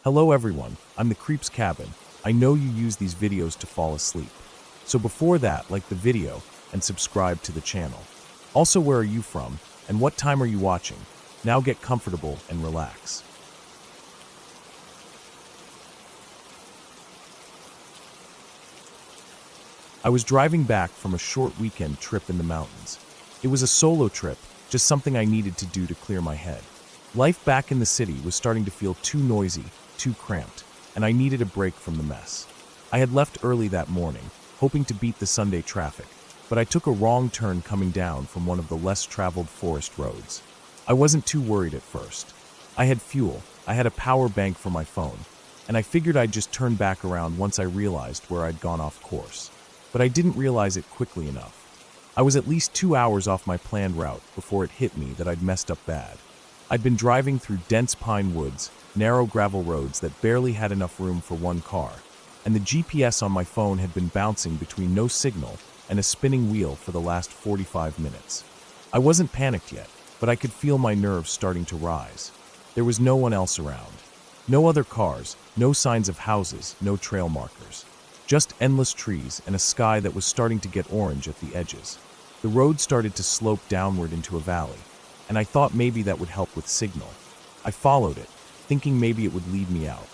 Hello everyone, I'm the Creeps Cabin. I know you use these videos to fall asleep. So before that, like the video and subscribe to the channel. Also, where are you from and what time are you watching? Now get comfortable and relax. I was driving back from a short weekend trip in the mountains. It was a solo trip, just something I needed to do to clear my head. Life back in the city was starting to feel too noisy, too cramped, and I needed a break from the mess. I had left early that morning, hoping to beat the Sunday traffic, but I took a wrong turn coming down from one of the less traveled forest roads. I wasn't too worried at first. I had fuel, I had a power bank for my phone, and I figured I'd just turn back around once I realized where I'd gone off course. But I didn't realize it quickly enough. I was at least 2 hours off my planned route before it hit me that I'd messed up bad. I'd been driving through dense pine woods, narrow gravel roads that barely had enough room for one car, and the GPS on my phone had been bouncing between no signal and a spinning wheel for the last 45 minutes. I wasn't panicked yet, but I could feel my nerves starting to rise. There was no one else around. No other cars, no signs of houses, no trail markers. Just endless trees and a sky that was starting to get orange at the edges. The road started to slope downward into a valley, and I thought maybe that would help with signal. I followed it, thinking maybe it would lead me out.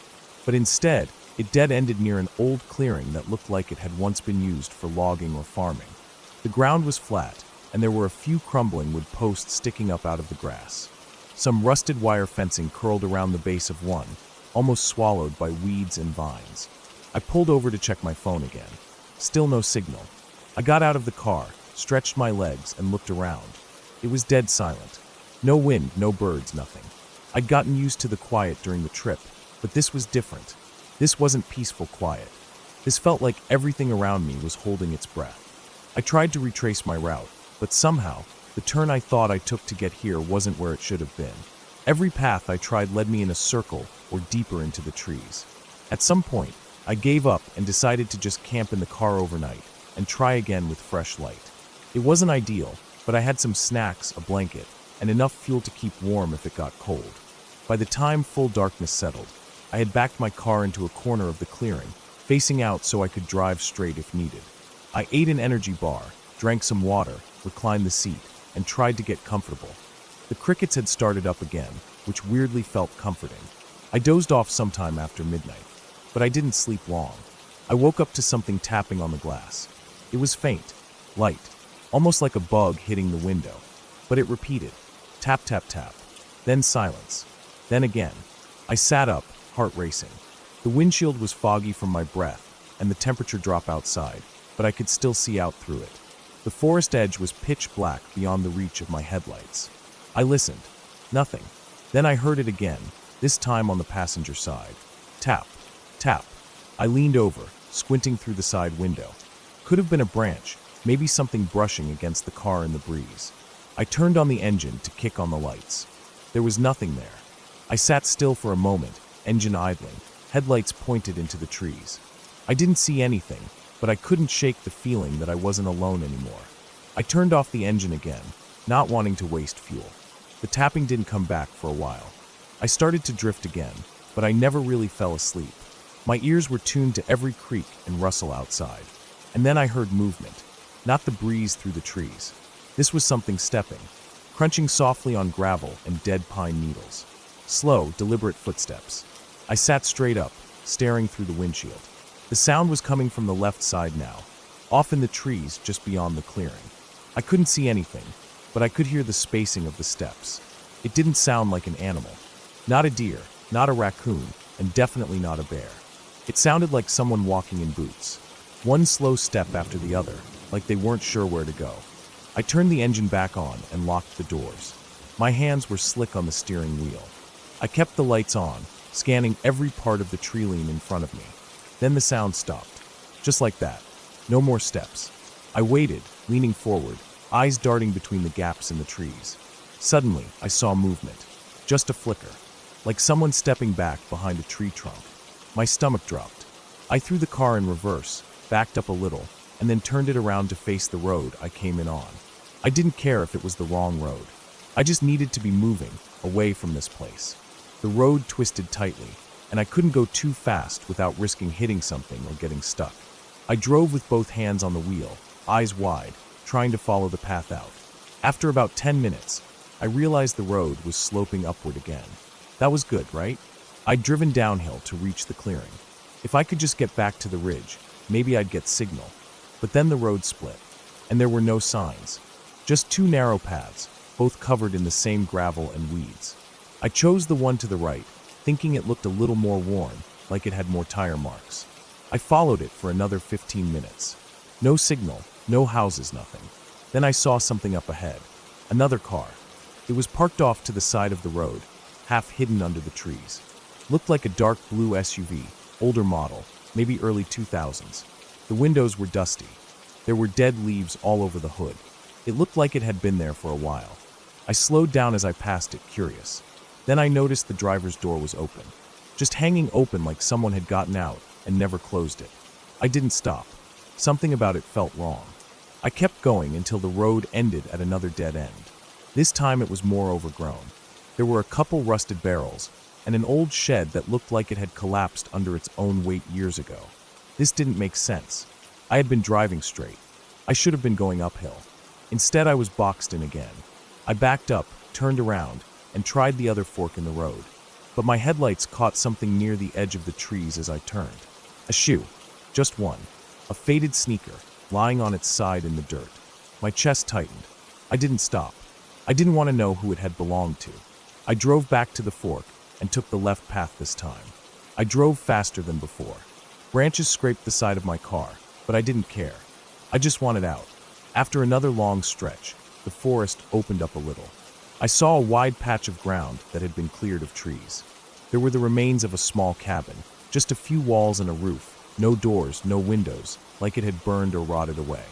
But instead, it dead-ended near an old clearing that looked like it had once been used for logging or farming. The ground was flat, and there were a few crumbling wood posts sticking up out of the grass. Some rusted wire fencing curled around the base of one, almost swallowed by weeds and vines. I pulled over to check my phone again. Still no signal. I got out of the car, stretched my legs, and looked around. It was dead silent. No wind, no birds, nothing. I'd gotten used to the quiet during the trip, but this was different. This wasn't peaceful quiet. This felt like everything around me was holding its breath. I tried to retrace my route, but somehow, the turn I thought I took to get here wasn't where it should have been. Every path I tried led me in a circle or deeper into the trees. At some point, I gave up and decided to just camp in the car overnight and try again with fresh light. It wasn't ideal, but I had some snacks, a blanket, and enough fuel to keep warm if it got cold. By the time full darkness settled, I had backed my car into a corner of the clearing, facing out so I could drive straight if needed. I ate an energy bar, drank some water, reclined the seat, and tried to get comfortable. The crickets had started up again, which weirdly felt comforting. I dozed off sometime after midnight, but I didn't sleep long. I woke up to something tapping on the glass. It was faint, light, almost like a bug hitting the window, but it repeated, tap, tap, tap, then silence, then again. I sat up, heart racing. The windshield was foggy from my breath and the temperature drop outside, but I could still see out through it. The forest edge was pitch black beyond the reach of my headlights. I listened. Nothing. Then I heard it again, this time on the passenger side. Tap, tap. I leaned over, squinting through the side window. Could have been a branch, maybe something brushing against the car in the breeze. I turned on the engine to kick on the lights. There was nothing there. I sat still for a moment, engine idling, headlights pointed into the trees. I didn't see anything, but I couldn't shake the feeling that I wasn't alone anymore. I turned off the engine again, not wanting to waste fuel. The tapping didn't come back for a while. I started to drift again, but I never really fell asleep. My ears were tuned to every creak and rustle outside. And then I heard movement, not the breeze through the trees. This was something stepping, crunching softly on gravel and dead pine needles. Slow, deliberate footsteps. I sat straight up, staring through the windshield. The sound was coming from the left side now, off in the trees just beyond the clearing. I couldn't see anything, but I could hear the spacing of the steps. It didn't sound like an animal. Not a deer, not a raccoon, and definitely not a bear. It sounded like someone walking in boots. One slow step after the other, like they weren't sure where to go. I turned the engine back on and locked the doors. My hands were slick on the steering wheel. I kept the lights on, scanning every part of the tree line in front of me. Then the sound stopped. Just like that. No more steps. I waited, leaning forward, eyes darting between the gaps in the trees. Suddenly, I saw movement. Just a flicker. Like someone stepping back behind a tree trunk. My stomach dropped. I threw the car in reverse, backed up a little, and then turned it around to face the road I came in on. I didn't care if it was the wrong road. I just needed to be moving, away from this place. The road twisted tightly, and I couldn't go too fast without risking hitting something or getting stuck. I drove with both hands on the wheel, eyes wide, trying to follow the path out. After about 10 minutes, I realized the road was sloping upward again. That was good, right? I'd driven downhill to reach the clearing. If I could just get back to the ridge, maybe I'd get signal. But then the road split, and there were no signs. Just two narrow paths, both covered in the same gravel and weeds. I chose the one to the right, thinking it looked a little more worn, like it had more tire marks. I followed it for another 15 minutes. No signal, no houses, nothing. Then I saw something up ahead. Another car. It was parked off to the side of the road, half hidden under the trees. Looked like a dark blue SUV, older model, maybe early 2000s. The windows were dusty. There were dead leaves all over the hood. It looked like it had been there for a while. I slowed down as I passed it, curious. Then I noticed the driver's door was open. Just hanging open like someone had gotten out and never closed it. I didn't stop. Something about it felt wrong. I kept going until the road ended at another dead end. This time it was more overgrown. There were a couple rusted barrels and an old shed that looked like it had collapsed under its own weight years ago. This didn't make sense. I had been driving straight. I should have been going uphill. Instead, I was boxed in again. I backed up, turned around, and tried the other fork in the road. But my headlights caught something near the edge of the trees as I turned. A shoe. Just one. A faded sneaker, lying on its side in the dirt. My chest tightened. I didn't stop. I didn't want to know who it had belonged to. I drove back to the fork and took the left path this time. I drove faster than before. Branches scraped the side of my car, but I didn't care. I just wanted out. After another long stretch, the forest opened up a little. I saw a wide patch of ground that had been cleared of trees. There were the remains of a small cabin, just a few walls and a roof, no doors, no windows, like it had burned or rotted away.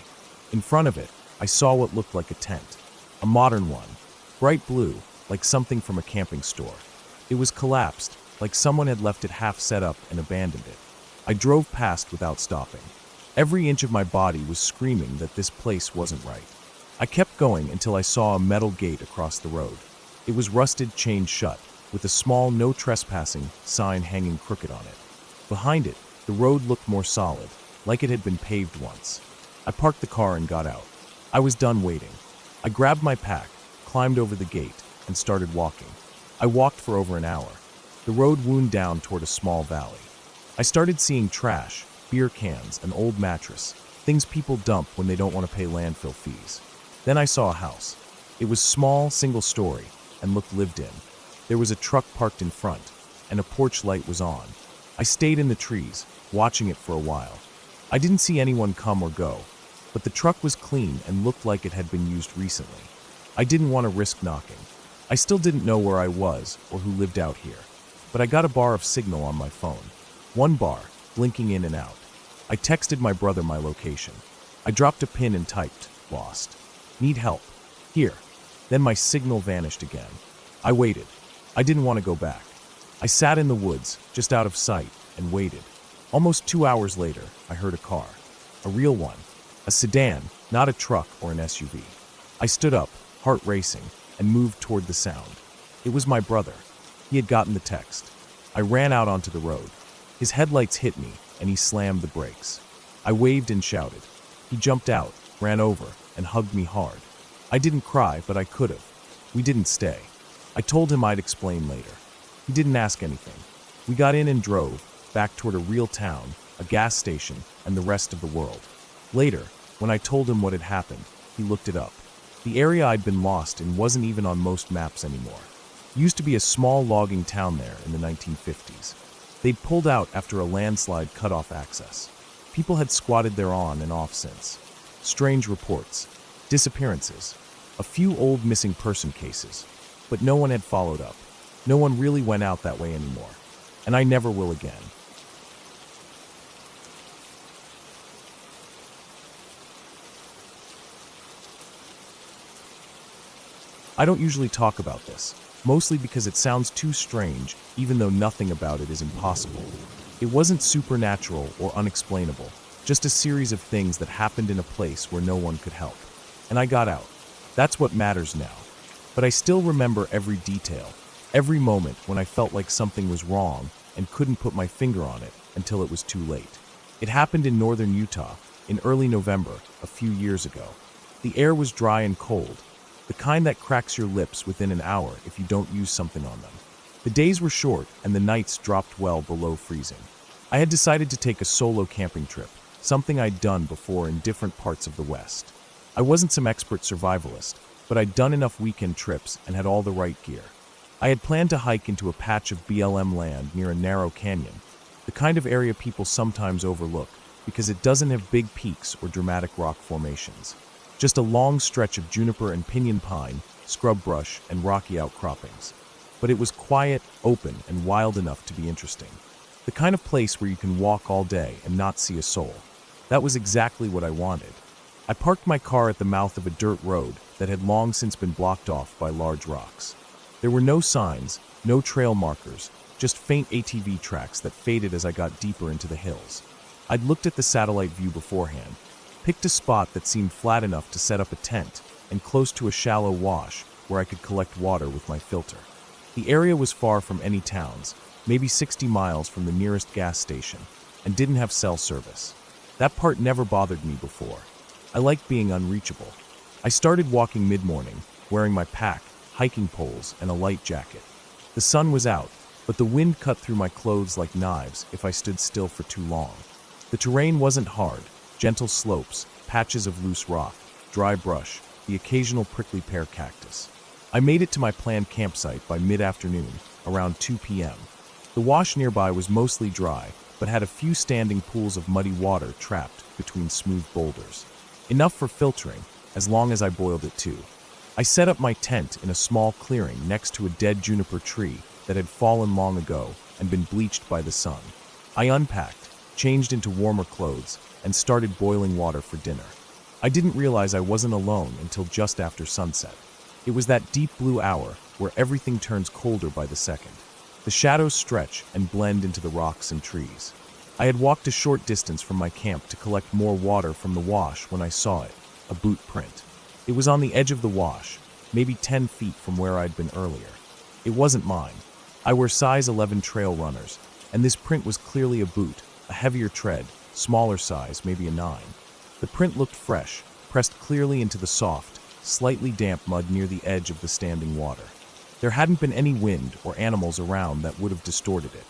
In front of it, I saw what looked like a tent. A modern one, bright blue, like something from a camping store. It was collapsed, like someone had left it half set up and abandoned it. I drove past without stopping. Every inch of my body was screaming that this place wasn't right. I kept going until I saw a metal gate across the road. It was rusted, chained shut, with a small "No Trespassing" sign hanging crooked on it. Behind it, the road looked more solid, like it had been paved once. I parked the car and got out. I was done waiting. I grabbed my pack, climbed over the gate, and started walking. I walked for over an hour. The road wound down toward a small valley. I started seeing trash, beer cans, an old mattress, things people dump when they don't want to pay landfill fees. Then I saw a house. It was small, single-story, and looked lived in. There was a truck parked in front, and a porch light was on. I stayed in the trees, watching it for a while. I didn't see anyone come or go, but the truck was clean and looked like it had been used recently. I didn't want to risk knocking. I still didn't know where I was or who lived out here, but I got a bar of signal on my phone. One bar, blinking in and out. I texted my brother my location. I dropped a pin and typed, "Lost. Need help. Here." Then my signal vanished again. I waited. I didn't want to go back. I sat in the woods, just out of sight, and waited. Almost 2 hours later, I heard a car. A real one. A sedan, not a truck or an SUV. I stood up, heart racing, and moved toward the sound. It was my brother. He had gotten the text. I ran out onto the road. His headlights hit me, and he slammed the brakes. I waved and shouted. He jumped out, ran over, and hugged me hard. I didn't cry, but I could have. We didn't stay. I told him I'd explain later. He didn't ask anything. We got in and drove, back toward a real town, a gas station, and the rest of the world. Later, when I told him what had happened, he looked it up. The area I'd been lost in wasn't even on most maps anymore. It used to be a small logging town there in the 1950s. They'd pulled out after a landslide cut off access. People had squatted there on and off since. Strange reports, disappearances, a few old missing person cases, but no one had followed up. No one really went out that way anymore, and I never will again. I don't usually talk about this, mostly because it sounds too strange, even though nothing about it is impossible. It wasn't supernatural or unexplainable, just a series of things that happened in a place where no one could help. And I got out. That's what matters now. But I still remember every detail, every moment when I felt like something was wrong and couldn't put my finger on it until it was too late. It happened in northern Utah in early November a few years ago. The air was dry and cold, the kind that cracks your lips within an hour if you don't use something on them. The days were short and the nights dropped well below freezing. I had decided to take a solo camping trip, something I'd done before in different parts of the West. I wasn't some expert survivalist, but I'd done enough weekend trips and had all the right gear. I had planned to hike into a patch of BLM land near a narrow canyon, the kind of area people sometimes overlook because it doesn't have big peaks or dramatic rock formations. Just a long stretch of juniper and pinyon pine, scrub brush, and rocky outcroppings. But it was quiet, open, and wild enough to be interesting. The kind of place where you can walk all day and not see a soul. That was exactly what I wanted. I parked my car at the mouth of a dirt road that had long since been blocked off by large rocks. There were no signs, no trail markers, just faint ATV tracks that faded as I got deeper into the hills. I'd looked at the satellite view beforehand, picked a spot that seemed flat enough to set up a tent, and close to a shallow wash where I could collect water with my filter. The area was far from any towns, maybe 60 miles from the nearest gas station, and didn't have cell service. That part never bothered me before. I liked being unreachable. I started walking mid-morning, wearing my pack, hiking poles, and a light jacket. The sun was out, but the wind cut through my clothes like knives if I stood still for too long. The terrain wasn't hard, gentle slopes, patches of loose rock, dry brush, the occasional prickly pear cactus. I made it to my planned campsite by mid-afternoon, around 2 p.m. The wash nearby was mostly dry, but had a few standing pools of muddy water trapped between smooth boulders. Enough for filtering, as long as I boiled it too. I set up my tent in a small clearing next to a dead juniper tree that had fallen long ago and been bleached by the sun. I unpacked, changed into warmer clothes, and started boiling water for dinner. I didn't realize I wasn't alone until just after sunset. It was that deep blue hour where everything turns colder by the second. The shadows stretch and blend into the rocks and trees. I had walked a short distance from my camp to collect more water from the wash when I saw it, a boot print. It was on the edge of the wash, maybe 10 feet from where I'd been earlier. It wasn't mine. I wear size 11 trail runners, and this print was clearly a boot, a heavier tread, smaller size, maybe a 9. The print looked fresh, pressed clearly into the soft, slightly damp mud near the edge of the standing water. There hadn't been any wind or animals around that would have distorted it.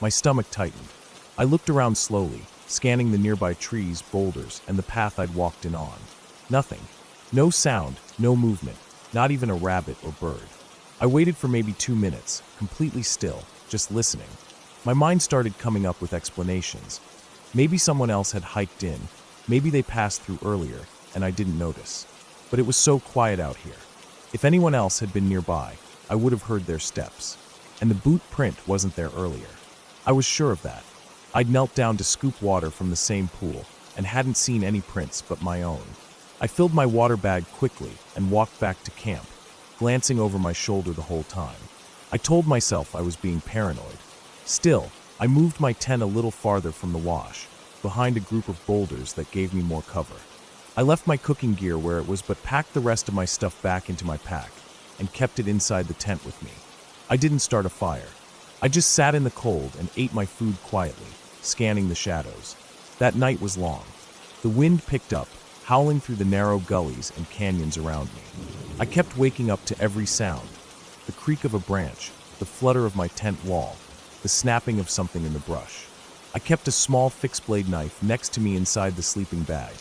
My stomach tightened. I looked around slowly, scanning the nearby trees, boulders, and the path I'd walked in on. Nothing. No sound, no movement, not even a rabbit or bird. I waited for maybe 2 minutes, completely still, just listening. My mind started coming up with explanations. Maybe someone else had hiked in, maybe they passed through earlier, and I didn't notice. But it was so quiet out here. If anyone else had been nearby, I would have heard their steps. And the boot print wasn't there earlier. I was sure of that. I'd knelt down to scoop water from the same pool, and hadn't seen any prints but my own. I filled my water bag quickly and walked back to camp, glancing over my shoulder the whole time. I told myself I was being paranoid. Still, I moved my tent a little farther from the wash, behind a group of boulders that gave me more cover. I left my cooking gear where it was but packed the rest of my stuff back into my pack and kept it inside the tent with me. I didn't start a fire. I just sat in the cold and ate my food quietly, scanning the shadows. That night was long. The wind picked up, howling through the narrow gullies and canyons around me. I kept waking up to every sound: the creak of a branch, the flutter of my tent wall, the snapping of something in the brush. I kept a small fixed-blade knife next to me inside the sleeping bag.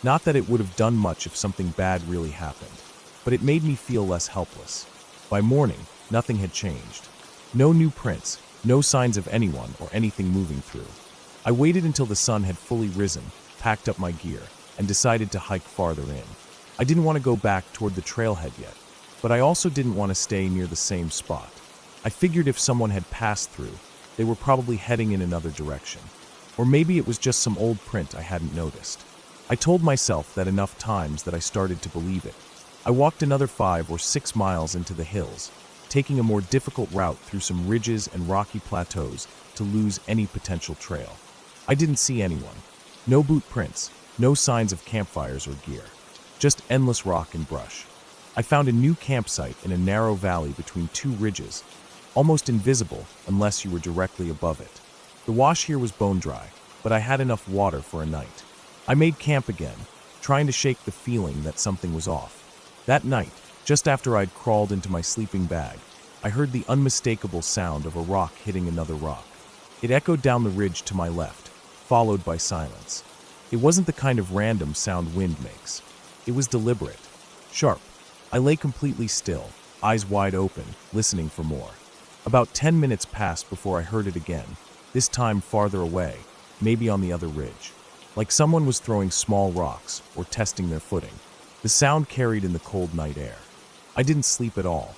Not that it would have done much if something bad really happened, but it made me feel less helpless. By morning, nothing had changed. No new prints, no signs of anyone or anything moving through. I waited until the sun had fully risen, packed up my gear, and decided to hike farther in. I didn't want to go back toward the trailhead yet, but I also didn't want to stay near the same spot. I figured if someone had passed through, they were probably heading in another direction. Or maybe it was just some old print I hadn't noticed. I told myself that enough times that I started to believe it. I walked another 5 or 6 miles into the hills, taking a more difficult route through some ridges and rocky plateaus to lose any potential trail. I didn't see anyone. No boot prints, no signs of campfires or gear. Just endless rock and brush. I found a new campsite in a narrow valley between 2 ridges, almost invisible unless you were directly above it. The wash here was bone dry, but I had enough water for a night. I made camp again, trying to shake the feeling that something was off. That night, just after I'd crawled into my sleeping bag, I heard the unmistakable sound of a rock hitting another rock. It echoed down the ridge to my left, followed by silence. It wasn't the kind of random sound wind makes. It was deliberate, sharp. I lay completely still, eyes wide open, listening for more. About 10 minutes passed before I heard it again, this time farther away, maybe on the other ridge. Like someone was throwing small rocks or testing their footing. The sound carried in the cold night air. I didn't sleep at all.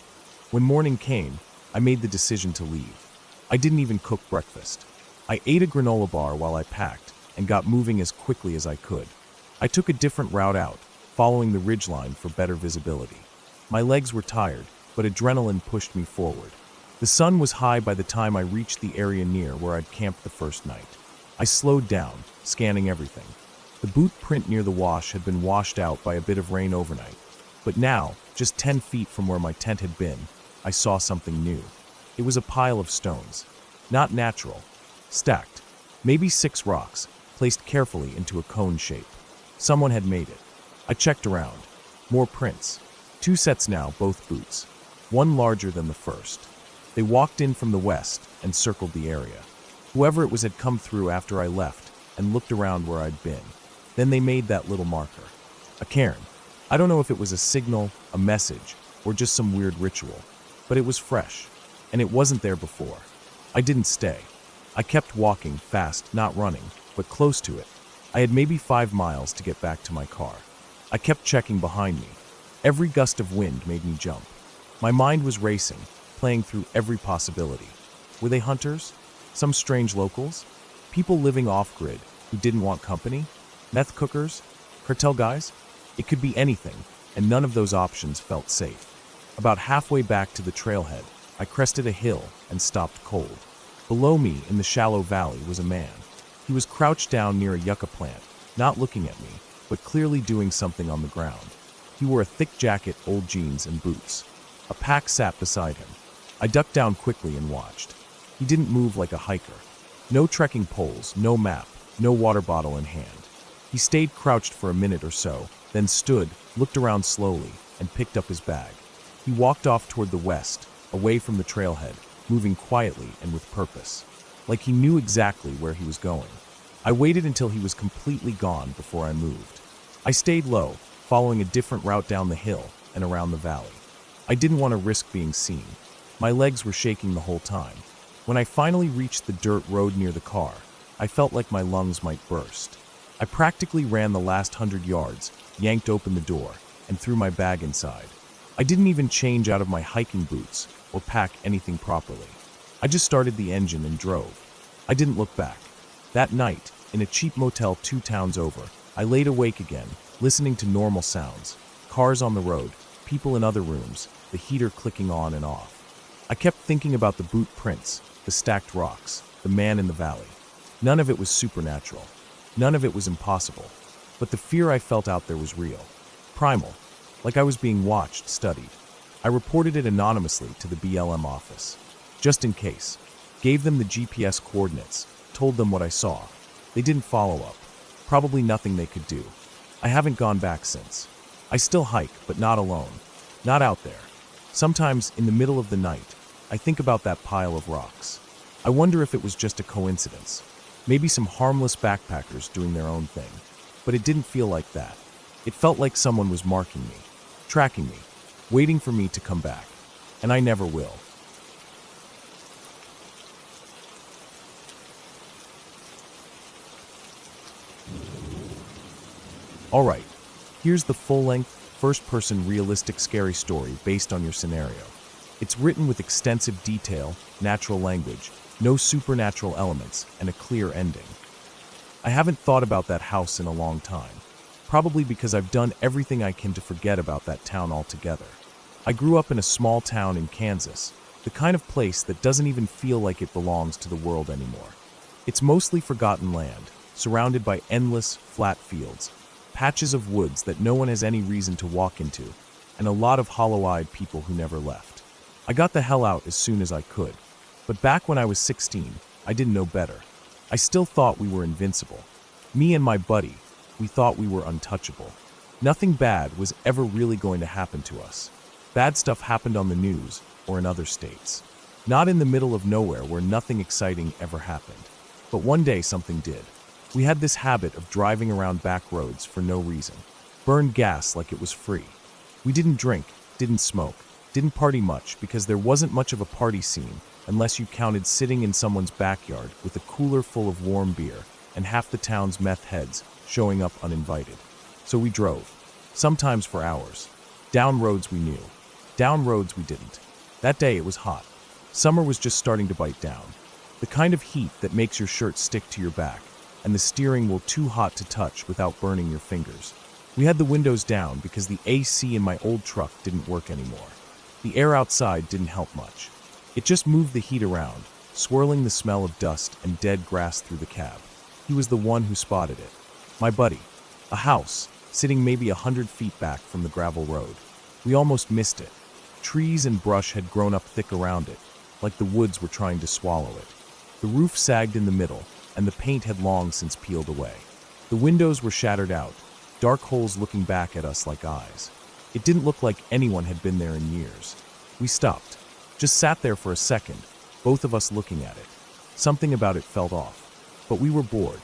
When morning came, I made the decision to leave. I didn't even cook breakfast. I ate a granola bar while I packed and got moving as quickly as I could. I took a different route out, following the ridgeline for better visibility. My legs were tired, but adrenaline pushed me forward. The sun was high by the time I reached the area near where I'd camped the first night. I slowed down, scanning everything. The boot print near the wash had been washed out by a bit of rain overnight, but now, just 10 feet from where my tent had been, I saw something new. It was a pile of stones. Not natural. Stacked. Maybe 6 rocks, placed carefully into a cone shape. Someone had made it. I checked around. More prints. 2 sets now, both boots. One larger than the first. They walked in from the west and circled the area. Whoever it was had come through after I left and looked around where I'd been. Then they made that little marker. A cairn. I don't know if it was a signal, a message, or just some weird ritual, but it was fresh, and it wasn't there before. I didn't stay. I kept walking, fast, not running, but close to it. I had maybe 5 miles to get back to my car. I kept checking behind me. Every gust of wind made me jump. My mind was racing, playing through every possibility. Were they hunters? Some strange locals? People living off-grid who didn't want company? Meth cookers? Cartel guys? It could be anything, and none of those options felt safe. About halfway back to the trailhead, I crested a hill and stopped cold. Below me, in the shallow valley, was a man. He was crouched down near a yucca plant, not looking at me, but clearly doing something on the ground. He wore a thick jacket, old jeans, and boots. A pack sat beside him. I ducked down quickly and watched. He didn't move like a hiker. No trekking poles, no map, no water bottle in hand. He stayed crouched for a minute or so, then stood, looked around slowly, and picked up his bag. He walked off toward the west, away from the trailhead, moving quietly and with purpose, like he knew exactly where he was going. I waited until he was completely gone before I moved. I stayed low, following a different route down the hill and around the valley. I didn't want to risk being seen. My legs were shaking the whole time. When I finally reached the dirt road near the car, I felt like my lungs might burst. I practically ran the last 100 yards, yanked open the door, and threw my bag inside. I didn't even change out of my hiking boots or pack anything properly. I just started the engine and drove. I didn't look back. That night, in a cheap motel 2 towns over, I laid awake again, listening to normal sounds. Cars on the road, people in other rooms, the heater clicking on and off. I kept thinking about the boot prints, the stacked rocks, the man in the valley. None of it was supernatural. None of it was impossible. But the fear I felt out there was real. Primal. Like I was being watched, studied. I reported it anonymously to the BLM office. Just in case. Gave them the GPS coordinates. Told them what I saw. They didn't follow up. Probably nothing they could do. I haven't gone back since. I still hike, but not alone. Not out there. Sometimes, in the middle of the night, I think about that pile of rocks. I wonder if it was just a coincidence. Maybe some harmless backpackers doing their own thing. But it didn't feel like that. It felt like someone was marking me, tracking me, waiting for me to come back. And I never will. Alright, here's the full-length, first-person realistic scary story based on your scenario. It's written with extensive detail, natural language, no supernatural elements, and a clear ending. I haven't thought about that house in a long time, probably because I've done everything I can to forget about that town altogether. I grew up in a small town in Kansas, the kind of place that doesn't even feel like it belongs to the world anymore. It's mostly forgotten land, surrounded by endless, flat fields, patches of woods that no one has any reason to walk into, and a lot of hollow-eyed people who never left. I got the hell out as soon as I could. But back when I was 16, I didn't know better. I still thought we were invincible. Me and my buddy, we thought we were untouchable. Nothing bad was ever really going to happen to us. Bad stuff happened on the news or in other states. Not in the middle of nowhere where nothing exciting ever happened. But one day something did. We had this habit of driving around back roads for no reason. Burned gas like it was free. We didn't drink, didn't smoke, didn't party much because there wasn't much of a party scene unless you counted sitting in someone's backyard with a cooler full of warm beer and half the town's meth heads showing up uninvited. So we drove, sometimes for hours. Down roads we knew, down roads we didn't. That day it was hot. Summer was just starting to bite down. The kind of heat that makes your shirt stick to your back, and the steering wheel too hot to touch without burning your fingers. We had the windows down because the AC in my old truck didn't work anymore. The air outside didn't help much. It just moved the heat around, swirling the smell of dust and dead grass through the cab. He was the one who spotted it. My buddy. A house, sitting maybe 100 feet back from the gravel road. We almost missed it. Trees and brush had grown up thick around it, like the woods were trying to swallow it. The roof sagged in the middle, and the paint had long since peeled away. The windows were shattered out, dark holes looking back at us like eyes. It didn't look like anyone had been there in years. We stopped, just sat there for a second, both of us looking at it. Something about it felt off, but we were bored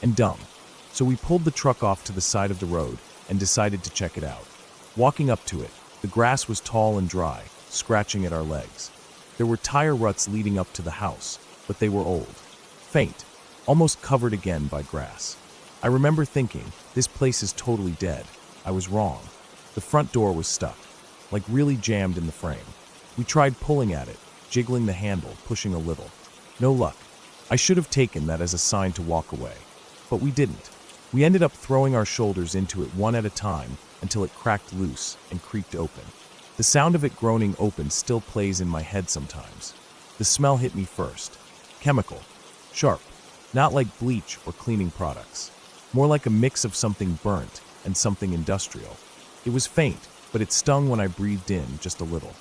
and dumb. So we pulled the truck off to the side of the road and decided to check it out. Walking up to it, the grass was tall and dry, scratching at our legs. There were tire ruts leading up to the house, but they were old, faint, almost covered again by grass. I remember thinking, this place is totally dead. I was wrong. The front door was stuck, like really jammed in the frame. We tried pulling at it, jiggling the handle, pushing a little. No luck. I should have taken that as a sign to walk away. But we didn't. We ended up throwing our shoulders into it one at a time until it cracked loose and creaked open. The sound of it groaning open still plays in my head sometimes. The smell hit me first. Chemical. Sharp. Not like bleach or cleaning products. More like a mix of something burnt and something industrial. It was faint, but it stung when I breathed in just a little.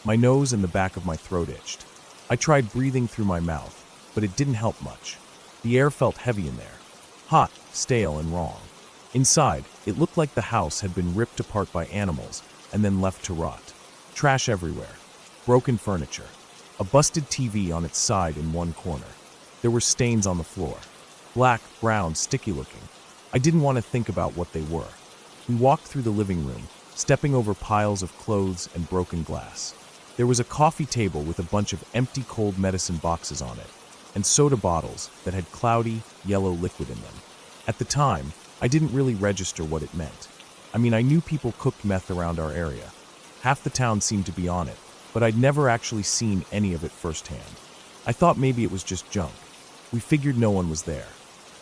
My nose and the back of my throat itched. I tried breathing through my mouth, but it didn't help much. The air felt heavy in there. Hot, stale, and wrong. Inside, it looked like the house had been ripped apart by animals and then left to rot. Trash everywhere. Broken furniture. A busted TV on its side in one corner. There were stains on the floor. Black, brown, sticky looking. I didn't want to think about what they were. We walked through the living room, stepping over piles of clothes and broken glass. There was a coffee table with a bunch of empty cold medicine boxes on it, and soda bottles that had cloudy, yellow liquid in them. At the time, I didn't really register what it meant. I mean, I knew people cooked meth around our area. Half the town seemed to be on it, but I'd never actually seen any of it firsthand. I thought maybe it was just junk. We figured no one was there.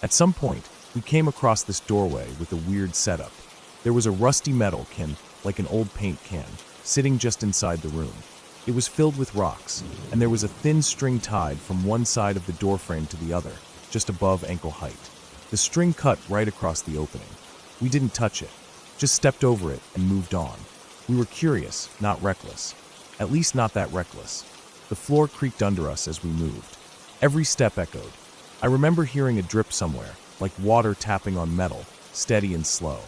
At some point, we came across this doorway with a weird setup. There was a rusty metal can, like an old paint can, sitting just inside the room. It was filled with rocks, and there was a thin string tied from one side of the doorframe to the other, just above ankle height. The string cut right across the opening. We didn't touch it, just stepped over it and moved on. We were curious, not reckless. At least not that reckless. The floor creaked under us as we moved. Every step echoed. I remember hearing a drip somewhere, like water tapping on metal, steady and slow.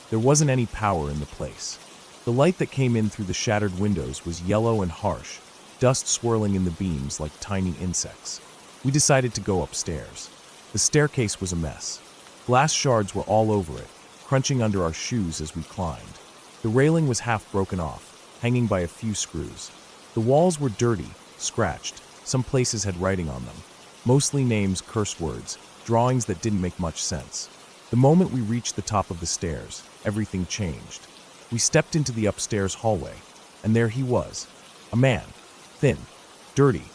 There wasn't any power in the place. The light that came in through the shattered windows was yellow and harsh, dust swirling in the beams like tiny insects. We decided to go upstairs. The staircase was a mess. Glass shards were all over it, crunching under our shoes as we climbed. The railing was half broken off, hanging by a few screws. The walls were dirty, scratched. Some places had writing on them. Mostly names, curse words, drawings that didn't make much sense. The moment we reached the top of the stairs, everything changed. We stepped into the upstairs hallway, and there he was. A man. Thin. Dirty.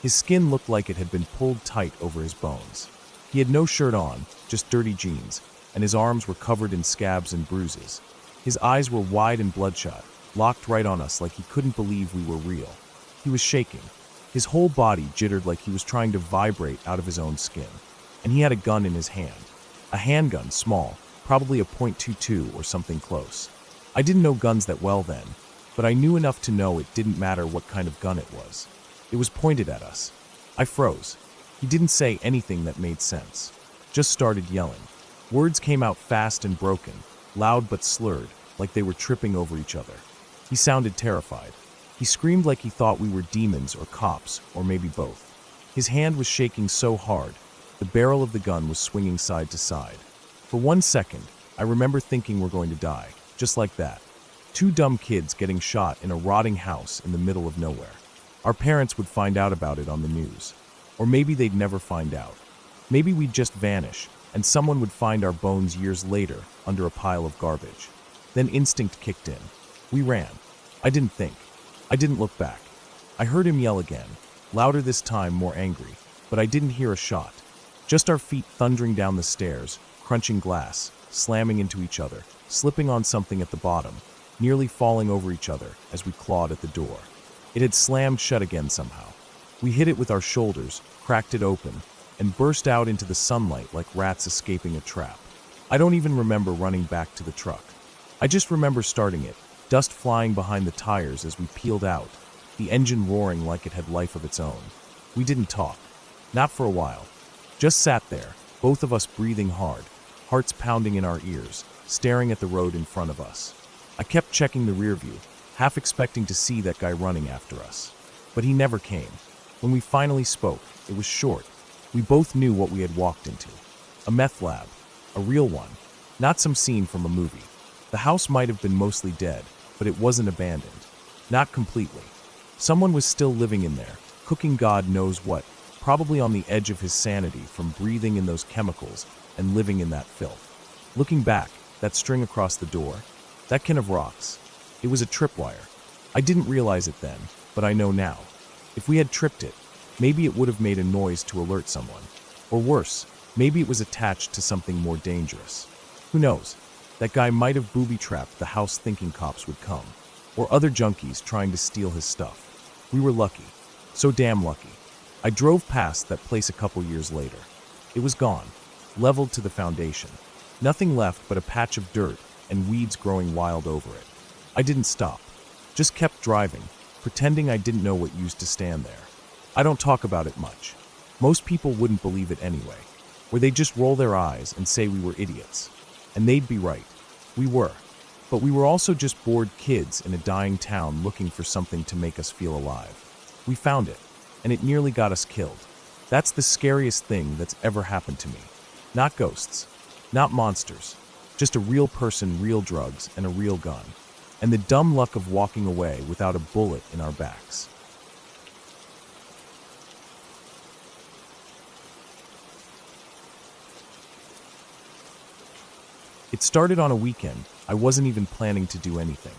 His skin looked like it had been pulled tight over his bones. He had no shirt on, just dirty jeans, and his arms were covered in scabs and bruises. His eyes were wide and bloodshot, locked right on us like he couldn't believe we were real. He was shaking. His whole body jittered like he was trying to vibrate out of his own skin. And he had a gun in his hand. A handgun, small, probably a .22 or something close. I didn't know guns that well then, but I knew enough to know it didn't matter what kind of gun it was. It was pointed at us. I froze. He didn't say anything that made sense. Just started yelling. Words came out fast and broken, loud but slurred, like they were tripping over each other. He sounded terrified. He screamed like he thought we were demons or cops, or maybe both. His hand was shaking so hard, the barrel of the gun was swinging side to side. For 1 second, I remember thinking we're going to die, just like that. 2 dumb kids getting shot in a rotting house in the middle of nowhere. Our parents would find out about it on the news. Or maybe they'd never find out. Maybe we'd just vanish, and someone would find our bones years later under a pile of garbage. Then instinct kicked in. We ran. I didn't think. I didn't look back. I heard him yell again, louder this time, more angry, but I didn't hear a shot. Just our feet thundering down the stairs, crunching glass, slamming into each other, slipping on something at the bottom, nearly falling over each other as we clawed at the door. It had slammed shut again somehow. We hit it with our shoulders, cracked it open, and burst out into the sunlight like rats escaping a trap. I don't even remember running back to the truck. I just remember starting it, dust flying behind the tires as we peeled out, the engine roaring like it had life of its own. We didn't talk. Not for a while. Just sat there, both of us breathing hard, hearts pounding in our ears, staring at the road in front of us. I kept checking the rear view, half expecting to see that guy running after us. But he never came. When we finally spoke, it was short. We both knew what we had walked into. A meth lab. A real one. Not some scene from a movie. The house might have been mostly dead, but it wasn't abandoned. Not completely. Someone was still living in there, cooking God knows what, probably on the edge of his sanity from breathing in those chemicals and living in that filth. Looking back, that string across the door, that can of rocks, it was a tripwire. I didn't realize it then, but I know now. If we had tripped it, maybe it would have made a noise to alert someone. Or worse, maybe it was attached to something more dangerous. Who knows? That guy might have booby-trapped the house thinking cops would come, or other junkies trying to steal his stuff. We were lucky. So damn lucky. I drove past that place a couple years later. It was gone, leveled to the foundation. Nothing left but a patch of dirt and weeds growing wild over it. I didn't stop. Just kept driving, pretending I didn't know what used to stand there. I don't talk about it much. Most people wouldn't believe it anyway, or they'd just roll their eyes and say we were idiots. And they'd be right. We were. But we were also just bored kids in a dying town looking for something to make us feel alive. We found it, and it nearly got us killed. That's the scariest thing that's ever happened to me. Not ghosts. Not monsters. Just a real person, real drugs, and a real gun. And the dumb luck of walking away without a bullet in our backs. It started on a weekend. I wasn't even planning to do anything.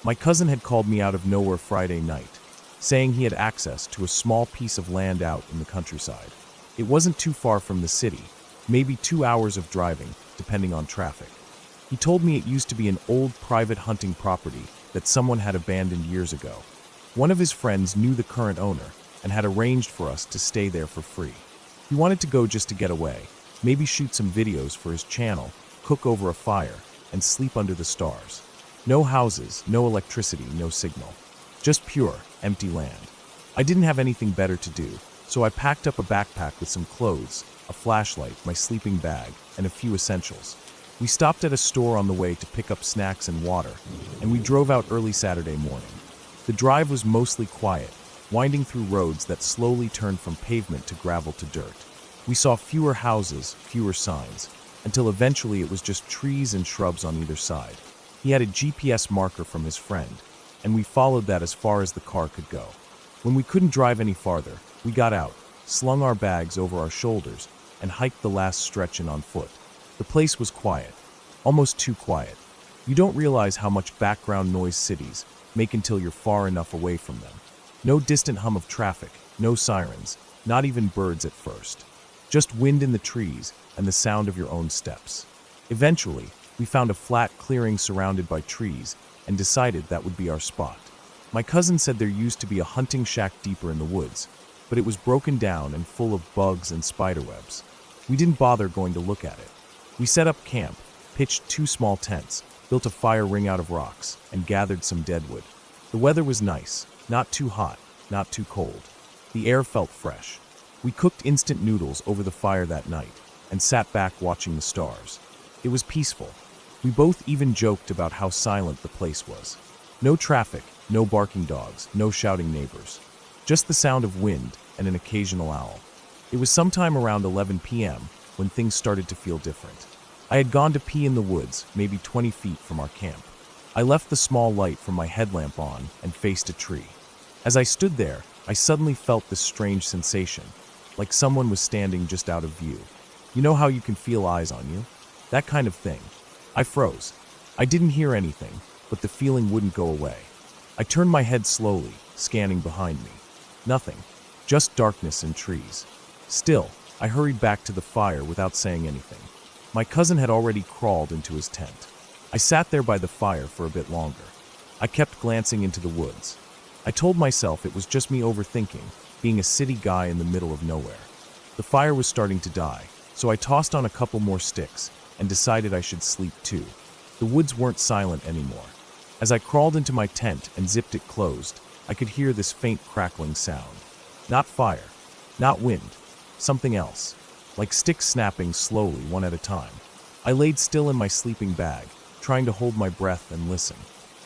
My cousin had called me out of nowhere Friday night, saying he had access to a small piece of land out in the countryside. It wasn't too far from the city, maybe 2 hours of driving, depending on traffic. He told me it used to be an old private hunting property that someone had abandoned years ago. One of his friends knew the current owner and had arranged for us to stay there for free. He wanted to go just to get away, maybe shoot some videos for his channel, cook over a fire, and sleep under the stars. No houses, no electricity, no signal. Just pure, empty land. I didn't have anything better to do, so I packed up a backpack with some clothes, a flashlight, my sleeping bag, and a few essentials. We stopped at a store on the way to pick up snacks and water, and we drove out early Saturday morning. The drive was mostly quiet, winding through roads that slowly turned from pavement to gravel to dirt. We saw fewer houses, fewer signs, until eventually it was just trees and shrubs on either side. He had a GPS marker from his friend, and we followed that as far as the car could go. When we couldn't drive any farther, we got out, slung our bags over our shoulders, and hiked the last stretch in on foot. The place was quiet, almost too quiet. You don't realize how much background noise cities make until you're far enough away from them. No distant hum of traffic, no sirens, not even birds at first. Just wind in the trees and the sound of your own steps. Eventually, we found a flat clearing surrounded by trees and decided that would be our spot. My cousin said there used to be a hunting shack deeper in the woods, but it was broken down and full of bugs and spiderwebs. We didn't bother going to look at it. We set up camp, pitched 2 small tents, built a fire ring out of rocks, and gathered some deadwood. The weather was nice, not too hot, not too cold. The air felt fresh. We cooked instant noodles over the fire that night and sat back watching the stars. It was peaceful. We both even joked about how silent the place was. No traffic, no barking dogs, no shouting neighbors. Just the sound of wind and an occasional owl. It was sometime around 11 p.m. when things started to feel different. I had gone to pee in the woods, maybe 20 feet from our camp. I left the small light from my headlamp on and faced a tree. As I stood there, I suddenly felt this strange sensation, like someone was standing just out of view. You know how you can feel eyes on you? That kind of thing. I froze. I didn't hear anything, but the feeling wouldn't go away. I turned my head slowly, scanning behind me. Nothing, just darkness and trees. Still, I hurried back to the fire without saying anything. My cousin had already crawled into his tent. I sat there by the fire for a bit longer. I kept glancing into the woods. I told myself it was just me overthinking, being a city guy in the middle of nowhere. The fire was starting to die, so I tossed on a couple more sticks and decided I should sleep too. The woods weren't silent anymore. As I crawled into my tent and zipped it closed, I could hear this faint crackling sound. Not fire, not wind, something else, like sticks snapping slowly one at a time. I laid still in my sleeping bag, trying to hold my breath and listen.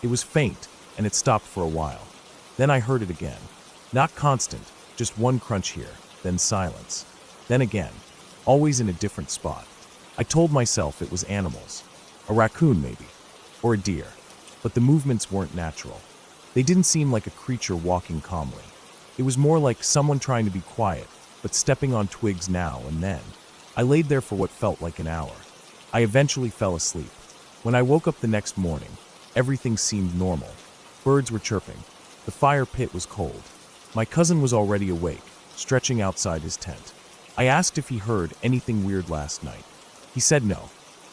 It was faint, and it stopped for a while. Then I heard it again. Not constant, just one crunch here, then silence. Then again, always in a different spot. I told myself it was animals. A raccoon maybe, or a deer. But the movements weren't natural. They didn't seem like a creature walking calmly. It was more like someone trying to be quiet, but stepping on twigs now and then. I laid there for what felt like an hour. I eventually fell asleep. When I woke up the next morning, everything seemed normal. Birds were chirping. The fire pit was cold. My cousin was already awake, stretching outside his tent. I asked if he heard anything weird last night. He said no.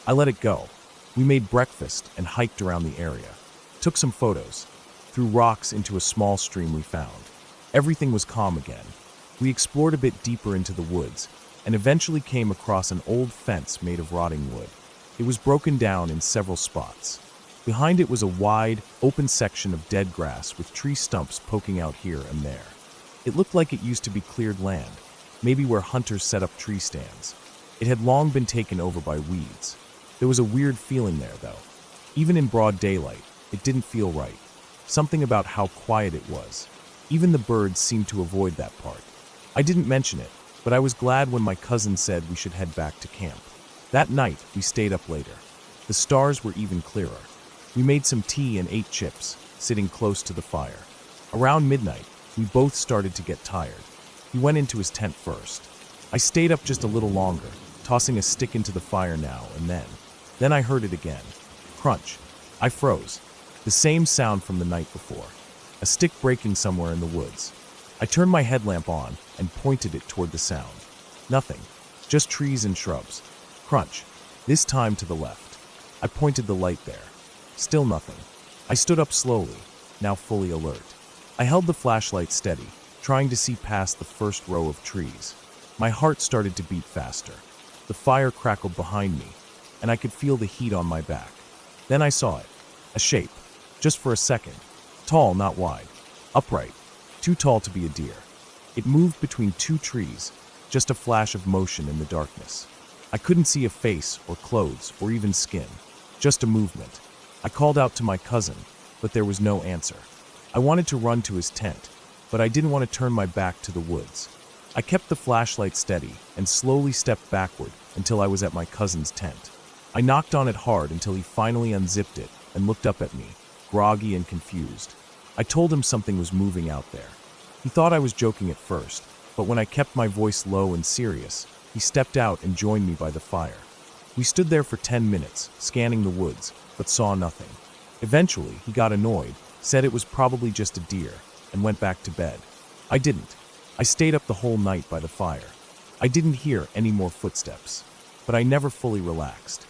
I let it go. We made breakfast and hiked around the area. Took some photos. Threw rocks into a small stream we found. Everything was calm again. We explored a bit deeper into the woods and eventually came across an old fence made of rotting wood. It was broken down in several spots. Behind it was a wide, open section of dead grass with tree stumps poking out here and there. It looked like it used to be cleared land, maybe where hunters set up tree stands. It had long been taken over by weeds. There was a weird feeling there, though. Even in broad daylight, it didn't feel right. Something about how quiet it was. Even the birds seemed to avoid that part. I didn't mention it, but I was glad when my cousin said we should head back to camp. That night, we stayed up later. The stars were even clearer. We made some tea and ate chips, sitting close to the fire. Around midnight, we both started to get tired. He went into his tent first. I stayed up just a little longer, tossing a stick into the fire now and then. Then I heard it again. Crunch. I froze. The same sound from the night before. A stick breaking somewhere in the woods. I turned my headlamp on and pointed it toward the sound. Nothing. Just trees and shrubs. Crunch. This time to the left. I pointed the light there. Still nothing. I stood up slowly, now fully alert. I held the flashlight steady, trying to see past the first row of trees. My heart started to beat faster. The fire crackled behind me, and I could feel the heat on my back. Then I saw it. A shape. Just for a second. Tall, not wide. Upright. Too tall to be a deer. It moved between two trees, just a flash of motion in the darkness. I couldn't see a face or clothes or even skin. Just a movement. I called out to my cousin, but there was no answer. I wanted to run to his tent, but I didn't want to turn my back to the woods. I kept the flashlight steady and slowly stepped backward until I was at my cousin's tent. I knocked on it hard until he finally unzipped it and looked up at me, groggy and confused. I told him something was moving out there. He thought I was joking at first, but when I kept my voice low and serious, he stepped out and joined me by the fire. We stood there for 10 minutes, scanning the woods, but saw nothing. Eventually, he got annoyed, said it was probably just a deer, and went back to bed. I didn't. I stayed up the whole night by the fire. I didn't hear any more footsteps, but I never fully relaxed.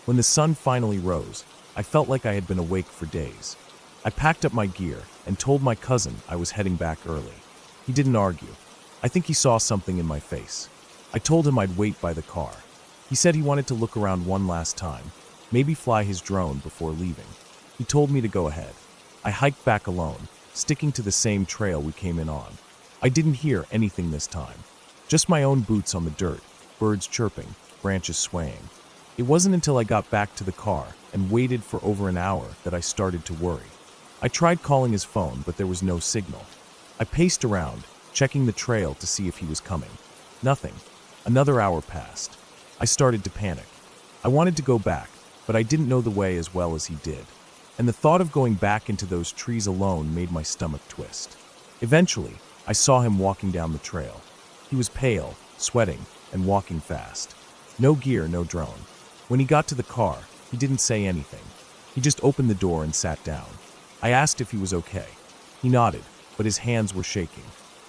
When the sun finally rose, I felt like I had been awake for days. I packed up my gear and told my cousin I was heading back early. He didn't argue. I think he saw something in my face. I told him I'd wait by the car. He said he wanted to look around one last time, maybe fly his drone before leaving. He told me to go ahead. I hiked back alone, sticking to the same trail we came in on. I didn't hear anything this time. Just my own boots on the dirt, birds chirping, branches swaying. It wasn't until I got back to the car and waited for over an hour that I started to worry. I tried calling his phone, but there was no signal. I paced around, checking the trail to see if he was coming. Nothing. Another hour passed. I started to panic. I wanted to go back, but I didn't know the way as well as he did. And the thought of going back into those trees alone made my stomach twist. Eventually, I saw him walking down the trail. He was pale, sweating, and walking fast. No gear, no drone. When he got to the car, he didn't say anything. He just opened the door and sat down. I asked if he was okay. He nodded, but his hands were shaking.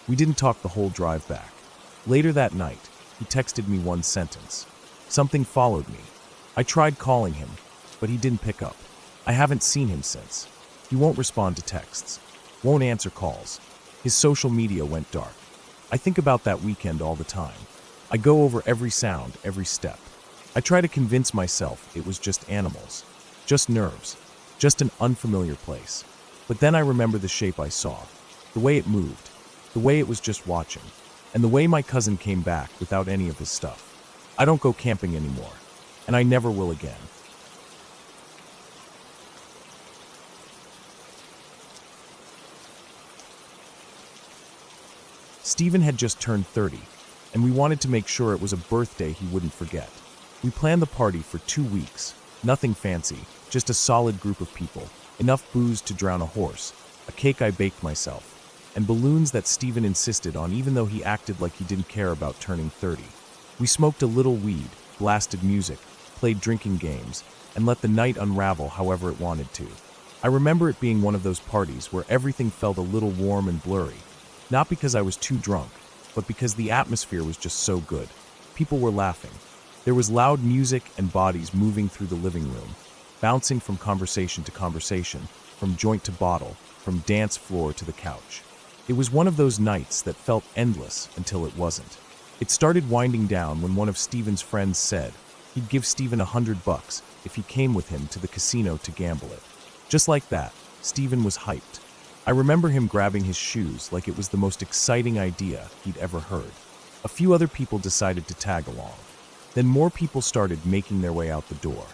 We didn't talk the whole drive back. Later that night, he texted me one sentence. Something followed me. I tried calling him, but he didn't pick up. I haven't seen him since. He won't respond to texts. Won't answer calls. His social media went dark. I think about that weekend all the time. I go over every sound, every step. I try to convince myself it was just animals, just nerves, just an unfamiliar place. But then I remember the shape I saw, the way it moved, the way it was just watching, and the way my cousin came back without any of his stuff. I don't go camping anymore, and I never will again. Stephen had just turned 30, and we wanted to make sure it was a birthday he wouldn't forget. We planned the party for 2 weeks. Nothing fancy, just a solid group of people, enough booze to drown a horse, a cake I baked myself, and balloons that Stephen insisted on even though he acted like he didn't care about turning 30. We smoked a little weed, blasted music, played drinking games, and let the night unravel however it wanted to. I remember it being one of those parties where everything felt a little warm and blurry, not because I was too drunk, but because the atmosphere was just so good. People were laughing. There was loud music and bodies moving through the living room, bouncing from conversation to conversation, from joint to bottle, from dance floor to the couch. It was one of those nights that felt endless until it wasn't. It started winding down when one of Stephen's friends said he'd give Stephen $100 if he came with him to the casino to gamble it. Just like that, Stephen was hyped. I remember him grabbing his shoes like it was the most exciting idea he'd ever heard. A few other people decided to tag along. Then more people started making their way out the door.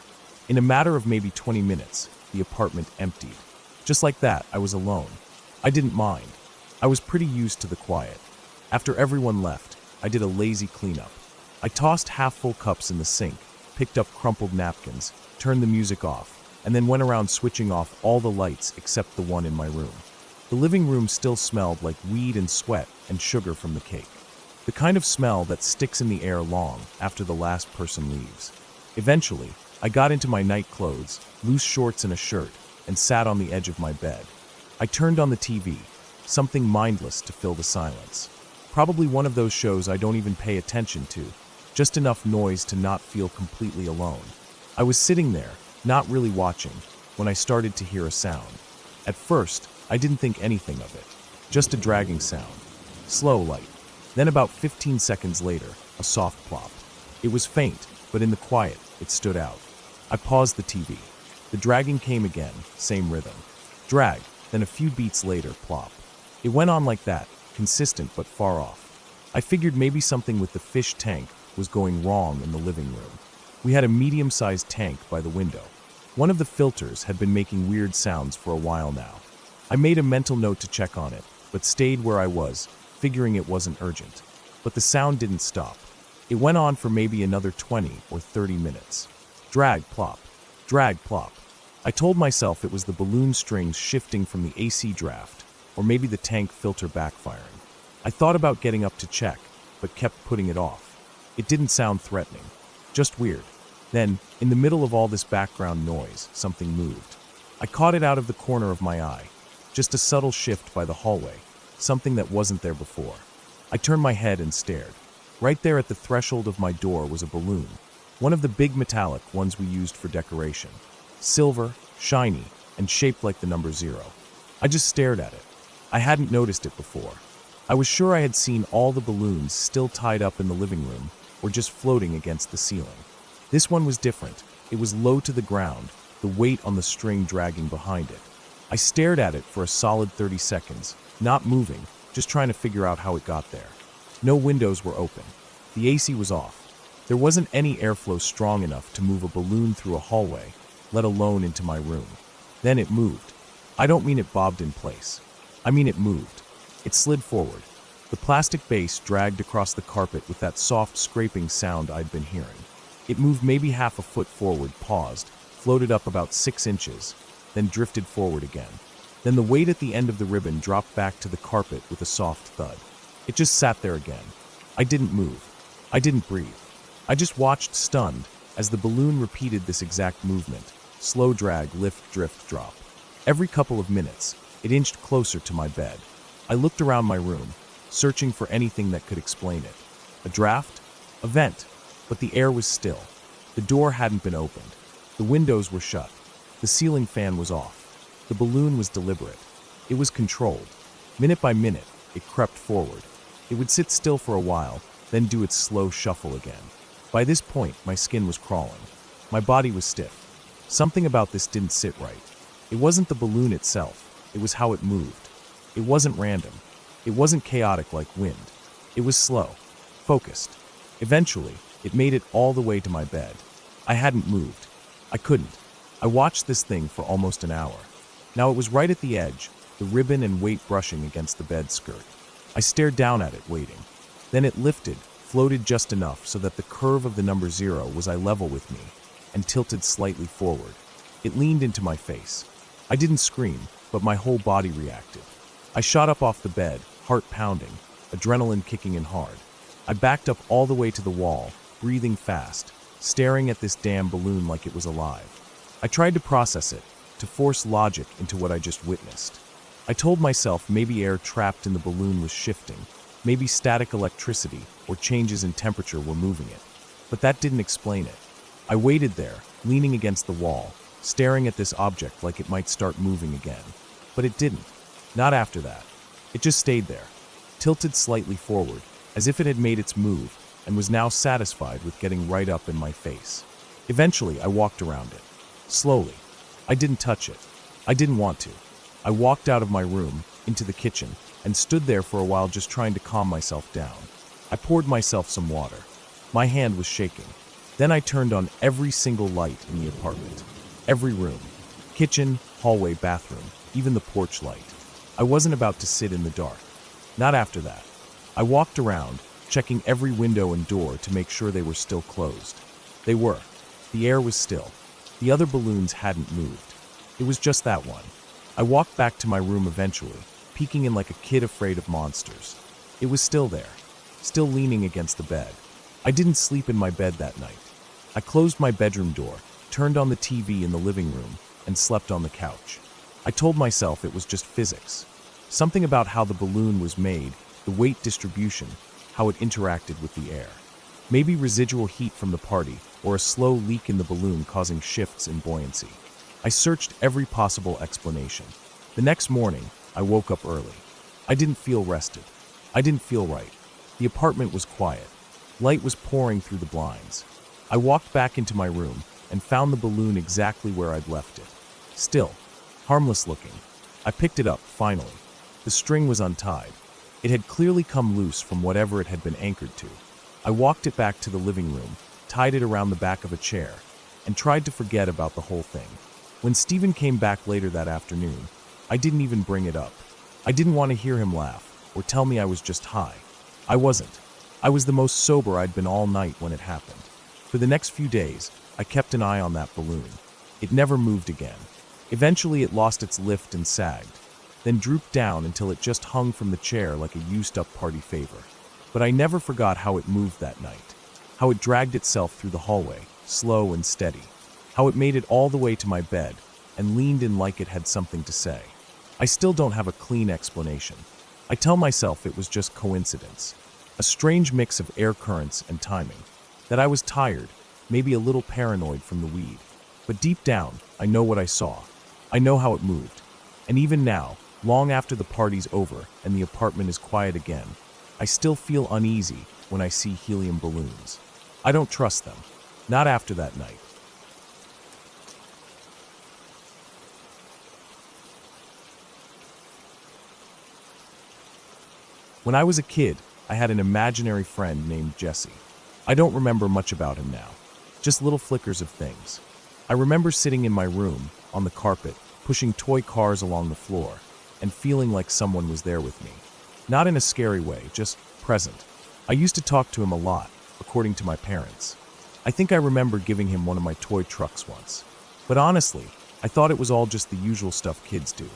In a matter of maybe 20 minutes, the apartment emptied. Just like that, I was alone. I didn't mind. I was pretty used to the quiet. After everyone left, I did a lazy cleanup. I tossed half-full cups in the sink, picked up crumpled napkins, turned the music off, and then went around switching off all the lights except the one in my room. The living room still smelled like weed and sweat and sugar from the cake. The kind of smell that sticks in the air long after the last person leaves. Eventually, I got into my night clothes, loose shorts and a shirt, and sat on the edge of my bed. I turned on the TV, something mindless to fill the silence. Probably one of those shows I don't even pay attention to, just enough noise to not feel completely alone. I was sitting there, not really watching, when I started to hear a sound. At first, I didn't think anything of it, just a dragging sound. Slow, light. Then about 15 seconds later, a soft plop. It was faint, but in the quiet, it stood out. I paused the TV. The dragging came again, same rhythm. Drag, then a few beats later, plop. It went on like that, consistent but far off. I figured maybe something with the fish tank was going wrong in the living room. We had a medium-sized tank by the window. One of the filters had been making weird sounds for a while now. I made a mental note to check on it, but stayed where I was, figuring it wasn't urgent. But the sound didn't stop. It went on for maybe another 20 or 30 minutes. Drag, plop. Drag, plop. I told myself it was the balloon strings shifting from the AC draft, or maybe the tank filter backfiring. I thought about getting up to check, but kept putting it off. It didn't sound threatening, just weird. Then, in the middle of all this background noise, something moved. I caught it out of the corner of my eye. Just a subtle shift by the hallway, something that wasn't there before. I turned my head and stared. Right there at the threshold of my door was a balloon, one of the big metallic ones we used for decoration. Silver, shiny, and shaped like the number 0. I just stared at it. I hadn't noticed it before. I was sure I had seen all the balloons still tied up in the living room or just floating against the ceiling. This one was different. It was low to the ground, the weight on the string dragging behind it. I stared at it for a solid 30 seconds, not moving, just trying to figure out how it got there. No windows were open. The AC was off. There wasn't any airflow strong enough to move a balloon through a hallway, let alone into my room. Then it moved. I don't mean it bobbed in place. I mean it moved. It slid forward. The plastic base dragged across the carpet with that soft scraping sound I'd been hearing. It moved maybe half a foot forward, paused, floated up about 6 inches, then drifted forward again. Then the weight at the end of the ribbon dropped back to the carpet with a soft thud. It just sat there again. I didn't move. I didn't breathe. I just watched, stunned, as the balloon repeated this exact movement. Slow drag, lift, drift, drop. Every couple of minutes, it inched closer to my bed. I looked around my room, searching for anything that could explain it. A draft? A vent. But the air was still. The door hadn't been opened. The windows were shut. The ceiling fan was off. The balloon was deliberate. It was controlled. Minute by minute, it crept forward. It would sit still for a while, then do its slow shuffle again. By this point, my skin was crawling. My body was stiff. Something about this didn't sit right. It wasn't the balloon itself. It was how it moved. It wasn't random. It wasn't chaotic like wind. It was slow, focused. Eventually, it made it all the way to my bed. I hadn't moved. I couldn't. I watched this thing for almost an hour. Now it was right at the edge, the ribbon and weight brushing against the bed skirt. I stared down at it, waiting. Then it lifted, floated just enough so that the curve of the number 0 was eye level with me, and tilted slightly forward. It leaned into my face. I didn't scream, but my whole body reacted. I shot up off the bed, heart pounding, adrenaline kicking in hard. I backed up all the way to the wall, breathing fast, staring at this damn balloon like it was alive. I tried to process it, to force logic into what I just witnessed. I told myself maybe air trapped in the balloon was shifting, maybe static electricity or changes in temperature were moving it. But that didn't explain it. I waited there, leaning against the wall, staring at this object like it might start moving again. But it didn't. Not after that. It just stayed there, tilted slightly forward, as if it had made its move and was now satisfied with getting right up in my face. Eventually, I walked around it. Slowly. I didn't touch it. I didn't want to. I walked out of my room, into the kitchen, and stood there for a while just trying to calm myself down. I poured myself some water. My hand was shaking. Then I turned on every single light in the apartment. Every room. Kitchen, hallway, bathroom, even the porch light. I wasn't about to sit in the dark. Not after that. I walked around, checking every window and door to make sure they were still closed. They were. The air was still. The other balloons hadn't moved. It was just that one. I walked back to my room eventually, peeking in like a kid afraid of monsters. It was still there, still leaning against the bed. I didn't sleep in my bed that night. I closed my bedroom door, turned on the TV in the living room, and slept on the couch. I told myself it was just physics. Something about how the balloon was made, the weight distribution, how it interacted with the air. Maybe residual heat from the party, or a slow leak in the balloon causing shifts in buoyancy. I searched every possible explanation. The next morning, I woke up early. I didn't feel rested. I didn't feel right. The apartment was quiet. Light was pouring through the blinds. I walked back into my room and found the balloon exactly where I'd left it. Still, harmless looking. I picked it up, finally. The string was untied. It had clearly come loose from whatever it had been anchored to. I walked it back to the living room, tied it around the back of a chair, and tried to forget about the whole thing. When Stephen came back later that afternoon, I didn't even bring it up. I didn't want to hear him laugh or tell me I was just high. I wasn't. I was the most sober I'd been all night when it happened. For the next few days, I kept an eye on that balloon. It never moved again. Eventually, it lost its lift and sagged, then drooped down until it just hung from the chair like a used-up party favor. But I never forgot how it moved that night, how it dragged itself through the hallway, slow and steady, how it made it all the way to my bed and leaned in like it had something to say. I still don't have a clean explanation. I tell myself it was just coincidence, a strange mix of air currents and timing, that I was tired, maybe a little paranoid from the weed. But deep down, I know what I saw. I know how it moved. And even now, long after the party's over and the apartment is quiet again, I still feel uneasy when I see helium balloons. I don't trust them. Not after that night. When I was a kid, I had an imaginary friend named Jesse. I don't remember much about him now, just little flickers of things. I remember sitting in my room, on the carpet, pushing toy cars along the floor, and feeling like someone was there with me. Not in a scary way, just present. I used to talk to him a lot, according to my parents. I think I remember giving him one of my toy trucks once. But honestly, I thought it was all just the usual stuff kids do.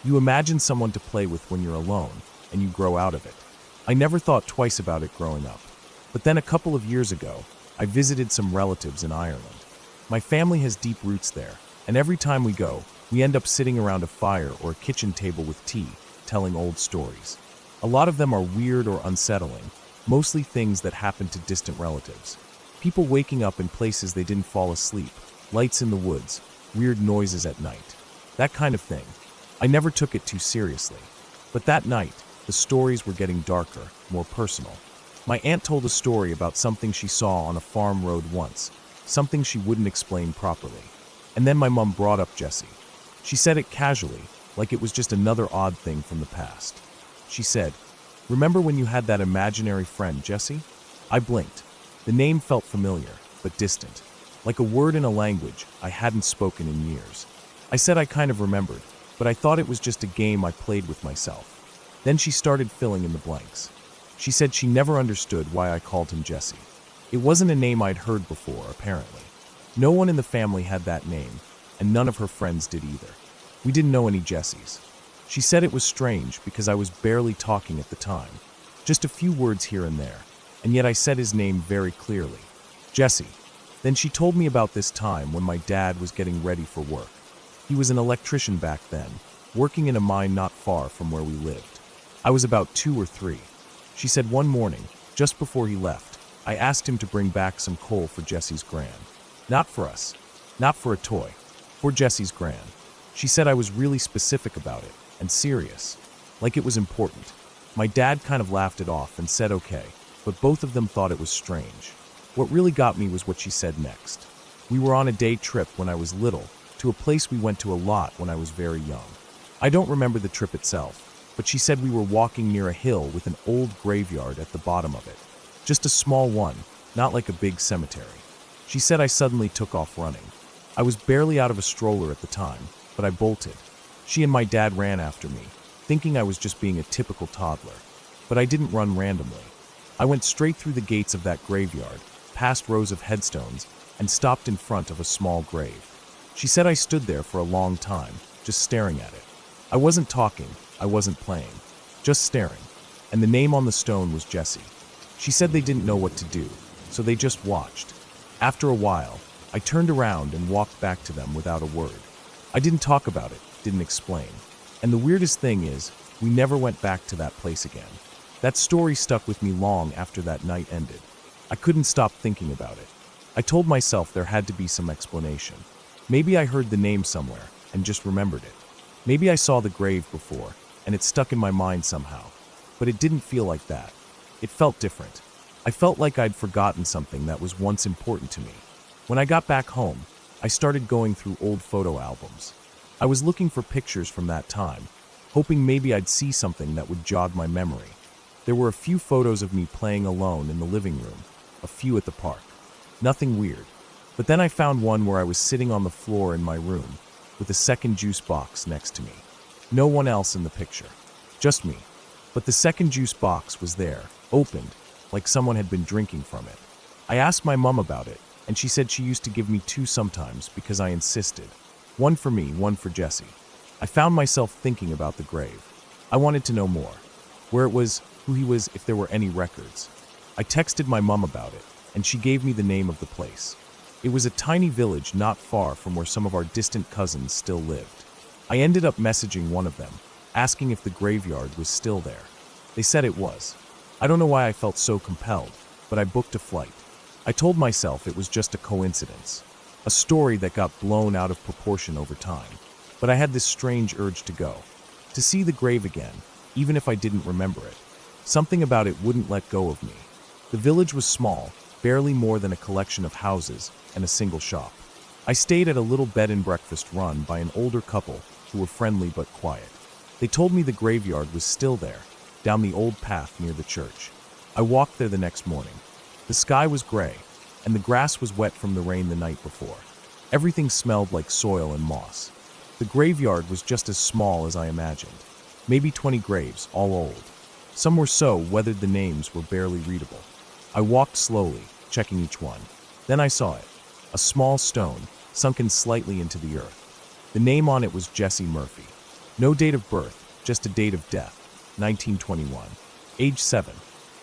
You imagine someone to play with when you're alone, and you grow out of it. I never thought twice about it growing up. But then a couple of years ago, I visited some relatives in Ireland. My family has deep roots there, and every time we go, we end up sitting around a fire or a kitchen table with tea, telling old stories. A lot of them are weird or unsettling, mostly things that happen to distant relatives. People waking up in places they didn't fall asleep, lights in the woods, weird noises at night. That kind of thing. I never took it too seriously. But that night, the stories were getting darker, more personal. My aunt told a story about something she saw on a farm road once, something she wouldn't explain properly. And then my mom brought up Jesse. She said it casually, like it was just another odd thing from the past. She said, "Remember when you had that imaginary friend, Jesse?" I blinked. The name felt familiar, but distant, like a word in a language I hadn't spoken in years. I said I kind of remembered, but I thought it was just a game I played with myself. Then she started filling in the blanks. She said she never understood why I called him Jesse. It wasn't a name I'd heard before, apparently. No one in the family had that name, and none of her friends did either. We didn't know any Jessies. She said it was strange because I was barely talking at the time, just a few words here and there, and yet I said his name very clearly. Jesse. Then she told me about this time when my dad was getting ready for work. He was an electrician back then, working in a mine not far from where we lived. I was about 2 or 3. She said one morning, just before he left, I asked him to bring back some coal for Jesse's gran. Not for us, not for a toy, for Jesse's gran. She said I was really specific about it, and serious, like it was important. My dad kind of laughed it off and said okay, but both of them thought it was strange. What really got me was what she said next. We were on a day trip when I was little, to a place we went to a lot when I was very young. I don't remember the trip itself, but she said we were walking near a hill with an old graveyard at the bottom of it. Just a small one, not like a big cemetery. She said I suddenly took off running. I was barely out of a stroller at the time, but I bolted. She and my dad ran after me, thinking I was just being a typical toddler. But I didn't run randomly. I went straight through the gates of that graveyard, past rows of headstones, and stopped in front of a small grave. She said I stood there for a long time, just staring at it. I wasn't talking, I wasn't playing, just staring. And the name on the stone was Jesse. She said they didn't know what to do, so they just watched. After a while, I turned around and walked back to them without a word. I didn't talk about it, didn't explain. And the weirdest thing is, we never went back to that place again. That story stuck with me long after that night ended. I couldn't stop thinking about it. I told myself there had to be some explanation. Maybe I heard the name somewhere and just remembered it. Maybe I saw the grave before and it stuck in my mind somehow. But it didn't feel like that. It felt different. I felt like I'd forgotten something that was once important to me. When I got back home, I started going through old photo albums. I was looking for pictures from that time, hoping maybe I'd see something that would jog my memory. There were a few photos of me playing alone in the living room, a few at the park. Nothing weird. But then I found one where I was sitting on the floor in my room, with a second juice box next to me. No one else in the picture. Just me. But the second juice box was there, opened, like someone had been drinking from it. I asked my mom about it, and she said she used to give me 2 sometimes because I insisted. One for me, one for Jesse. I found myself thinking about the grave. I wanted to know more. Where it was, who he was, if there were any records. I texted my mom about it, and she gave me the name of the place. It was a tiny village not far from where some of our distant cousins still lived. I ended up messaging one of them, asking if the graveyard was still there. They said it was. I don't know why I felt so compelled, but I booked a flight. I told myself it was just a coincidence, a story that got blown out of proportion over time. But I had this strange urge to go, to see the grave again, even if I didn't remember it. Something about it wouldn't let go of me. The village was small, barely more than a collection of houses and a single shop. I stayed at a little bed and breakfast run by an older couple who were friendly but quiet. They told me the graveyard was still there, down the old path near the church. I walked there the next morning. The sky was gray, and the grass was wet from the rain the night before. Everything smelled like soil and moss. The graveyard was just as small as I imagined. Maybe 20 graves, all old. Some were so weathered the names were barely readable. I walked slowly, checking each one. Then I saw it. A small stone, sunken slightly into the earth. The name on it was Jesse Murphy. No date of birth, just a date of death, 1921. Age 7.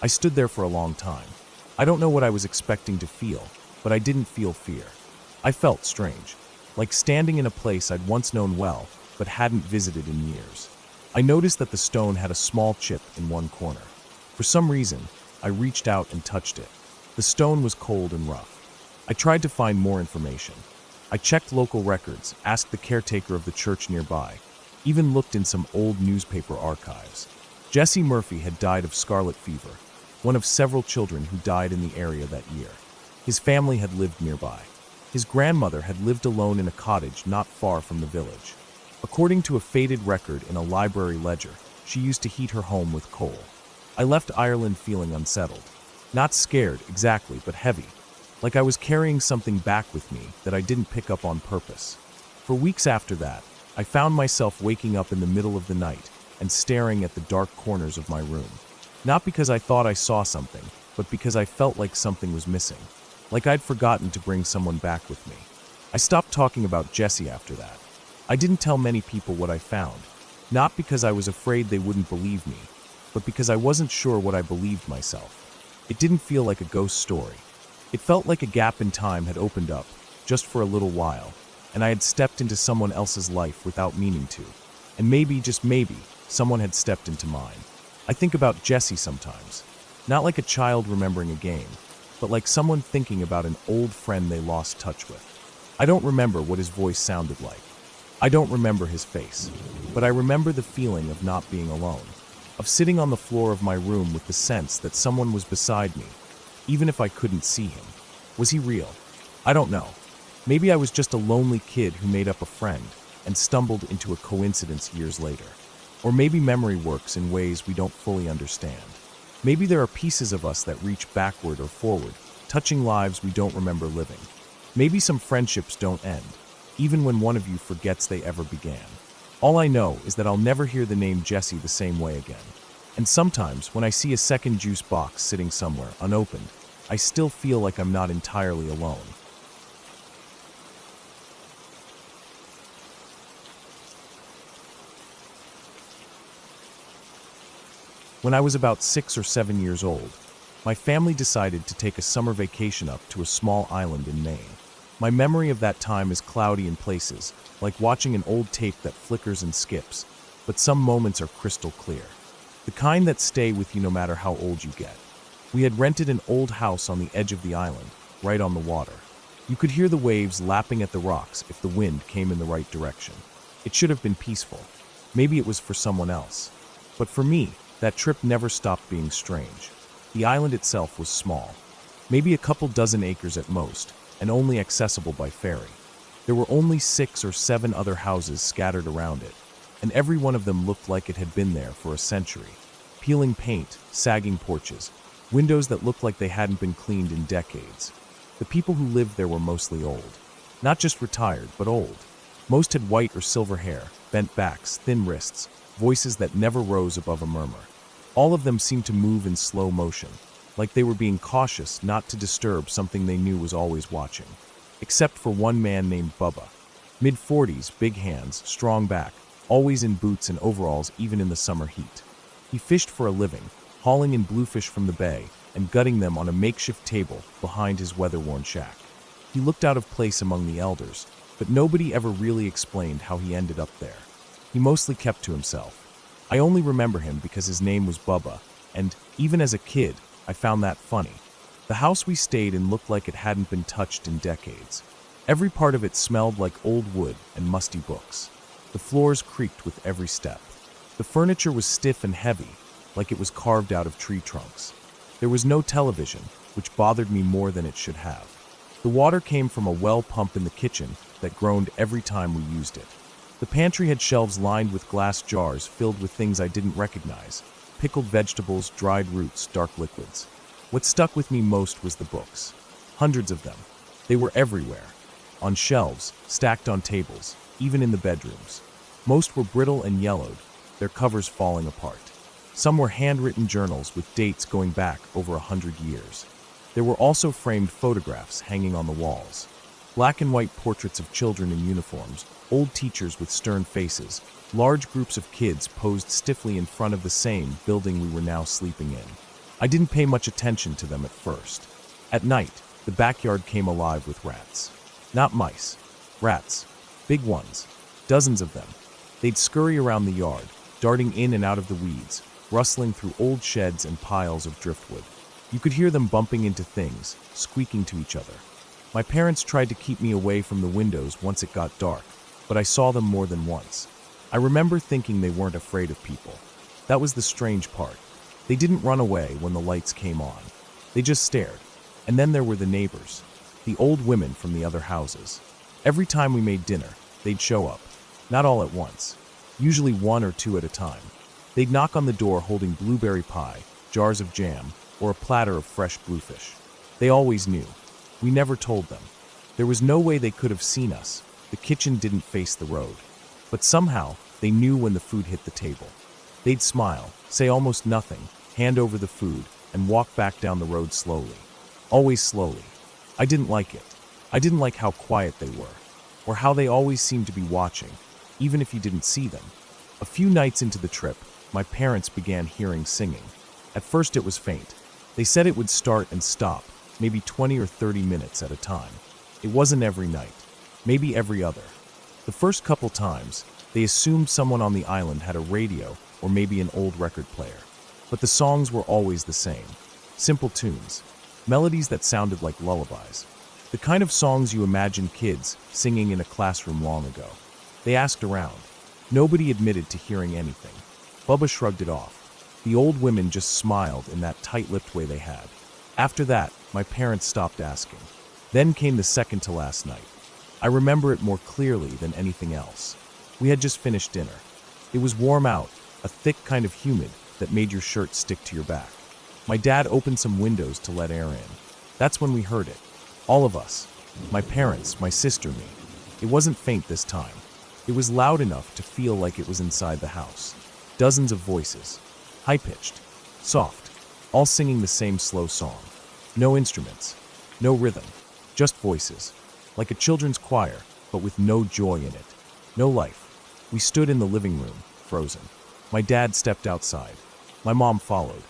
I stood there for a long time. I don't know what I was expecting to feel, but I didn't feel fear. I felt strange, like standing in a place I'd once known well, but hadn't visited in years. I noticed that the stone had a small chip in one corner. For some reason, I reached out and touched it. The stone was cold and rough. I tried to find more information. I checked local records, asked the caretaker of the church nearby, even looked in some old newspaper archives. Jesse Murphy had died of scarlet fever, one of several children who died in the area that year. His family had lived nearby. His grandmother had lived alone in a cottage not far from the village. According to a faded record in a library ledger, she used to heat her home with coal. I left Ireland feeling unsettled. Not scared, exactly, but heavy. Like I was carrying something back with me that I didn't pick up on purpose. For weeks after that, I found myself waking up in the middle of the night and staring at the dark corners of my room. Not because I thought I saw something, but because I felt like something was missing. Like I'd forgotten to bring someone back with me. I stopped talking about Jesse after that. I didn't tell many people what I found. Not because I was afraid they wouldn't believe me, but because I wasn't sure what I believed myself. It didn't feel like a ghost story. It felt like a gap in time had opened up, just for a little while, and I had stepped into someone else's life without meaning to. And maybe, just maybe, someone had stepped into mine. I think about Jesse sometimes. Not like a child remembering a game, but like someone thinking about an old friend they lost touch with. I don't remember what his voice sounded like. I don't remember his face, but I remember the feeling of not being alone, of sitting on the floor of my room with the sense that someone was beside me, even if I couldn't see him. Was he real? I don't know. Maybe I was just a lonely kid who made up a friend and stumbled into a coincidence years later. Or maybe memory works in ways we don't fully understand. Maybe there are pieces of us that reach backward or forward, touching lives we don't remember living. Maybe some friendships don't end, even when one of you forgets they ever began. All I know is that I'll never hear the name Jesse the same way again. And sometimes, when I see a second juice box sitting somewhere, unopened, I still feel like I'm not entirely alone. When I was about 6 or 7 years old, my family decided to take a summer vacation up to a small island in Maine. My memory of that time is cloudy in places, like watching an old tape that flickers and skips, but some moments are crystal clear. The kind that stay with you no matter how old you get. We had rented an old house on the edge of the island, right on the water. You could hear the waves lapping at the rocks if the wind came in the right direction. It should have been peaceful. Maybe it was for someone else. But for me, that trip never stopped being strange. The island itself was small, maybe a couple dozen acres at most, and only accessible by ferry. There were only 6 or 7 other houses scattered around it, and every one of them looked like it had been there for a century. Peeling paint, sagging porches, windows that looked like they hadn't been cleaned in decades. The people who lived there were mostly old. Not just retired, but old. Most had white or silver hair, bent backs, thin wrists, voices that never rose above a murmur. All of them seemed to move in slow motion, like they were being cautious not to disturb something they knew was always watching. Except for one man named Bubba. Mid-40s, big hands, strong back, always in boots and overalls even in the summer heat. He fished for a living, hauling in bluefish from the bay and gutting them on a makeshift table behind his weather-worn shack. He looked out of place among the elders, but nobody ever really explained how he ended up there. He mostly kept to himself. I only remember him because his name was Bubba, and, even as a kid, I found that funny. The house we stayed in looked like it hadn't been touched in decades. Every part of it smelled like old wood and musty books. The floors creaked with every step. The furniture was stiff and heavy, like it was carved out of tree trunks. There was no television, which bothered me more than it should have. The water came from a well pump in the kitchen that groaned every time we used it. The pantry had shelves lined with glass jars filled with things I didn't recognize. pickled vegetables, dried roots, dark liquids. What stuck with me most was the books. Hundreds of them. They were everywhere. On shelves, stacked on tables, even in the bedrooms. Most were brittle and yellowed, their covers falling apart. Some were handwritten journals with dates going back over 100 years. There were also framed photographs hanging on the walls. Black and white portraits of children in uniforms, old teachers with stern faces, large groups of kids posed stiffly in front of the same building we were now sleeping in. I didn't pay much attention to them at first. At night, the backyard came alive with rats. Not mice. Rats. Big ones. Dozens of them. They'd scurry around the yard, darting in and out of the weeds, rustling through old sheds and piles of driftwood. You could hear them bumping into things, squeaking to each other. My parents tried to keep me away from the windows once it got dark, but I saw them more than once. I remember thinking they weren't afraid of people. That was the strange part. They didn't run away when the lights came on. They just stared. And then there were the neighbors, the old women from the other houses. Every time we made dinner, they'd show up. Not all at once. Usually one or two at a time. They'd knock on the door holding blueberry pie, jars of jam, or a platter of fresh bluefish. They always knew. We never told them. There was no way they could have seen us. The kitchen didn't face the road. But somehow, they knew when the food hit the table. They'd smile, say almost nothing, hand over the food, and walk back down the road slowly. Always slowly. I didn't like it. I didn't like how quiet they were, or how they always seemed to be watching, even if you didn't see them. A few nights into the trip, my parents began hearing singing. At first it was faint. They said it would start and stop, maybe 20 or 30 minutes at a time. It wasn't every night, maybe every other. The first couple times, they assumed someone on the island had a radio or maybe an old record player. But the songs were always the same. Simple tunes. Melodies that sounded like lullabies. The kind of songs you imagine kids singing in a classroom long ago. They asked around. Nobody admitted to hearing anything. Bubba shrugged it off. The old women just smiled in that tight-lipped way they had. After that, my parents stopped asking. Then came the second to last night. I remember it more clearly than anything else. We had just finished dinner. It was warm out, a thick kind of humid that made your shirt stick to your back. My dad opened some windows to let air in. That's when we heard it. All of us. My parents, my sister, me. It wasn't faint this time. It was loud enough to feel like it was inside the house. Dozens of voices. High-pitched. Soft. All singing the same slow song. No instruments. No rhythm. Just voices. Like a children's choir, but with no joy in it. No life. We stood in the living room, frozen. My dad stepped outside. My mom followed.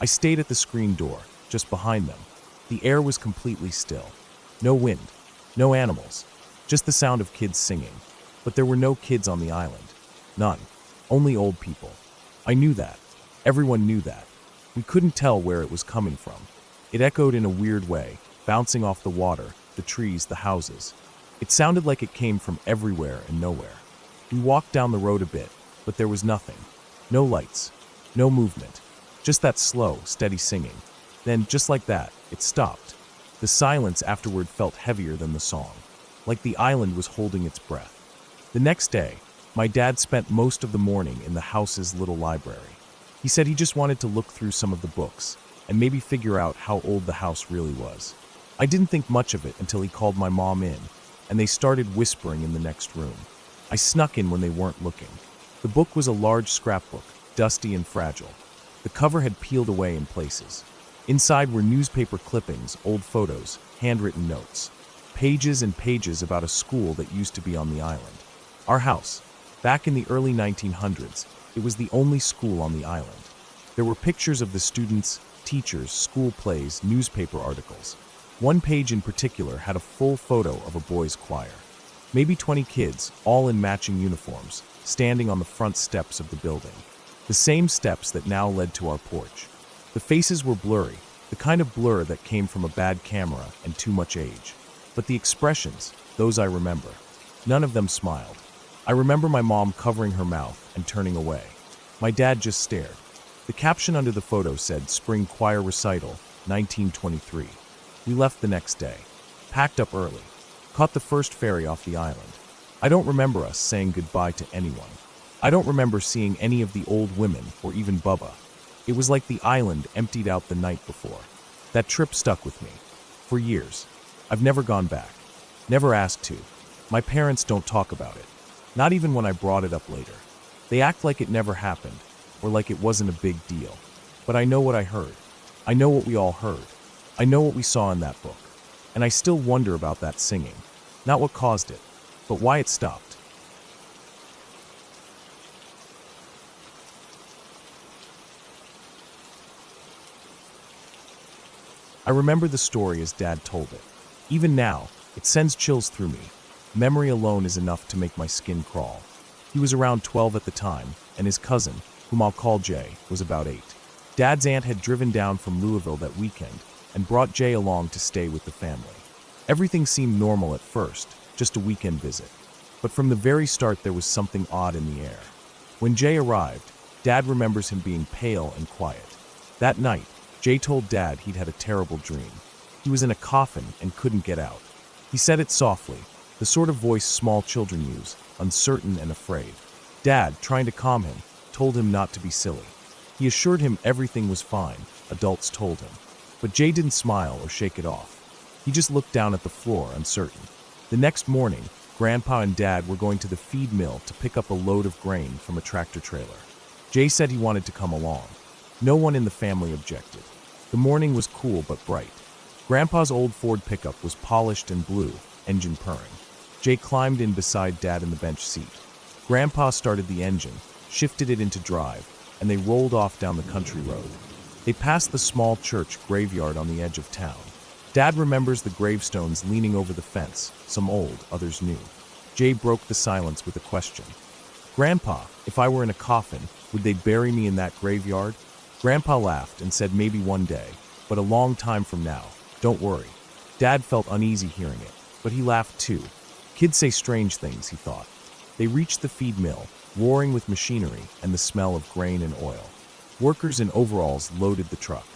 I stayed at the screen door, just behind them. The air was completely still. No wind. No animals. Just the sound of kids singing. But there were no kids on the island. None. Only old people. I knew that. Everyone knew that. We couldn't tell where it was coming from. It echoed in a weird way, bouncing off the water, the trees, the houses. It sounded like it came from everywhere and nowhere. We walked down the road a bit, but there was nothing. No lights. No movement. Just that slow, steady singing. Then, just like that, it stopped. The silence afterward felt heavier than the song, like the island was holding its breath. The next day, my dad spent most of the morning in the house's little library. He said he just wanted to look through some of the books, and maybe figure out how old the house really was. I didn't think much of it until he called my mom in, and they started whispering in the next room. I snuck in when they weren't looking. The book was a large scrapbook, dusty and fragile. The cover had peeled away in places. Inside were newspaper clippings, old photos, handwritten notes. Pages and pages about a school that used to be on the island. Our house. Back in the early 1900s, it was the only school on the island. There were pictures of the students, teachers, school plays, newspaper articles. One page in particular had a full photo of a boys' choir. Maybe 20 kids, all in matching uniforms, standing on the front steps of the building. The same steps that now led to our porch. The faces were blurry, the kind of blur that came from a bad camera and too much age. But the expressions, those I remember. None of them smiled. I remember my mom covering her mouth and turning away. My dad just stared. The caption under the photo said, "Spring Choir Recital, 1923. We left the next day. Packed up early. Caught the first ferry off the island. I don't remember us saying goodbye to anyone. I don't remember seeing any of the old women or even Bubba. It was like the island emptied out the night before. That trip stuck with me. For years. I've never gone back. Never asked to. My parents don't talk about it. Not even when I brought it up later. They act like it never happened, or like it wasn't a big deal. But I know what I heard. I know what we all heard. I know what we saw in that book. And I still wonder about that singing. Not what caused it, but why it stopped. I remember the story as Dad told it. Even now, it sends chills through me. Memory alone is enough to make my skin crawl. He was around 12 at the time, and his cousin, whom I'll call Jay, was about 8. Dad's aunt had driven down from Louisville that weekend and brought Jay along to stay with the family. Everything seemed normal at first, just a weekend visit. But from the very start there was something odd in the air. When Jay arrived, Dad remembers him being pale and quiet. That night, Jay told Dad he'd had a terrible dream. He was in a coffin and couldn't get out. He said it softly, the sort of voice small children use, uncertain and afraid. Dad, trying to calm him, told him not to be silly. He assured him everything was fine, adults told him. But Jay didn't smile or shake it off. He just looked down at the floor, uncertain. The next morning, Grandpa and Dad were going to the feed mill to pick up a load of grain from a tractor trailer. Jay said he wanted to come along. No one in the family objected. The morning was cool but bright. Grandpa's old Ford pickup was polished and blue, engine purring. Jay climbed in beside Dad in the bench seat. Grandpa started the engine, shifted it into drive, and they rolled off down the country road. They passed the small church graveyard on the edge of town. Dad remembers the gravestones leaning over the fence, some old, others new. Jay broke the silence with a question. Grandpa, if I were in a coffin, would they bury me in that graveyard? Grandpa laughed and said maybe one day, but a long time from now. Don't worry. Dad felt uneasy hearing it, but he laughed too. Kids say strange things, he thought. They reached the feed mill, roaring with machinery and the smell of grain and oil. Workers in overalls loaded the truck.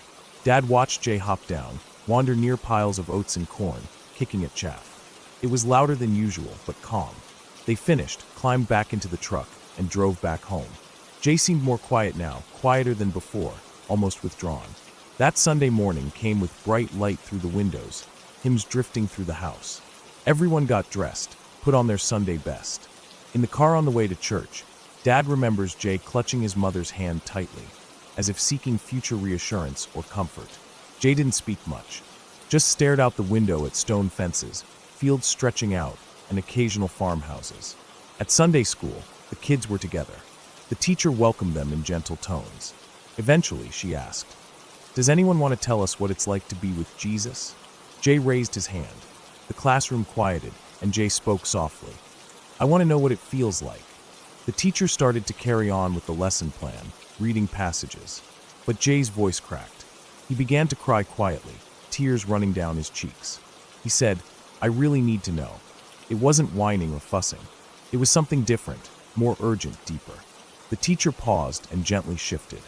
Dad watched Jay hop down, wander near piles of oats and corn, kicking at chaff. It was louder than usual, but calm. They finished, climbed back into the truck, and drove back home. Jay seemed more quiet now, quieter than before, almost withdrawn. That Sunday morning came with bright light through the windows, hymns drifting through the house. Everyone got dressed, put on their Sunday best. In the car on the way to church, Dad remembers Jay clutching his mother's hand tightly, as if seeking future reassurance or comfort. Jay didn't speak much, just stared out the window at stone fences, fields stretching out, and occasional farmhouses. At Sunday school, the kids were together. The teacher welcomed them in gentle tones. Eventually, she asked, "Does anyone want to tell us what it's like to be with Jesus?" Jay raised his hand. The classroom quieted, and Jay spoke softly. "I want to know what it feels like." The teacher started to carry on with the lesson plan, reading passages. But Jay's voice cracked. He began to cry quietly, tears running down his cheeks. He said, "I really need to know." It wasn't whining or fussing. It was something different, more urgent, deeper. The teacher paused and gently shifted.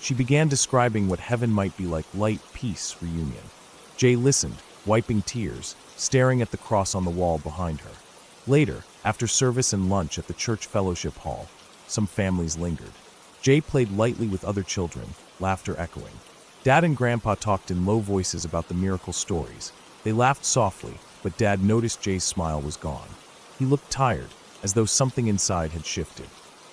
She began describing what heaven might be like: light, peace, reunion. Jay listened, wiping tears, staring at the cross on the wall behind her. Later, after service and lunch at the church fellowship hall, some families lingered. Jay played lightly with other children, laughter echoing. Dad and Grandpa talked in low voices about the miracle stories. They laughed softly, but Dad noticed Jay's smile was gone. He looked tired, as though something inside had shifted.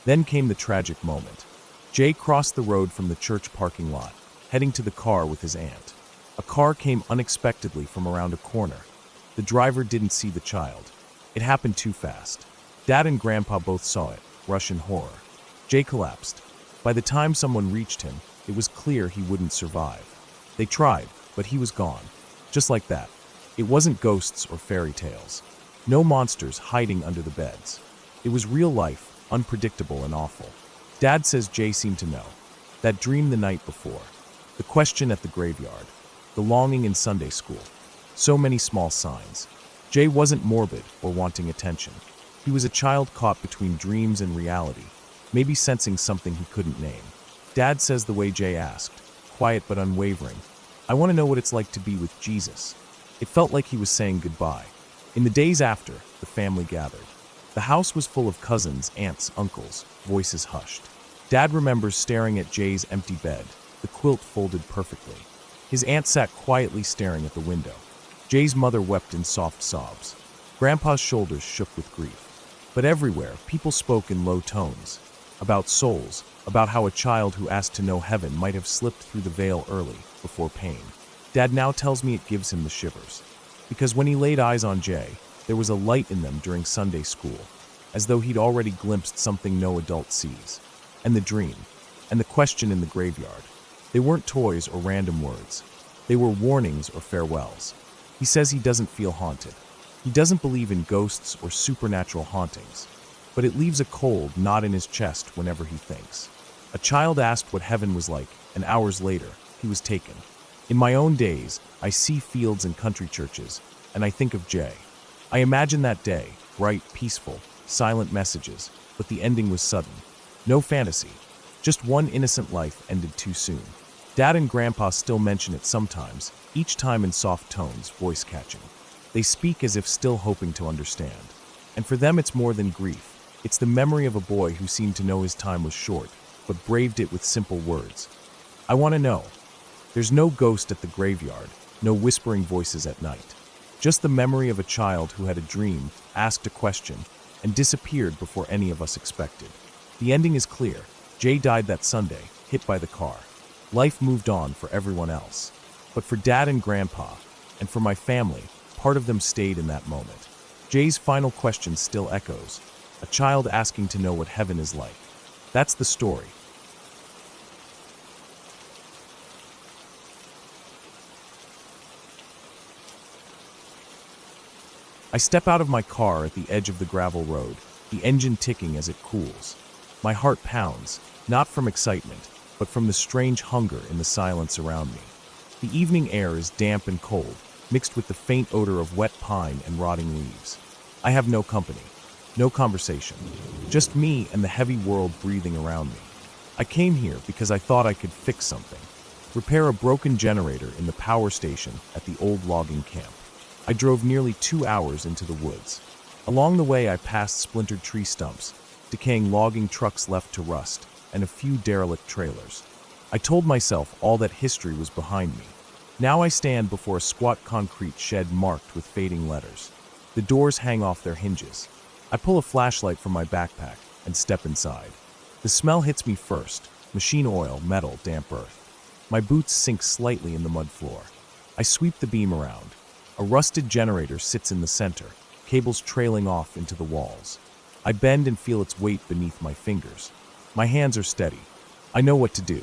Then came the tragic moment. Jay crossed the road from the church parking lot, heading to the car with his aunt. A car came unexpectedly from around a corner. The driver didn't see the child. It happened too fast. Dad and Grandpa both saw it, rush in horror. Jay collapsed. By the time someone reached him, it was clear he wouldn't survive. They tried, but he was gone. Just like that. It wasn't ghosts or fairy tales. No monsters hiding under the beds. It was real life, unpredictable and awful. Dad says Jay seemed to know. That dream the night before. The question at the graveyard. The longing in Sunday school. So many small signs. Jay wasn't morbid or wanting attention. He was a child caught between dreams and reality, maybe sensing something he couldn't name. Dad says the way Jay asked, quiet but unwavering, "I want to know what it's like to be with Jesus." It felt like he was saying goodbye. In the days after, the family gathered. The house was full of cousins, aunts, uncles, voices hushed. Dad remembers staring at Jay's empty bed, the quilt folded perfectly. His aunt sat quietly staring at the window. Jay's mother wept in soft sobs. Grandpa's shoulders shook with grief. But everywhere, people spoke in low tones. About souls, about how a child who asked to know heaven might have slipped through the veil early, before pain. Dad now tells me it gives him the shivers. Because when he laid eyes on Jay, there was a light in them during Sunday school, as though he'd already glimpsed something no adult sees. And the dream, and the question in the graveyard. They weren't toys or random words. They were warnings or farewells. He says he doesn't feel haunted. He doesn't believe in ghosts or supernatural hauntings, but it leaves a cold knot in his chest whenever he thinks. A child asked what heaven was like, and hours later, he was taken. In my own days, I see fields and country churches, and I think of Jay. I imagine that day, bright, peaceful, silent messages, but the ending was sudden. No fantasy. Just one innocent life ended too soon. Dad and Grandpa still mention it sometimes, each time in soft tones, voice-catching. They speak as if still hoping to understand. And for them it's more than grief. It's the memory of a boy who seemed to know his time was short, but braved it with simple words. I want to know. There's no ghost at the graveyard, no whispering voices at night. Just the memory of a child who had a dream, asked a question, and disappeared before any of us expected. The ending is clear. Jay died that Sunday, hit by the car. Life moved on for everyone else. But for Dad and Grandpa, and for my family, part of them stayed in that moment. Jay's final question still echoes, a child asking to know what heaven is like. That's the story. I step out of my car at the edge of the gravel road, the engine ticking as it cools. My heart pounds, not from excitement, but from the strange hunger in the silence around me. The evening air is damp and cold, mixed with the faint odor of wet pine and rotting leaves. I have no company, no conversation, just me and the heavy world breathing around me. I came here because I thought I could fix something, repair a broken generator in the power station at the old logging camp. I drove nearly 2 hours into the woods. Along the way I passed splintered tree stumps, decaying logging trucks left to rust, and a few derelict trailers. I told myself all that history was behind me. Now I stand before a squat concrete shed marked with fading letters. The doors hang off their hinges. I pull a flashlight from my backpack and step inside. The smell hits me first, machine oil, metal, damp earth. My boots sink slightly in the mud floor. I sweep the beam around. A rusted generator sits in the center, cables trailing off into the walls. I bend and feel its weight beneath my fingers. My hands are steady. I know what to do.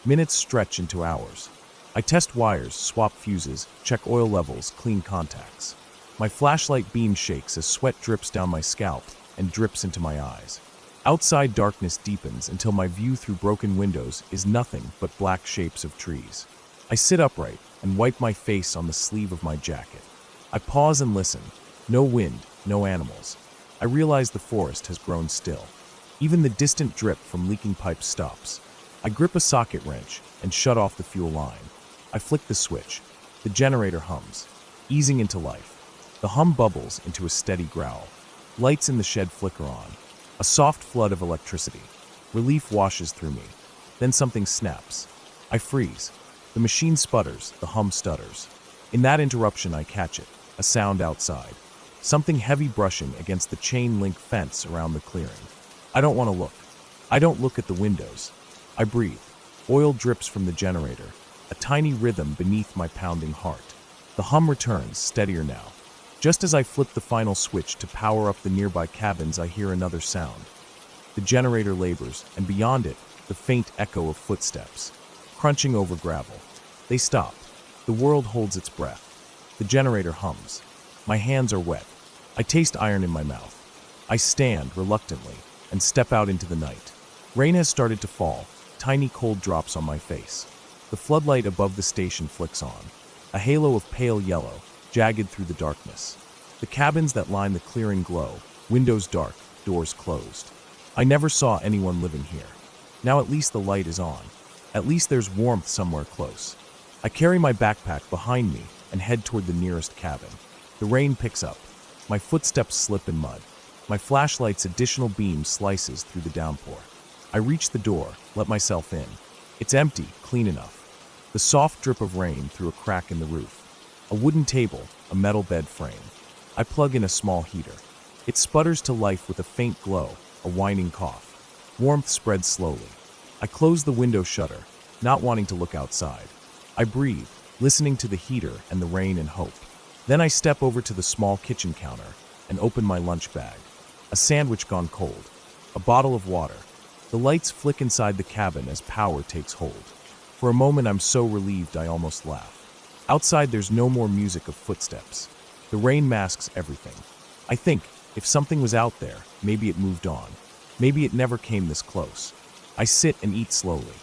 Minutes stretch into hours. I test wires, swap fuses, check oil levels, clean contacts. My flashlight beam shakes as sweat drips down my scalp and drips into my eyes. Outside darkness deepens until my view through broken windows is nothing but black shapes of trees. I sit upright and wipe my face on the sleeve of my jacket. I pause and listen. No wind, no animals. I realize the forest has grown still. Even the distant drip from leaking pipes stops. I grip a socket wrench and shut off the fuel line. I flick the switch. The generator hums, easing into life. The hum bubbles into a steady growl. Lights in the shed flicker on. A soft flood of electricity. Relief washes through me. Then something snaps. I freeze. The machine sputters, the hum stutters. In that interruption I catch it, a sound outside. Something heavy brushing against the chain link fence around the clearing. I don't want to look. I don't look at the windows. I breathe. Oil drips from the generator, a tiny rhythm beneath my pounding heart. The hum returns, steadier now. Just as I flip the final switch to power up the nearby cabins, I hear another sound. The generator labors, and beyond it, the faint echo of footsteps, crunching over gravel. They stop. The world holds its breath. The generator hums. My hands are wet. I taste iron in my mouth. I stand, reluctantly, and step out into the night. Rain has started to fall, tiny cold drops on my face. The floodlight above the station flicks on, a halo of pale yellow, jagged through the darkness. The cabins that line the clearing glow, windows dark, doors closed. I never saw anyone living here. Now at least the light is on. At least there's warmth somewhere close. I carry my backpack behind me and head toward the nearest cabin. The rain picks up. My footsteps slip in mud. My flashlight's additional beam slices through the downpour. I reach the door, let myself in. It's empty, clean enough. The soft drip of rain through a crack in the roof. A wooden table, a metal bed frame. I plug in a small heater. It sputters to life with a faint glow, a whining cough. Warmth spreads slowly. I close the window shutter, not wanting to look outside. I breathe, listening to the heater and the rain and hope. Then I step over to the small kitchen counter and open my lunch bag. A sandwich gone cold. A bottle of water. The lights flick inside the cabin as power takes hold. For a moment I'm so relieved I almost laugh. Outside there's no more music of footsteps. The rain masks everything. I think, if something was out there, maybe it moved on. Maybe it never came this close. I sit and eat slowly.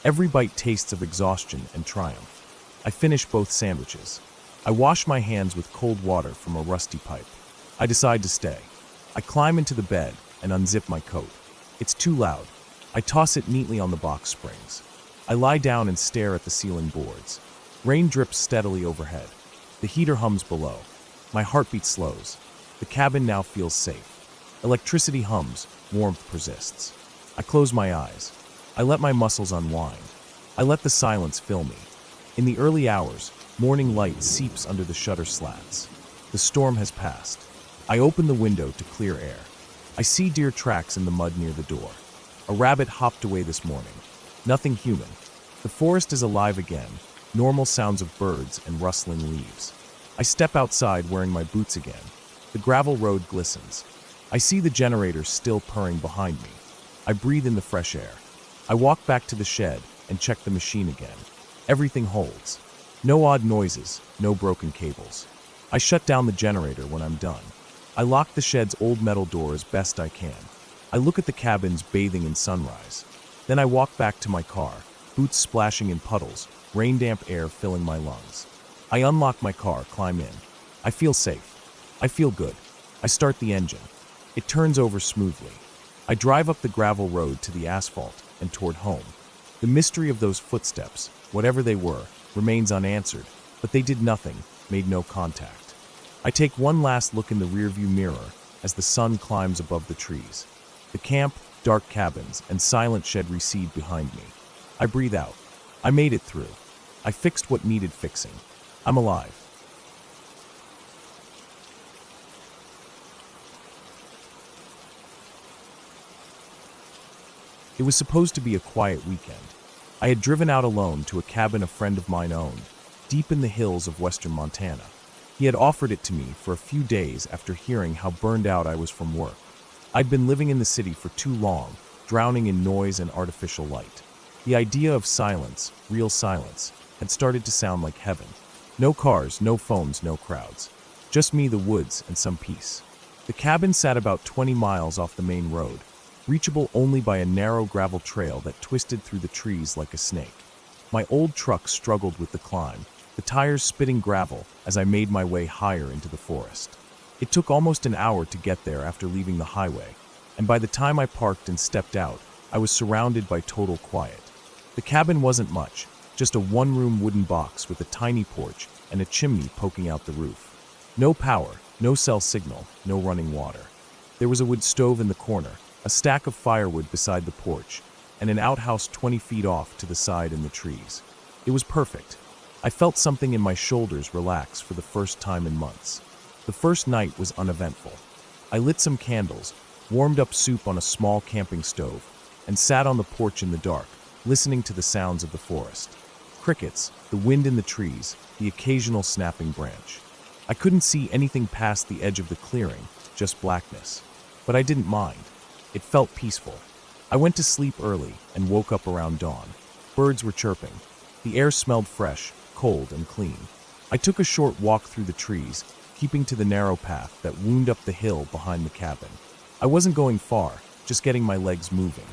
Every bite tastes of exhaustion and triumph. I finish both sandwiches. I wash my hands with cold water from a rusty pipe. I decide to stay. I climb into the bed and unzip my coat. It's too loud. I toss it neatly on the box springs. I lie down and stare at the ceiling boards. Rain drips steadily overhead. The heater hums below. My heartbeat slows. The cabin now feels safe. Electricity hums, warmth persists. I close my eyes. I let my muscles unwind. I let the silence fill me. In the early hours, morning light seeps under the shutter slats. The storm has passed. I open the window to clear air. I see deer tracks in the mud near the door. A rabbit hopped away this morning. Nothing human. The forest is alive again, normal sounds of birds and rustling leaves. I step outside wearing my boots again. The gravel road glistens. I see the generator still purring behind me. I breathe in the fresh air. I walk back to the shed and check the machine again. Everything holds. No odd noises, no broken cables. I shut down the generator when I'm done. I lock the shed's old metal door as best I can. I look at the cabins bathing in sunrise. Then I walk back to my car, boots splashing in puddles, rain-damp air filling my lungs. I unlock my car, climb in. I feel safe. I feel good. I start the engine. It turns over smoothly. I drive up the gravel road to the asphalt and toward home. The mystery of those footsteps, whatever they were, remains unanswered, but they did nothing, made no contact. I take one last look in the rearview mirror as the sun climbs above the trees. The camp, dark cabins, and silent shed recede behind me. I breathe out. I made it through. I fixed what needed fixing. I'm alive. It was supposed to be a quiet weekend. I had driven out alone to a cabin a friend of mine owned, deep in the hills of western Montana. He had offered it to me for a few days after hearing how burned out I was from work. I'd been living in the city for too long, drowning in noise and artificial light. The idea of silence, real silence, had started to sound like heaven. No cars, no phones, no crowds. Just me, the woods, and some peace. The cabin sat about 20 miles off the main road, reachable only by a narrow gravel trail that twisted through the trees like a snake. My old truck struggled with the climb, the tires spitting gravel as I made my way higher into the forest. It took almost an hour to get there after leaving the highway, and by the time I parked and stepped out, I was surrounded by total quiet. The cabin wasn't much, just a one-room wooden box with a tiny porch and a chimney poking out the roof. No power, no cell signal, no running water. There was a wood stove in the corner, a stack of firewood beside the porch, and an outhouse 20 feet off to the side in the trees. It was perfect. I felt something in my shoulders relax for the first time in months. The first night was uneventful. I lit some candles, warmed up soup on a small camping stove, and sat on the porch in the dark, listening to the sounds of the forest. Crickets, the wind in the trees, the occasional snapping branch. I couldn't see anything past the edge of the clearing, just blackness. But I didn't mind. It felt peaceful. I went to sleep early and woke up around dawn. Birds were chirping. The air smelled fresh, cold, and clean. I took a short walk through the trees, keeping to the narrow path that wound up the hill behind the cabin. I wasn't going far, just getting my legs moving.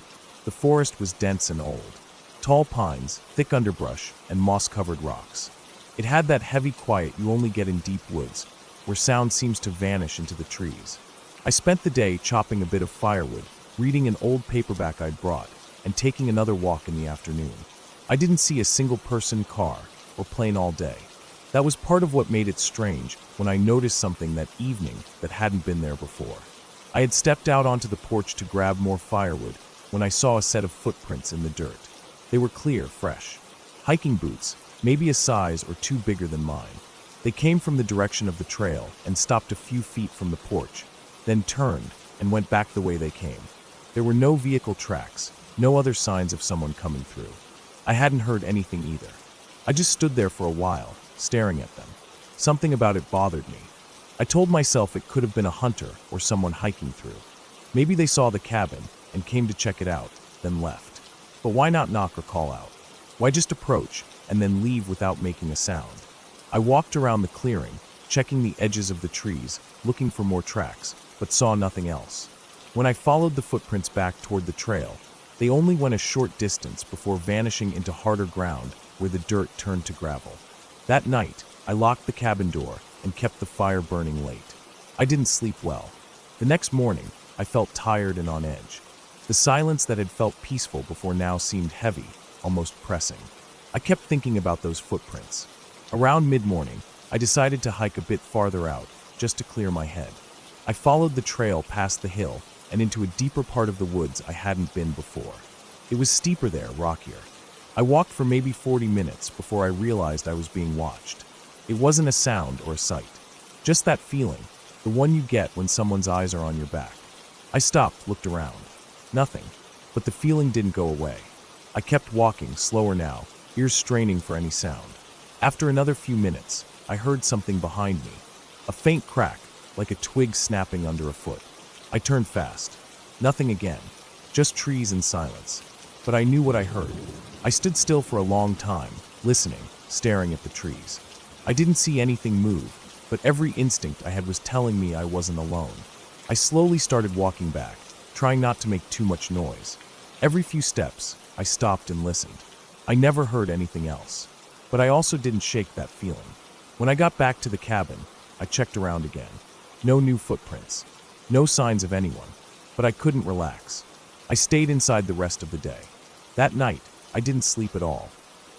The forest was dense and old. Tall pines, thick underbrush, and moss-covered rocks. It had that heavy quiet you only get in deep woods, where sound seems to vanish into the trees. I spent the day chopping a bit of firewood, reading an old paperback I'd brought, and taking another walk in the afternoon. I didn't see a single person, car, or plane all day. That was part of what made it strange when I noticed something that evening that hadn't been there before. I had stepped out onto the porch to grab more firewood when I saw a set of footprints in the dirt. They were clear, fresh. Hiking boots, maybe a size or two bigger than mine. They came from the direction of the trail and stopped a few feet from the porch, then turned and went back the way they came. There were no vehicle tracks, no other signs of someone coming through. I hadn't heard anything either. I just stood there for a while, staring at them. Something about it bothered me. I told myself it could have been a hunter or someone hiking through. Maybe they saw the cabin and came to check it out, then left. But why not knock or call out? Why just approach and then leave without making a sound? I walked around the clearing, checking the edges of the trees, looking for more tracks, but saw nothing else. When I followed the footprints back toward the trail, they only went a short distance before vanishing into harder ground where the dirt turned to gravel. That night, I locked the cabin door and kept the fire burning late. I didn't sleep well. The next morning, I felt tired and on edge. The silence that had felt peaceful before now seemed heavy, almost pressing. I kept thinking about those footprints. Around mid-morning, I decided to hike a bit farther out, just to clear my head. I followed the trail past the hill and into a deeper part of the woods I hadn't been before. It was steeper there, rockier. I walked for maybe 40 minutes before I realized I was being watched. It wasn't a sound or a sight, just that feeling, the one you get when someone's eyes are on your back. I stopped, looked around. Nothing, but the feeling didn't go away. I kept walking, slower now, ears straining for any sound. After another few minutes, I heard something behind me. A faint crack, like a twig snapping under a foot. I turned fast. Nothing again, just trees and silence. But I knew what I heard. I stood still for a long time, listening, staring at the trees. I didn't see anything move, but every instinct I had was telling me I wasn't alone. I slowly started walking back, trying not to make too much noise. Every few steps, I stopped and listened. I never heard anything else. But I also didn't shake that feeling. When I got back to the cabin, I checked around again. No new footprints. No signs of anyone. But I couldn't relax. I stayed inside the rest of the day. That night, I didn't sleep at all.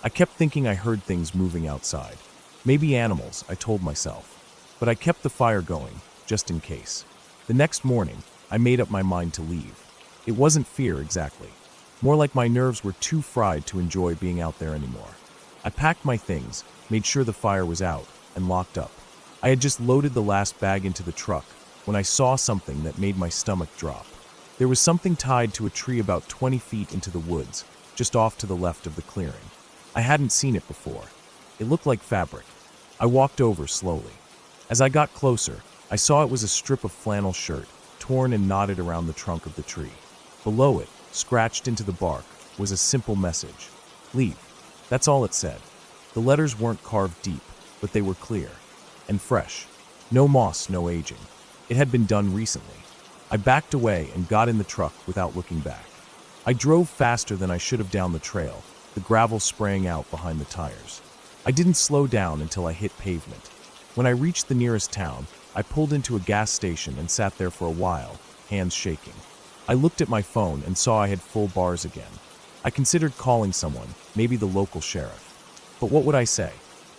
I kept thinking I heard things moving outside. Maybe animals, I told myself. But I kept the fire going, just in case. The next morning, I made up my mind to leave. It wasn't fear exactly. More like my nerves were too fried to enjoy being out there anymore. I packed my things, made sure the fire was out, and locked up. I had just loaded the last bag into the truck when I saw something that made my stomach drop. There was something tied to a tree about 20 feet into the woods, just off to the left of the clearing. I hadn't seen it before. It looked like fabric. I walked over slowly. As I got closer, I saw it was a strip of flannel shirt, torn and knotted around the trunk of the tree. Below it, scratched into the bark, was a simple message. Leave. That's all it said. The letters weren't carved deep, but they were clear and fresh. No moss, no aging. It had been done recently. I backed away and got in the truck without looking back. I drove faster than I should have down the trail, the gravel spraying out behind the tires. I didn't slow down until I hit pavement. When I reached the nearest town, I pulled into a gas station and sat there for a while, hands shaking. I looked at my phone and saw I had full bars again. I considered calling someone, maybe the local sheriff. But what would I say?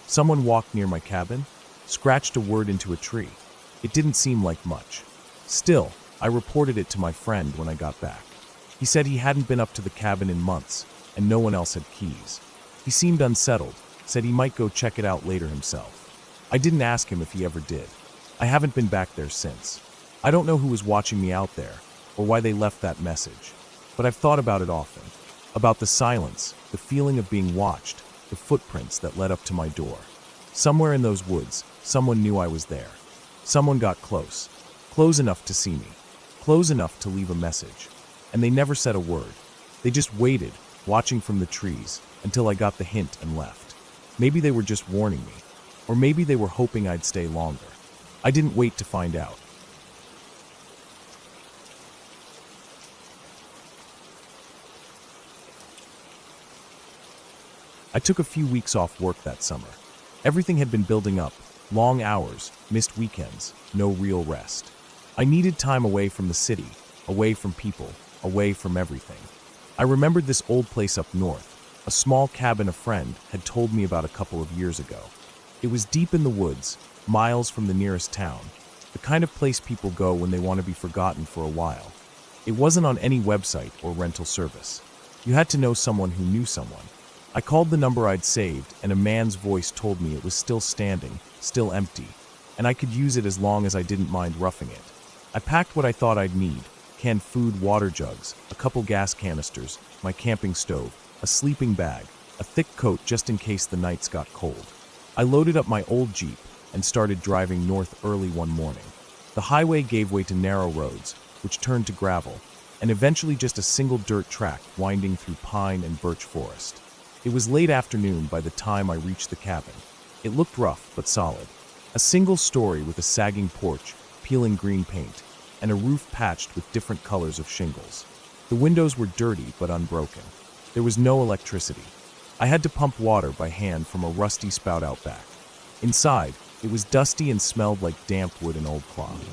Someone walked near my cabin, scratched a word into a tree. It didn't seem like much. Still, I reported it to my friend when I got back. He said he hadn't been up to the cabin in months, and no one else had keys. He seemed unsettled, said he might go check it out later himself. I didn't ask him if he ever did. I haven't been back there since. I don't know who was watching me out there, or why they left that message. But I've thought about it often. About the silence, the feeling of being watched, the footprints that led up to my door. Somewhere in those woods, someone knew I was there. Someone got close. Close enough to see me. Close enough to leave a message. And they never said a word. They just waited, watching from the trees, until I got the hint and left. Maybe they were just warning me. Or maybe they were hoping I'd stay longer. I didn't wait to find out. I took a few weeks off work that summer. Everything had been building up. Long hours, missed weekends, no real rest. I needed time away from the city, away from people, away from everything. I remembered this old place up north, a small cabin a friend had told me about a couple of years ago. It was deep in the woods, miles from the nearest town, the kind of place people go when they want to be forgotten for a while. It wasn't on any website or rental service. You had to know someone who knew someone. I called the number I'd saved, and a man's voice told me it was still standing, still empty, and I could use it as long as I didn't mind roughing it. I packed what I thought I'd need: canned food, water jugs, a couple gas canisters, my camping stove, a sleeping bag, a thick coat just in case the nights got cold. I loaded up my old Jeep and started driving north early one morning. The highway gave way to narrow roads, which turned to gravel, and eventually just a single dirt track winding through pine and birch forest. It was late afternoon by the time I reached the cabin. It looked rough but solid. A single story with a sagging porch, peeling green paint, and a roof patched with different colors of shingles. The windows were dirty but unbroken. There was no electricity. I had to pump water by hand from a rusty spout out back. Inside, it was dusty and smelled like damp wood and old cloth.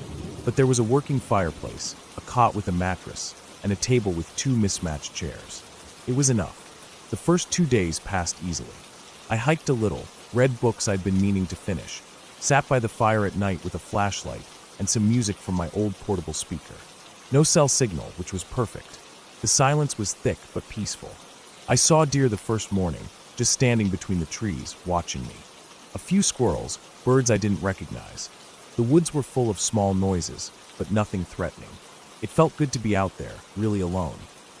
But there was a working fireplace, a cot with a mattress, and a table with two mismatched chairs. It was enough. The first 2 days passed easily. I hiked a little, read books I'd been meaning to finish, sat by the fire at night with a flashlight and some music from my old portable speaker. No cell signal, which was perfect. The silence was thick but peaceful. I saw deer the first morning, just standing between the trees, watching me. A few squirrels, birds I didn't recognize. The woods were full of small noises, but nothing threatening. It felt good to be out there, really alone.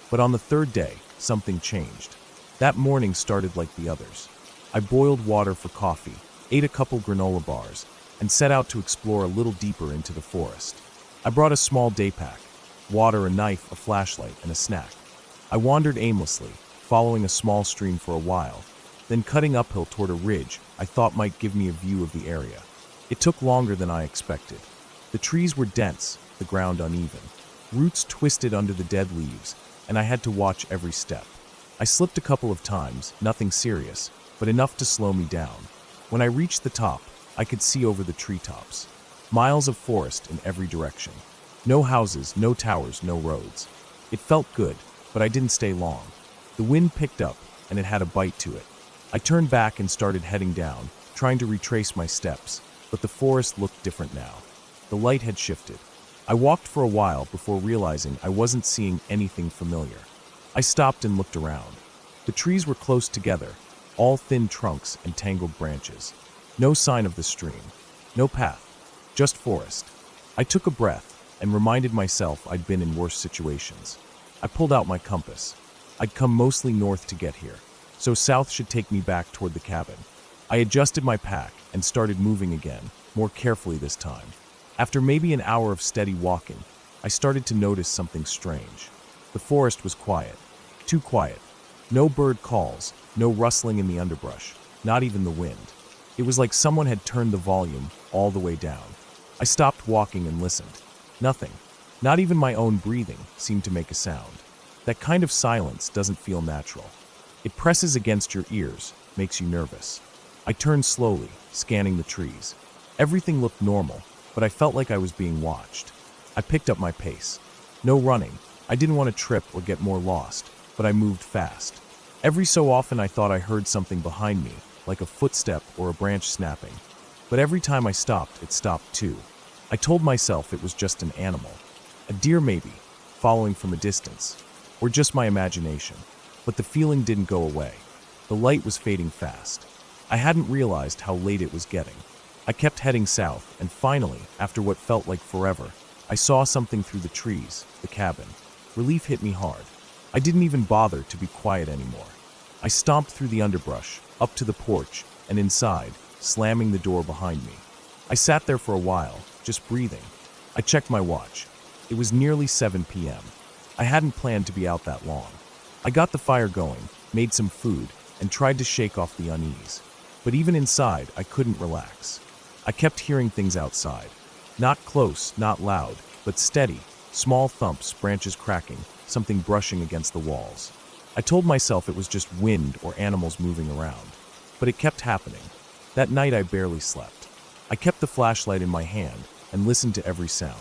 But on the third day, something changed. That morning started like the others. I boiled water for coffee, ate a couple granola bars, and set out to explore a little deeper into the forest. I brought a small day pack: water, a knife, a flashlight, and a snack. I wandered aimlessly, following a small stream for a while, then cutting uphill toward a ridge I thought might give me a view of the area. It took longer than I expected. The trees were dense, the ground uneven. Roots twisted under the dead leaves, and I had to watch every step. I slipped a couple of times, nothing serious, but enough to slow me down. When I reached the top, I could see over the treetops. Miles of forest in every direction. No houses, no towers, no roads. It felt good, but I didn't stay long. The wind picked up, and it had a bite to it. I turned back and started heading down, trying to retrace my steps, but the forest looked different now. The light had shifted. I walked for a while before realizing I wasn't seeing anything familiar. I stopped and looked around. The trees were close together, all thin trunks and tangled branches. No sign of the stream. No path. Just forest. I took a breath and reminded myself I'd been in worse situations. I pulled out my compass. I'd come mostly north to get here, so south should take me back toward the cabin. I adjusted my pack and started moving again, more carefully this time. After maybe an hour of steady walking, I started to notice something strange. The forest was quiet. Too quiet. No bird calls, no rustling in the underbrush, not even the wind. It was like someone had turned the volume all the way down. I stopped walking and listened. Nothing, not even my own breathing, seemed to make a sound. That kind of silence doesn't feel natural. It presses against your ears, makes you nervous. I turned slowly, scanning the trees. Everything looked normal, but I felt like I was being watched. I picked up my pace. No running. I didn't want to trip or get more lost, but I moved fast. Every so often I thought I heard something behind me, like a footstep or a branch snapping. But every time I stopped, it stopped too. I told myself it was just an animal. A deer maybe, following from a distance. Or just my imagination. But the feeling didn't go away. The light was fading fast. I hadn't realized how late it was getting. I kept heading south, and finally, after what felt like forever, I saw something through the trees, the cabin. Relief hit me hard. I didn't even bother to be quiet anymore. I stomped through the underbrush, up to the porch, and inside, slamming the door behind me. I sat there for a while, just breathing. I checked my watch. It was nearly 7 p.m. I hadn't planned to be out that long. I got the fire going, made some food, and tried to shake off the unease. But even inside, I couldn't relax. I kept hearing things outside. Not close, not loud, but steady. Small thumps, branches cracking, something brushing against the walls. I told myself it was just wind or animals moving around. But it kept happening. That night I barely slept. I kept the flashlight in my hand and listened to every sound.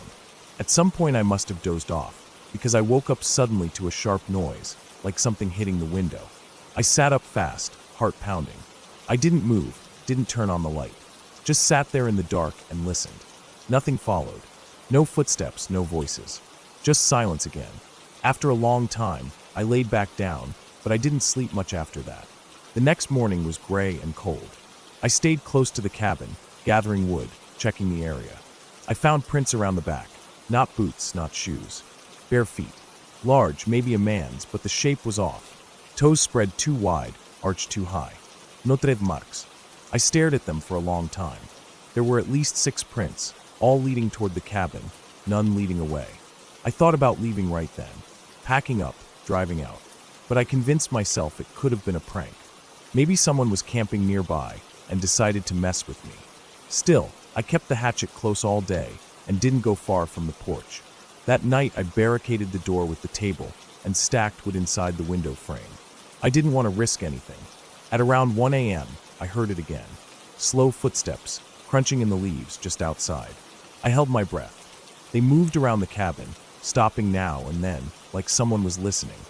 At some point I must have dozed off, because I woke up suddenly to a sharp noise, like something hitting the window. I sat up fast, heart pounding. I didn't move, didn't turn on the light. Just sat there in the dark and listened. Nothing followed. No footsteps, no voices. Just silence again. After a long time, I laid back down, but I didn't sleep much after that. The next morning was gray and cold. I stayed close to the cabin, gathering wood, checking the area. I found prints around the back, not boots, not shoes. Bare feet. Large, maybe a man's, but the shape was off. Toes spread too wide, arched too high. No tread marks. I stared at them for a long time. There were at least 6 prints, all leading toward the cabin, none leading away. I thought about leaving right then, packing up, driving out. But I convinced myself it could have been a prank. Maybe someone was camping nearby and decided to mess with me. Still, I kept the hatchet close all day and didn't go far from the porch. That night, I barricaded the door with the table and stacked wood inside the window frame. I didn't want to risk anything. At around 1 a.m., I heard it again. Slow footsteps, crunching in the leaves just outside. I held my breath. They moved around the cabin, stopping now and then, like someone was listening.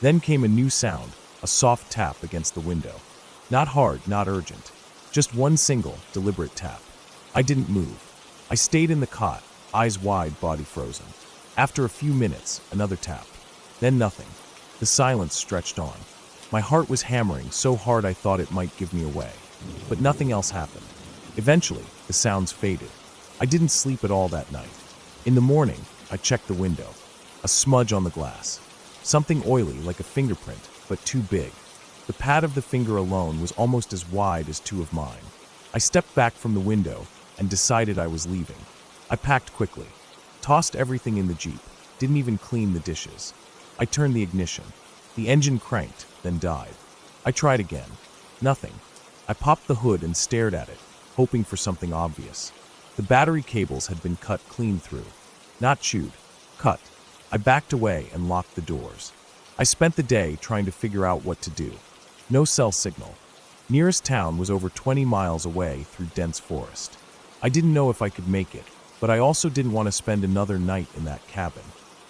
Then came a new sound, a soft tap against the window. Not hard, not urgent. Just one single, deliberate tap. I didn't move. I stayed in the cot, eyes wide, body frozen. After a few minutes, another tap. Then nothing. The silence stretched on. My heart was hammering so hard I thought it might give me away. But nothing else happened. Eventually, the sounds faded. I didn't sleep at all that night. In the morning, I checked the window. A smudge on the glass. Something oily like a fingerprint, but too big. The pad of the finger alone was almost as wide as 2 of mine. I stepped back from the window and decided I was leaving. I packed quickly, tossed everything in the Jeep, didn't even clean the dishes. I turned the ignition. The engine cranked, then died. I tried again. Nothing. I popped the hood and stared at it, hoping for something obvious. The battery cables had been cut clean through. Not chewed. Cut. I backed away and locked the doors. I spent the day trying to figure out what to do. No cell signal. Nearest town was over 20 miles away through dense forest. I didn't know if I could make it, but I also didn't want to spend another night in that cabin.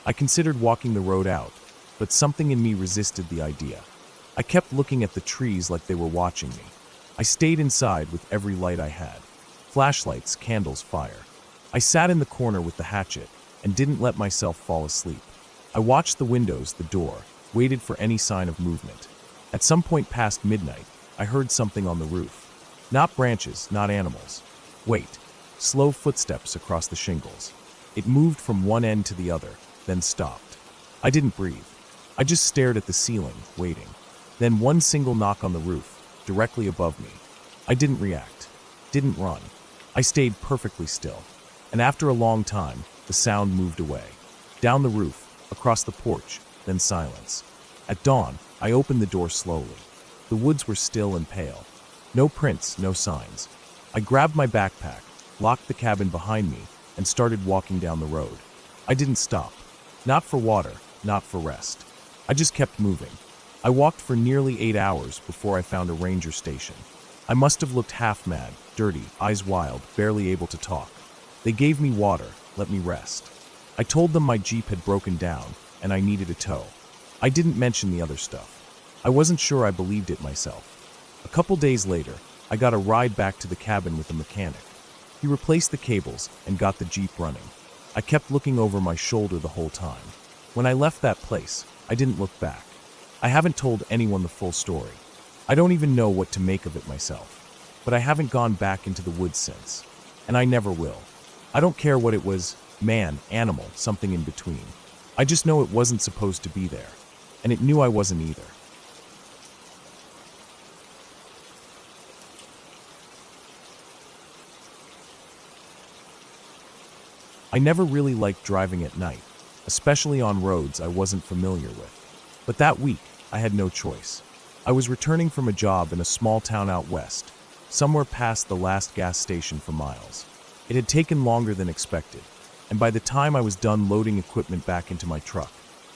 I considered walking the road out, but something in me resisted the idea. I kept looking at the trees like they were watching me. I stayed inside with every light I had. Flashlights, candles, fire. I sat in the corner with the hatchet and didn't let myself fall asleep. I watched the windows, the door, waited for any sign of movement. At some point past midnight, I heard something on the roof. Not branches, not animals. Wait. Slow footsteps across the shingles. It moved from one end to the other, then stopped. I didn't breathe. I just stared at the ceiling, waiting. Then one single knock on the roof, directly above me. I didn't react. Didn't run. I stayed perfectly still. And after a long time, the sound moved away. Down the roof, across the porch, then silence. At dawn, I opened the door slowly. The woods were still and pale. No prints, no signs. I grabbed my backpack, locked the cabin behind me, and started walking down the road. I didn't stop. Not for water, not for rest. I just kept moving. I walked for nearly 8 hours before I found a ranger station. I must have looked half mad, dirty, eyes wild, barely able to talk. They gave me water, let me rest. I told them my Jeep had broken down, and I needed a tow. I didn't mention the other stuff. I wasn't sure I believed it myself. A couple days later, I got a ride back to the cabin with a mechanic. He replaced the cables and got the Jeep running. I kept looking over my shoulder the whole time. When I left that place, I didn't look back. I haven't told anyone the full story. I don't even know what to make of it myself. But I haven't gone back into the woods since. And I never will. I don't care what it was, man, animal, something in between. I just know it wasn't supposed to be there. And it knew I wasn't either. I never really liked driving at night, especially on roads I wasn't familiar with. But that week, I had no choice. I was returning from a job in a small town out west, somewhere past the last gas station for miles. It had taken longer than expected, and by the time I was done loading equipment back into my truck,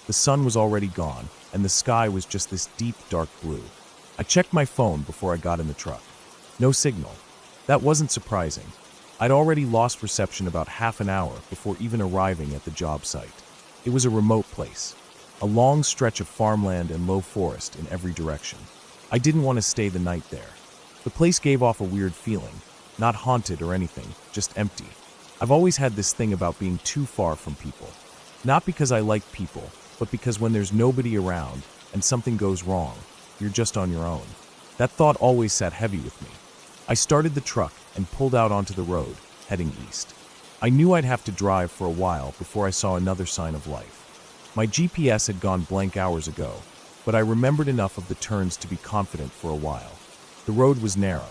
the sun was already gone, and the sky was just this deep, dark blue. I checked my phone before I got in the truck. No signal. That wasn't surprising. I'd already lost reception about half an hour before even arriving at the job site. It was a remote place, a long stretch of farmland and low forest in every direction. I didn't want to stay the night there. The place gave off a weird feeling, not haunted or anything, just empty. I've always had this thing about being too far from people. Not because I like people, but because when there's nobody around and something goes wrong, you're just on your own. That thought always sat heavy with me. I started the truck and pulled out onto the road, heading east. I knew I'd have to drive for a while before I saw another sign of life. My GPS had gone blank hours ago, but I remembered enough of the turns to be confident for a while. The road was narrow.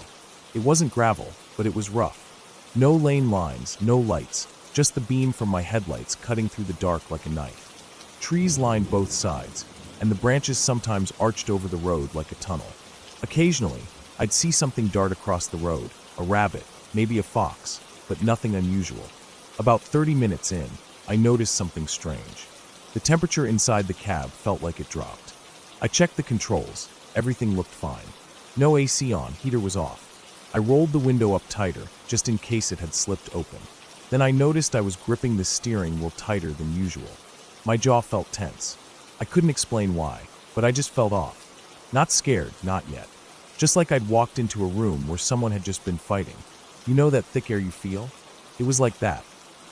It wasn't gravel, but it was rough. No lane lines, no lights, just the beam from my headlights cutting through the dark like a knife. Trees lined both sides, and the branches sometimes arched over the road like a tunnel. Occasionally, I'd see something dart across the road, a rabbit, maybe a fox, but nothing unusual. About 30 minutes in, I noticed something strange. The temperature inside the cab felt like it dropped. I checked the controls. Everything looked fine. No AC on, heater was off. I rolled the window up tighter, just in case it had slipped open. Then I noticed I was gripping the steering wheel tighter than usual. My jaw felt tense. I couldn't explain why, but I just felt off. Not scared, not yet. Just like I'd walked into a room where someone had just been fighting. You know that thick air you feel? It was like that.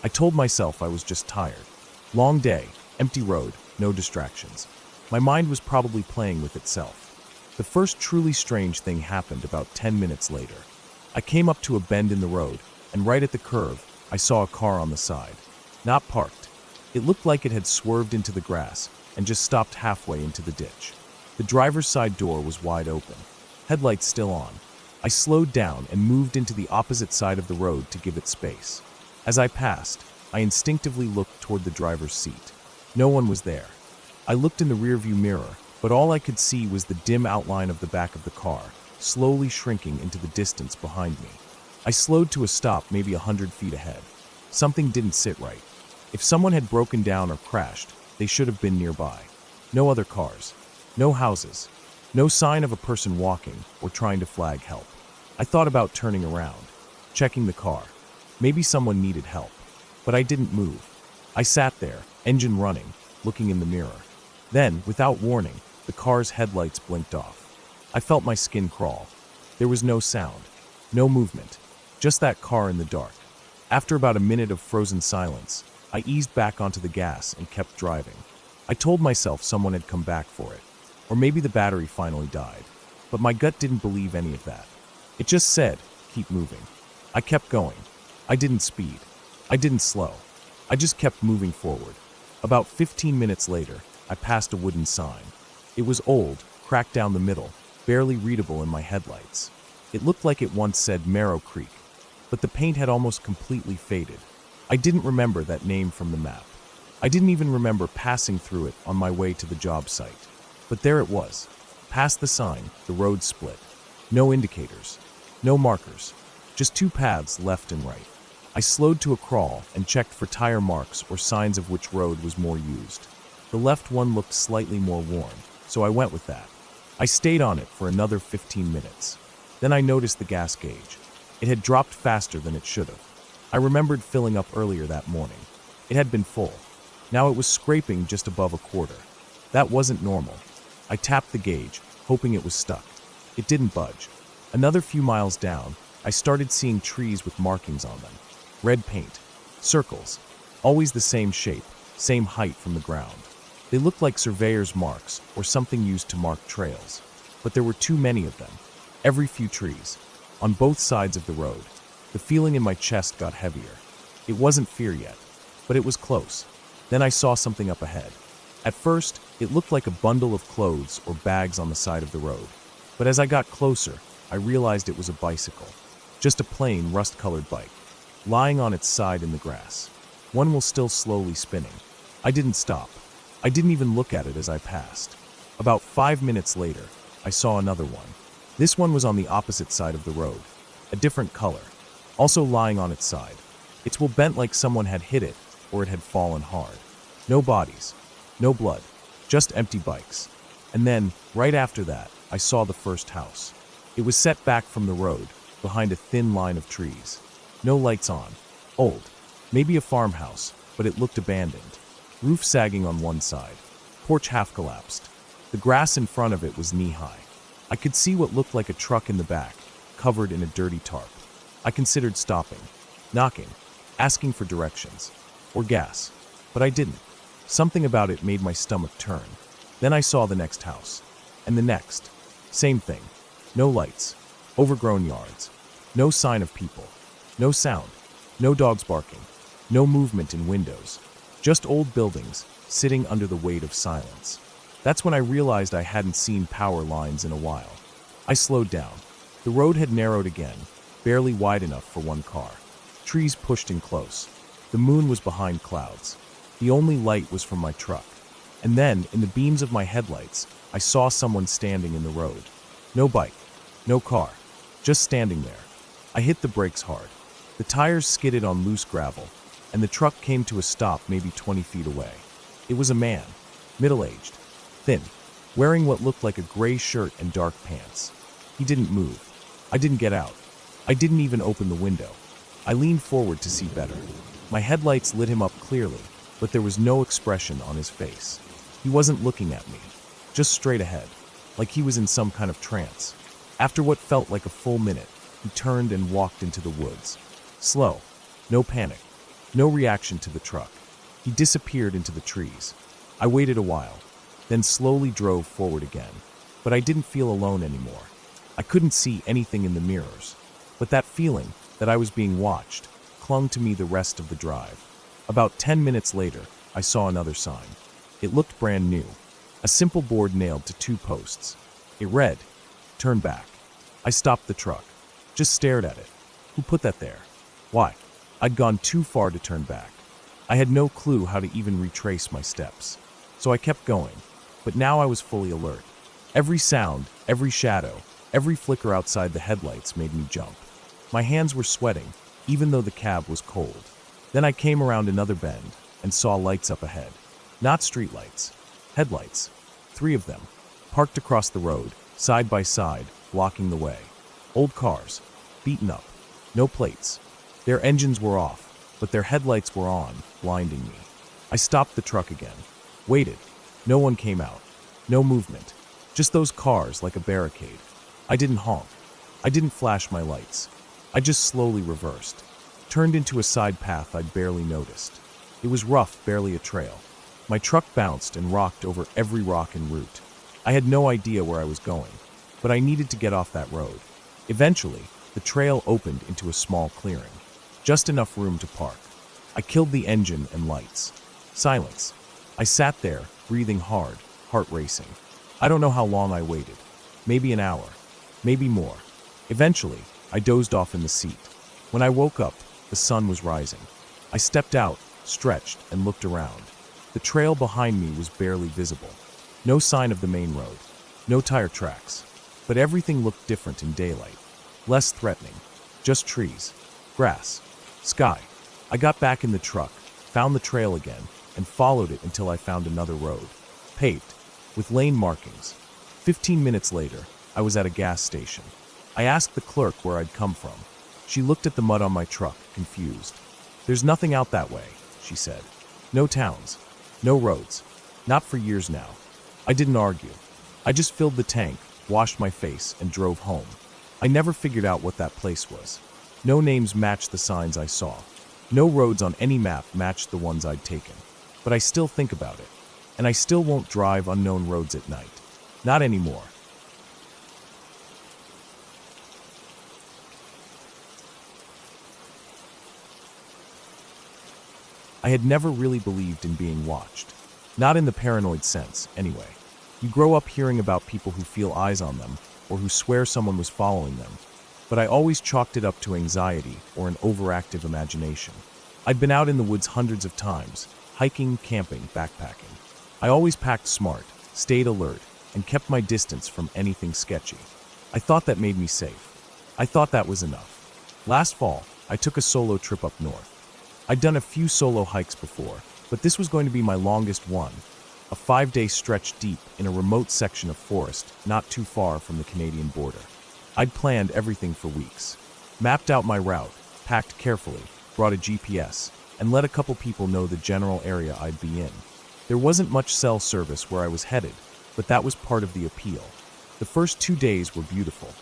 I told myself I was just tired. Long day, empty road, no distractions. My mind was probably playing with itself. The first truly strange thing happened about 10 minutes later. I came up to a bend in the road, and right at the curve, I saw a car on the side. Not parked. It looked like it had swerved into the grass and just stopped halfway into the ditch. The driver's side door was wide open, headlights still on. I slowed down and moved into the opposite side of the road to give it space. As I passed, I instinctively looked toward the driver's seat. No one was there. I looked in the rearview mirror, but all I could see was the dim outline of the back of the car, slowly shrinking into the distance behind me. I slowed to a stop maybe 100 feet ahead. Something didn't sit right. If someone had broken down or crashed, they should have been nearby. No other cars. No houses. No sign of a person walking or trying to flag help. I thought about turning around, checking the car. Maybe someone needed help. But I didn't move. I sat there, engine running, looking in the mirror. Then, without warning, the car's headlights blinked off. I felt my skin crawl. There was no sound, no movement, just that car in the dark. After about a minute of frozen silence, I eased back onto the gas and kept driving. I told myself someone had come back for it, or maybe the battery finally died. But my gut didn't believe any of that. It just said, keep moving. I kept going. I didn't speed. I didn't slow. I just kept moving forward. About 15 minutes later, I passed a wooden sign. It was old, cracked down the middle, barely readable in my headlights. It looked like it once said Marrow Creek, but the paint had almost completely faded. I didn't remember that name from the map. I didn't even remember passing through it on my way to the job site. But there it was. Past the sign, the road split. No indicators. No markers. Just two paths left and right. I slowed to a crawl and checked for tire marks or signs of which road was more used. The left one looked slightly more worn, so I went with that. I stayed on it for another 15 minutes. Then I noticed the gas gauge. It had dropped faster than it should have. I remembered filling up earlier that morning. It had been full. Now it was scraping just above a quarter. That wasn't normal. I tapped the gauge, hoping it was stuck. It didn't budge. Another few miles down, I started seeing trees with markings on them. Red paint. Circles. Always the same shape, same height from the ground. They looked like surveyor's marks or something used to mark trails. But there were too many of them. Every few trees. On both sides of the road. The feeling in my chest got heavier. It wasn't fear yet, but it was close. Then I saw something up ahead. At first, it looked like a bundle of clothes or bags on the side of the road. But as I got closer, I realized it was a bicycle. Just a plain, rust-colored bike, lying on its side in the grass. One was still slowly spinning. I didn't stop. I didn't even look at it as I passed. About 5 minutes later, I saw another one. This one was on the opposite side of the road, a different color, also lying on its side. Its wheel bent like someone had hit it or it had fallen hard. No bodies, no blood, just empty bikes. And then, right after that, I saw the first house. It was set back from the road, behind a thin line of trees. No lights on. Old. Maybe a farmhouse, but it looked abandoned. Roof sagging on one side. Porch half collapsed. The grass in front of it was knee-high. I could see what looked like a truck in the back, covered in a dirty tarp. I considered stopping, knocking, asking for directions, or gas, but I didn't. Something about it made my stomach turn. Then I saw the next house. And the next. Same thing. No lights. Overgrown yards. No sign of people. No sound. No dogs barking. No movement in windows. Just old buildings, sitting under the weight of silence. That's when I realized I hadn't seen power lines in a while. I slowed down. The road had narrowed again, barely wide enough for one car. Trees pushed in close. The moon was behind clouds. The only light was from my truck. And then, in the beams of my headlights, I saw someone standing in the road. No bike. No car. Just standing there. I hit the brakes hard. The tires skidded on loose gravel, and the truck came to a stop maybe 20 feet away. It was a man, middle-aged, thin, wearing what looked like a gray shirt and dark pants. He didn't move. I didn't get out. I didn't even open the window. I leaned forward to see better. My headlights lit him up clearly, but there was no expression on his face. He wasn't looking at me, just straight ahead, like he was in some kind of trance. After what felt like a full minute, he turned and walked into the woods. Slow, no panic, no reaction to the truck. He disappeared into the trees. I waited a while, then slowly drove forward again. But I didn't feel alone anymore. I couldn't see anything in the mirrors, but that feeling that I was being watched clung to me the rest of the drive. About 10 minutes later, I saw another sign. It looked brand new, a simple board nailed to 2 posts. It read, "Turn back." I stopped the truck, just stared at it. Who put that there? Why? I'd gone too far to turn back. I had no clue how to even retrace my steps. So I kept going, but now I was fully alert. Every sound, every shadow, every flicker outside the headlights made me jump. My hands were sweating, even though the cab was cold. Then I came around another bend and saw lights up ahead. Not streetlights, headlights. 3 of them, parked across the road, side by side, blocking the way. Old cars, beaten up, no plates. Their engines were off, but their headlights were on, blinding me. I stopped the truck again, waited. No one came out, no movement, just those cars like a barricade. I didn't honk. I didn't flash my lights. I just slowly reversed, turned into a side path I'd barely noticed. It was rough, barely a trail. My truck bounced and rocked over every rock en route. I had no idea where I was going, but I needed to get off that road. Eventually, the trail opened into a small clearing, just enough room to park. I killed the engine and lights. Silence. I sat there, breathing hard, heart racing. I don't know how long I waited. Maybe an hour, maybe more. Eventually, I dozed off in the seat. When I woke up, the sun was rising. I stepped out, stretched, and looked around. The trail behind me was barely visible. No sign of the main road, no tire tracks. But everything looked different in daylight. Less threatening. Just trees, grass, sky. I got back in the truck, found the trail again, and followed it until I found another road. Paved, with lane markings. 15 minutes later, I was at a gas station. I asked the clerk where I'd come from. She looked at the mud on my truck, confused. "There's nothing out that way," she said. "No towns. No roads. Not for years now." I didn't argue. I just filled the tank, washed my face, and drove home. I never figured out what that place was. No names matched the signs I saw. No roads on any map matched the ones I'd taken. But I still think about it. And I still won't drive unknown roads at night. Not anymore. I had never really believed in being watched. Not in the paranoid sense, anyway. You grow up hearing about people who feel eyes on them, or who swear someone was following them. But I always chalked it up to anxiety or an overactive imagination. I'd been out in the woods hundreds of times, hiking, camping, backpacking. I always packed smart, stayed alert, and kept my distance from anything sketchy. I thought that made me safe. I thought that was enough. Last fall, I took a solo trip up north. I'd done a few solo hikes before, but this was going to be my longest one. A 5-day stretch deep in a remote section of forest not too far from the Canadian border. I'd planned everything for weeks. Mapped out my route, packed carefully, brought a GPS, and let a couple people know the general area I'd be in. There wasn't much cell service where I was headed, but that was part of the appeal. The first 2 days were beautiful.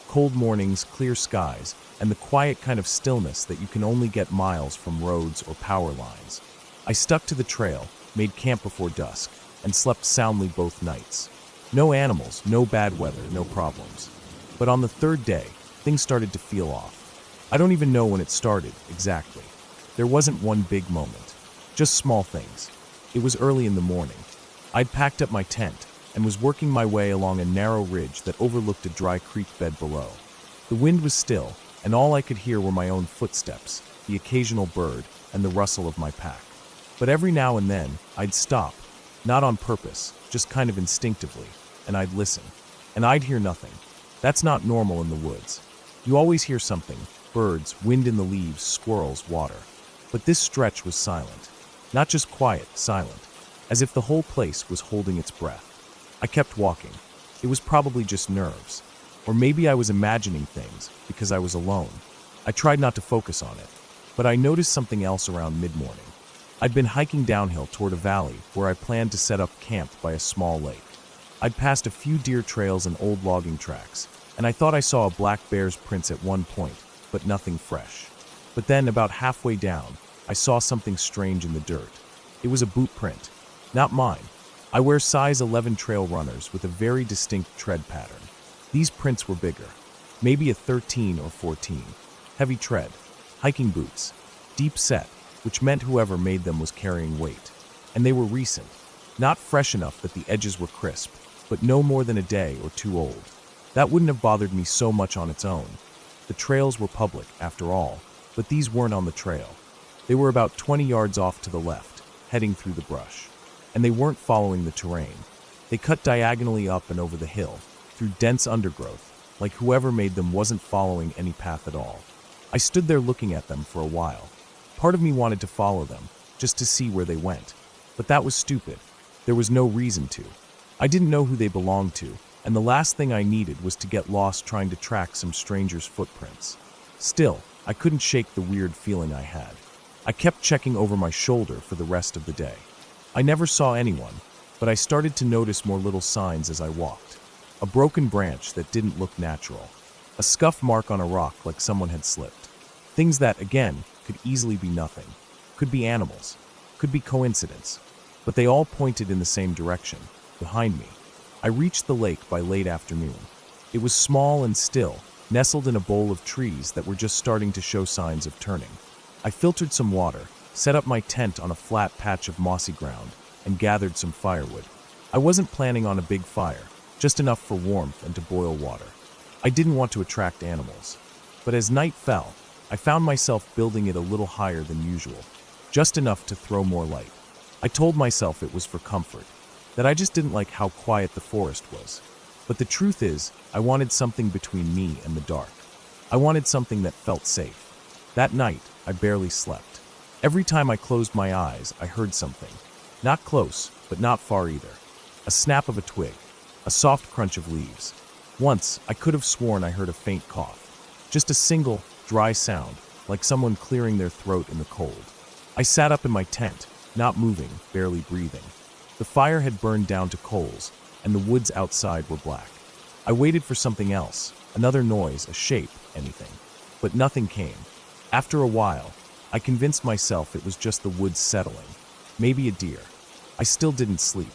Cold mornings, clear skies, and the quiet kind of stillness that you can only get miles from roads or power lines. I stuck to the trail, made camp before dusk, and slept soundly both nights. No animals, no bad weather, no problems. But on the third day, things started to feel off. I don't even know when it started, exactly. There wasn't one big moment, just small things. It was early in the morning. I'd packed up my tent and was working my way along a narrow ridge that overlooked a dry creek bed below. The wind was still, and all I could hear were my own footsteps, the occasional bird, and the rustle of my pack. But every now and then, I'd stop, not on purpose, just kind of instinctively, and I'd listen. And I'd hear nothing. That's not normal in the woods. You always hear something: birds, wind in the leaves, squirrels, water. But this stretch was silent. Not just quiet, silent, as if the whole place was holding its breath. I kept walking. It was probably just nerves. Or maybe I was imagining things because I was alone. I tried not to focus on it. But I noticed something else around mid-morning. I'd been hiking downhill toward a valley where I planned to set up camp by a small lake. I'd passed a few deer trails and old logging tracks, and I thought I saw a black bear's prints at one point, but nothing fresh. But then, about halfway down, I saw something strange in the dirt. It was a boot print. Not mine. I wear size 11 trail runners with a very distinct tread pattern. These prints were bigger, maybe a 13 or 14. Heavy tread, hiking boots, deep set, which meant whoever made them was carrying weight. And they were recent, not fresh enough that the edges were crisp, but no more than a day or two old. That wouldn't have bothered me so much on its own. The trails were public, after all, but these weren't on the trail. They were about 20 yards off to the left, heading through the brush. And they weren't following the terrain. They cut diagonally up and over the hill, through dense undergrowth, like whoever made them wasn't following any path at all. I stood there looking at them for a while. Part of me wanted to follow them, just to see where they went. But that was stupid. There was no reason to. I didn't know who they belonged to, and the last thing I needed was to get lost trying to track some stranger's footprints. Still, I couldn't shake the weird feeling I had. I kept checking over my shoulder for the rest of the day. I never saw anyone, but I started to notice more little signs as I walked. A broken branch that didn't look natural. A scuff mark on a rock like someone had slipped. Things that, again, could easily be nothing. Could be animals. Could be coincidence. But they all pointed in the same direction, behind me. I reached the lake by late afternoon. It was small and still, nestled in a bowl of trees that were just starting to show signs of turning. I filtered some water, set up my tent on a flat patch of mossy ground, and gathered some firewood. I wasn't planning on a big fire, just enough for warmth and to boil water. I didn't want to attract animals. But as night fell, I found myself building it a little higher than usual, just enough to throw more light. I told myself it was for comfort, that I just didn't like how quiet the forest was. But the truth is, I wanted something between me and the dark. I wanted something that felt safe. That night, I barely slept. Every time I closed my eyes, I heard something. Not close, but not far either. A snap of a twig, a soft crunch of leaves. Once, I could have sworn I heard a faint cough. Just a single, dry sound, like someone clearing their throat in the cold. I sat up in my tent, not moving, barely breathing. The fire had burned down to coals, and the woods outside were black. I waited for something else, another noise, a shape, anything. But nothing came. After a while, I convinced myself it was just the woods settling. Maybe a deer. I still didn't sleep.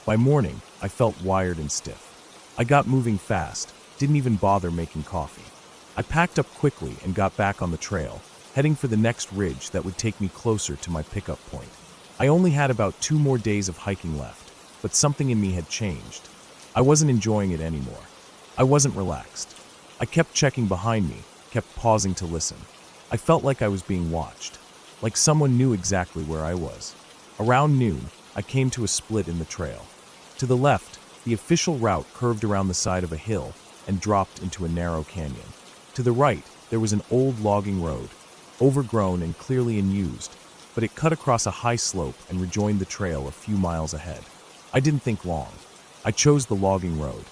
By morning, I felt wired and stiff. I got moving fast, didn't even bother making coffee. I packed up quickly and got back on the trail, heading for the next ridge that would take me closer to my pickup point. I only had about 2 more days of hiking left, but something in me had changed. I wasn't enjoying it anymore. I wasn't relaxed. I kept checking behind me, kept pausing to listen. I felt like I was being watched, like someone knew exactly where I was. Around noon, I came to a split in the trail. To the left, the official route curved around the side of a hill and dropped into a narrow canyon. To the right, there was an old logging road, overgrown and clearly unused, but it cut across a high slope and rejoined the trail a few miles ahead. I didn't think long. I chose the logging road.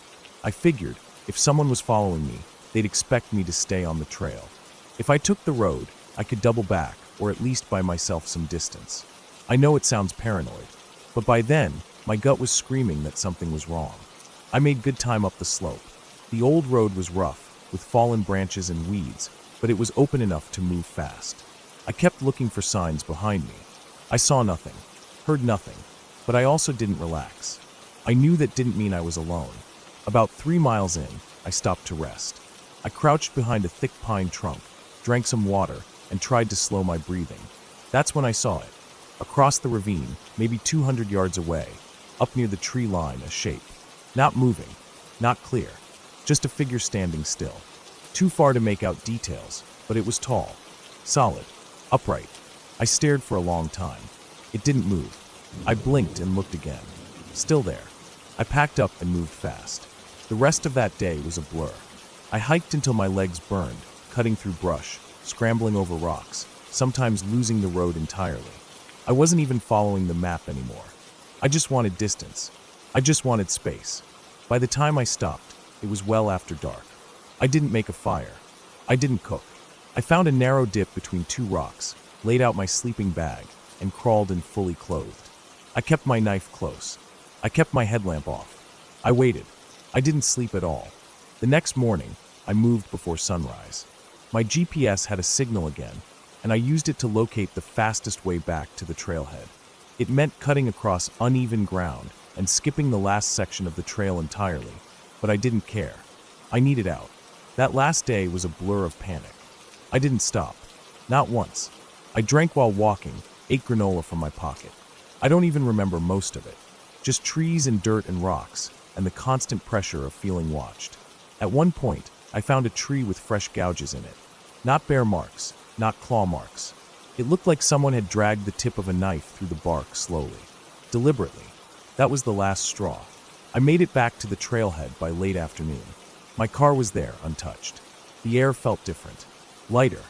I figured, if someone was following me, they'd expect me to stay on the trail. If I took the road, I could double back, or at least buy myself some distance. I know it sounds paranoid, but by then, my gut was screaming that something was wrong. I made good time up the slope. The old road was rough, with fallen branches and weeds, but it was open enough to move fast. I kept looking for signs behind me. I saw nothing, heard nothing, but I also didn't relax. I knew that didn't mean I was alone. About 3 miles in, I stopped to rest. I crouched behind a thick pine trunk, drank some water, and tried to slow my breathing. That's when I saw it. Across the ravine, maybe 200 yards away, up near the tree line, a shape. Not moving, not clear, just a figure standing still. Too far to make out details, but it was tall, solid, upright. I stared for a long time. It didn't move. I blinked and looked again. Still there. I packed up and moved fast. The rest of that day was a blur. I hiked until my legs burned, cutting through brush, scrambling over rocks, sometimes losing the road entirely. I wasn't even following the map anymore. I just wanted distance. I just wanted space. By the time I stopped, it was well after dark. I didn't make a fire. I didn't cook. I found a narrow dip between 2 rocks, laid out my sleeping bag, and crawled in fully clothed. I kept my knife close. I kept my headlamp off. I waited. I didn't sleep at all. The next morning, I moved before sunrise. My GPS had a signal again, and I used it to locate the fastest way back to the trailhead. It meant cutting across uneven ground and skipping the last section of the trail entirely, but I didn't care. I needed out. That last day was a blur of panic. I didn't stop. Not once. I drank while walking, ate granola from my pocket. I don't even remember most of it. Just trees and dirt and rocks, and the constant pressure of feeling watched. At one point, I found a tree with fresh gouges in it. Not bare marks, not claw marks. It looked like someone had dragged the tip of a knife through the bark slowly, deliberately. That was the last straw. I made it back to the trailhead by late afternoon. My car was there, untouched. The air felt different, lighter.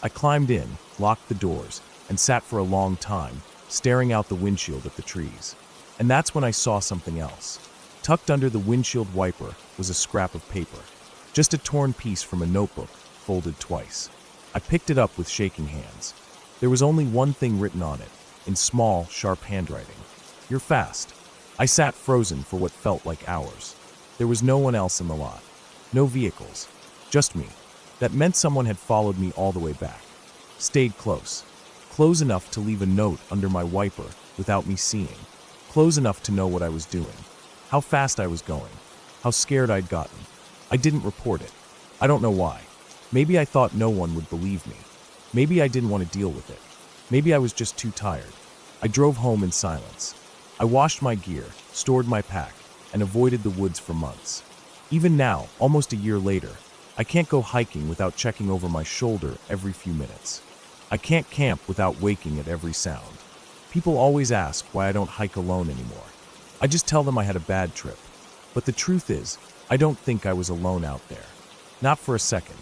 I climbed in, locked the doors, and sat for a long time, staring out the windshield at the trees. And that's when I saw something else. Tucked under the windshield wiper was a scrap of paper, just a torn piece from a notebook, folded twice. I picked it up with shaking hands. There was only one thing written on it, in small, sharp handwriting. "You're fast." I sat frozen for what felt like hours. There was no one else in the lot. No vehicles. Just me. That meant someone had followed me all the way back. Stayed close. Close enough to leave a note under my wiper without me seeing. Close enough to know what I was doing. How fast I was going. How scared I'd gotten. I didn't report it. I don't know why. Maybe I thought no one would believe me. Maybe I didn't want to deal with it. Maybe I was just too tired. I drove home in silence. I washed my gear, stored my pack, and avoided the woods for months. Even now, almost a year later, I can't go hiking without checking over my shoulder every few minutes. I can't camp without waking at every sound. People always ask why I don't hike alone anymore. I just tell them I had a bad trip. But the truth is, I don't think I was alone out there. Not for a second.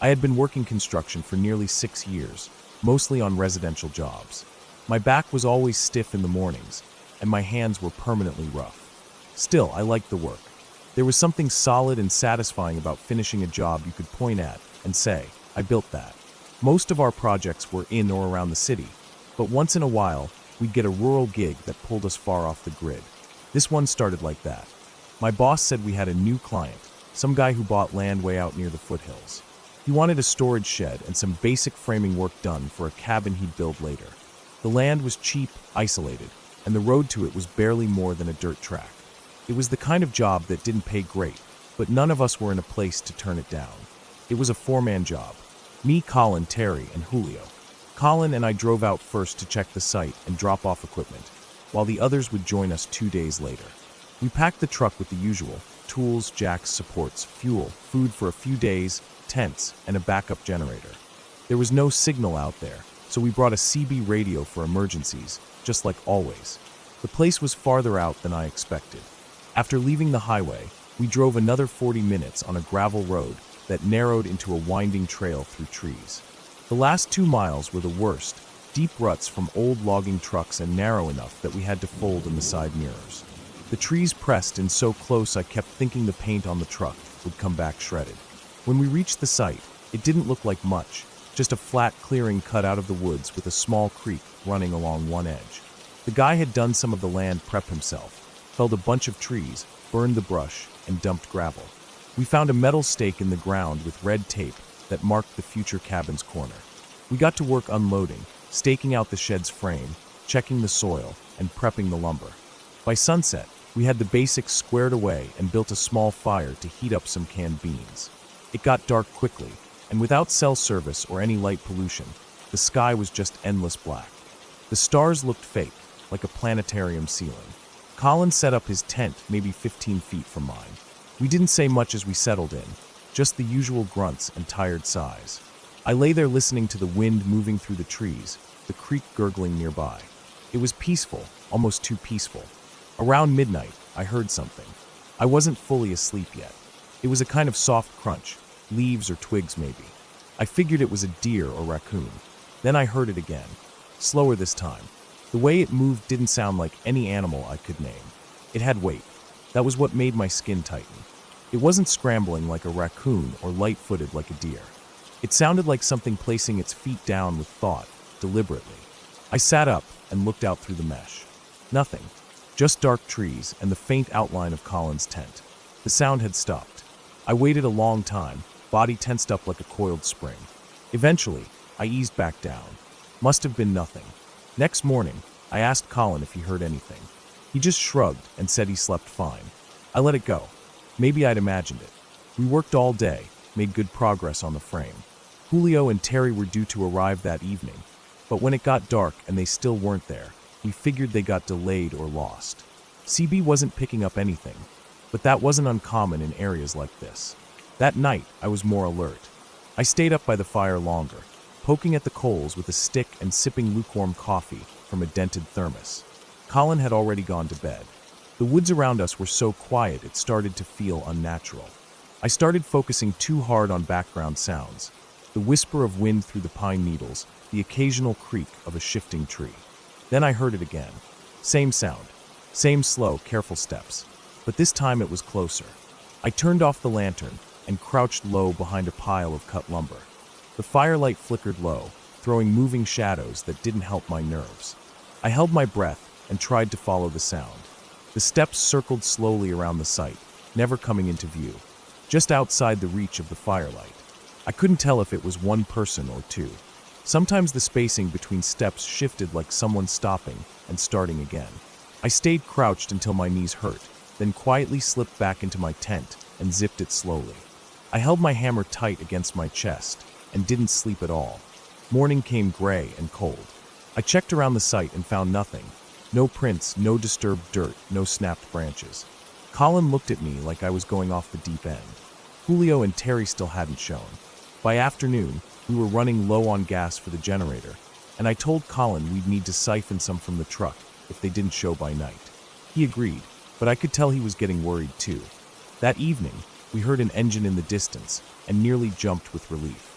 I had been working construction for nearly 6 years, mostly on residential jobs. My back was always stiff in the mornings, and my hands were permanently rough. Still, I liked the work. There was something solid and satisfying about finishing a job you could point at and say, "I built that." Most of our projects were in or around the city, but once in a while, we'd get a rural gig that pulled us far off the grid. This one started like that. My boss said we had a new client, some guy who bought land way out near the foothills. He wanted a storage shed and some basic framing work done for a cabin he'd build later. The land was cheap, isolated, and the road to it was barely more than a dirt track. It was the kind of job that didn't pay great, but none of us were in a place to turn it down. It was a 4-man job. Me, Colin, Terry, and Julio. Colin and I drove out first to check the site and drop off equipment, while the others would join us 2 days later. We packed the truck with the usual: tools, jacks, supports, fuel, food for a few days, tents, and a backup generator. There was no signal out there, so we brought a CB radio for emergencies, just like always. The place was farther out than I expected. After leaving the highway, we drove another 40 minutes on a gravel road that narrowed into a winding trail through trees. The last 2 miles were the worst, deep ruts from old logging trucks and narrow enough that we had to fold in the side mirrors. The trees pressed in so close I kept thinking the paint on the truck would come back shredded. When we reached the site, it didn't look like much, just a flat clearing cut out of the woods with a small creek running along one edge. The guy had done some of the land prep himself, felled a bunch of trees, burned the brush, and dumped gravel. We found a metal stake in the ground with red tape that marked the future cabin's corner. We got to work unloading, staking out the shed's frame, checking the soil, and prepping the lumber. By sunset, we had the basics squared away and built a small fire to heat up some canned beans. It got dark quickly, and without cell service or any light pollution, the sky was just endless black. The stars looked fake, like a planetarium ceiling. Colin set up his tent maybe 15 feet from mine. We didn't say much as we settled in, just the usual grunts and tired sighs. I lay there listening to the wind moving through the trees, the creek gurgling nearby. It was peaceful, almost too peaceful. Around midnight, I heard something. I wasn't fully asleep yet. It was a kind of soft crunch, leaves or twigs maybe. I figured it was a deer or raccoon. Then I heard it again, slower this time. The way it moved didn't sound like any animal I could name. It had weight. That was what made my skin tighten. It wasn't scrambling like a raccoon or light-footed like a deer. It sounded like something placing its feet down with thought, deliberately. I sat up and looked out through the mesh. Nothing. Just dark trees and the faint outline of Colin's tent. The sound had stopped. I waited a long time, body tensed up like a coiled spring. Eventually, I eased back down. Must have been nothing. Next morning, I asked Colin if he heard anything. He just shrugged and said he slept fine. I let it go. Maybe I'd imagined it. We worked all day, made good progress on the frame. Julio and Terry were due to arrive that evening, but when it got dark and they still weren't there, we figured they got delayed or lost. CB wasn't picking up anything, but that wasn't uncommon in areas like this. That night, I was more alert. I stayed up by the fire longer, poking at the coals with a stick and sipping lukewarm coffee from a dented thermos. Colin had already gone to bed. The woods around us were so quiet it started to feel unnatural. I started focusing too hard on background sounds. The whisper of wind through the pine needles, the occasional creak of a shifting tree. Then I heard it again. Same sound. Same slow, careful steps. But this time it was closer. I turned off the lantern and crouched low behind a pile of cut lumber. The firelight flickered low, throwing moving shadows that didn't help my nerves. I held my breath and tried to follow the sound. The steps circled slowly around the site, never coming into view, just outside the reach of the firelight. I couldn't tell if it was one person or two. Sometimes the spacing between steps shifted like someone stopping and starting again. I stayed crouched until my knees hurt, then quietly slipped back into my tent and zipped it slowly. I held my hammer tight against my chest and didn't sleep at all. Morning came gray and cold. I checked around the site and found nothing. No prints, no disturbed dirt, no snapped branches. Colin looked at me like I was going off the deep end. Julio and Terry still hadn't shown. By afternoon, we were running low on gas for the generator, and I told Colin we'd need to siphon some from the truck if they didn't show by night. He agreed, but I could tell he was getting worried too. That evening, we heard an engine in the distance and nearly jumped with relief.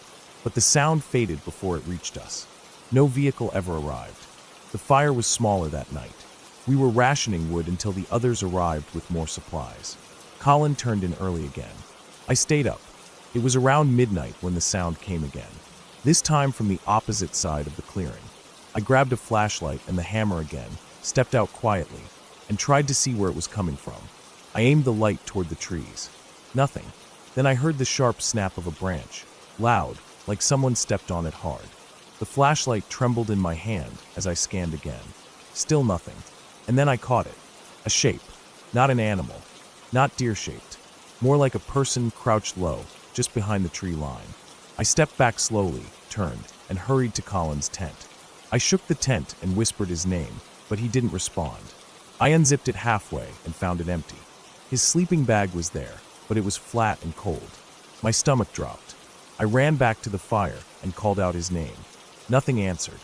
But the sound faded before it reached us. No vehicle ever arrived. The fire was smaller that night. We were rationing wood until the others arrived with more supplies. Colin turned in early again. I stayed up. It was around midnight when the sound came again, this time from the opposite side of the clearing. I grabbed a flashlight and the hammer again, stepped out quietly, and tried to see where it was coming from. I aimed the light toward the trees. Nothing. Then I heard the sharp snap of a branch, loud, like someone stepped on it hard. The flashlight trembled in my hand as I scanned again. Still nothing. And then I caught it. A shape. Not an animal. Not deer-shaped. More like a person crouched low, just behind the tree line. I stepped back slowly, turned, and hurried to Colin's tent. I shook the tent and whispered his name, but he didn't respond. I unzipped it halfway and found it empty. His sleeping bag was there, but it was flat and cold. My stomach dropped. I ran back to the fire and called out his name. Nothing answered.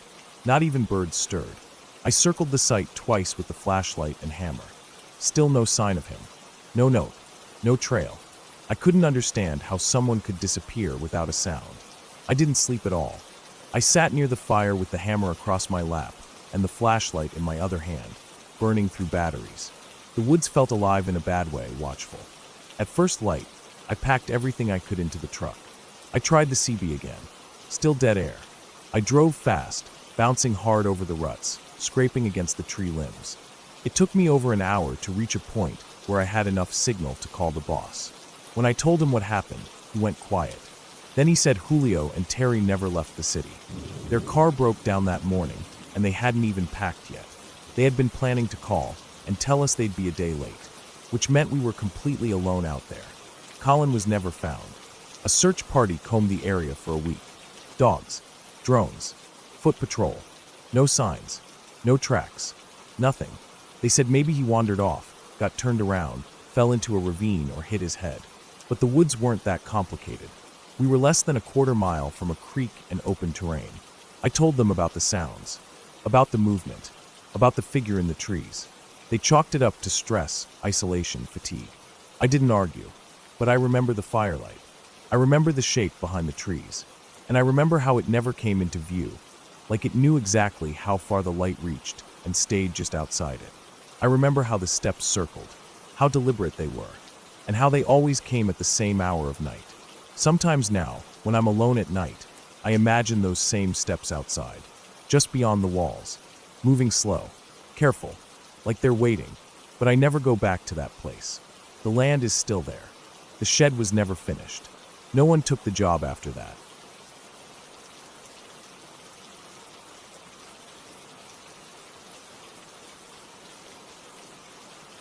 Not even birds stirred. I circled the site twice with the flashlight and hammer. Still no sign of him. No note. No trail. I couldn't understand how someone could disappear without a sound. I didn't sleep at all. I sat near the fire with the hammer across my lap and the flashlight in my other hand, burning through batteries. The woods felt alive in a bad way, watchful. At first light, I packed everything I could into the truck. I tried the CB again. Still dead air. I drove fast, bouncing hard over the ruts, scraping against the tree limbs. It took me over an hour to reach a point where I had enough signal to call the boss. When I told him what happened, he went quiet. Then he said Julio and Terry never left the city. Their car broke down that morning, and they hadn't even packed yet. They had been planning to call and tell us they'd be a day late, which meant we were completely alone out there. Colin was never found. A search party combed the area for a week. Dogs, drones, foot patrol. No signs, no tracks, nothing. They said maybe he wandered off, got turned around, fell into a ravine or hit his head. But the woods weren't that complicated. We were less than a quarter mile from a creek and open terrain. I told them about the sounds, about the movement, about the figure in the trees. They chalked it up to stress, isolation, fatigue. I didn't argue, but I remember the firelight. I remember the shape behind the trees, and I remember how it never came into view, like it knew exactly how far the light reached and stayed just outside it. I remember how the steps circled, how deliberate they were, and how they always came at the same hour of night. Sometimes now, when I'm alone at night, I imagine those same steps outside, just beyond the walls, moving slow, careful, like they're waiting, but I never go back to that place. The land is still there. The shed was never finished. No one took the job after that.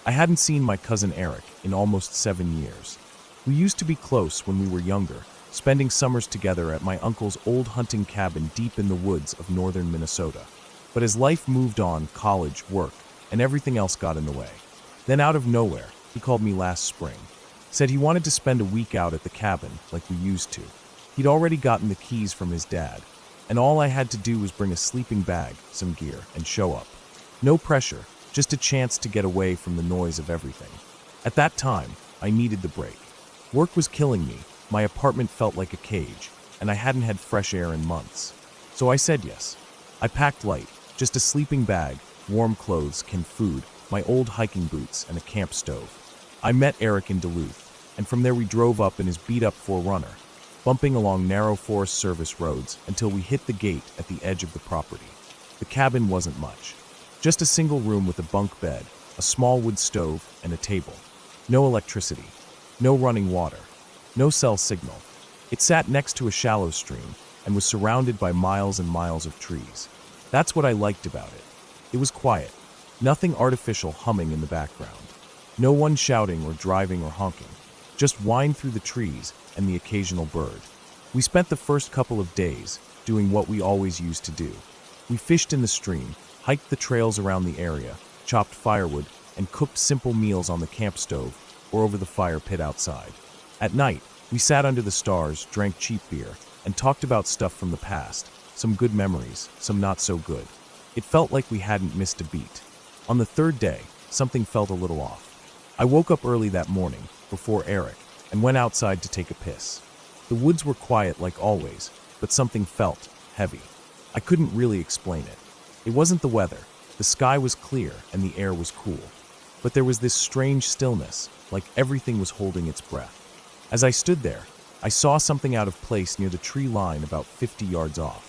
I hadn't seen my cousin Eric in almost 7 years. We used to be close when we were younger, spending summers together at my uncle's old hunting cabin deep in the woods of northern Minnesota. But as life moved on, college, work, and everything else got in the way. Then out of nowhere, he called me last spring. Said he wanted to spend a week out at the cabin like we used to. He'd already gotten the keys from his dad, and all I had to do was bring a sleeping bag, some gear, and show up. No pressure, just a chance to get away from the noise of everything. At that time, I needed the break. Work was killing me, my apartment felt like a cage, and I hadn't had fresh air in months. So I said yes. I packed light, just a sleeping bag, warm clothes, canned food, my old hiking boots, and a camp stove. I met Eric in Duluth, and from there we drove up in his beat-up 4Runner, bumping along narrow Forest Service roads until we hit the gate at the edge of the property. The cabin wasn't much. Just a single room with a bunk bed, a small wood stove, and a table. No electricity, no running water, no cell signal. It sat next to a shallow stream and was surrounded by miles and miles of trees. That's what I liked about it. It was quiet, nothing artificial humming in the background. No one shouting or driving or honking, just wind through the trees and the occasional bird. We spent the first couple of days doing what we always used to do. We fished in the stream, hiked the trails around the area, chopped firewood, and cooked simple meals on the camp stove or over the fire pit outside. At night, we sat under the stars, drank cheap beer, and talked about stuff from the past, some good memories, some not so good. It felt like we hadn't missed a beat. On the third day, something felt a little off. I woke up early that morning, before Eric, and went outside to take a piss. The woods were quiet like always, but something felt heavy. I couldn't really explain it. It wasn't the weather. The sky was clear and the air was cool. But there was this strange stillness, like everything was holding its breath. As I stood there, I saw something out of place near the tree line about 50 yards off.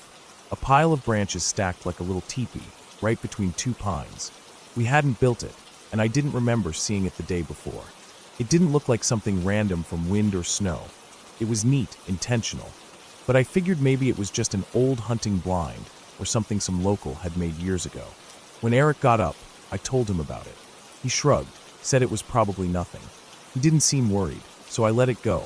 A pile of branches stacked like a little teepee, right between two pines. We hadn't built it, and I didn't remember seeing it the day before. It didn't look like something random from wind or snow. It was neat, intentional. But I figured maybe it was just an old hunting blind or something some local had made years ago. When Eric got up, I told him about it. He shrugged, said it was probably nothing. He didn't seem worried, so I let it go.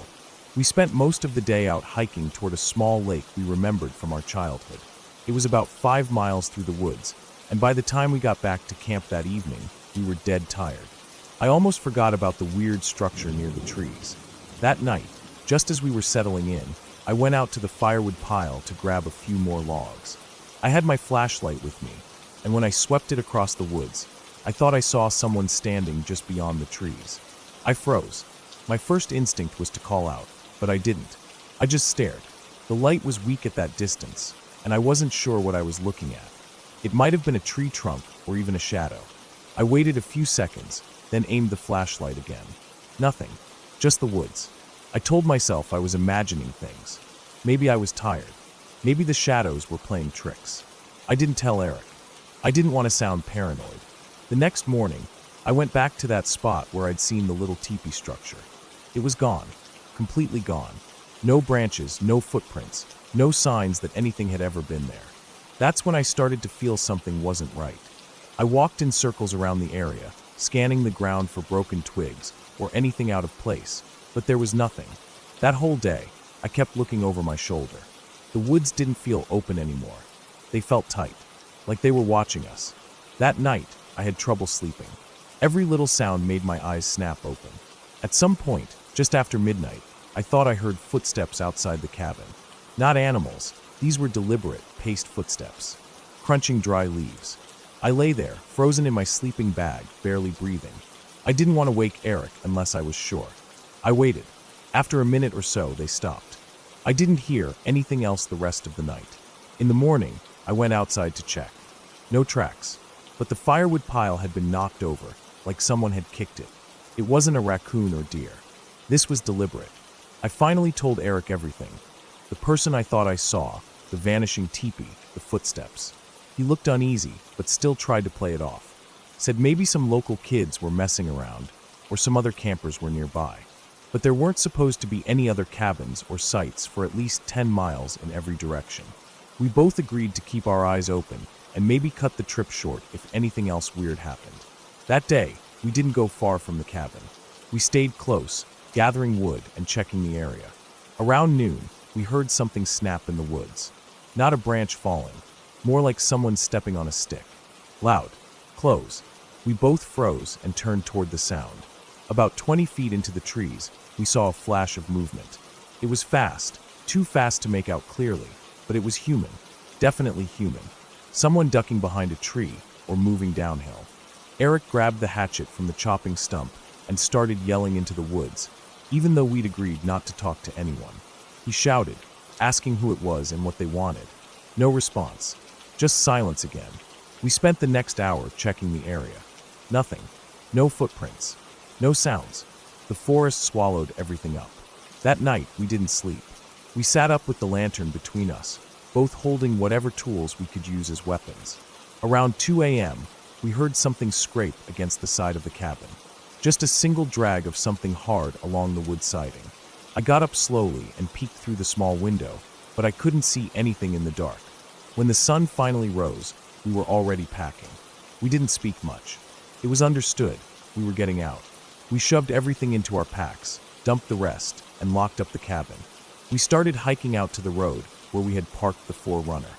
We spent most of the day out hiking toward a small lake we remembered from our childhood. It was about 5 miles through the woods, and by the time we got back to camp that evening, we were dead tired. I almost forgot about the weird structure near the trees. That night, just as we were settling in, I went out to the firewood pile to grab a few more logs. I had my flashlight with me, and when I swept it across the woods, I thought I saw someone standing just beyond the trees. I froze. My first instinct was to call out, but I didn't. I just stared. The light was weak at that distance, and I wasn't sure what I was looking at. It might have been a tree trunk or even a shadow. I waited a few seconds, then aimed the flashlight again. Nothing, just the woods. I told myself I was imagining things. Maybe I was tired. Maybe the shadows were playing tricks. I didn't tell Eric. I didn't want to sound paranoid. The next morning, I went back to that spot where I'd seen the little teepee structure. It was gone. completely gone. No branches, no footprints, no signs that anything had ever been there. That's when I started to feel something wasn't right. I walked in circles around the area, scanning the ground for broken twigs or anything out of place, but there was nothing. That whole day, I kept looking over my shoulder. The woods didn't feel open anymore. They felt tight, like they were watching us. That night, I had trouble sleeping. Every little sound made my eyes snap open. At some point, just after midnight, I thought I heard footsteps outside the cabin. Not animals, these were deliberate, paced footsteps, crunching dry leaves. I lay there, frozen in my sleeping bag, barely breathing. I didn't want to wake Eric unless I was sure. I waited. After a minute or so, they stopped. I didn't hear anything else the rest of the night. In the morning, I went outside to check. No tracks, but the firewood pile had been knocked over, like someone had kicked it. It wasn't a raccoon or deer. This was deliberate. I finally told Eric everything. The person I thought I saw, the vanishing teepee, the footsteps. He looked uneasy, but still tried to play it off. Said maybe some local kids were messing around, or some other campers were nearby. But there weren't supposed to be any other cabins or sites for at least 10 miles in every direction. We both agreed to keep our eyes open and maybe cut the trip short if anything else weird happened. That day, we didn't go far from the cabin. We stayed close, gathering wood and checking the area. Around noon, we heard something snap in the woods. Not a branch falling, more like someone stepping on a stick. Loud, close. We both froze and turned toward the sound. About 20 feet into the trees, we saw a flash of movement. It was fast, too fast to make out clearly, but it was human, definitely human. Someone ducking behind a tree or moving downhill. Eric grabbed the hatchet from the chopping stump and started yelling into the woods, even though we'd agreed not to talk to anyone. He shouted, asking who it was and what they wanted. No response, just silence again. We spent the next hour checking the area. Nothing, no footprints, no sounds. The forest swallowed everything up. That night, we didn't sleep. We sat up with the lantern between us, both holding whatever tools we could use as weapons. Around 2 a.m., we heard something scrape against the side of the cabin. Just a single drag of something hard along the wood siding. I got up slowly and peeked through the small window, but I couldn't see anything in the dark. When the sun finally rose, we were already packing. We didn't speak much. It was understood. We were getting out. We shoved everything into our packs, dumped the rest, and locked up the cabin. We started hiking out to the road where we had parked the 4Runner.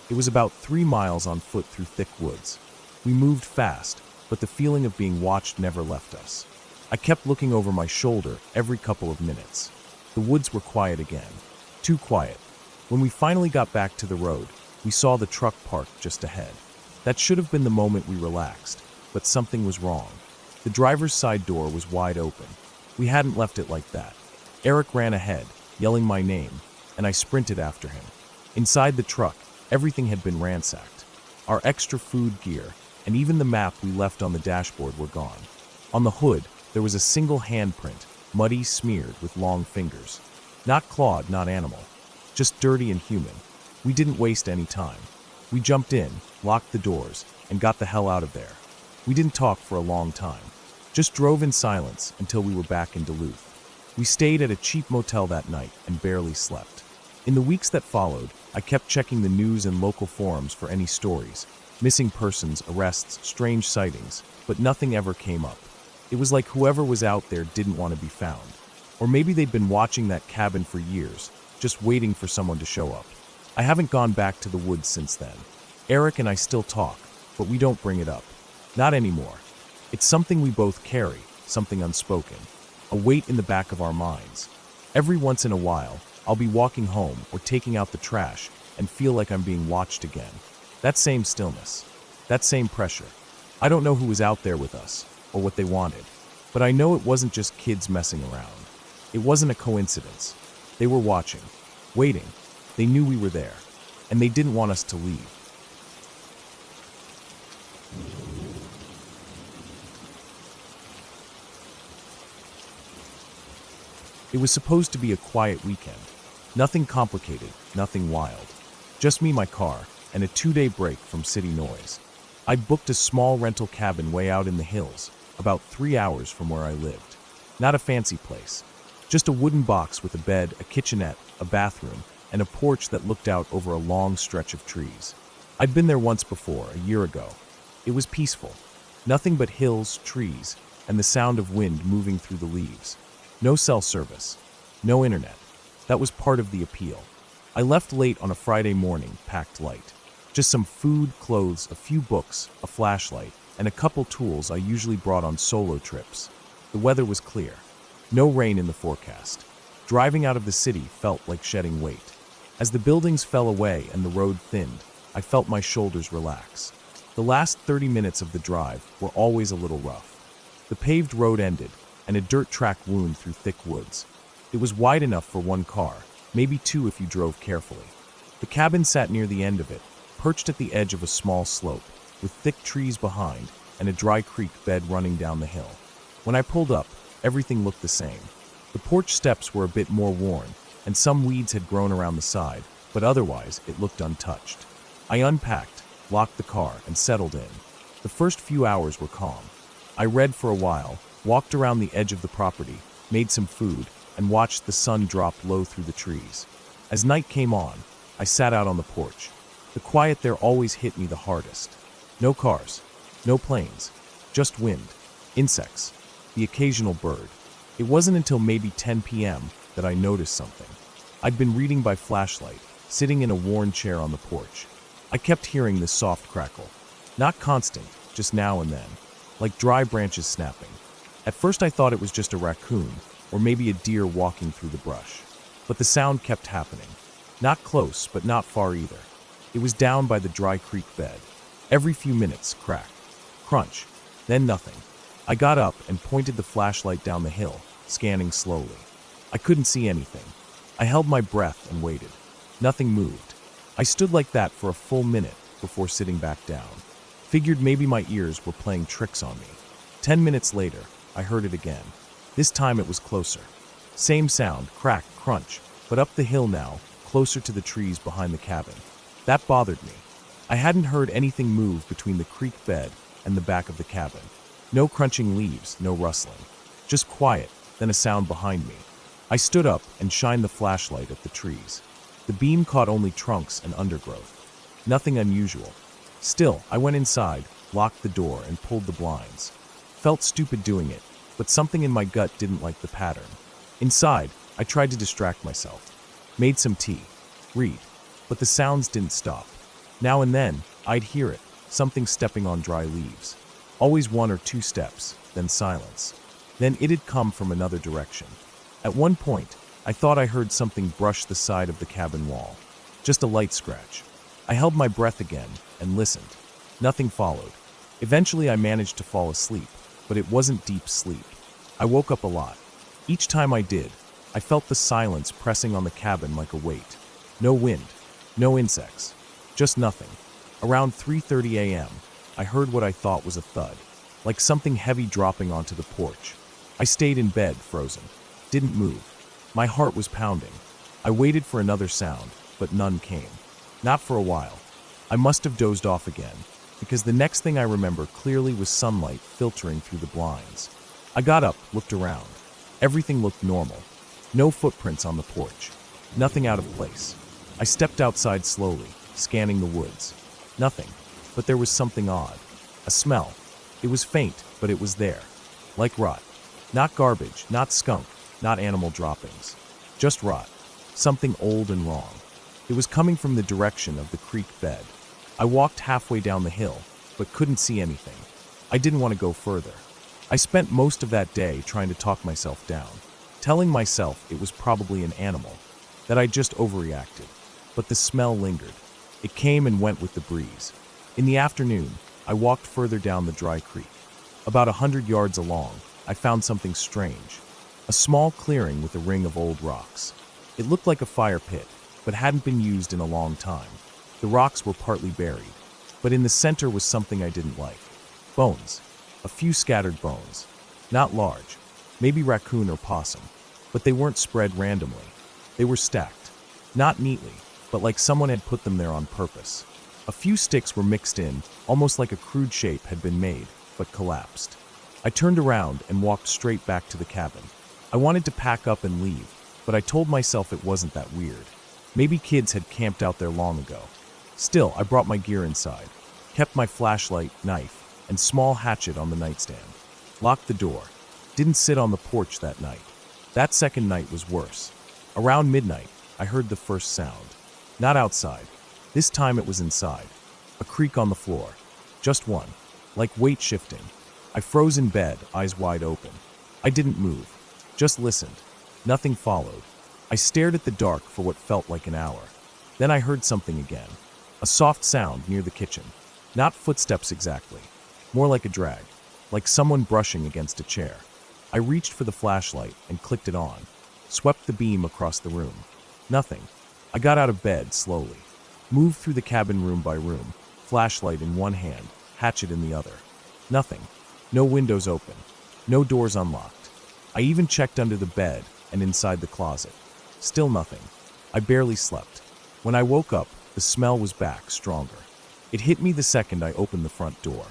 It was about 3 miles on foot through thick woods. We moved fast, but the feeling of being watched never left us. I kept looking over my shoulder every couple of minutes. The woods were quiet again. Too quiet. When we finally got back to the road, we saw the truck parked just ahead. That should have been the moment we relaxed, but something was wrong. The driver's side door was wide open. We hadn't left it like that. Eric ran ahead, yelling my name, and I sprinted after him. Inside the truck, everything had been ransacked. Our extra food gear, and even the map we left on the dashboard were gone. On the hood, there was a single handprint, muddy, smeared with long fingers. Not clawed, not animal. Just dirty and human. We didn't waste any time. We jumped in, locked the doors, and got the hell out of there. We didn't talk for a long time. Just drove in silence until we were back in Duluth. We stayed at a cheap motel that night and barely slept. In the weeks that followed, I kept checking the news and local forums for any stories. Missing persons, arrests, strange sightings, but nothing ever came up. It was like whoever was out there didn't want to be found. Or maybe they'd been watching that cabin for years, just waiting for someone to show up. I haven't gone back to the woods since then. Eric and I still talk, but we don't bring it up. Not anymore. It's something we both carry, something unspoken. A weight in the back of our minds. Every once in a while, I'll be walking home or taking out the trash and feel like I'm being watched again. That same stillness. That same pressure. I don't know who was out there with us, or what they wanted, but I know it wasn't just kids messing around. It wasn't a coincidence. They were watching, waiting. They knew we were there, and they didn't want us to leave. It was supposed to be a quiet weekend. Nothing complicated, nothing wild. Just me, my car, and a 2-day break from city noise. I'd booked a small rental cabin way out in the hills, about 3 hours from where I lived. Not a fancy place, Just a wooden box with a bed, a kitchenette, a bathroom, and a porch that looked out over a long stretch of trees. I'd been there once before, a year ago. It was peaceful. Nothing but hills, trees, and the sound of wind moving through the leaves. No cell service. No internet. That was part of the appeal. I left late on a Friday morning, packed light. Just some food, clothes, a few books, a flashlight, and a couple tools I usually brought on solo trips. The weather was clear. No rain in the forecast. Driving out of the city felt like shedding weight. As the buildings fell away and the road thinned, I felt my shoulders relax. The last 30 minutes of the drive were always a little rough. The paved road ended, and a dirt track wound through thick woods. It was wide enough for one car, maybe two if you drove carefully. The cabin sat near the end of it, perched at the edge of a small slope, with thick trees behind and a dry creek bed running down the hill. When I pulled up, everything looked the same. The porch steps were a bit more worn, and some weeds had grown around the side, but otherwise it looked untouched. I unpacked, locked the car, and settled in. The first few hours were calm. I read for a while, walked around the edge of the property, made some food, and watched the sun drop low through the trees. As night came on, I sat out on the porch. The quiet there always hit me the hardest. No cars, no planes, just wind, insects, the occasional bird. It wasn't until maybe 10 p.m. that I noticed something. I'd been reading by flashlight, sitting in a worn chair on the porch. I kept hearing this soft crackle. Not constant, just now and then, like dry branches snapping. At first I thought it was just a raccoon, or maybe a deer walking through the brush. But the sound kept happening. Not close, but not far either. It was down by the dry creek bed. Every few minutes, crack, crunch, then nothing. I got up and pointed the flashlight down the hill, scanning slowly. I couldn't see anything. I held my breath and waited. Nothing moved. I stood like that for a full minute before sitting back down. Figured maybe my ears were playing tricks on me. 10 minutes later, I heard it again. This time it was closer. Same sound, crack, crunch, but up the hill now, closer to the trees behind the cabin. That bothered me. I hadn't heard anything move between the creek bed and the back of the cabin. No crunching leaves, no rustling. Just quiet, then a sound behind me. I stood up and shined the flashlight at the trees. The beam caught only trunks and undergrowth. Nothing unusual. Still, I went inside, locked the door, and pulled the blinds. Felt stupid doing it, but something in my gut didn't like the pattern. Inside, I tried to distract myself. Made some tea. Read. But the sounds didn't stop. Now and then, I'd hear it, something stepping on dry leaves. Always one or two steps, then silence. Then it'd come from another direction. At one point, I thought I heard something brush the side of the cabin wall. Just a light scratch. I held my breath again and listened. Nothing followed. Eventually I managed to fall asleep, but it wasn't deep sleep. I woke up a lot. Each time I did, I felt the silence pressing on the cabin like a weight. No wind, no insects, just nothing. Around 3:30 a.m., I heard what I thought was a thud, like something heavy dropping onto the porch. I stayed in bed, frozen. Didn't move. My heart was pounding. I waited for another sound, but none came. Not for a while. I must have dozed off again, because the next thing I remember clearly was sunlight filtering through the blinds. I got up, looked around. Everything looked normal. No footprints on the porch. Nothing out of place. I stepped outside slowly, scanning the woods. Nothing, but there was something odd. A smell. It was faint, but it was there. Like rot. Not garbage, not skunk, not animal droppings. Just rot. Something old and wrong. It was coming from the direction of the creek bed. I walked halfway down the hill, but couldn't see anything. I didn't want to go further. I spent most of that day trying to talk myself down, telling myself it was probably an animal, that I just overreacted. But the smell lingered. It came and went with the breeze. In the afternoon, I walked further down the dry creek. About 100 yards along, I found something strange. A small clearing with a ring of old rocks. It looked like a fire pit, but hadn't been used in a long time. The rocks were partly buried, but in the center was something I didn't like. Bones. A few scattered bones. Not large. Maybe raccoon or possum. But they weren't spread randomly. They were stacked. Not neatly, but like someone had put them there on purpose. A few sticks were mixed in, almost like a crude shape had been made, but collapsed. I turned around and walked straight back to the cabin. I wanted to pack up and leave, but I told myself it wasn't that weird. Maybe kids had camped out there long ago. Still, I brought my gear inside, kept my flashlight, knife, and small hatchet on the nightstand. Locked the door. Didn't sit on the porch that night. That second night was worse. Around midnight, I heard the first sound. Not outside. This time it was inside. A creak on the floor. Just one. Like weight shifting. I froze in bed, eyes wide open. I didn't move. Just listened. Nothing followed. I stared at the dark for what felt like an hour. Then I heard something again. A soft sound near the kitchen. Not footsteps exactly. More like a drag. Like someone brushing against a chair. I reached for the flashlight and clicked it on. Swept the beam across the room. Nothing. I got out of bed slowly. Moved through the cabin room by room. Flashlight in one hand, hatchet in the other. Nothing. No windows open. No doors unlocked. I even checked under the bed and inside the closet. Still nothing. I barely slept. When I woke up, the smell was back, stronger. It hit me the second I opened the front door.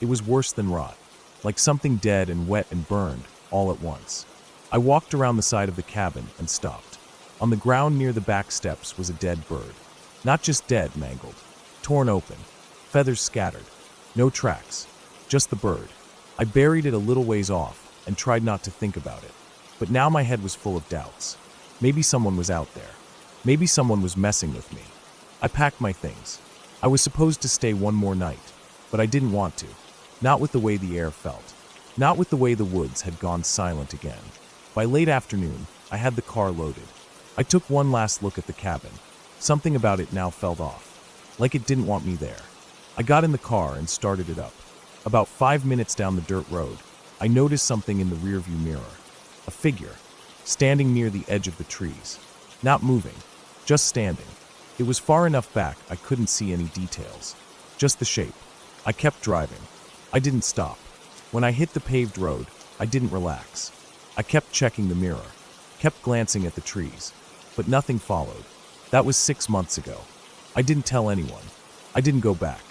It was worse than rot. Like something dead and wet and burned, all at once. I walked around the side of the cabin and stopped. On the ground near the back steps was a dead bird. Not just dead, mangled. Torn open. Feathers scattered. No tracks. Just the bird. I buried it a little ways off and tried not to think about it. But now my head was full of doubts. Maybe someone was out there. Maybe someone was messing with me. I packed my things. I was supposed to stay one more night, but I didn't want to. Not with the way the air felt. Not with the way the woods had gone silent again. By late afternoon, I had the car loaded. I took one last look at the cabin. Something about it now felt off. Like it didn't want me there. I got in the car and started it up. About 5 minutes down the dirt road, I noticed something in the rearview mirror. A figure, standing near the edge of the trees. Not moving, just standing. It was far enough back I couldn't see any details. Just the shape. I kept driving. I didn't stop. When I hit the paved road, I didn't relax. I kept checking the mirror, kept glancing at the trees, but nothing followed. That was 6 months ago. I didn't tell anyone. I didn't go back.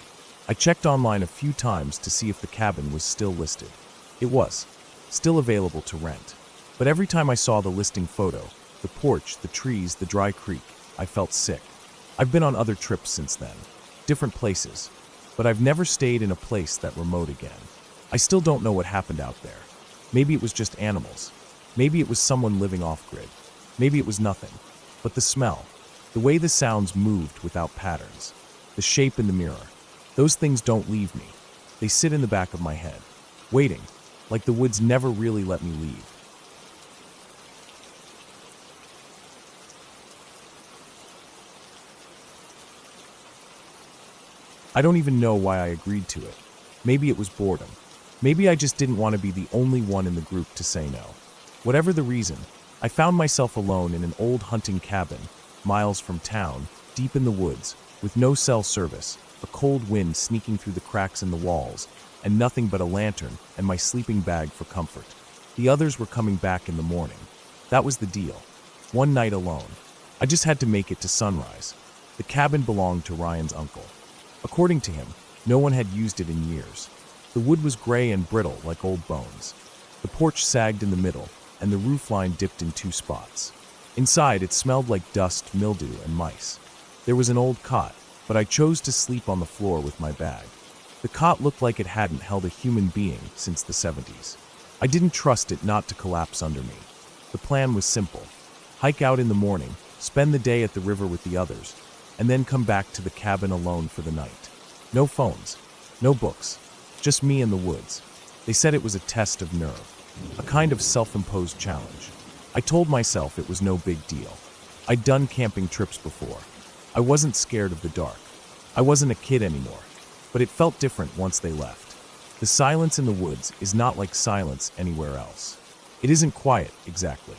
I checked online a few times to see if the cabin was still listed. It was. Still available to rent. But every time I saw the listing photo, the porch, the trees, the dry creek, I felt sick. I've been on other trips since then. Different places. But I've never stayed in a place that remote again. I still don't know what happened out there. Maybe it was just animals. Maybe it was someone living off-grid. Maybe it was nothing. But the smell, the way the sounds moved without patterns, the shape in the mirror, those things don't leave me. They sit in the back of my head, waiting, like the woods never really let me leave. I don't even know why I agreed to it. Maybe it was boredom. Maybe I just didn't want to be the only one in the group to say no. Whatever the reason, I found myself alone in an old hunting cabin, miles from town, deep in the woods, with no cell service, a cold wind sneaking through the cracks in the walls, and nothing but a lantern and my sleeping bag for comfort. The others were coming back in the morning. That was the deal. One night alone. I just had to make it to sunrise. The cabin belonged to Ryan's uncle. According to him, no one had used it in years. The wood was gray and brittle like old bones. The porch sagged in the middle, and the roofline dipped in 2 spots. Inside, it smelled like dust, mildew, and mice. There was an old cot, but I chose to sleep on the floor with my bag. The cot looked like it hadn't held a human being since the 70s. I didn't trust it not to collapse under me. The plan was simple. Hike out in the morning, spend the day at the river with the others, and then come back to the cabin alone for the night. No phones, no books, just me in the woods. They said it was a test of nerve, a kind of self-imposed challenge. I told myself it was no big deal. I'd done camping trips before. I wasn't scared of the dark. I wasn't a kid anymore, but it felt different once they left. The silence in the woods is not like silence anywhere else. It isn't quiet, exactly.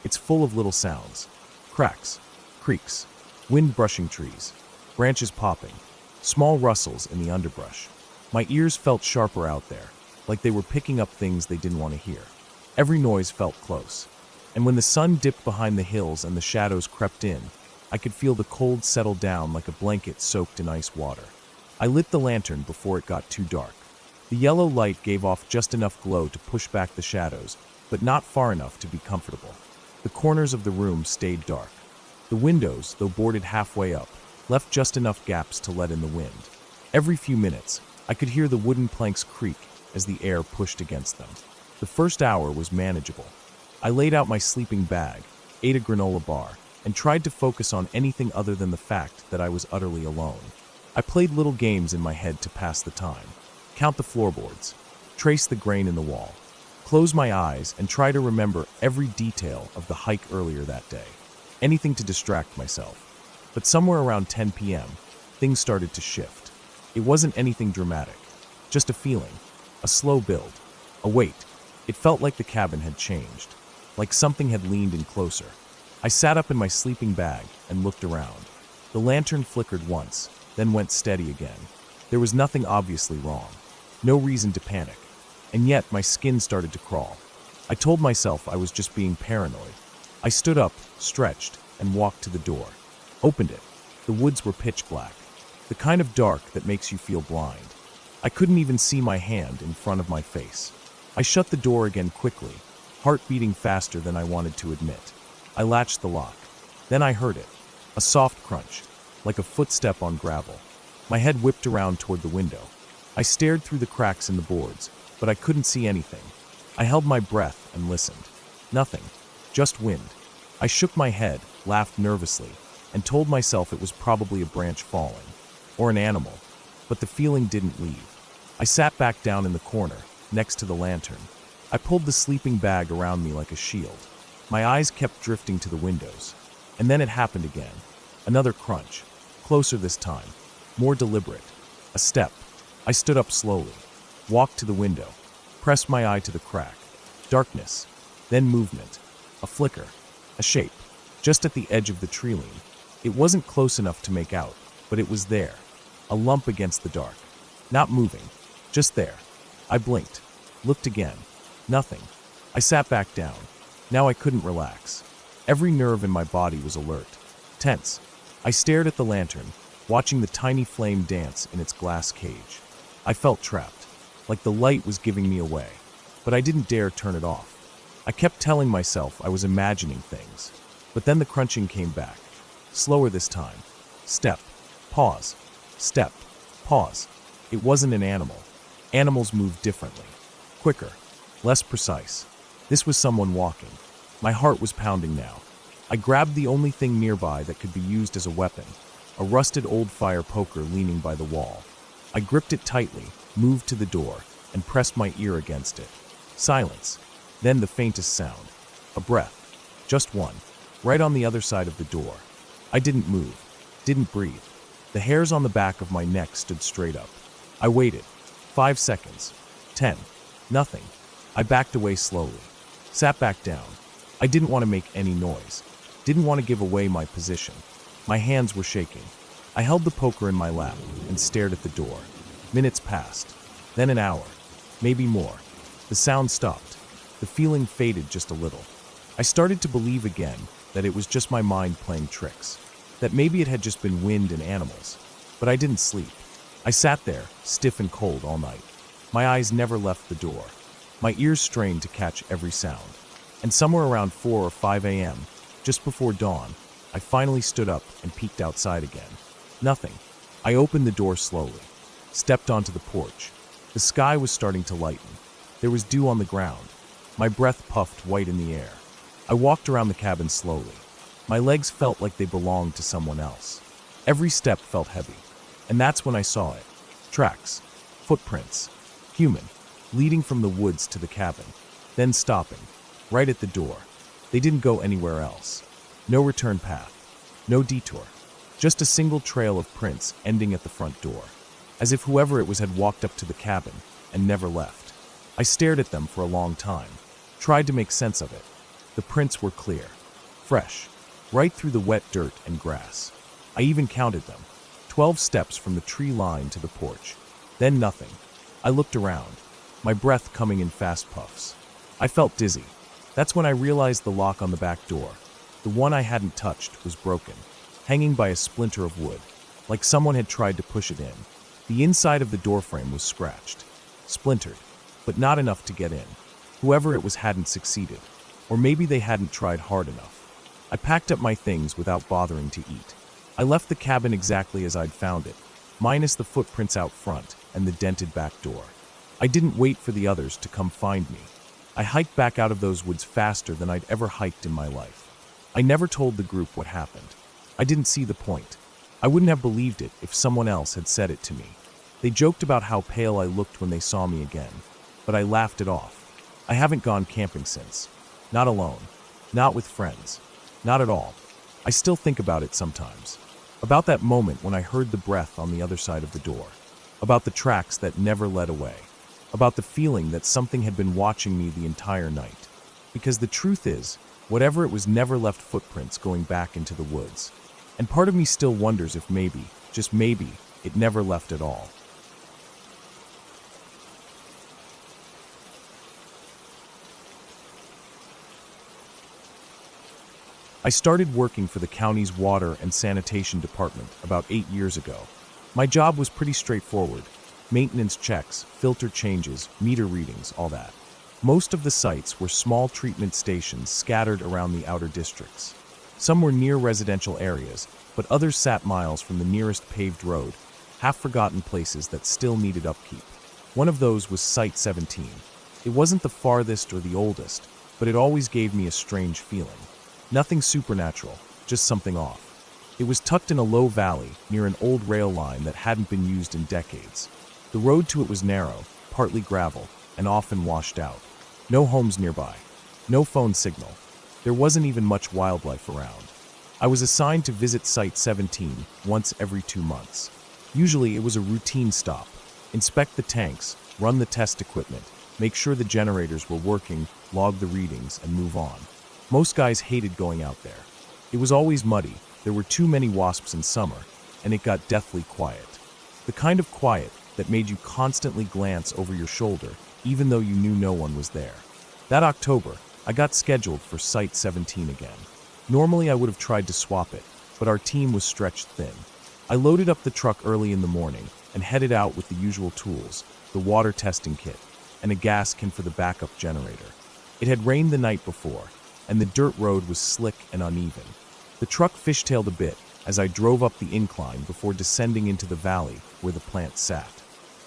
It's full of little sounds. Cracks, creaks, wind brushing trees, branches popping, small rustles in the underbrush. My ears felt sharper out there, like they were picking up things they didn't want to hear. Every noise felt close. And when the sun dipped behind the hills and the shadows crept in, I could feel the cold settle down like a blanket soaked in ice water. I lit the lantern before it got too dark. The yellow light gave off just enough glow to push back the shadows, but not far enough to be comfortable. The corners of the room stayed dark. The windows, though boarded halfway up, left just enough gaps to let in the wind. Every few minutes, I could hear the wooden planks creak as the air pushed against them. The first hour was manageable. I laid out my sleeping bag, ate a granola bar, and tried to focus on anything other than the fact that I was utterly alone. I played little games in my head to pass the time. Count the floorboards, trace the grain in the wall, close my eyes and try to remember every detail of the hike earlier that day. Anything to distract myself. But somewhere around 10 p.m., things started to shift. It wasn't anything dramatic, just a feeling, a slow build, a weight. It felt like the cabin had changed, like something had leaned in closer. I sat up in my sleeping bag and looked around. The lantern flickered once, then went steady again. There was nothing obviously wrong, no reason to panic, and yet my skin started to crawl. I told myself I was just being paranoid. I stood up, stretched, and walked to the door. Opened it. The woods were pitch black, the kind of dark that makes you feel blind. I couldn't even see my hand in front of my face. I shut the door again quickly, heart beating faster than I wanted to admit. I latched the lock. Then I heard it, a soft crunch, like a footstep on gravel. My head whipped around toward the window. I stared through the cracks in the boards, but I couldn't see anything. I held my breath and listened. Nothing, just wind. I shook my head, laughed nervously, and told myself it was probably a branch falling, or an animal, but the feeling didn't leave. I sat back down in the corner, next to the lantern. I pulled the sleeping bag around me like a shield. My eyes kept drifting to the windows, and then it happened again. Another crunch, closer this time, more deliberate. A step. I stood up slowly, walked to the window, pressed my eye to the crack. Darkness, then movement, a flicker, a shape, just at the edge of the tree line. It wasn't close enough to make out, but it was there, a lump against the dark. Not moving, just there. I blinked, looked again. Nothing. I sat back down. Now I couldn't relax. Every nerve in my body was alert, tense. I stared at the lantern, watching the tiny flame dance in its glass cage. I felt trapped, like the light was giving me away, but I didn't dare turn it off. I kept telling myself I was imagining things, but then the crunching came back, slower this time. Step, pause, step, pause. It wasn't an animal. Animals moved differently, quicker, less precise. This was someone walking. My heart was pounding now. I grabbed the only thing nearby that could be used as a weapon, a rusted old fire poker leaning by the wall. I gripped it tightly, moved to the door, and pressed my ear against it. Silence. Then the faintest sound. A breath. Just one. Right on the other side of the door. I didn't move. Didn't breathe. The hairs on the back of my neck stood straight up. I waited. 5 seconds. 10. Nothing. I backed away slowly. Sat back down. I didn't want to make any noise. Didn't want to give away my position. My hands were shaking. I held the poker in my lap and stared at the door. Minutes passed. Then an hour. Maybe more. The sound stopped. The feeling faded just a little. I started to believe again that it was just my mind playing tricks. That maybe it had just been wind and animals. But I didn't sleep. I sat there, stiff and cold all night. My eyes never left the door. My ears strained to catch every sound. And somewhere around 4 or 5 a.m., just before dawn, I finally stood up and peeked outside again. Nothing. I opened the door slowly, stepped onto the porch. The sky was starting to lighten. There was dew on the ground. My breath puffed white in the air. I walked around the cabin slowly. My legs felt like they belonged to someone else. Every step felt heavy. And that's when I saw it. Tracks. Footprints. Human. Leading from the woods to the cabin. Then stopping. Right at the door. They didn't go anywhere else. No return path. No detour. Just a single trail of prints ending at the front door. As if whoever it was had walked up to the cabin and never left. I stared at them for a long time. Tried to make sense of it. The prints were clear. Fresh. Right through the wet dirt and grass. I even counted them. 12 steps from the tree line to the porch. Then nothing. I looked around. My breath coming in fast puffs. I felt dizzy. That's when I realized the lock on the back door, the one I hadn't touched, was broken, hanging by a splinter of wood, like someone had tried to push it in. The inside of the doorframe was scratched, splintered, but not enough to get in. Whoever it was hadn't succeeded. Or maybe they hadn't tried hard enough. I packed up my things without bothering to eat. I left the cabin exactly as I'd found it, minus the footprints out front and the dented back door. I didn't wait for the others to come find me. I hiked back out of those woods faster than I'd ever hiked in my life. I never told the group what happened. I didn't see the point. I wouldn't have believed it if someone else had said it to me. They joked about how pale I looked when they saw me again, but I laughed it off. I haven't gone camping since. Not alone. Not with friends. Not at all. I still think about it sometimes. About that moment when I heard the breath on the other side of the door. About the tracks that never led away. About the feeling that something had been watching me the entire night. Because the truth is, whatever it was never left footprints going back into the woods. And part of me still wonders if maybe, just maybe, it never left at all. I started working for the county's water and sanitation department about 8 years ago. My job was pretty straightforward. Maintenance checks, filter changes, meter readings, all that. Most of the sites were small treatment stations scattered around the outer districts. Some were near residential areas, but others sat miles from the nearest paved road, half-forgotten places that still needed upkeep. One of those was Site 17. It wasn't the farthest or the oldest, but it always gave me a strange feeling. Nothing supernatural, just something off. It was tucked in a low valley near an old rail line that hadn't been used in decades. The road to it was narrow, partly gravel, and often washed out. No homes nearby. No phone signal. There wasn't even much wildlife around. I was assigned to visit Site 17 once every 2 months. Usually it was a routine stop. Inspect the tanks, run the test equipment, make sure the generators were working, log the readings, and move on. Most guys hated going out there. It was always muddy, there were too many wasps in summer, and it got deathly quiet. The kind of quiet that made you constantly glance over your shoulder, even though you knew no one was there. That October, I got scheduled for Site 17 again. Normally I would have tried to swap it, but our team was stretched thin. I loaded up the truck early in the morning and headed out with the usual tools, the water testing kit, and a gas can for the backup generator. It had rained the night before, and the dirt road was slick and uneven. The truck fishtailed a bit as I drove up the incline before descending into the valley where the plant sat.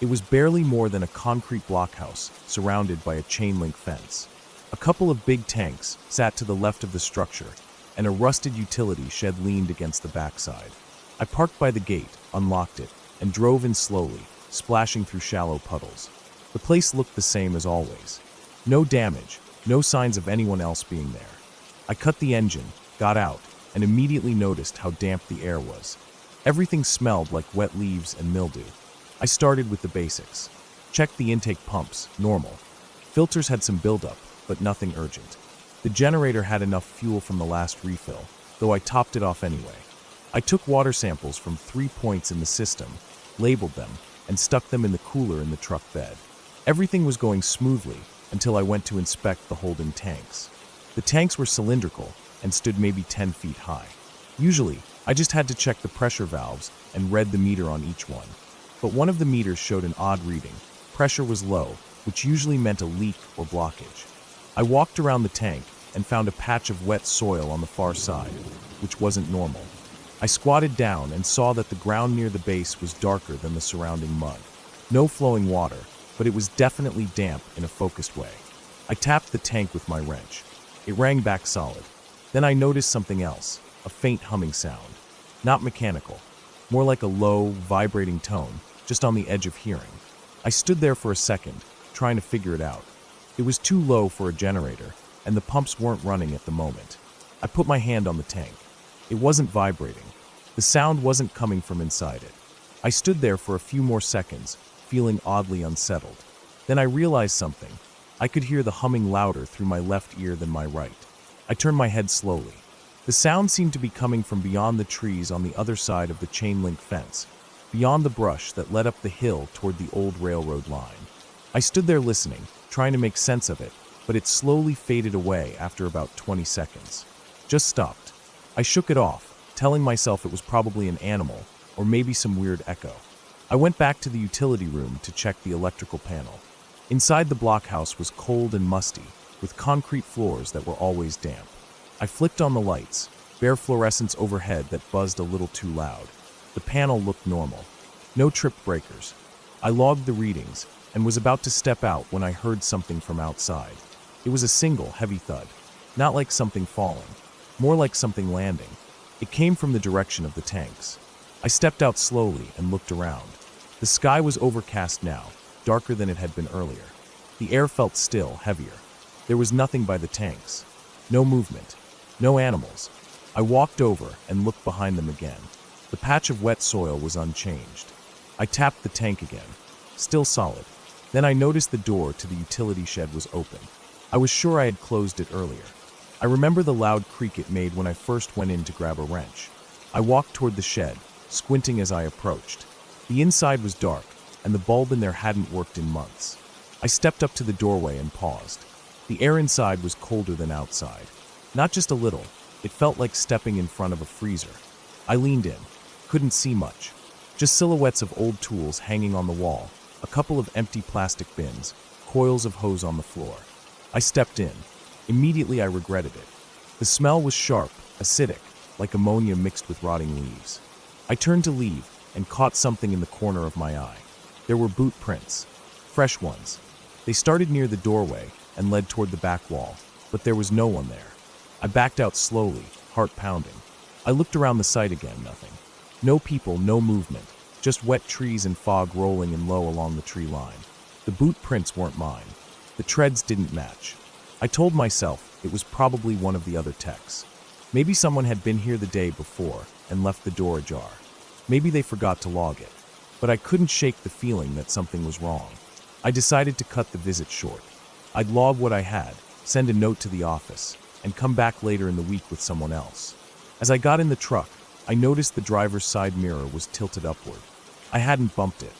It was barely more than a concrete blockhouse surrounded by a chain-link fence. A couple of big tanks sat to the left of the structure, and a rusted utility shed leaned against the backside. I parked by the gate, unlocked it, and drove in slowly, splashing through shallow puddles. The place looked the same as always. No damage, no signs of anyone else being there. I cut the engine, got out, and immediately noticed how damp the air was. Everything smelled like wet leaves and mildew. I started with the basics. Checked the intake pumps, normal. Filters had some buildup, but nothing urgent. The generator had enough fuel from the last refill, though I topped it off anyway. I took water samples from 3 points in the system, labeled them, and stuck them in the cooler in the truck bed. Everything was going smoothly until I went to inspect the holding tanks. The tanks were cylindrical and stood maybe 10 feet high. Usually, I just had to check the pressure valves and read the meter on each one. But one of the meters showed an odd reading. Pressure was low, which usually meant a leak or blockage. I walked around the tank and found a patch of wet soil on the far side, which wasn't normal. I squatted down and saw that the ground near the base was darker than the surrounding mud. No flowing water, but it was definitely damp in a focused way. I tapped the tank with my wrench. It rang back solid. Then I noticed something else, a faint humming sound. Not mechanical, more like a low, vibrating tone, just on the edge of hearing. I stood there for a second, trying to figure it out. It was too low for a generator, and the pumps weren't running at the moment. I put my hand on the tank. It wasn't vibrating. The sound wasn't coming from inside it. I stood there for a few more seconds, feeling oddly unsettled. Then I realized something. I could hear the humming louder through my left ear than my right. I turned my head slowly. The sound seemed to be coming from beyond the trees on the other side of the chain-link fence, beyond the brush that led up the hill toward the old railroad line. I stood there listening, trying to make sense of it, but it slowly faded away after about 20 seconds. Just stopped. I shook it off, telling myself it was probably an animal, or maybe some weird echo. I went back to the utility room to check the electrical panel. Inside the blockhouse was cold and musty, with concrete floors that were always damp. I flicked on the lights, bare fluorescents overhead that buzzed a little too loud. The panel looked normal. No trip breakers. I logged the readings and was about to step out when I heard something from outside. It was a single, heavy thud. Not like something falling, more like something landing. It came from the direction of the tanks. I stepped out slowly and looked around. The sky was overcast now, darker than it had been earlier. The air felt still, heavier. There was nothing by the tanks. No movement. No animals. I walked over and looked behind them again. The patch of wet soil was unchanged. I tapped the tank again. Still solid. Then I noticed the door to the utility shed was open. I was sure I had closed it earlier. I remember the loud creak it made when I first went in to grab a wrench. I walked toward the shed, squinting as I approached. The inside was dark, and the bulb in there hadn't worked in months. I stepped up to the doorway and paused. The air inside was colder than outside. Not just a little, it felt like stepping in front of a freezer. I leaned in. Couldn't see much. Just silhouettes of old tools hanging on the wall, a couple of empty plastic bins, coils of hose on the floor. I stepped in. Immediately I regretted it. The smell was sharp, acidic, like ammonia mixed with rotting leaves. I turned to leave and caught something in the corner of my eye. There were boot prints. Fresh ones. They started near the doorway and led toward the back wall, but there was no one there. I backed out slowly, heart pounding. I looked around the site again, nothing. No people, no movement, just wet trees and fog rolling in low along the tree line. The boot prints weren't mine. The treads didn't match. I told myself it was probably one of the other techs. Maybe someone had been here the day before and left the door ajar. Maybe they forgot to log it. But I couldn't shake the feeling that something was wrong. I decided to cut the visit short. I'd log what I had, send a note to the office, and come back later in the week with someone else. As I got in the truck, I noticed the driver's side mirror was tilted upward. I hadn't bumped it.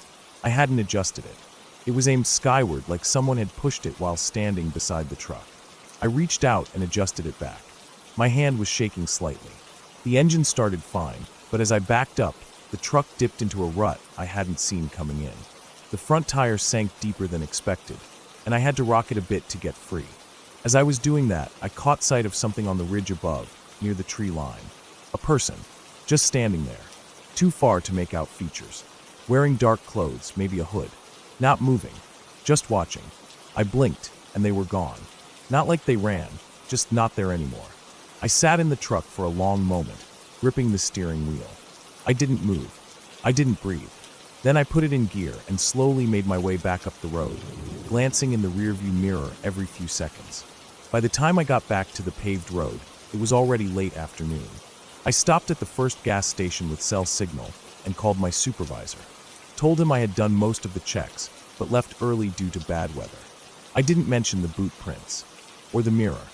I hadn't adjusted it. It was aimed skyward like someone had pushed it while standing beside the truck. I reached out and adjusted it back. My hand was shaking slightly. The engine started fine, but as I backed up, the truck dipped into a rut I hadn't seen coming in. The front tire sank deeper than expected, and I had to rock it a bit to get free. As I was doing that, I caught sight of something on the ridge above, near the tree line. A person, just standing there, too far to make out features. Wearing dark clothes, maybe a hood. Not moving, just watching. I blinked, and they were gone. Not like they ran, just not there anymore. I sat in the truck for a long moment, gripping the steering wheel. I didn't move. I didn't breathe. Then I put it in gear and slowly made my way back up the road, glancing in the rearview mirror every few seconds. By the time I got back to the paved road, it was already late afternoon. I stopped at the first gas station with cell signal and called my supervisor. Told him I had done most of the checks, but left early due to bad weather. I didn't mention the boot prints, or the mirror,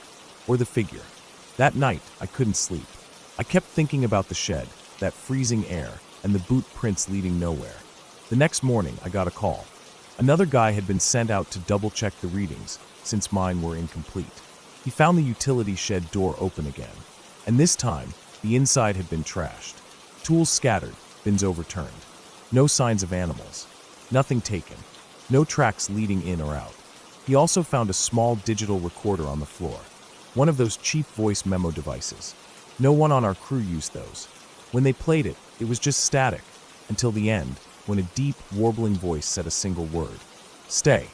or the figure. That night, I couldn't sleep. I kept thinking about the shed, that freezing air, and the boot prints leading nowhere. The next morning, I got a call. Another guy had been sent out to double-check the readings, since mine were incomplete. He found the utility shed door open again, and this time, the inside had been trashed. Tools scattered, bins overturned. No signs of animals. Nothing taken. No tracks leading in or out. He also found a small digital recorder on the floor. One of those cheap voice memo devices. No one on our crew used those. When they played it, it was just static, until the end, when a deep, warbling voice said a single word. Stay.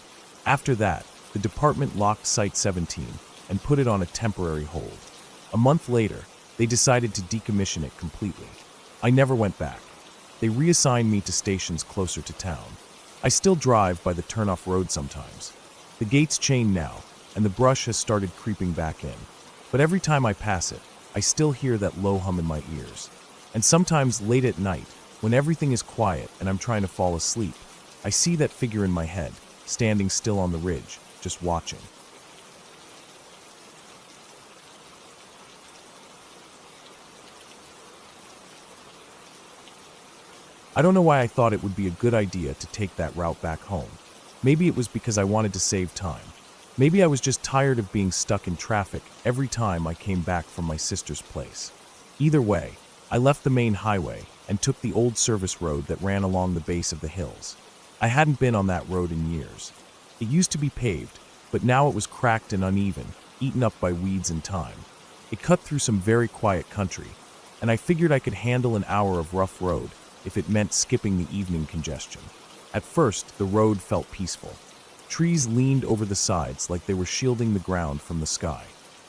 After that, the department locked Site 17 and put it on a temporary hold. A month later, they decided to decommission it completely. I never went back. They reassigned me to stations closer to town. I still drive by the turnoff road sometimes. The gate's chained now, and the brush has started creeping back in. But every time I pass it, I still hear that low hum in my ears. And sometimes late at night, when everything is quiet and I'm trying to fall asleep, I see that figure in my head, standing still on the ridge, just watching. I don't know why I thought it would be a good idea to take that route back home. Maybe it was because I wanted to save time. Maybe I was just tired of being stuck in traffic every time I came back from my sister's place. Either way, I left the main highway and took the old service road that ran along the base of the hills. I hadn't been on that road in years. It used to be paved, but now it was cracked and uneven, eaten up by weeds and time. It cut through some very quiet country, and I figured I could handle an hour of rough road if it meant skipping the evening congestion. At first, the road felt peaceful. Trees leaned over the sides like they were shielding the ground from the sky.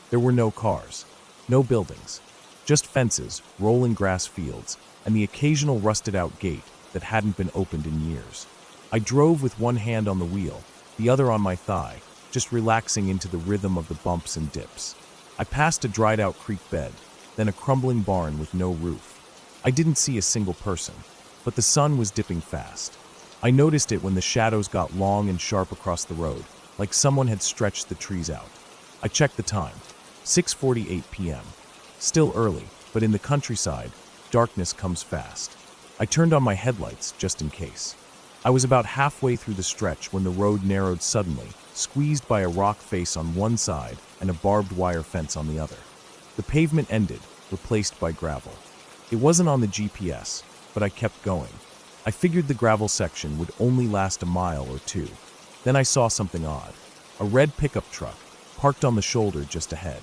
There were no cars, no buildings, just fences, rolling grass fields, and the occasional rusted-out gate that hadn't been opened in years. I drove with one hand on the wheel, the other on my thigh, just relaxing into the rhythm of the bumps and dips. I passed a dried-out creek bed, then a crumbling barn with no roof. I didn't see a single person, but the sun was dipping fast. I noticed it when the shadows got long and sharp across the road, like someone had stretched the trees out. I checked the time, 6:48 p.m. Still early, but in the countryside, darkness comes fast. I turned on my headlights just in case. I was about halfway through the stretch when the road narrowed suddenly, squeezed by a rock face on one side and a barbed wire fence on the other. The pavement ended, replaced by gravel. It wasn't on the GPS, but I kept going. I figured the gravel section would only last a mile or two. Then I saw something odd. A red pickup truck, parked on the shoulder just ahead.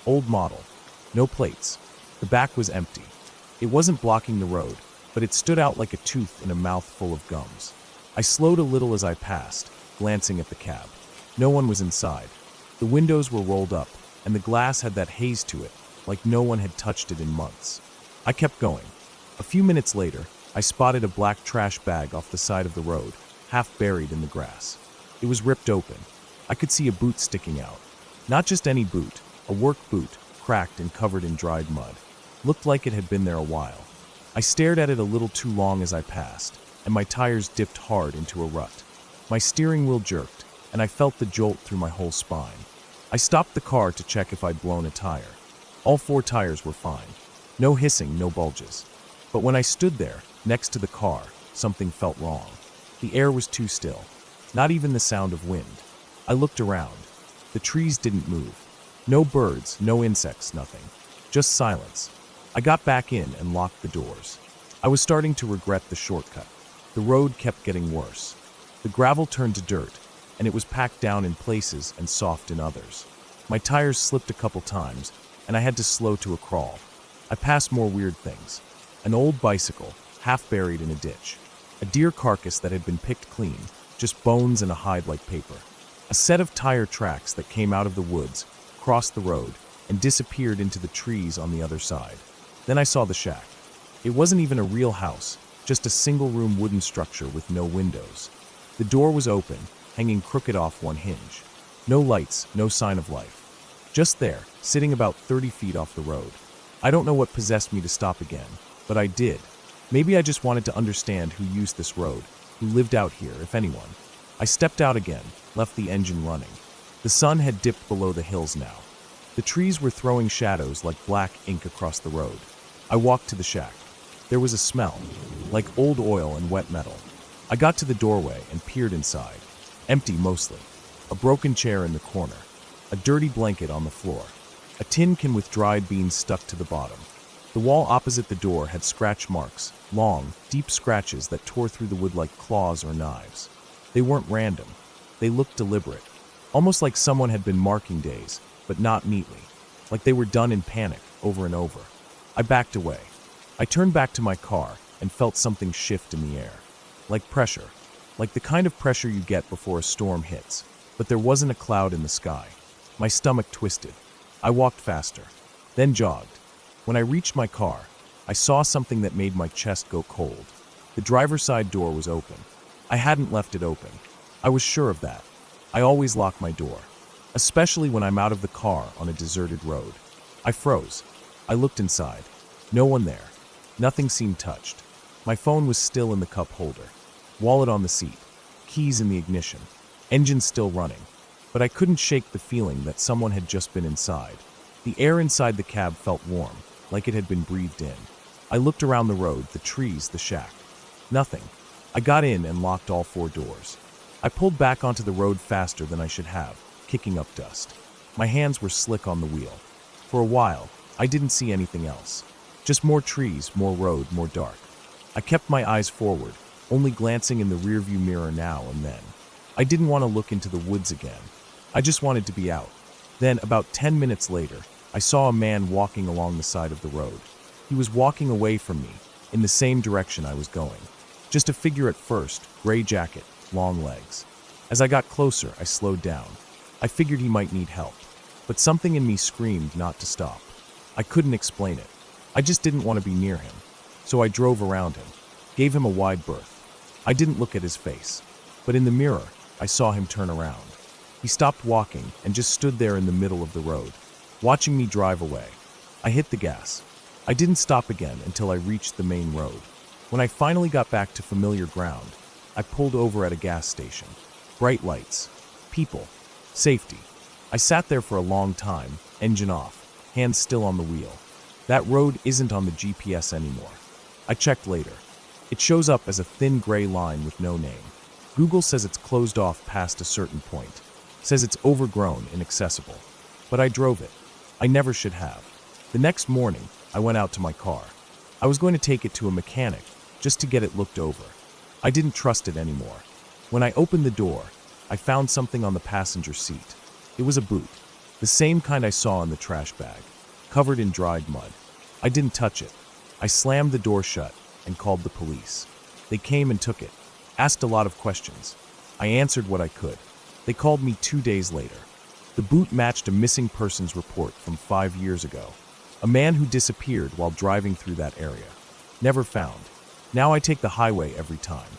Old model. No plates. The back was empty. It wasn't blocking the road, but it stood out like a tooth in a mouth full of gums. I slowed a little as I passed, glancing at the cab. No one was inside. The windows were rolled up, and the glass had that haze to it, like no one had touched it in months. I kept going. A few minutes later, I spotted a black trash bag off the side of the road, half buried in the grass. It was ripped open. I could see a boot sticking out. Not just any boot, a work boot, cracked and covered in dried mud. Looked like it had been there a while. I stared at it a little too long as I passed, and my tires dipped hard into a rut. My steering wheel jerked, and I felt the jolt through my whole spine. I stopped the car to check if I'd blown a tire. All 4 tires were fine. No hissing, no bulges. But when I stood there, next to the car, something felt wrong. The air was too still. Not even the sound of wind. I looked around. The trees didn't move. No birds, no insects, nothing. Just silence. I got back in and locked the doors. I was starting to regret the shortcut. The road kept getting worse. The gravel turned to dirt, and it was packed down in places and soft in others. My tires slipped a couple times, and I had to slow to a crawl. I passed more weird things. An old bicycle, half buried in a ditch. A deer carcass that had been picked clean, just bones and a hide like paper. A set of tire tracks that came out of the woods, crossed the road, and disappeared into the trees on the other side. Then I saw the shack. It wasn't even a real house, just a single-room wooden structure with no windows. The door was open, hanging crooked off one hinge. No lights, no sign of life. Just there, sitting about 30 feet off the road. I don't know what possessed me to stop again, but I did. Maybe I just wanted to understand who used this road, who lived out here, if anyone. I stepped out again, left the engine running. The sun had dipped below the hills now. The trees were throwing shadows like black ink across the road. I walked to the shack. There was a smell, like old oil and wet metal. I got to the doorway and peered inside. Empty mostly. A broken chair in the corner. A dirty blanket on the floor. A tin can with dried beans stuck to the bottom. The wall opposite the door had scratch marks, long, deep scratches that tore through the wood like claws or knives. They weren't random. They looked deliberate. Almost like someone had been marking days, but not neatly. Like they were done in panic, over and over. I backed away. I turned back to my car and felt something shift in the air. Like pressure. Like the kind of pressure you get before a storm hits. But there wasn't a cloud in the sky. My stomach twisted. I walked faster, then jogged. When I reached my car, I saw something that made my chest go cold. The driver's side door was open. I hadn't left it open. I was sure of that. I always lock my door, especially when I'm out of the car on a deserted road. I froze. I looked inside. No one there. Nothing seemed touched. My phone was still in the cup holder. Wallet on the seat. Keys in the ignition. Engine still running. But I couldn't shake the feeling that someone had just been inside. The air inside the cab felt warm, like it had been breathed in. I looked around the road, the trees, the shack. Nothing. I got in and locked all 4 doors. I pulled back onto the road faster than I should have, kicking up dust. My hands were slick on the wheel. For a while, I didn't see anything else. Just more trees, more road, more dark. I kept my eyes forward, only glancing in the rearview mirror now and then. I didn't want to look into the woods again. I just wanted to be out. Then, about 10 minutes later, I saw a man walking along the side of the road. He was walking away from me, in the same direction I was going. Just a figure at first, gray jacket, long legs. As I got closer, I slowed down. I figured he might need help, but something in me screamed not to stop. I couldn't explain it. I just didn't want to be near him. So I drove around him, gave him a wide berth. I didn't look at his face, but in the mirror, I saw him turn around. He stopped walking and just stood there in the middle of the road, watching me drive away. I hit the gas. I didn't stop again until I reached the main road. When I finally got back to familiar ground, I pulled over at a gas station. Bright lights, people, safety. I sat there for a long time, engine off, hands still on the wheel. That road isn't on the GPS anymore. I checked later. It shows up as a thin gray line with no name. Google says it's closed off past a certain point. Says it's overgrown, inaccessible. But I drove it. I never should have. The next morning, I went out to my car. I was going to take it to a mechanic, just to get it looked over. I didn't trust it anymore. When I opened the door, I found something on the passenger seat. It was a boot, the same kind I saw in the trash bag, covered in dried mud. I didn't touch it. I slammed the door shut and called the police. They came and took it, asked a lot of questions. I answered what I could. They called me 2 days later. The boot matched a missing persons report from 5 years ago. A man who disappeared while driving through that area. Never found. Now I take the highway every time,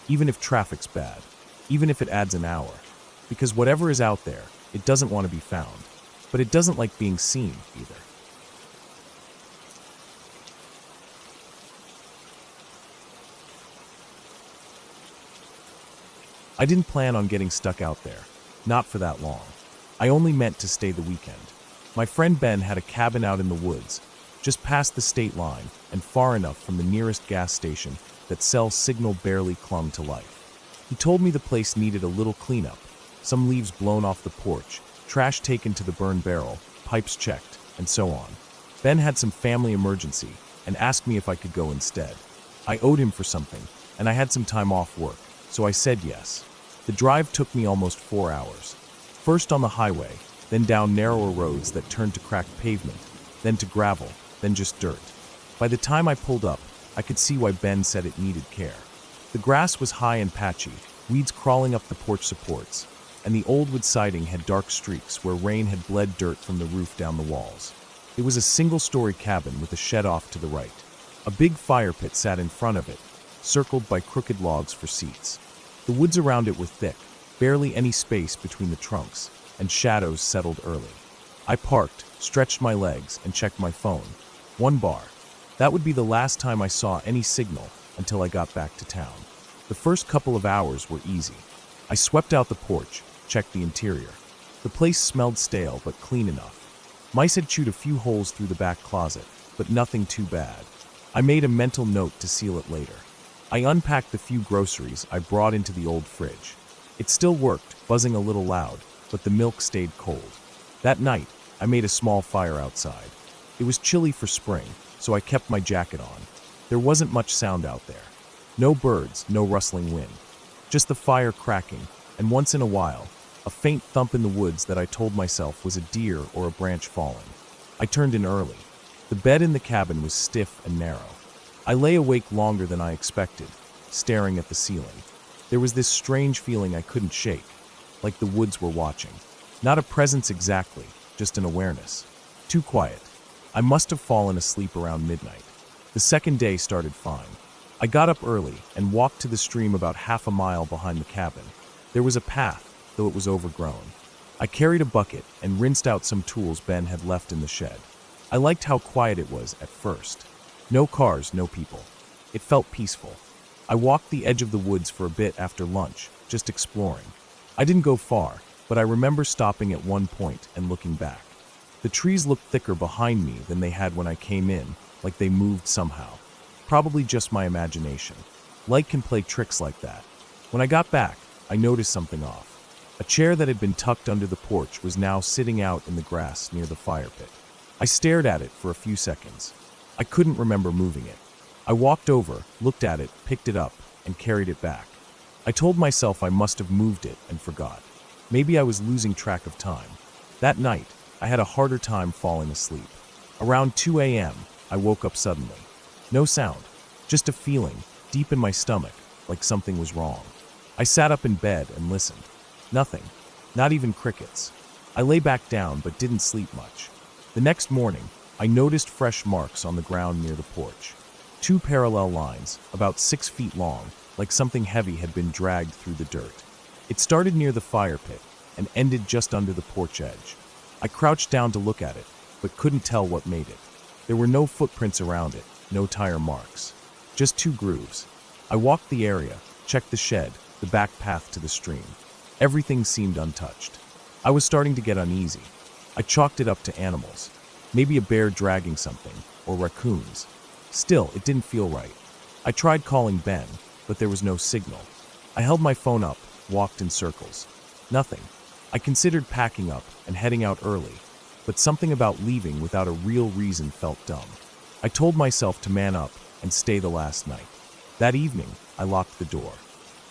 even if traffic's bad, even if it adds an hour. Because whatever is out there, it doesn't want to be found. But it doesn't like being seen either. I didn't plan on getting stuck out there. Not for that long. I only meant to stay the weekend. My friend Ben had a cabin out in the woods, just past the state line and far enough from the nearest gas station that cell signal barely clung to life. He told me the place needed a little cleanup, some leaves blown off the porch, trash taken to the burn barrel, pipes checked, and so on. Ben had some family emergency and asked me if I could go instead. I owed him for something, and I had some time off work, so I said yes. The drive took me almost 4 hours. First on the highway, then down narrower roads that turned to cracked pavement, then to gravel, then just dirt. By the time I pulled up, I could see why Ben said it needed care. The grass was high and patchy, weeds crawling up the porch supports, and the old wood siding had dark streaks where rain had bled dirt from the roof down the walls. It was a single-story cabin with a shed off to the right. A big fire pit sat in front of it, circled by crooked logs for seats. The woods around it were thick, barely any space between the trunks, and shadows settled early. I parked, stretched my legs, and checked my phone. 1 bar. That would be the last time I saw any signal until I got back to town. The first couple of hours were easy. I swept out the porch, checked the interior. The place smelled stale but clean enough. Mice had chewed a few holes through the back closet, but nothing too bad. I made a mental note to seal it later. I unpacked the few groceries I brought into the old fridge. It still worked, buzzing a little loud, but the milk stayed cold. That night, I made a small fire outside. It was chilly for spring, so I kept my jacket on. There wasn't much sound out there. No birds, no rustling wind. Just the fire cracking, and once in a while, a faint thump in the woods that I told myself was a deer or a branch falling. I turned in early. The bed in the cabin was stiff and narrow. I lay awake longer than I expected, staring at the ceiling. There was this strange feeling I couldn't shake, like the woods were watching. Not a presence exactly, just an awareness. Too quiet. I must have fallen asleep around midnight. The second day started fine. I got up early and walked to the stream about half a mile behind the cabin. There was a path, though it was overgrown. I carried a bucket and rinsed out some tools Ben had left in the shed. I liked how quiet it was at first. No cars, no people. It felt peaceful. I walked the edge of the woods for a bit after lunch, just exploring. I didn't go far, but I remember stopping at one point and looking back. The trees looked thicker behind me than they had when I came in, like they moved somehow. Probably just my imagination. Light can play tricks like that. When I got back, I noticed something off. A chair that had been tucked under the porch was now sitting out in the grass near the fire pit. I stared at it for a few seconds. I couldn't remember moving it. I walked over, looked at it, picked it up, and carried it back. I told myself I must have moved it and forgot. Maybe I was losing track of time. That night, I had a harder time falling asleep. Around 2 a.m., I woke up suddenly. No sound, just a feeling, deep in my stomach, like something was wrong. I sat up in bed and listened. Nothing, not even crickets. I lay back down but didn't sleep much. The next morning, I noticed fresh marks on the ground near the porch. 2 parallel lines, about 6 feet long, like something heavy had been dragged through the dirt. It started near the fire pit and ended just under the porch edge. I crouched down to look at it, but couldn't tell what made it. There were no footprints around it, no tire marks. Just 2 grooves. I walked the area, checked the shed, the back path to the stream. Everything seemed untouched. I was starting to get uneasy. I chalked it up to animals. Maybe a bear dragging something, or raccoons. Still, it didn't feel right. I tried calling Ben, but there was no signal. I held my phone up, walked in circles. Nothing. I considered packing up and heading out early, but something about leaving without a real reason felt dumb. I told myself to man up and stay the last night. That evening, I locked the door.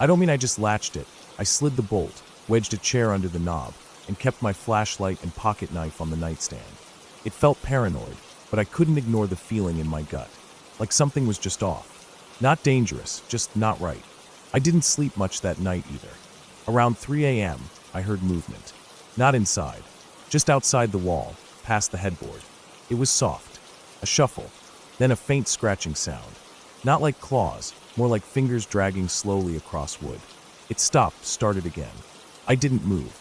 I don't mean I just latched it. I slid the bolt, wedged a chair under the knob, and kept my flashlight and pocket knife on the nightstand. It felt paranoid, but I couldn't ignore the feeling in my gut, like something was just off. Not dangerous, just not right. I didn't sleep much that night either. Around 3 a.m., I heard movement. Not inside, just outside the wall, past the headboard. It was soft, a shuffle, then a faint scratching sound. Not like claws, more like fingers dragging slowly across wood. It stopped, started again. I didn't move.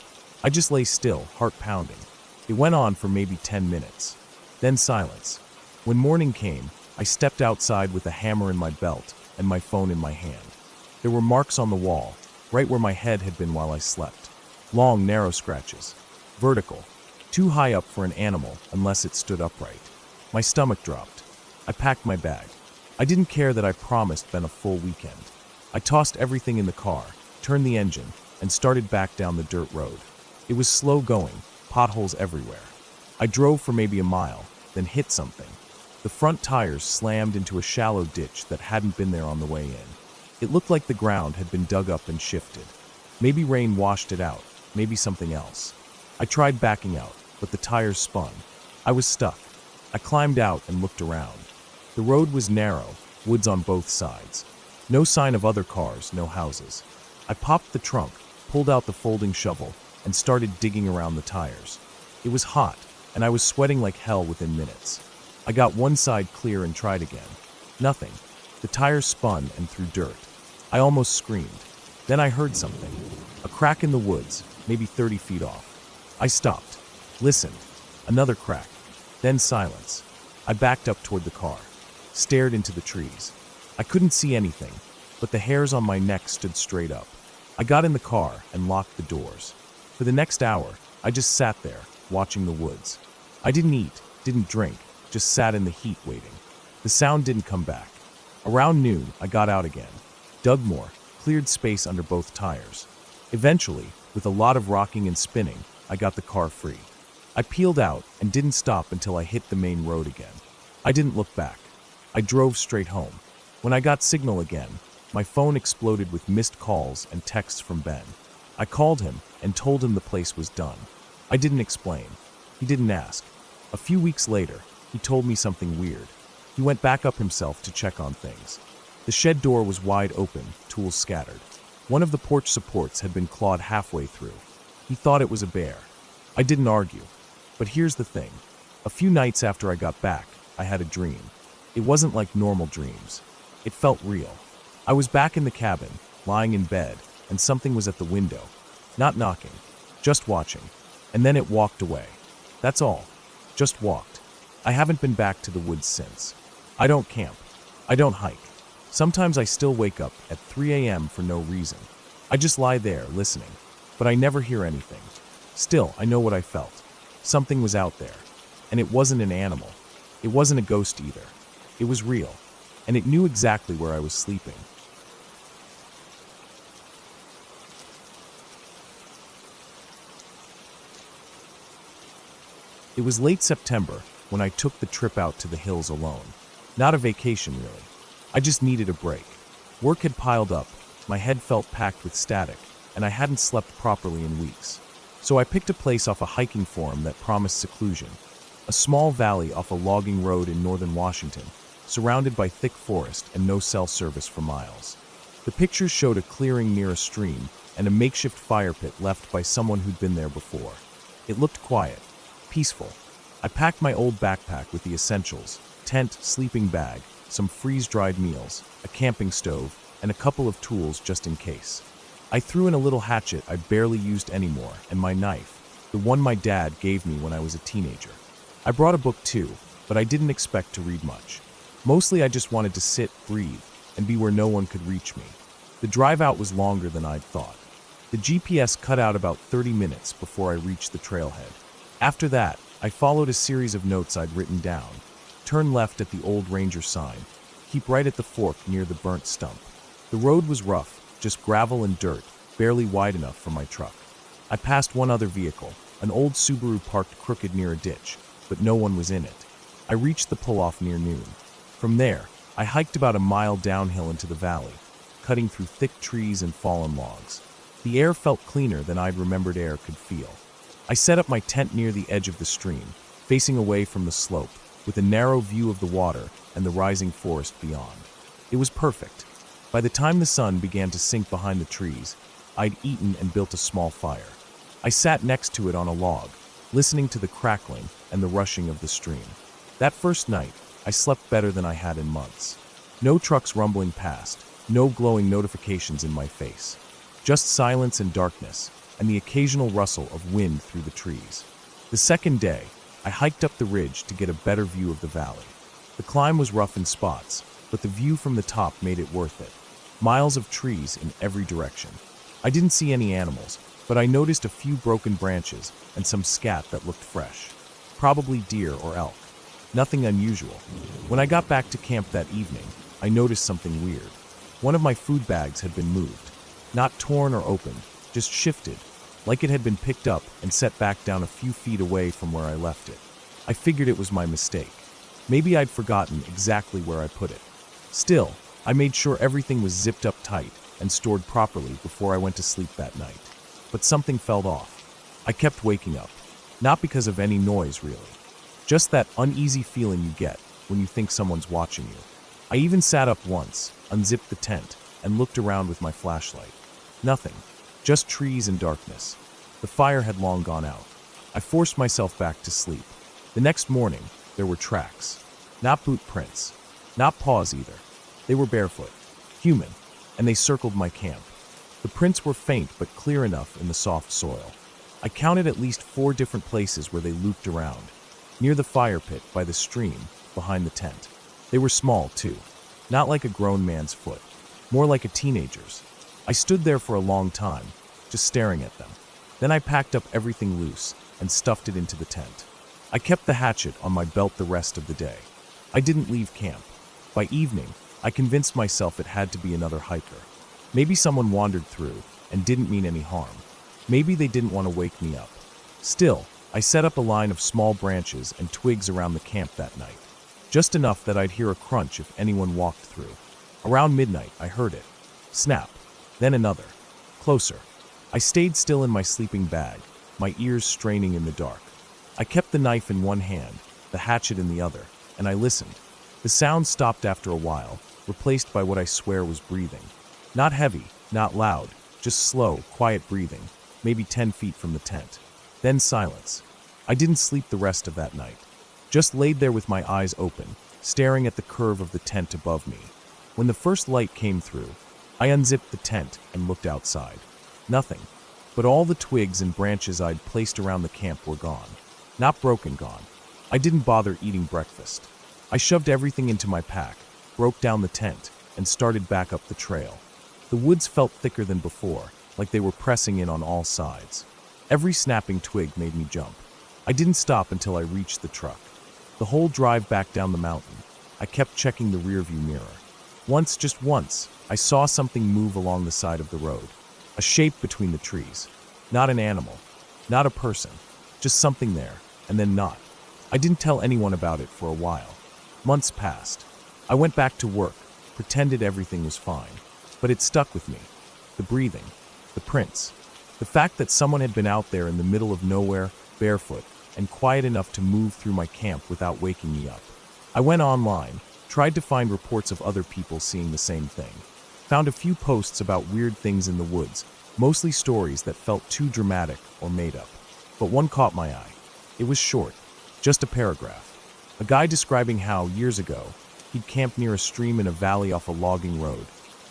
I just lay still, heart pounding. It went on for maybe 10 minutes. Then silence. When morning came, I stepped outside with a hammer in my belt and my phone in my hand. There were marks on the wall, right where my head had been while I slept. Long, narrow scratches. Vertical. Too high up for an animal unless it stood upright. My stomach dropped. I packed my bag. I didn't care that I promised Ben a full weekend. I tossed everything in the car, turned the engine, and started back down the dirt road. It was slow going, potholes everywhere. I drove for maybe a mile, then hit something. The front tires slammed into a shallow ditch that hadn't been there on the way in. It looked like the ground had been dug up and shifted. Maybe rain washed it out, maybe something else. I tried backing out, but the tires spun. I was stuck. I climbed out and looked around. The road was narrow, woods on both sides. No sign of other cars, no houses. I popped the trunk, pulled out the folding shovel, and started digging around the tires. It was hot, and I was sweating like hell within minutes. I got one side clear and tried again. Nothing. The tires spun and threw dirt. I almost screamed. Then I heard something. A crack in the woods, maybe 30 feet off. I stopped, listened. Another crack. Then silence. I backed up toward the car, stared into the trees. I couldn't see anything, but the hairs on my neck stood straight up. I got in the car and locked the doors. For the next hour, I just sat there, watching the woods. I didn't eat, didn't drink, just sat in the heat waiting. The sound didn't come back. Around noon, I got out again, dug more, cleared space under both tires. Eventually, with a lot of rocking and spinning, I got the car free. I peeled out and didn't stop until I hit the main road again. I didn't look back. I drove straight home. When I got signal again, my phone exploded with missed calls and texts from Ben. I called him and told him the place was done. I didn't explain. He didn't ask. A few weeks later, he told me something weird. He went back up himself to check on things. The shed door was wide open, tools scattered. One of the porch supports had been clawed halfway through. He thought it was a bear. I didn't argue. But here's the thing. A few nights after I got back, I had a dream. It wasn't like normal dreams. It felt real. I was back in the cabin, lying in bed, and something was at the window. Not knocking, just watching. And then it walked away. That's all. Just walked. I haven't been back to the woods since. I don't camp. I don't hike. Sometimes I still wake up at 3 a.m. for no reason. I just lie there, listening. But I never hear anything. Still, I know what I felt. Something was out there. And it wasn't an animal. It wasn't a ghost either. It was real. And it knew exactly where I was sleeping. It was late September when I took the trip out to the hills alone. Not a vacation, really. I just needed a break. Work had piled up, my head felt packed with static, and I hadn't slept properly in weeks. So I picked a place off a hiking forum that promised seclusion, a small valley off a logging road in northern Washington, surrounded by thick forest and no cell service for miles. The pictures showed a clearing near a stream and a makeshift fire pit left by someone who'd been there before. It looked quiet, peaceful. I packed my old backpack with the essentials: tent, sleeping bag, some freeze-dried meals, a camping stove, and a couple of tools just in case. I threw in a little hatchet I barely used anymore, and my knife, the one my dad gave me when I was a teenager. I brought a book too, but I didn't expect to read much. Mostly I just wanted to sit, breathe, and be where no one could reach me. The drive out was longer than I'd thought. The GPS cut out about 30 minutes before I reached the trailhead. After that, I followed a series of notes I'd written down. Turn left at the old ranger sign. Keep right at the fork near the burnt stump. The road was rough, just gravel and dirt, barely wide enough for my truck. I passed one other vehicle, an old Subaru parked crooked near a ditch, but no one was in it. I reached the pull-off near noon. From there, I hiked about a mile downhill into the valley, cutting through thick trees and fallen logs. The air felt cleaner than I'd remembered air could feel. I set up my tent near the edge of the stream, facing away from the slope, with a narrow view of the water and the rising forest beyond. It was perfect. By the time the sun began to sink behind the trees, I'd eaten and built a small fire. I sat next to it on a log, listening to the crackling and the rushing of the stream. That first night, I slept better than I had in months. No trucks rumbling past, no glowing notifications in my face. Just silence and darkness, and the occasional rustle of wind through the trees. The second day, I hiked up the ridge to get a better view of the valley. The climb was rough in spots, but the view from the top made it worth it. Miles of trees in every direction. I didn't see any animals, but I noticed a few broken branches and some scat that looked fresh. Probably deer or elk. Nothing unusual. When I got back to camp that evening, I noticed something weird. One of my food bags had been moved. Not torn or opened, just shifted, like it had been picked up and set back down a few feet away from where I left it. I figured it was my mistake. Maybe I'd forgotten exactly where I put it. Still, I made sure everything was zipped up tight and stored properly before I went to sleep that night. But something felt off. I kept waking up. Not because of any noise, really. Just that uneasy feeling you get when you think someone's watching you. I even sat up once, unzipped the tent, and looked around with my flashlight. Nothing. Just trees and darkness. The fire had long gone out. I forced myself back to sleep. The next morning, there were tracks. Not boot prints. Not paws either. They were barefoot. Human. And they circled my camp. The prints were faint but clear enough in the soft soil. I counted at least 4 different places where they looped around. Near the fire pit, by the stream, behind the tent. They were small, too. Not like a grown man's foot. More like a teenager's. I stood there for a long time, just staring at them. Then I packed up everything loose and stuffed it into the tent. I kept the hatchet on my belt the rest of the day. I didn't leave camp. By evening, I convinced myself it had to be another hiker. Maybe someone wandered through and didn't mean any harm. Maybe they didn't want to wake me up. Still, I set up a line of small branches and twigs around the camp that night. Just enough that I'd hear a crunch if anyone walked through. Around midnight, I heard it. Snap. Then another. Closer. I stayed still in my sleeping bag, my ears straining in the dark. I kept the knife in one hand, the hatchet in the other, and I listened. The sound stopped after a while, replaced by what I swear was breathing. Not heavy, not loud, just slow, quiet breathing, maybe 10 feet from the tent. Then silence. I didn't sleep the rest of that night. Just laid there with my eyes open, staring at the curve of the tent above me. When the first light came through, I unzipped the tent and looked outside. Nothing. But all the twigs and branches I'd placed around the camp were gone. Not broken gone. I didn't bother eating breakfast. I shoved everything into my pack, broke down the tent, and started back up the trail. The woods felt thicker than before, like they were pressing in on all sides. Every snapping twig made me jump. I didn't stop until I reached the truck. The whole drive back down the mountain, I kept checking the rearview mirror. Once, just once, I saw something move along the side of the road. A shape between the trees. Not an animal. Not a person. Just something there, and then not. I didn't tell anyone about it for a while. Months passed. I went back to work, pretended everything was fine. But it stuck with me. the breathing, the prints. The fact that someone had been out there in the middle of nowhere, barefoot, and quiet enough to move through my camp without waking me up. I went online, tried to find reports of other people seeing the same thing. Found a few posts about weird things in the woods, mostly stories that felt too dramatic or made up. But one caught my eye. It was short, just a paragraph. A guy describing how, years ago, he'd camped near a stream in a valley off a logging road,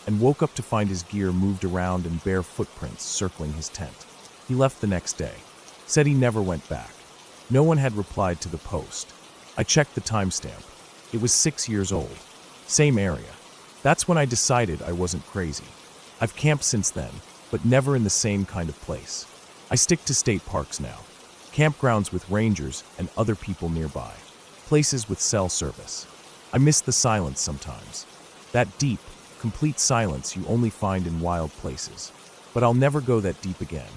and woke up to find his gear moved around and bare footprints circling his tent. He left the next day. Said he never went back. No one had replied to the post. I checked the timestamp. It was 6 years old. Same area. That's when I decided I wasn't crazy. I've camped since then, but never in the same kind of place. I stick to state parks now. Campgrounds with rangers and other people nearby. Places with cell service. I miss the silence sometimes. That deep, complete silence you only find in wild places. But I'll never go that deep again.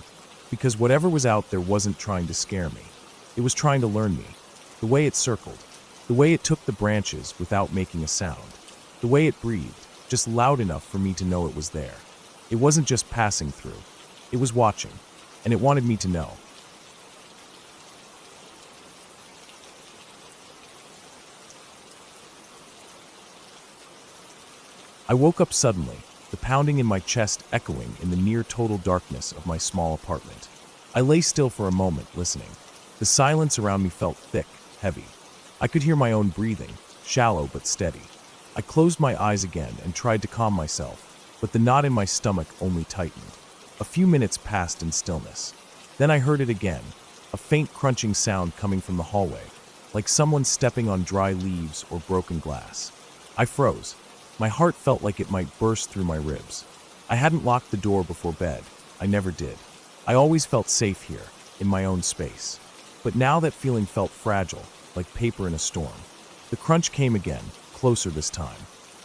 Because whatever was out there wasn't trying to scare me. It was trying to learn me. The way it circled. The way it took the branches without making a sound. The way it breathed, just loud enough for me to know it was there. It wasn't just passing through. It was watching. And it wanted me to know. I woke up suddenly, the pounding in my chest echoing in the near-total darkness of my small apartment. I lay still for a moment, listening. The silence around me felt thick, heavy. I could hear my own breathing, shallow but steady. I closed my eyes again and tried to calm myself, but the knot in my stomach only tightened. A few minutes passed in stillness. Then I heard it again, a faint crunching sound coming from the hallway, like someone stepping on dry leaves or broken glass. I froze. My heart felt like it might burst through my ribs. I hadn't locked the door before bed. I never did. I always felt safe here, in my own space. But now that feeling felt fragile, like paper in a storm. The crunch came again, closer this time.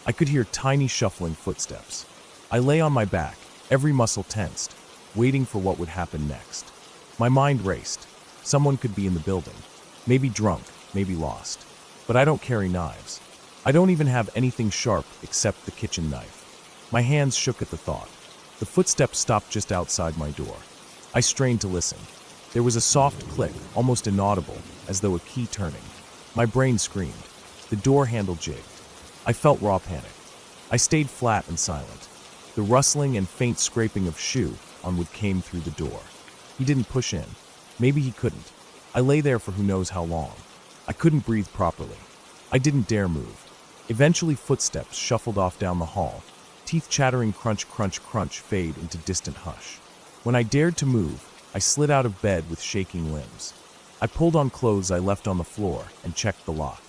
I could hear tiny shuffling footsteps. I lay on my back, every muscle tensed, waiting for what would happen next. My mind raced. Someone could be in the building. Maybe drunk, maybe lost. But I don't carry knives. I don't even have anything sharp except the kitchen knife. My hands shook at the thought. The footsteps stopped just outside my door. I strained to listen. There was a soft click, almost inaudible, as though a key turning. My brain screamed. The door handle jigged. I felt raw panic. I stayed flat and silent. The rustling and faint scraping of shoe on wood came through the door. He didn't push in. Maybe he couldn't. I lay there for who knows how long. I couldn't breathe properly. I didn't dare move. Eventually footsteps shuffled off down the hall, teeth chattering crunch, crunch, crunch fade into distant hush. When I dared to move, I slid out of bed with shaking limbs. I pulled on clothes I left on the floor and checked the lock.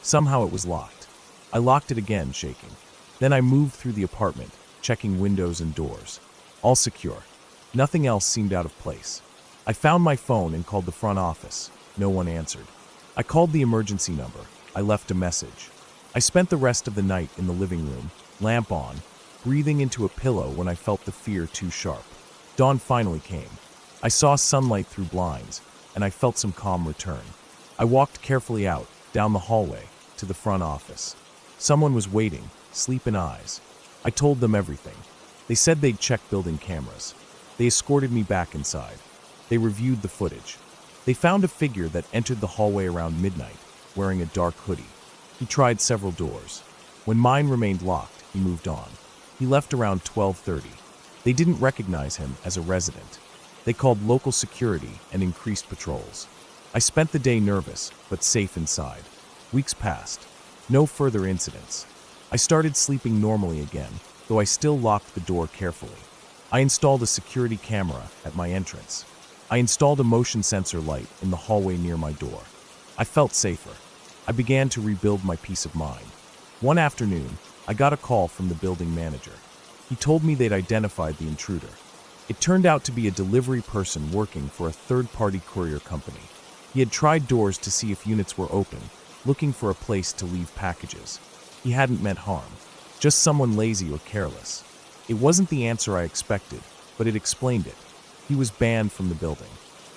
Somehow it was locked. I locked it again, shaking. Then I moved through the apartment, checking windows and doors. All secure. Nothing else seemed out of place. I found my phone and called the front office. No one answered. I called the emergency number. I left a message. I spent the rest of the night in the living room, lamp on, breathing into a pillow when I felt the fear too sharp. Dawn finally came. I saw sunlight through blinds, and I felt some calm return. I walked carefully out, down the hallway, to the front office. Someone was waiting, sleep in eyes. I told them everything. They said they'd check building cameras. They escorted me back inside. They reviewed the footage. They found a figure that entered the hallway around midnight, wearing a dark hoodie. He tried several doors. When mine remained locked, he moved on. He left around 12:30. They didn't recognize him as a resident. They called local security and increased patrols. I spent the day nervous, but safe inside. Weeks passed. No further incidents. I started sleeping normally again, though I still locked the door carefully. I installed a security camera at my entrance. I installed a motion sensor light in the hallway near my door. I felt safer. I began to rebuild my peace of mind. One afternoon, I got a call from the building manager. He told me they'd identified the intruder. It turned out to be a delivery person working for a third-party courier company. He had tried doors to see if units were open, looking for a place to leave packages. He hadn't meant harm, just someone lazy or careless. It wasn't the answer I expected, but it explained it. He was banned from the building.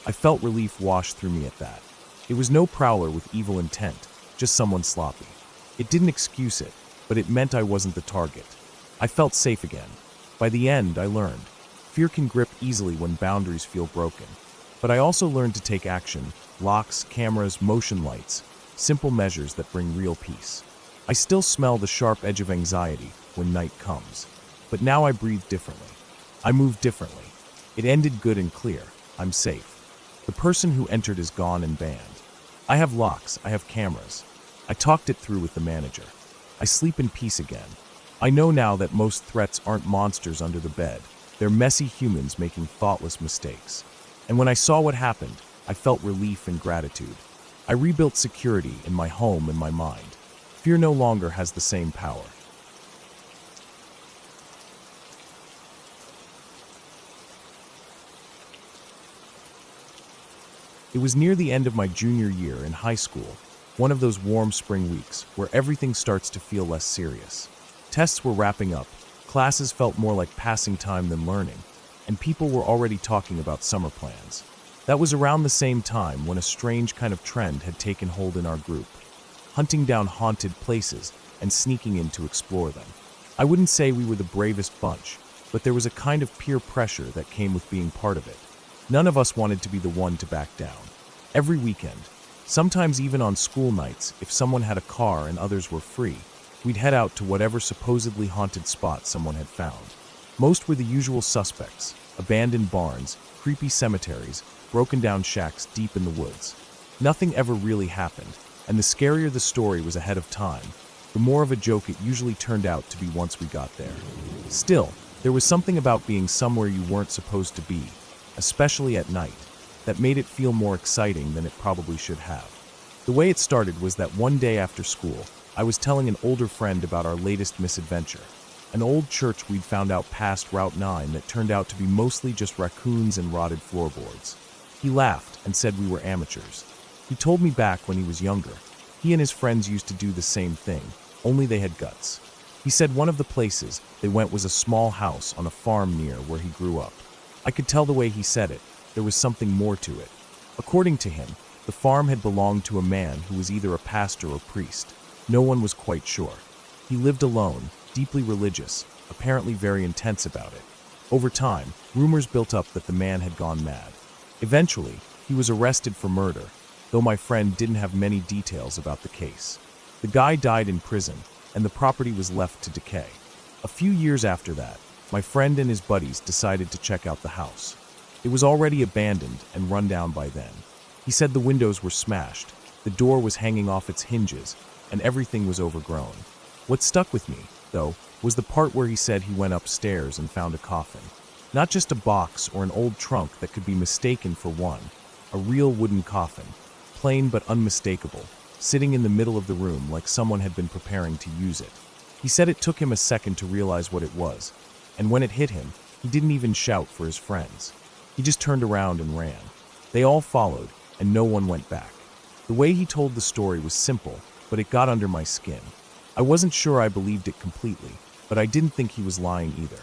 I felt relief wash through me at that. It was no prowler with evil intent, just someone sloppy. It didn't excuse it, but it meant I wasn't the target. I felt safe again. By the end, I learned. Fear can grip easily when boundaries feel broken. But I also learned to take action: locks, cameras, motion lights, simple measures that bring real peace. I still smell the sharp edge of anxiety when night comes. But now I breathe differently. I move differently. It ended good and clear. I'm safe. The person who entered is gone and banned. I have locks, I have cameras. I talked it through with the manager. I sleep in peace again. I know now that most threats aren't monsters under the bed. They're messy humans making thoughtless mistakes. And when I saw what happened, I felt relief and gratitude. I rebuilt security in my home and my mind. Fear no longer has the same power. It was near the end of my junior year in high school, one of those warm spring weeks where everything starts to feel less serious. Tests were wrapping up, classes felt more like passing time than learning, and people were already talking about summer plans. That was around the same time when a strange kind of trend had taken hold in our group, hunting down haunted places and sneaking in to explore them. I wouldn't say we were the bravest bunch, but there was a kind of peer pressure that came with being part of it. None of us wanted to be the one to back down. Every weekend, sometimes even on school nights, if someone had a car and others were free, we'd head out to whatever supposedly haunted spot someone had found. Most were the usual suspects: abandoned barns, creepy cemeteries, broken down shacks deep in the woods. Nothing ever really happened, and the scarier the story was ahead of time, the more of a joke it usually turned out to be once we got there. Still, there was something about being somewhere you weren't supposed to be, especially at night, that made it feel more exciting than it probably should have. The way it started was that one day after school, I was telling an older friend about our latest misadventure, an old church we'd found out past Route 9 that turned out to be mostly just raccoons and rotted floorboards. He laughed and said we were amateurs. He told me back when he was younger, he and his friends used to do the same thing, only they had guts. He said one of the places they went was a small house on a farm near where he grew up. I could tell the way he said it, there was something more to it. According to him, the farm had belonged to a man who was either a pastor or priest. No one was quite sure. He lived alone, deeply religious, apparently very intense about it. Over time, rumors built up that the man had gone mad. Eventually, he was arrested for murder, though my friend didn't have many details about the case. The guy died in prison, and the property was left to decay. A few years after that, my friend and his buddies decided to check out the house. It was already abandoned and run down by then. He said the windows were smashed, the door was hanging off its hinges, and everything was overgrown. What stuck with me, though, was the part where he said he went upstairs and found a coffin. Not just a box or an old trunk that could be mistaken for one. A real wooden coffin, plain but unmistakable, sitting in the middle of the room like someone had been preparing to use it. He said it took him a second to realize what it was, and when it hit him, he didn't even shout for his friends. He just turned around and ran. They all followed, and no one went back. The way he told the story was simple, but it got under my skin. I wasn't sure I believed it completely, but I didn't think he was lying either.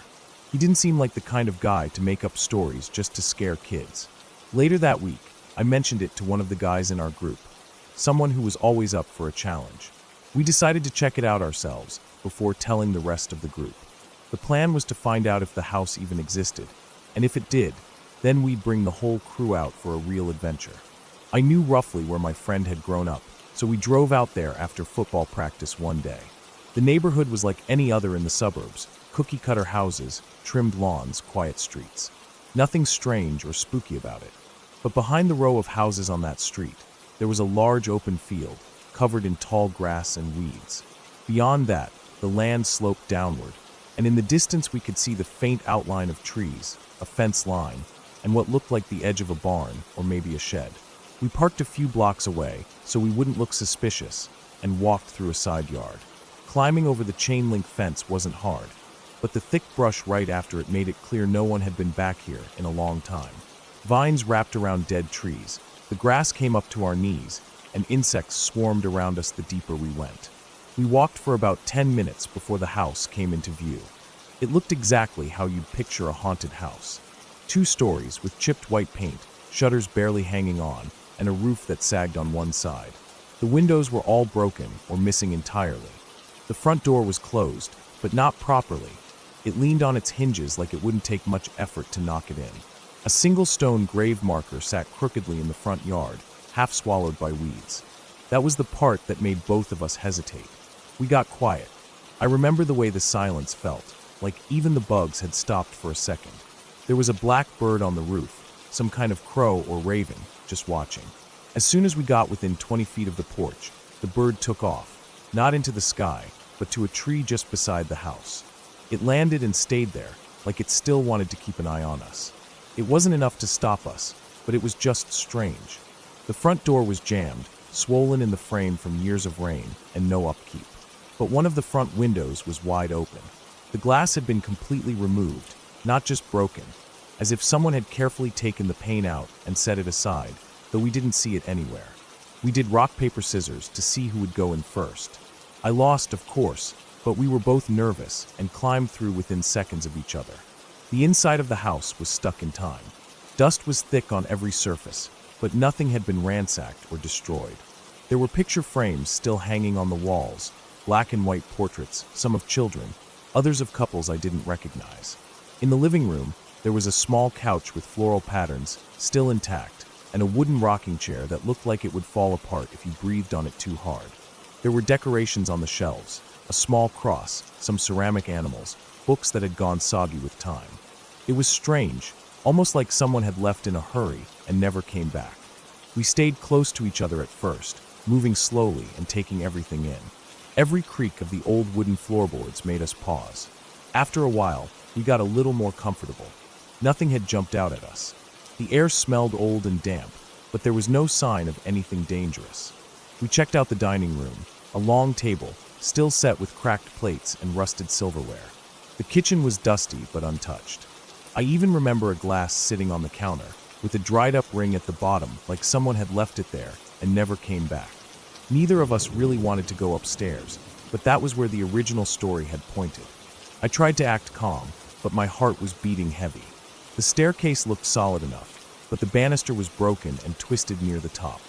He didn't seem like the kind of guy to make up stories just to scare kids. Later that week, I mentioned it to one of the guys in our group, someone who was always up for a challenge. We decided to check it out ourselves before telling the rest of the group. The plan was to find out if the house even existed, and if it did, then we'd bring the whole crew out for a real adventure. I knew roughly where my friend had grown up, so we drove out there after football practice one day. The neighborhood was like any other in the suburbs: cookie-cutter houses, trimmed lawns, quiet streets. Nothing strange or spooky about it. But behind the row of houses on that street, there was a large open field, covered in tall grass and weeds. Beyond that, the land sloped downward, and in the distance we could see the faint outline of trees, a fence line, and what looked like the edge of a barn or maybe a shed. We parked a few blocks away so we wouldn't look suspicious and walked through a side yard. Climbing over the chain-link fence wasn't hard, but the thick brush right after it made it clear no one had been back here in a long time. Vines wrapped around dead trees, the grass came up to our knees, and insects swarmed around us the deeper we went. We walked for about 10 minutes before the house came into view. It looked exactly how you'd picture a haunted house. 2 stories with chipped white paint, shutters barely hanging on, and a roof that sagged on one side. The windows were all broken or missing entirely. The front door was closed, but not properly. It leaned on its hinges like it wouldn't take much effort to knock it in. A single stone grave marker sat crookedly in the front yard, half swallowed by weeds. That was the part that made both of us hesitate. We got quiet. I remember the way the silence felt, like even the bugs had stopped for a second. There was a black bird on the roof, some kind of crow or raven, just watching. As soon as we got within 20 feet of the porch, the bird took off, not into the sky, but to a tree just beside the house. It landed and stayed there, like it still wanted to keep an eye on us. It wasn't enough to stop us, but it was just strange. The front door was jammed, swollen in the frame from years of rain and no upkeep. But one of the front windows was wide open. The glass had been completely removed, not just broken, as if someone had carefully taken the pane out and set it aside, though we didn't see it anywhere. We did rock, paper, scissors to see who would go in first. I lost, of course, but we were both nervous and climbed through within seconds of each other. The inside of the house was stuck in time. Dust was thick on every surface, but nothing had been ransacked or destroyed. There were picture frames still hanging on the walls, black and white portraits, some of children, others of couples I didn't recognize. In the living room, there was a small couch with floral patterns, still intact, and a wooden rocking chair that looked like it would fall apart if you breathed on it too hard. There were decorations on the shelves, a small cross, some ceramic animals, books that had gone soggy with time. It was strange, almost like someone had left in a hurry and never came back. We stayed close to each other at first, moving slowly and taking everything in. Every creak of the old wooden floorboards made us pause. After a while, we got a little more comfortable. Nothing had jumped out at us. The air smelled old and damp, but there was no sign of anything dangerous. We checked out the dining room, a long table, still set with cracked plates and rusted silverware. The kitchen was dusty but untouched. I even remember a glass sitting on the counter, with a dried-up ring at the bottom like someone had left it there and never came back. Neither of us really wanted to go upstairs, but that was where the original story had pointed. I tried to act calm, but my heart was beating heavy. The staircase looked solid enough, but the banister was broken and twisted near the top.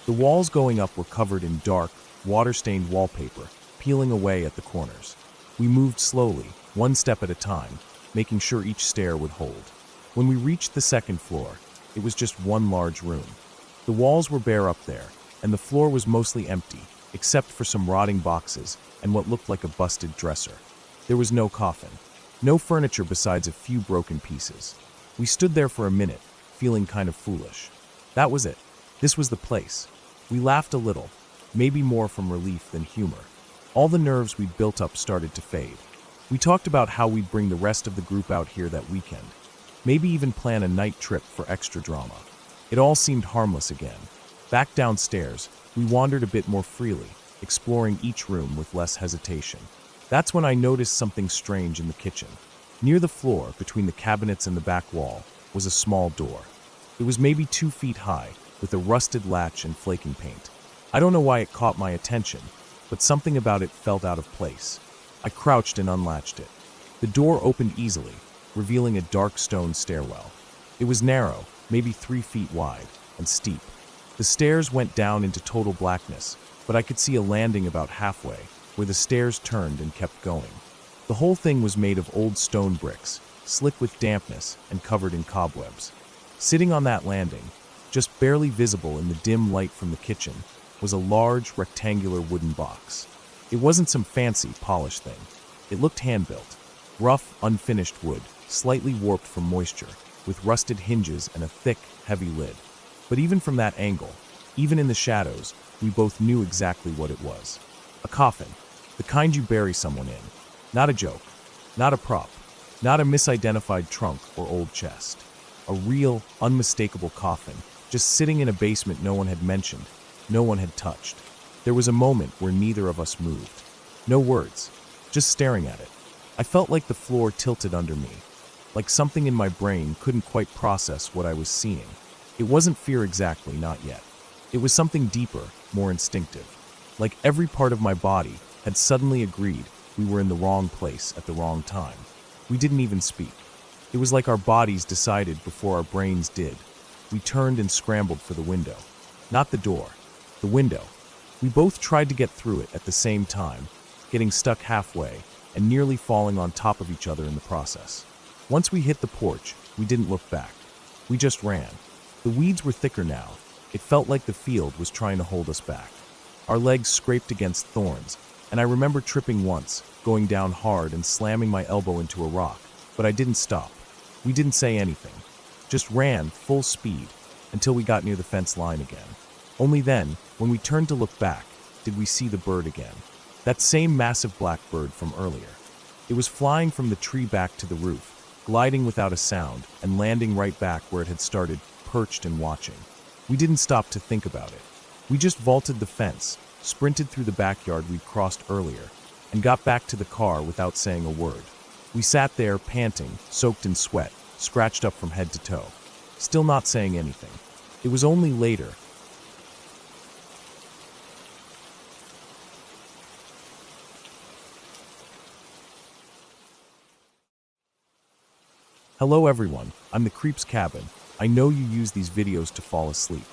The walls going up were covered in dark, water-stained wallpaper, peeling away at the corners. We moved slowly, one step at a time, making sure each stair would hold. When we reached the second floor, it was just one large room. The walls were bare up there, and the floor was mostly empty, except for some rotting boxes and what looked like a busted dresser. There was no coffin, no furniture besides a few broken pieces. We stood there for a minute, feeling kind of foolish. That was it. This was the place. We laughed a little, maybe more from relief than humor. All the nerves we'd built up started to fade. We talked about how we'd bring the rest of the group out here that weekend. Maybe even plan a night trip for extra drama. It all seemed harmless again. Back downstairs, we wandered a bit more freely, exploring each room with less hesitation. That's when I noticed something strange in the kitchen. Near the floor, between the cabinets and the back wall, was a small door. It was maybe 2 feet high, with a rusted latch and flaking paint. I don't know why it caught my attention, but something about it felt out of place. I crouched and unlatched it. The door opened easily, revealing a dark stone stairwell. It was narrow, maybe 3 feet wide, and steep. The stairs went down into total blackness, but I could see a landing about halfway, where the stairs turned and kept going. The whole thing was made of old stone bricks, slick with dampness and covered in cobwebs. Sitting on that landing, just barely visible in the dim light from the kitchen, was a large, rectangular wooden box. It wasn't some fancy, polished thing. It looked hand-built. Rough, unfinished wood, slightly warped from moisture, with rusted hinges and a thick, heavy lid. But even from that angle, even in the shadows, we both knew exactly what it was. A coffin, the kind you bury someone in. Not a joke, not a prop, not a misidentified trunk or old chest. A real, unmistakable coffin, just sitting in a basement no one had mentioned, no one had touched. There was a moment where neither of us moved. No words, just staring at it. I felt like the floor tilted under me, like something in my brain couldn't quite process what I was seeing. It wasn't fear exactly, not yet. It was something deeper, more instinctive. Like every part of my body had suddenly agreed we were in the wrong place at the wrong time. We didn't even speak. It was like our bodies decided before our brains did. We turned and scrambled for the window. Not the door, the window. We both tried to get through it at the same time, getting stuck halfway, and nearly falling on top of each other in the process. Once we hit the porch, we didn't look back. We just ran. The weeds were thicker now. It felt like the field was trying to hold us back. Our legs scraped against thorns, and I remember tripping once, going down hard and slamming my elbow into a rock, but I didn't stop. We didn't say anything. Just ran full speed until we got near the fence line again. Only then, when we turned to look back, did we see the bird again. That same massive black bird from earlier. It was flying from the tree back to the roof, gliding without a sound and landing right back where it had started, perched and watching. We didn't stop to think about it. We just vaulted the fence, sprinted through the backyard we'd crossed earlier, and got back to the car without saying a word. We sat there, panting, soaked in sweat, scratched up from head to toe, still not saying anything. It was only later. Hello everyone, I'm the Creep's Cabin. I know you use these videos to fall asleep.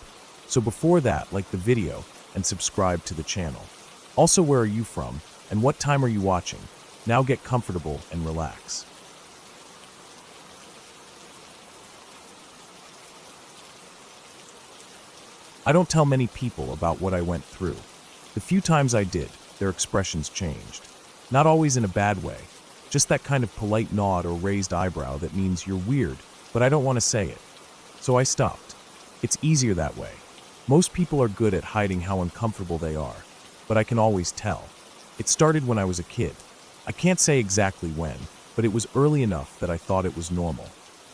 So before that, like the video and subscribe to the channel. Also, where are you from and what time are you watching? Now get comfortable and relax. I don't tell many people about what I went through. The few times I did, their expressions changed. Not always in a bad way, just that kind of polite nod or raised eyebrow that means you're weird, but I don't want to say it. So I stopped. It's easier that way. Most people are good at hiding how uncomfortable they are, but I can always tell. It started when I was a kid. I can't say exactly when, but it was early enough that I thought it was normal.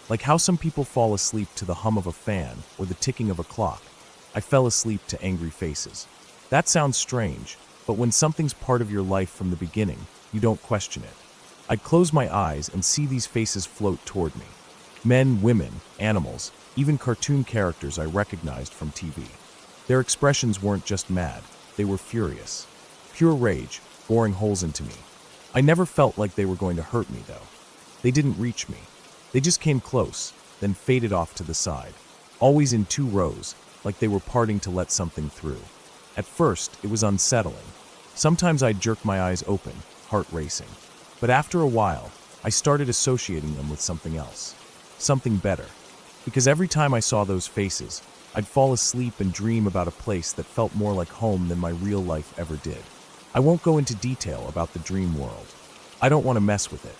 Like how some people fall asleep to the hum of a fan or the ticking of a clock. I fell asleep to angry faces. That sounds strange, but when something's part of your life from the beginning, you don't question it. I'd close my eyes and see these faces float toward me. Men, women, animals, even cartoon characters I recognized from TV. Their expressions weren't just mad, they were furious. Pure rage, boring holes into me. I never felt like they were going to hurt me, though. They didn't reach me. They just came close, then faded off to the side. Always in two rows, like they were parting to let something through. At first, it was unsettling. Sometimes I'd jerk my eyes open, heart racing. But after a while, I started associating them with something else. Something better. Because every time I saw those faces, I'd fall asleep and dream about a place that felt more like home than my real life ever did. I won't go into detail about the dream world. I don't want to mess with it.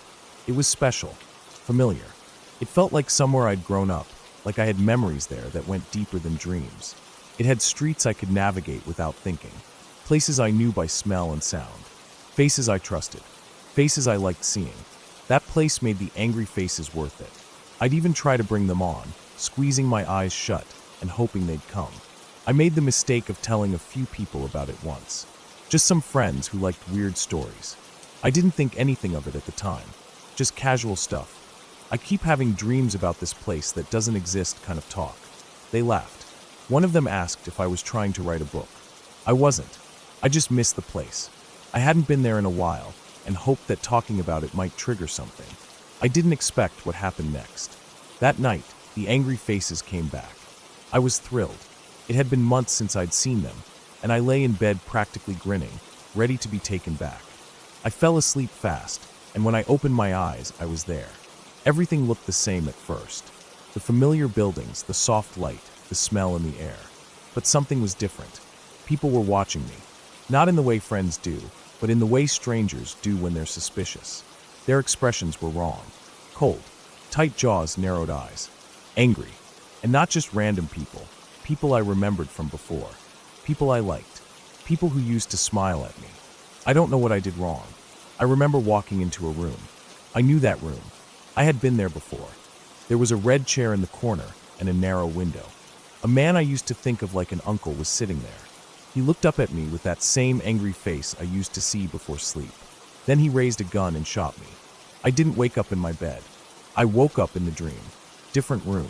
It was special, familiar. It felt like somewhere I'd grown up, like I had memories there that went deeper than dreams. It had streets I could navigate without thinking, places I knew by smell and sound, faces I trusted, faces I liked seeing. That place made the angry faces worth it. I'd even try to bring them on, squeezing my eyes shut and hoping they'd come. I made the mistake of telling a few people about it once. Just some friends who liked weird stories. I didn't think anything of it at the time, just casual stuff. I keep having dreams about this place that doesn't exist kind of talk. They laughed. One of them asked if I was trying to write a book. I wasn't. I just missed the place. I hadn't been there in a while and hoped that talking about it might trigger something. I didn't expect what happened next. That night, the angry faces came back. I was thrilled. It had been months since I'd seen them, and I lay in bed practically grinning, ready to be taken back. I fell asleep fast, and when I opened my eyes, I was there. Everything looked the same at first. The familiar buildings, the soft light, the smell in the air. But something was different. People were watching me. Not in the way friends do, but in the way strangers do when they're suspicious. Their expressions were wrong. Cold, tight jaws, narrowed eyes. Angry. And not just random people. People I remembered from before. People I liked. People who used to smile at me. I don't know what I did wrong. I remember walking into a room. I knew that room. I had been there before. There was a red chair in the corner and a narrow window. A man I used to think of like an uncle was sitting there. He looked up at me with that same angry face I used to see before sleep. Then he raised a gun and shot me. I didn't wake up in my bed. I woke up in the dream. Different room.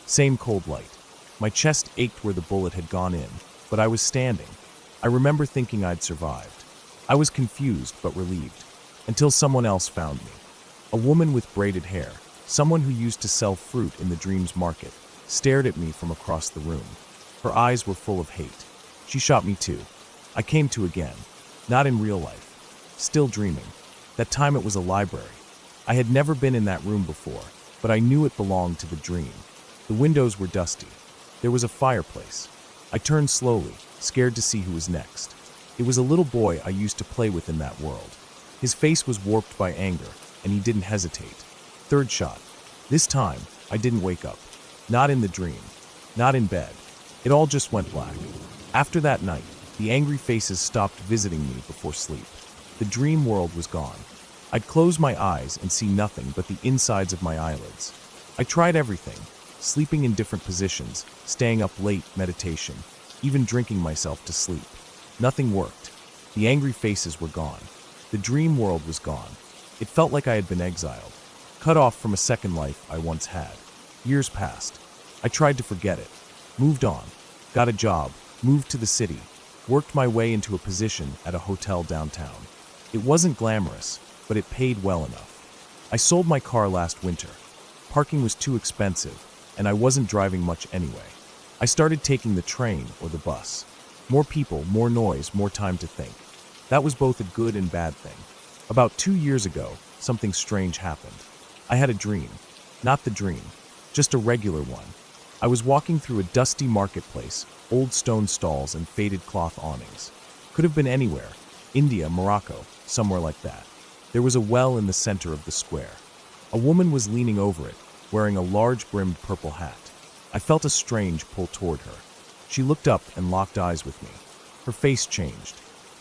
Same cold light. My chest ached where the bullet had gone in, but I was standing. I remember thinking I'd survived. I was confused but relieved, until someone else found me. A woman with braided hair, someone who used to sell fruit in the dream's market, stared at me from across the room. Her eyes were full of hate. She shot me too. I came to again. Not in real life. Still dreaming. That time it was a library. I had never been in that room before, but I knew it belonged to the dream. The windows were dusty. There was a fireplace. I turned slowly, scared to see who was next. It was a little boy I used to play with in that world. His face was warped by anger, and he didn't hesitate. Third shot. This time, I didn't wake up. Not in the dream. Not in bed. It all just went black. After that night, the angry faces stopped visiting me before sleep. The dream world was gone. I'd close my eyes and see nothing but the insides of my eyelids. I tried everything, sleeping in different positions, staying up late, meditation, even drinking myself to sleep. Nothing worked. The angry faces were gone. The dream world was gone. It felt like I had been exiled, cut off from a second life I once had. Years passed. I tried to forget it. Moved on. Got a job. Moved to the city. Worked my way into a position at a hotel downtown. It wasn't glamorous, but it paid well enough. I sold my car last winter. Parking was too expensive, and I wasn't driving much anyway. I started taking the train or the bus. More people, more noise, more time to think. That was both a good and bad thing. About 2 years ago, something strange happened. I had a dream. Not the dream, just a regular one. I was walking through a dusty marketplace, old stone stalls and faded cloth awnings. Could have been anywhere. India, Morocco, somewhere like that. There was a well in the center of the square. A woman was leaning over it, wearing a large-brimmed purple hat. I felt a strange pull toward her. She looked up and locked eyes with me. Her face changed.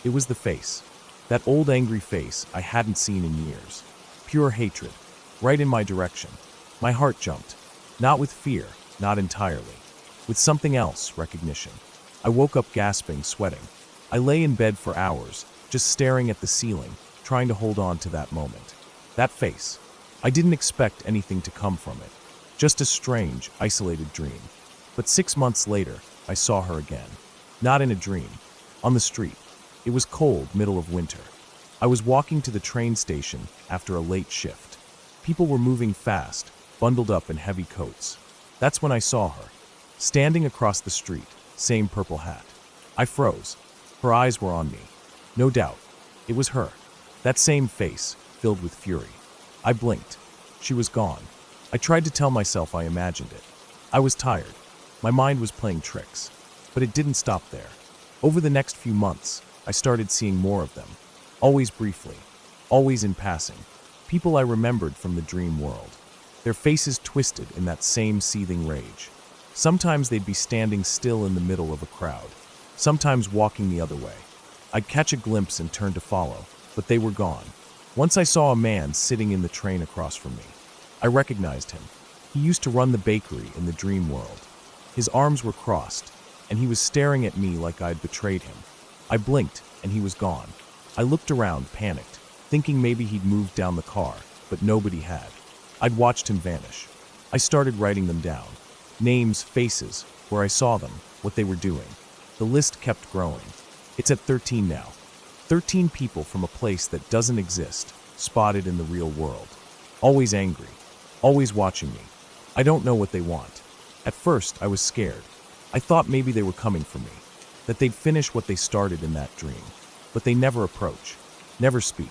It was the face. That old angry face I hadn't seen in years. Pure hatred. Right in my direction. My heart jumped. Not with fear, not entirely. With something else, recognition. I woke up gasping, sweating. I lay in bed for hours, just staring at the ceiling, trying to hold on to that moment. That face. I didn't expect anything to come from it. Just a strange, isolated dream. But 6 months later, I saw her again. Not in a dream. On the street. It was cold, middle of winter. I was walking to the train station after a late shift. People were moving fast, bundled up in heavy coats. That's when I saw her. Standing across the street, same purple hat. I froze. Her eyes were on me. No doubt. It was her. That same face, filled with fury. I blinked. She was gone. I tried to tell myself I imagined it. I was tired. My mind was playing tricks. But it didn't stop there. Over the next few months, I started seeing more of them. Always briefly. Always in passing. People I remembered from the dream world. Their faces twisted in that same seething rage. Sometimes they'd be standing still in the middle of a crowd. Sometimes walking the other way. I'd catch a glimpse and turn to follow, but they were gone. Once I saw a man sitting in the train across from me. I recognized him. He used to run the bakery in the dream world. His arms were crossed, and he was staring at me like I'd betrayed him. I blinked, and he was gone. I looked around, panicked, thinking maybe he'd moved down the car, but nobody had. I'd watched him vanish. I started writing them down. Names, faces, where I saw them, what they were doing. The list kept growing. It's at 13 now. 13 people from a place that doesn't exist, spotted in the real world. Always angry. Always watching me. I don't know what they want. At first, I was scared. I thought maybe they were coming for me. That they'd finish what they started in that dream. But they never approach. Never speak.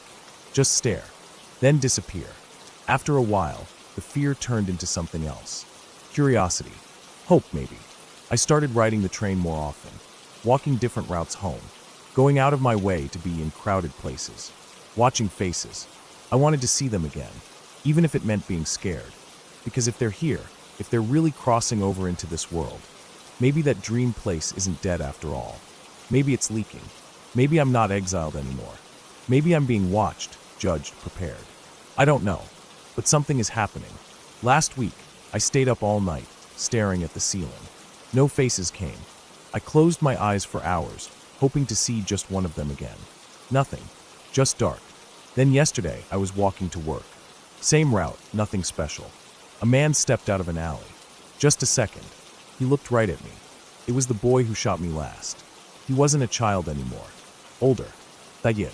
Just stare. Then disappear. After a while, the fear turned into something else. Curiosity. Hope, maybe. I started riding the train more often. Walking different routes home. Going out of my way to be in crowded places. Watching faces. I wanted to see them again. Even if it meant being scared. Because if they're here, if they're really crossing over into this world, maybe that dream place isn't dead after all. Maybe it's leaking. Maybe I'm not exiled anymore. Maybe I'm being watched, judged, prepared. I don't know. But something is happening. Last week, I stayed up all night, staring at the ceiling. No faces came. I closed my eyes for hours, hoping to see just one of them again. Nothing. Just dark. Then yesterday, I was walking to work. Same route, nothing special. A man stepped out of an alley. Just a second. He looked right at me. It was the boy who shot me last. He wasn't a child anymore. Older. Tayir.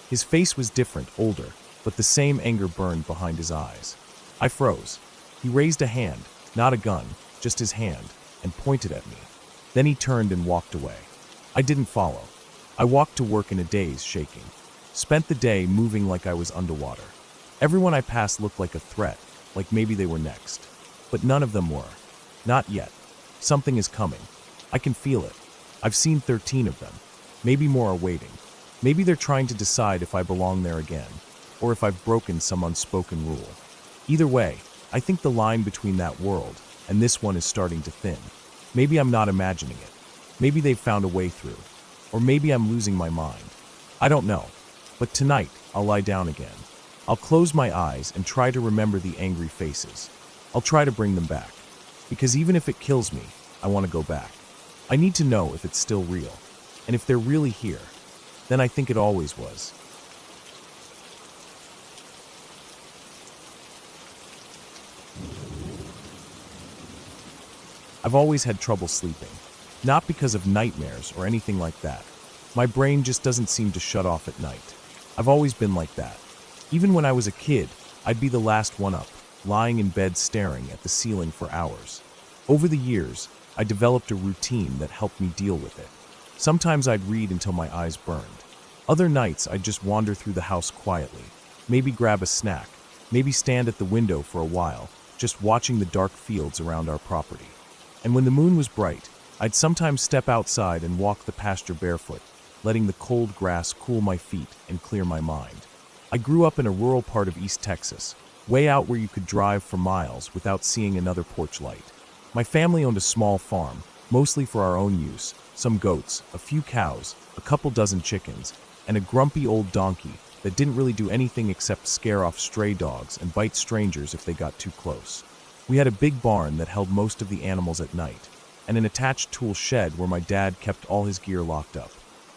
His face was different, older, but the same anger burned behind his eyes. I froze. He raised a hand, not a gun, just his hand, and pointed at me. Then he turned and walked away. I didn't follow. I walked to work in a daze, shaking. Spent the day moving like I was underwater. Everyone I passed looked like a threat, like maybe they were next. But none of them were. Not yet. Something is coming. I can feel it. I've seen 13 of them. Maybe more are waiting. Maybe they're trying to decide if I belong there again, or if I've broken some unspoken rule. Either way, I think the line between that world and this one is starting to thin. Maybe I'm not imagining it. Maybe they've found a way through. Or maybe I'm losing my mind. I don't know. But tonight, I'll lie down again. I'll close my eyes and try to remember the angry faces. I'll try to bring them back. Because even if it kills me, I want to go back. I need to know if it's still real. And if they're really here, then I think it always was. I've always had trouble sleeping. Not because of nightmares or anything like that. My brain just doesn't seem to shut off at night. I've always been like that. Even when I was a kid, I'd be the last one up, lying in bed staring at the ceiling for hours. Over the years, I developed a routine that helped me deal with it. Sometimes I'd read until my eyes burned. Other nights I'd just wander through the house quietly, maybe grab a snack, maybe stand at the window for a while, just watching the dark fields around our property. And when the moon was bright, I'd sometimes step outside and walk the pasture barefoot, letting the cold grass cool my feet and clear my mind. I grew up in a rural part of East Texas, way out where you could drive for miles without seeing another porch light. My family owned a small farm, mostly for our own use, some goats, a few cows, a couple dozen chickens, and a grumpy old donkey that didn't really do anything except scare off stray dogs and bite strangers if they got too close. We had a big barn that held most of the animals at night, and an attached tool shed where my dad kept all his gear locked up.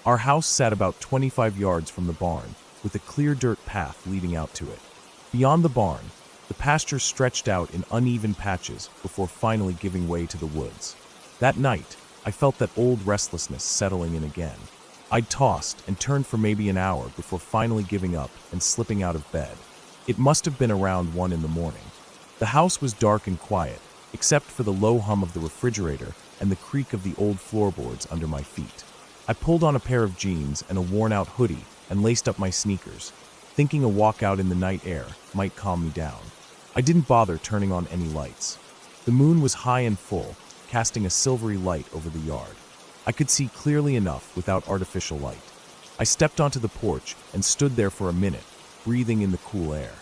Our house sat about 25 yards from the barn, with a clear dirt path leading out to it. Beyond the barn, the pasture stretched out in uneven patches before finally giving way to the woods. That night, I felt that old restlessness settling in again. I'd tossed and turned for maybe an hour before finally giving up and slipping out of bed. It must have been around 1 in the morning. The house was dark and quiet, except for the low hum of the refrigerator and the creak of the old floorboards under my feet. I pulled on a pair of jeans and a worn-out hoodie and laced up my sneakers, thinking a walk out in the night air might calm me down. I didn't bother turning on any lights. The moon was high and full, casting a silvery light over the yard. I could see clearly enough without artificial light. I stepped onto the porch and stood there for a minute, breathing in the cool air.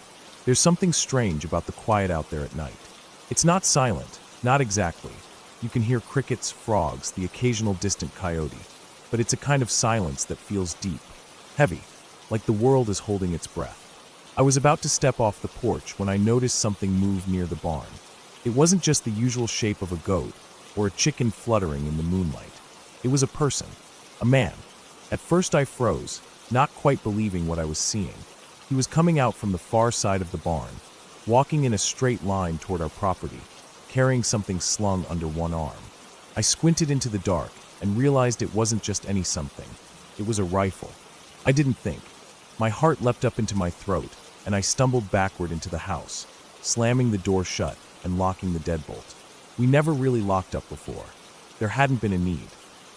There's something strange about the quiet out there at night. It's not silent, not exactly. You can hear crickets, frogs, the occasional distant coyote. But it's a kind of silence that feels deep, heavy, like the world is holding its breath. I was about to step off the porch when I noticed something move near the barn. It wasn't just the usual shape of a goat or a chicken fluttering in the moonlight. It was a person, a man. At first I froze, not quite believing what I was seeing. He was coming out from the far side of the barn, walking in a straight line toward our property, carrying something slung under one arm. I squinted into the dark and realized it wasn't just any something. It was a rifle. I didn't think. My heart leapt up into my throat, and I stumbled backward into the house, slamming the door shut and locking the deadbolt. We never really locked up before. There hadn't been a need.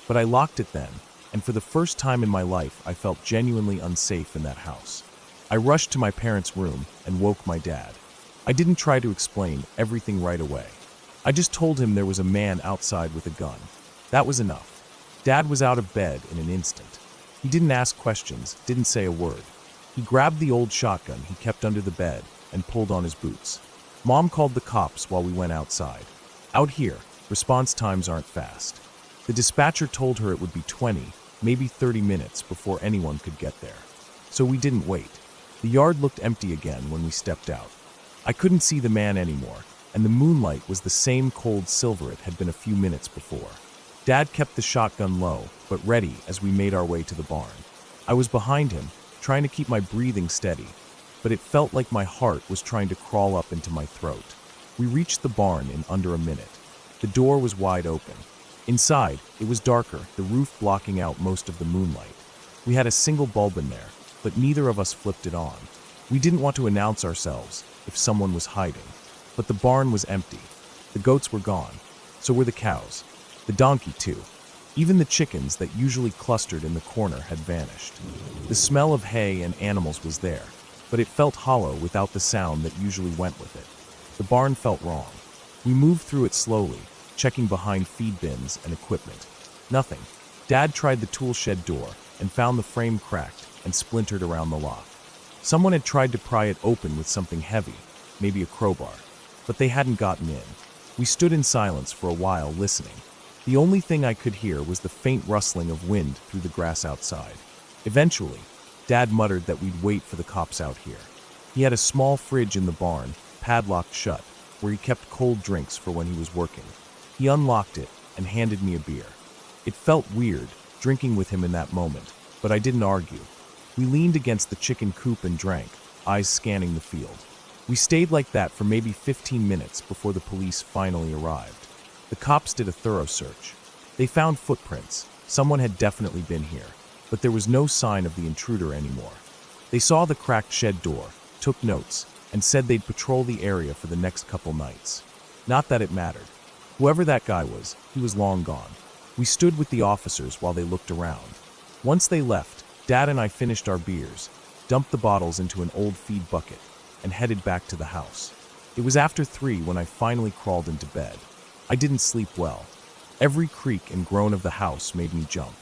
But I locked it then, and for the first time in my life I felt genuinely unsafe in that house. I rushed to my parents' room and woke my dad. I didn't try to explain everything right away. I just told him there was a man outside with a gun. That was enough. Dad was out of bed in an instant. He didn't ask questions, didn't say a word. He grabbed the old shotgun he kept under the bed and pulled on his boots. Mom called the cops while we went outside. Out here, response times aren't fast. The dispatcher told her it would be 20, maybe 30 minutes before anyone could get there. So we didn't wait. The yard looked empty again when we stepped out. I couldn't see the man anymore, and the moonlight was the same cold silver it had been a few minutes before. Dad kept the shotgun low, but ready as we made our way to the barn. I was behind him, trying to keep my breathing steady, but it felt like my heart was trying to crawl up into my throat. We reached the barn in under a minute. The door was wide open. Inside, it was darker, the roof blocking out most of the moonlight. We had a single bulb in there, but neither of us flipped it on. We didn't want to announce ourselves if someone was hiding. But the barn was empty. The goats were gone. So were the cows. The donkey, too. Even the chickens that usually clustered in the corner had vanished. The smell of hay and animals was there, but it felt hollow without the sound that usually went with it. The barn felt wrong. We moved through it slowly, checking behind feed bins and equipment. Nothing. Dad tried the tool shed door and found the frame cracked and splintered around the lock. Someone had tried to pry it open with something heavy, maybe a crowbar, but they hadn't gotten in. We stood in silence for a while listening. The only thing I could hear was the faint rustling of wind through the grass outside. Eventually, Dad muttered that we'd wait for the cops out here. He had a small fridge in the barn, padlocked shut, where he kept cold drinks for when he was working. He unlocked it and handed me a beer. It felt weird, drinking with him in that moment, but I didn't argue. We leaned against the chicken coop and drank, eyes scanning the field. We stayed like that for maybe 15 minutes before the police finally arrived. The cops did a thorough search. They found footprints. Someone had definitely been here, but there was no sign of the intruder anymore. They saw the cracked shed door, took notes, and said they'd patrol the area for the next couple nights. Not that it mattered. Whoever that guy was, he was long gone. We stood with the officers while they looked around. Once they left, Dad and I finished our beers, dumped the bottles into an old feed bucket, and headed back to the house. It was after 3 when I finally crawled into bed. I didn't sleep well. Every creak and groan of the house made me jump.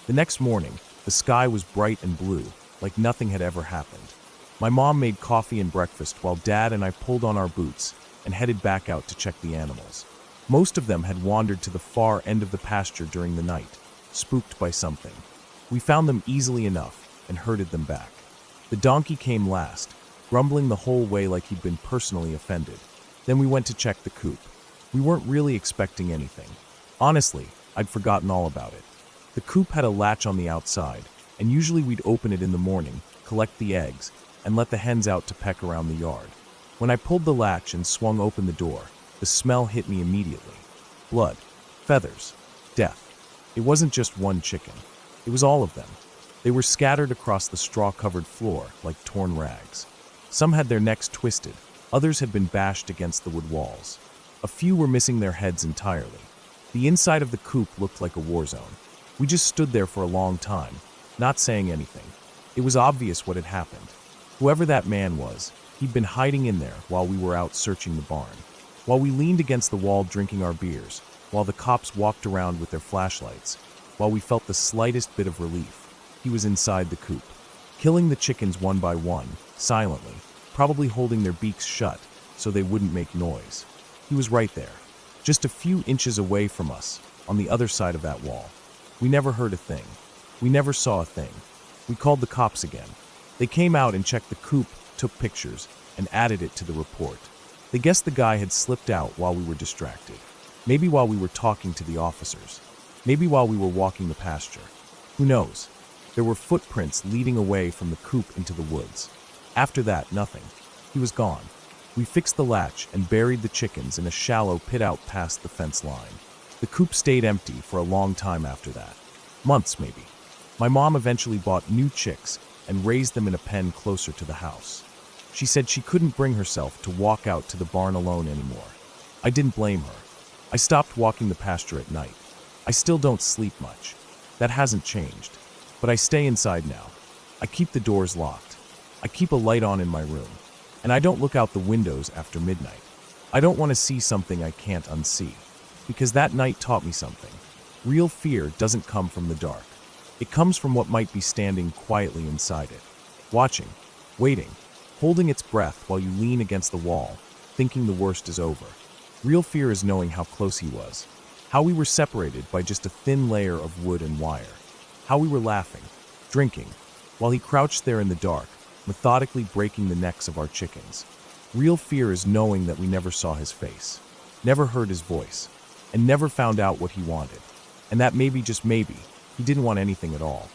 The next morning, the sky was bright and blue, like nothing had ever happened. My mom made coffee and breakfast while Dad and I pulled on our boots and headed back out to check the animals. Most of them had wandered to the far end of the pasture during the night, spooked by something. We found them easily enough and herded them back. The donkey came last, grumbling the whole way like he'd been personally offended. Then we went to check the coop. We weren't really expecting anything. Honestly, I'd forgotten all about it. The coop had a latch on the outside, and usually we'd open it in the morning, collect the eggs, and let the hens out to peck around the yard. When I pulled the latch and swung open the door, the smell hit me immediately. Blood, feathers, death. It wasn't just one chicken. It was all of them. They were scattered across the straw-covered floor like torn rags. Some had their necks twisted, others had been bashed against the wood walls. A few were missing their heads entirely. The inside of the coop looked like a war zone. We just stood there for a long time, not saying anything. It was obvious what had happened. Whoever that man was, he'd been hiding in there while we were out searching the barn. While we leaned against the wall drinking our beers, while the cops walked around with their flashlights, while we felt the slightest bit of relief, he was inside the coop, killing the chickens one by one, silently, probably holding their beaks shut so they wouldn't make noise. He was right there, just a few inches away from us, on the other side of that wall. We never heard a thing. We never saw a thing. We called the cops again. They came out and checked the coop, took pictures, and added it to the report. They guessed the guy had slipped out while we were distracted. Maybe while we were talking to the officers. Maybe while we were walking the pasture. Who knows? There were footprints leading away from the coop into the woods. After that, nothing. He was gone. We fixed the latch and buried the chickens in a shallow pit out past the fence line. The coop stayed empty for a long time after that. Months, maybe. My mom eventually bought new chicks and raised them in a pen closer to the house. She said she couldn't bring herself to walk out to the barn alone anymore. I didn't blame her. I stopped walking the pasture at night. I still don't sleep much. That hasn't changed. But I stay inside now. I keep the doors locked. I keep a light on in my room. And I don't look out the windows after midnight. I don't want to see something I can't unsee. Because that night taught me something. Real fear doesn't come from the dark. It comes from what might be standing quietly inside it. Watching, waiting, holding its breath while you lean against the wall, thinking the worst is over. Real fear is knowing how close he was. How we were separated by just a thin layer of wood and wire. How we were laughing, drinking, while he crouched there in the dark, methodically breaking the necks of our chickens. Real fear is knowing that we never saw his face, never heard his voice, and never found out what he wanted. And that maybe, just maybe, he didn't want anything at all.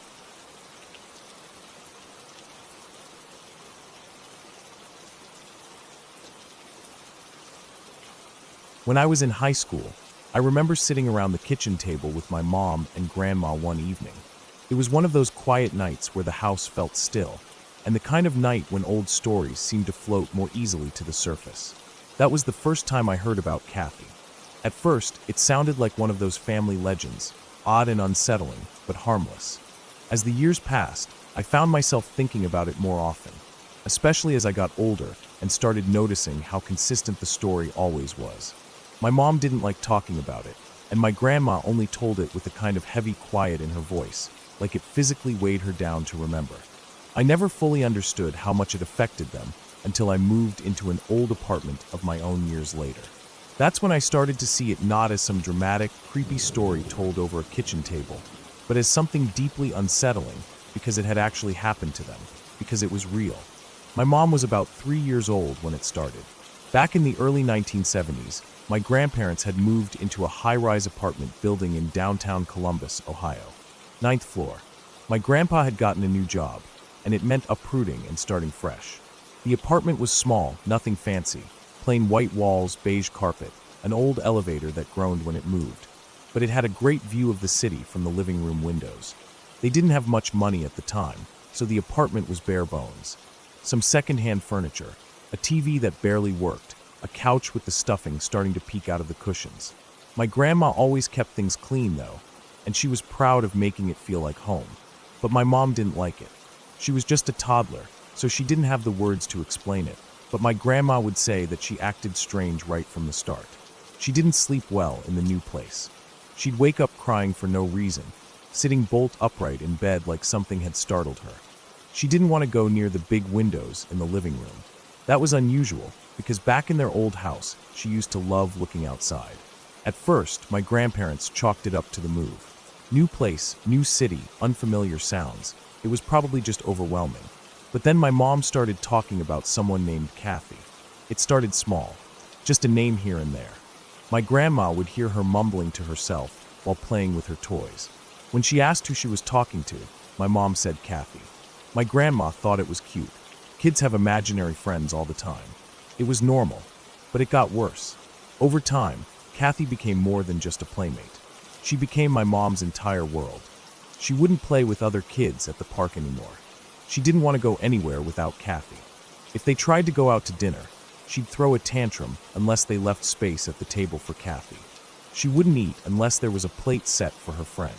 When I was in high school, I remember sitting around the kitchen table with my mom and grandma one evening. It was one of those quiet nights where the house felt still, and the kind of night when old stories seemed to float more easily to the surface. That was the first time I heard about Kathy. At first, it sounded like one of those family legends, odd and unsettling, but harmless. As the years passed, I found myself thinking about it more often, especially as I got older and started noticing how consistent the story always was. My mom didn't like talking about it, and my grandma only told it with a kind of heavy quiet in her voice, like it physically weighed her down to remember. I never fully understood how much it affected them until I moved into an old apartment of my own years later. That's when I started to see it not as some dramatic, creepy story told over a kitchen table, but as something deeply unsettling because it had actually happened to them, because it was real. My mom was about 3 years old when it started. Back in the early 1970s, my grandparents had moved into a high-rise apartment building in downtown Columbus, Ohio. 9th floor. My grandpa had gotten a new job, and it meant uprooting and starting fresh. The apartment was small, nothing fancy. Plain white walls, beige carpet, an old elevator that groaned when it moved. But it had a great view of the city from the living room windows. They didn't have much money at the time, so the apartment was bare bones. Some second-hand furniture, a TV that barely worked, a couch with the stuffing starting to peek out of the cushions. My grandma always kept things clean, though, and she was proud of making it feel like home. But my mom didn't like it. She was just a toddler, so she didn't have the words to explain it. But my grandma would say that she acted strange right from the start. She didn't sleep well in the new place. She'd wake up crying for no reason, sitting bolt upright in bed like something had startled her. She didn't want to go near the big windows in the living room. That was unusual, because back in their old house, she used to love looking outside. At first, my grandparents chalked it up to the move. New place, new city, unfamiliar sounds. It was probably just overwhelming. But then my mom started talking about someone named Kathy. It started small, just a name here and there. My grandma would hear her mumbling to herself while playing with her toys. When she asked who she was talking to, my mom said Kathy. My grandma thought it was cute. Kids have imaginary friends all the time. It was normal, but it got worse. Over time, Kathy became more than just a playmate. She became my mom's entire world. She wouldn't play with other kids at the park anymore. She didn't want to go anywhere without Kathy. If they tried to go out to dinner, she'd throw a tantrum unless they left space at the table for Kathy. She wouldn't eat unless there was a plate set for her friend.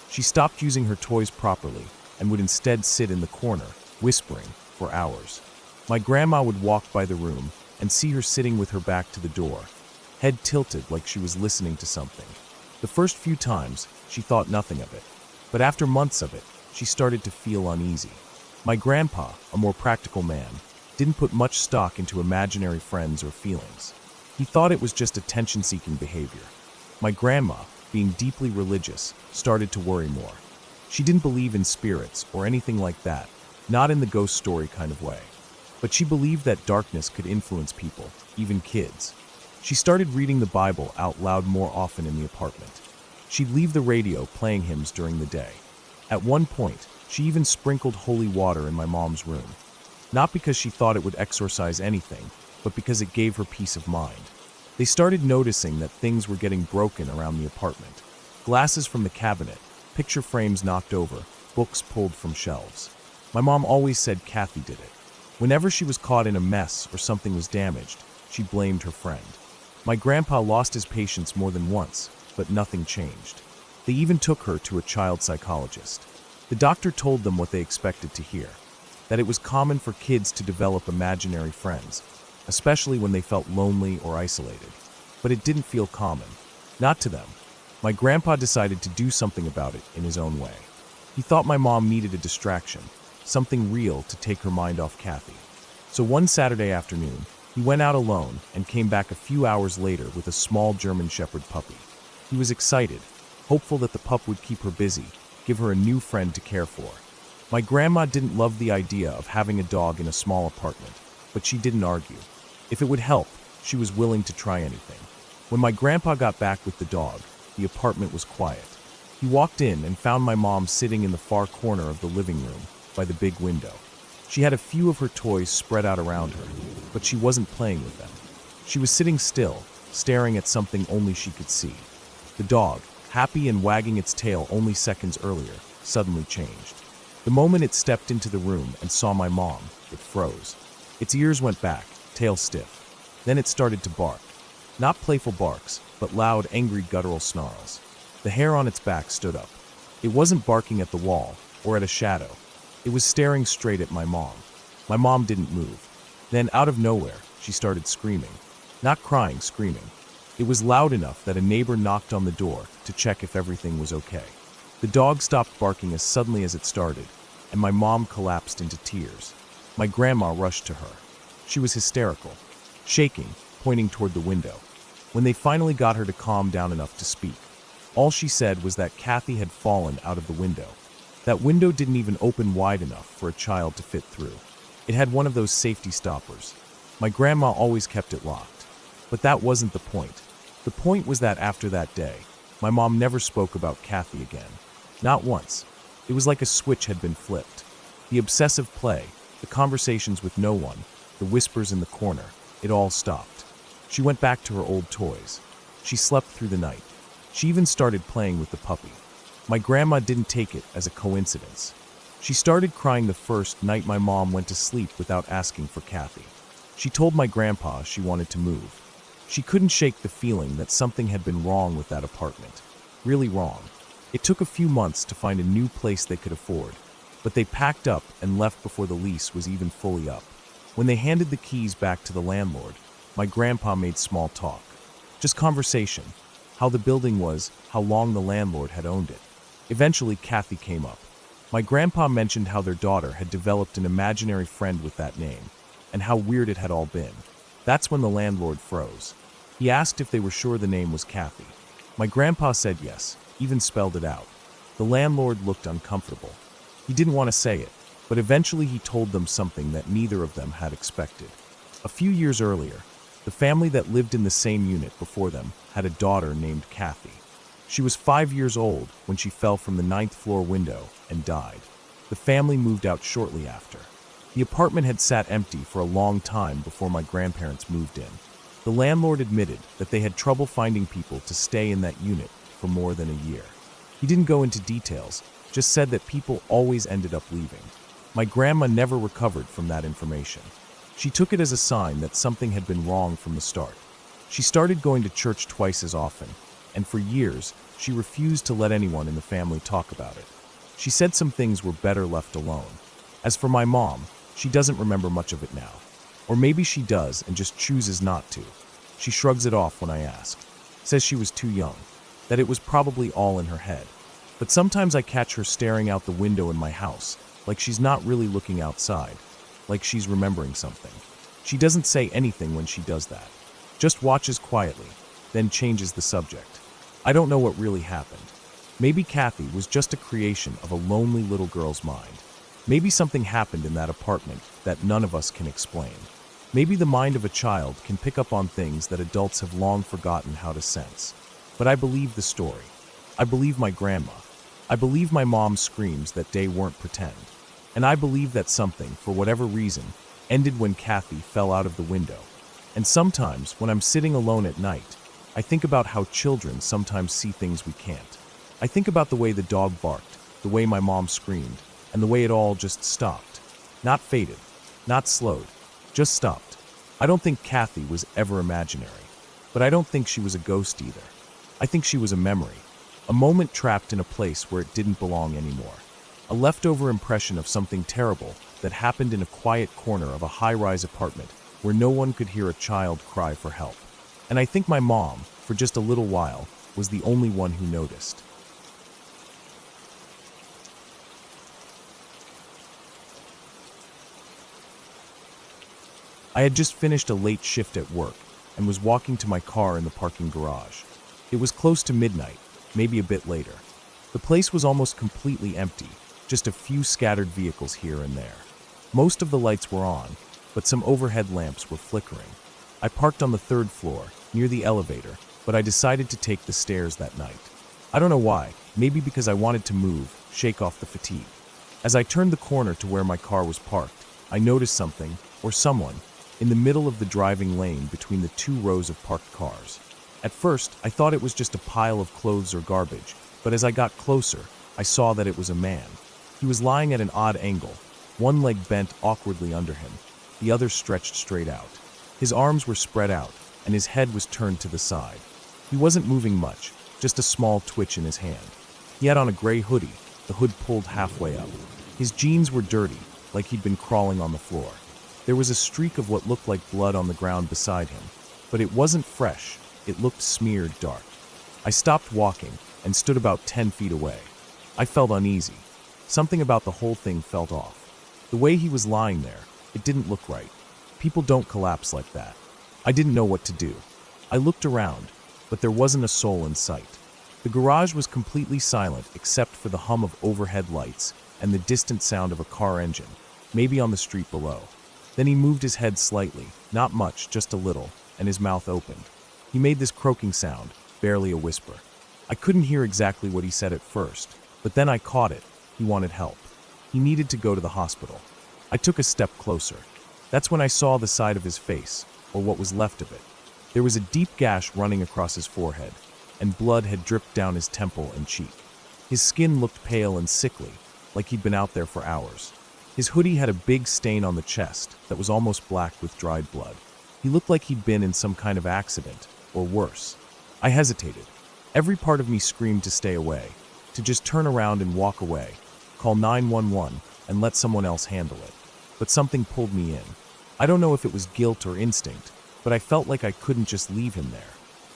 She stopped using her toys properly and would instead sit in the corner, whispering, for hours. My grandma would walk by the room and see her sitting with her back to the door, head tilted like she was listening to something. The first few times, she thought nothing of it. But after months of it, she started to feel uneasy. My grandpa, a more practical man, didn't put much stock into imaginary friends or feelings. He thought it was just attention-seeking behavior. My grandma, being deeply religious, started to worry more. She didn't believe in spirits or anything like that, not in the ghost story kind of way. But she believed that darkness could influence people, even kids. She started reading the Bible out loud more often in the apartment. She'd leave the radio playing hymns during the day. At one point, she even sprinkled holy water in my mom's room. Not because she thought it would exorcise anything, but because it gave her peace of mind. They started noticing that things were getting broken around the apartment. Glasses from the cabinet, picture frames knocked over, books pulled from shelves. My mom always said Kathy did it. Whenever she was caught in a mess or something was damaged, she blamed her friend. My grandpa lost his patience more than once, but nothing changed. They even took her to a child psychologist. The doctor told them what they expected to hear, that it was common for kids to develop imaginary friends, especially when they felt lonely or isolated. But it didn't feel common. Not to them. My grandpa decided to do something about it in his own way. He thought my mom needed a distraction, something real to take her mind off Kathy. So one Saturday afternoon, he went out alone and came back a few hours later with a small German Shepherd puppy. He was excited, hopeful that the pup would keep her busy, give her a new friend to care for. My grandma didn't love the idea of having a dog in a small apartment, but she didn't argue. If it would help, she was willing to try anything. When my grandpa got back with the dog, the apartment was quiet. He walked in and found my mom sitting in the far corner of the living room, by the big window. She had a few of her toys spread out around her, but she wasn't playing with them. She was sitting still, staring at something only she could see. The dog, happy and wagging its tail only seconds earlier, suddenly changed. The moment it stepped into the room and saw my mom, it froze. Its ears went back, tail stiff. Then it started to bark. Not playful barks, but loud, angry, guttural snarls. The hair on its back stood up. It wasn't barking at the wall or at a shadow. It was staring straight at my mom. My mom didn't move. Then, out of nowhere, she started screaming. Not crying, screaming. It was loud enough that a neighbor knocked on the door to check if everything was okay. The dog stopped barking as suddenly as it started, and my mom collapsed into tears. My grandma rushed to her. She was hysterical, shaking, pointing toward the window. When they finally got her to calm down enough to speak, all she said was that Kathy had fallen out of the window. That window didn't even open wide enough for a child to fit through. It had one of those safety stoppers. My grandma always kept it locked. But that wasn't the point. The point was that after that day, my mom never spoke about Kathy again. Not once. It was like a switch had been flipped. The obsessive play, the conversations with no one, the whispers in the corner, it all stopped. She went back to her old toys. She slept through the night. She even started playing with the puppy. My grandma didn't take it as a coincidence. She started crying the first night my mom went to sleep without asking for Kathy. She told my grandpa she wanted to move. She couldn't shake the feeling that something had been wrong with that apartment. Really wrong. It took a few months to find a new place they could afford, but they packed up and left before the lease was even fully up. When they handed the keys back to the landlord, my grandpa made small talk. Just conversation. How the building was, how long the landlord had owned it. Eventually, Kathy came up. My grandpa mentioned how their daughter had developed an imaginary friend with that name, and how weird it had all been. That's when the landlord froze. He asked if they were sure the name was Kathy. My grandpa said yes, even spelled it out. The landlord looked uncomfortable. He didn't want to say it, but eventually he told them something that neither of them had expected. A few years earlier, the family that lived in the same unit before them had a daughter named Kathy. She was 5 years old when she fell from the 9th floor window and died. The family moved out shortly after. The apartment had sat empty for a long time before my grandparents moved in. The landlord admitted that they had trouble finding people to stay in that unit for more than a year. He didn't go into details, just said that people always ended up leaving. My grandma never recovered from that information. She took it as a sign that something had been wrong from the start. She started going to church twice as often, and for years, she refused to let anyone in the family talk about it. She said some things were better left alone. As for my mom, she doesn't remember much of it now. Or maybe she does and just chooses not to. She shrugs it off when I ask. Says she was too young, that it was probably all in her head. But sometimes I catch her staring out the window in my house, like she's not really looking outside, like she's remembering something. She doesn't say anything when she does that. Just watches quietly, then changes the subject. I don't know what really happened. Maybe Kathy was just a creation of a lonely little girl's mind. Maybe something happened in that apartment that none of us can explain. Maybe the mind of a child can pick up on things that adults have long forgotten how to sense. But I believe the story. I believe my grandma. I believe my mom's screams that day weren't pretend. And I believe that something, for whatever reason, ended when Kathy fell out of the window. And sometimes, when I'm sitting alone at night, I think about how children sometimes see things we can't. I think about the way the dog barked, the way my mom screamed, and the way it all just stopped. Not faded, not slowed, just stopped. I don't think Kathy was ever imaginary, but I don't think she was a ghost either. I think she was a memory, a moment trapped in a place where it didn't belong anymore. A leftover impression of something terrible that happened in a quiet corner of a high-rise apartment where no one could hear a child cry for help. And I think my mom, for just a little while, was the only one who noticed. I had just finished a late shift at work and was walking to my car in the parking garage. It was close to midnight, maybe a bit later. The place was almost completely empty, just a few scattered vehicles here and there. Most of the lights were on, but some overhead lamps were flickering. I parked on the 3rd floor, near the elevator, but I decided to take the stairs that night. I don't know why, maybe because I wanted to move, shake off the fatigue. As I turned the corner to where my car was parked, I noticed something, or someone, in the middle of the driving lane between the 2 rows of parked cars. At first, I thought it was just a pile of clothes or garbage, but as I got closer, I saw that it was a man. He was lying at an odd angle, one leg bent awkwardly under him, the other stretched straight out. His arms were spread out, and his head was turned to the side. He wasn't moving much, just a small twitch in his hand. He had on a gray hoodie, the hood pulled halfway up. His jeans were dirty, like he'd been crawling on the floor. There was a streak of what looked like blood on the ground beside him, but it wasn't fresh, it looked smeared dark. I stopped walking and stood about 10 feet away. I felt uneasy. Something about the whole thing felt off. The way he was lying there, it didn't look right. People don't collapse like that. I didn't know what to do. I looked around, but there wasn't a soul in sight. The garage was completely silent except for the hum of overhead lights and the distant sound of a car engine, maybe on the street below. Then he moved his head slightly, not much, just a little, and his mouth opened. He made this croaking sound, barely a whisper. I couldn't hear exactly what he said at first, but then I caught it. He wanted help. He needed to go to the hospital. I took a step closer. That's when I saw the side of his face, or what was left of it. There was a deep gash running across his forehead, and blood had dripped down his temple and cheek. His skin looked pale and sickly, like he'd been out there for hours. His hoodie had a big stain on the chest that was almost black with dried blood. He looked like he'd been in some kind of accident, or worse. I hesitated. Every part of me screamed to stay away, to just turn around and walk away, call 911, and let someone else handle it. But something pulled me in. I don't know if it was guilt or instinct, but I felt like I couldn't just leave him there.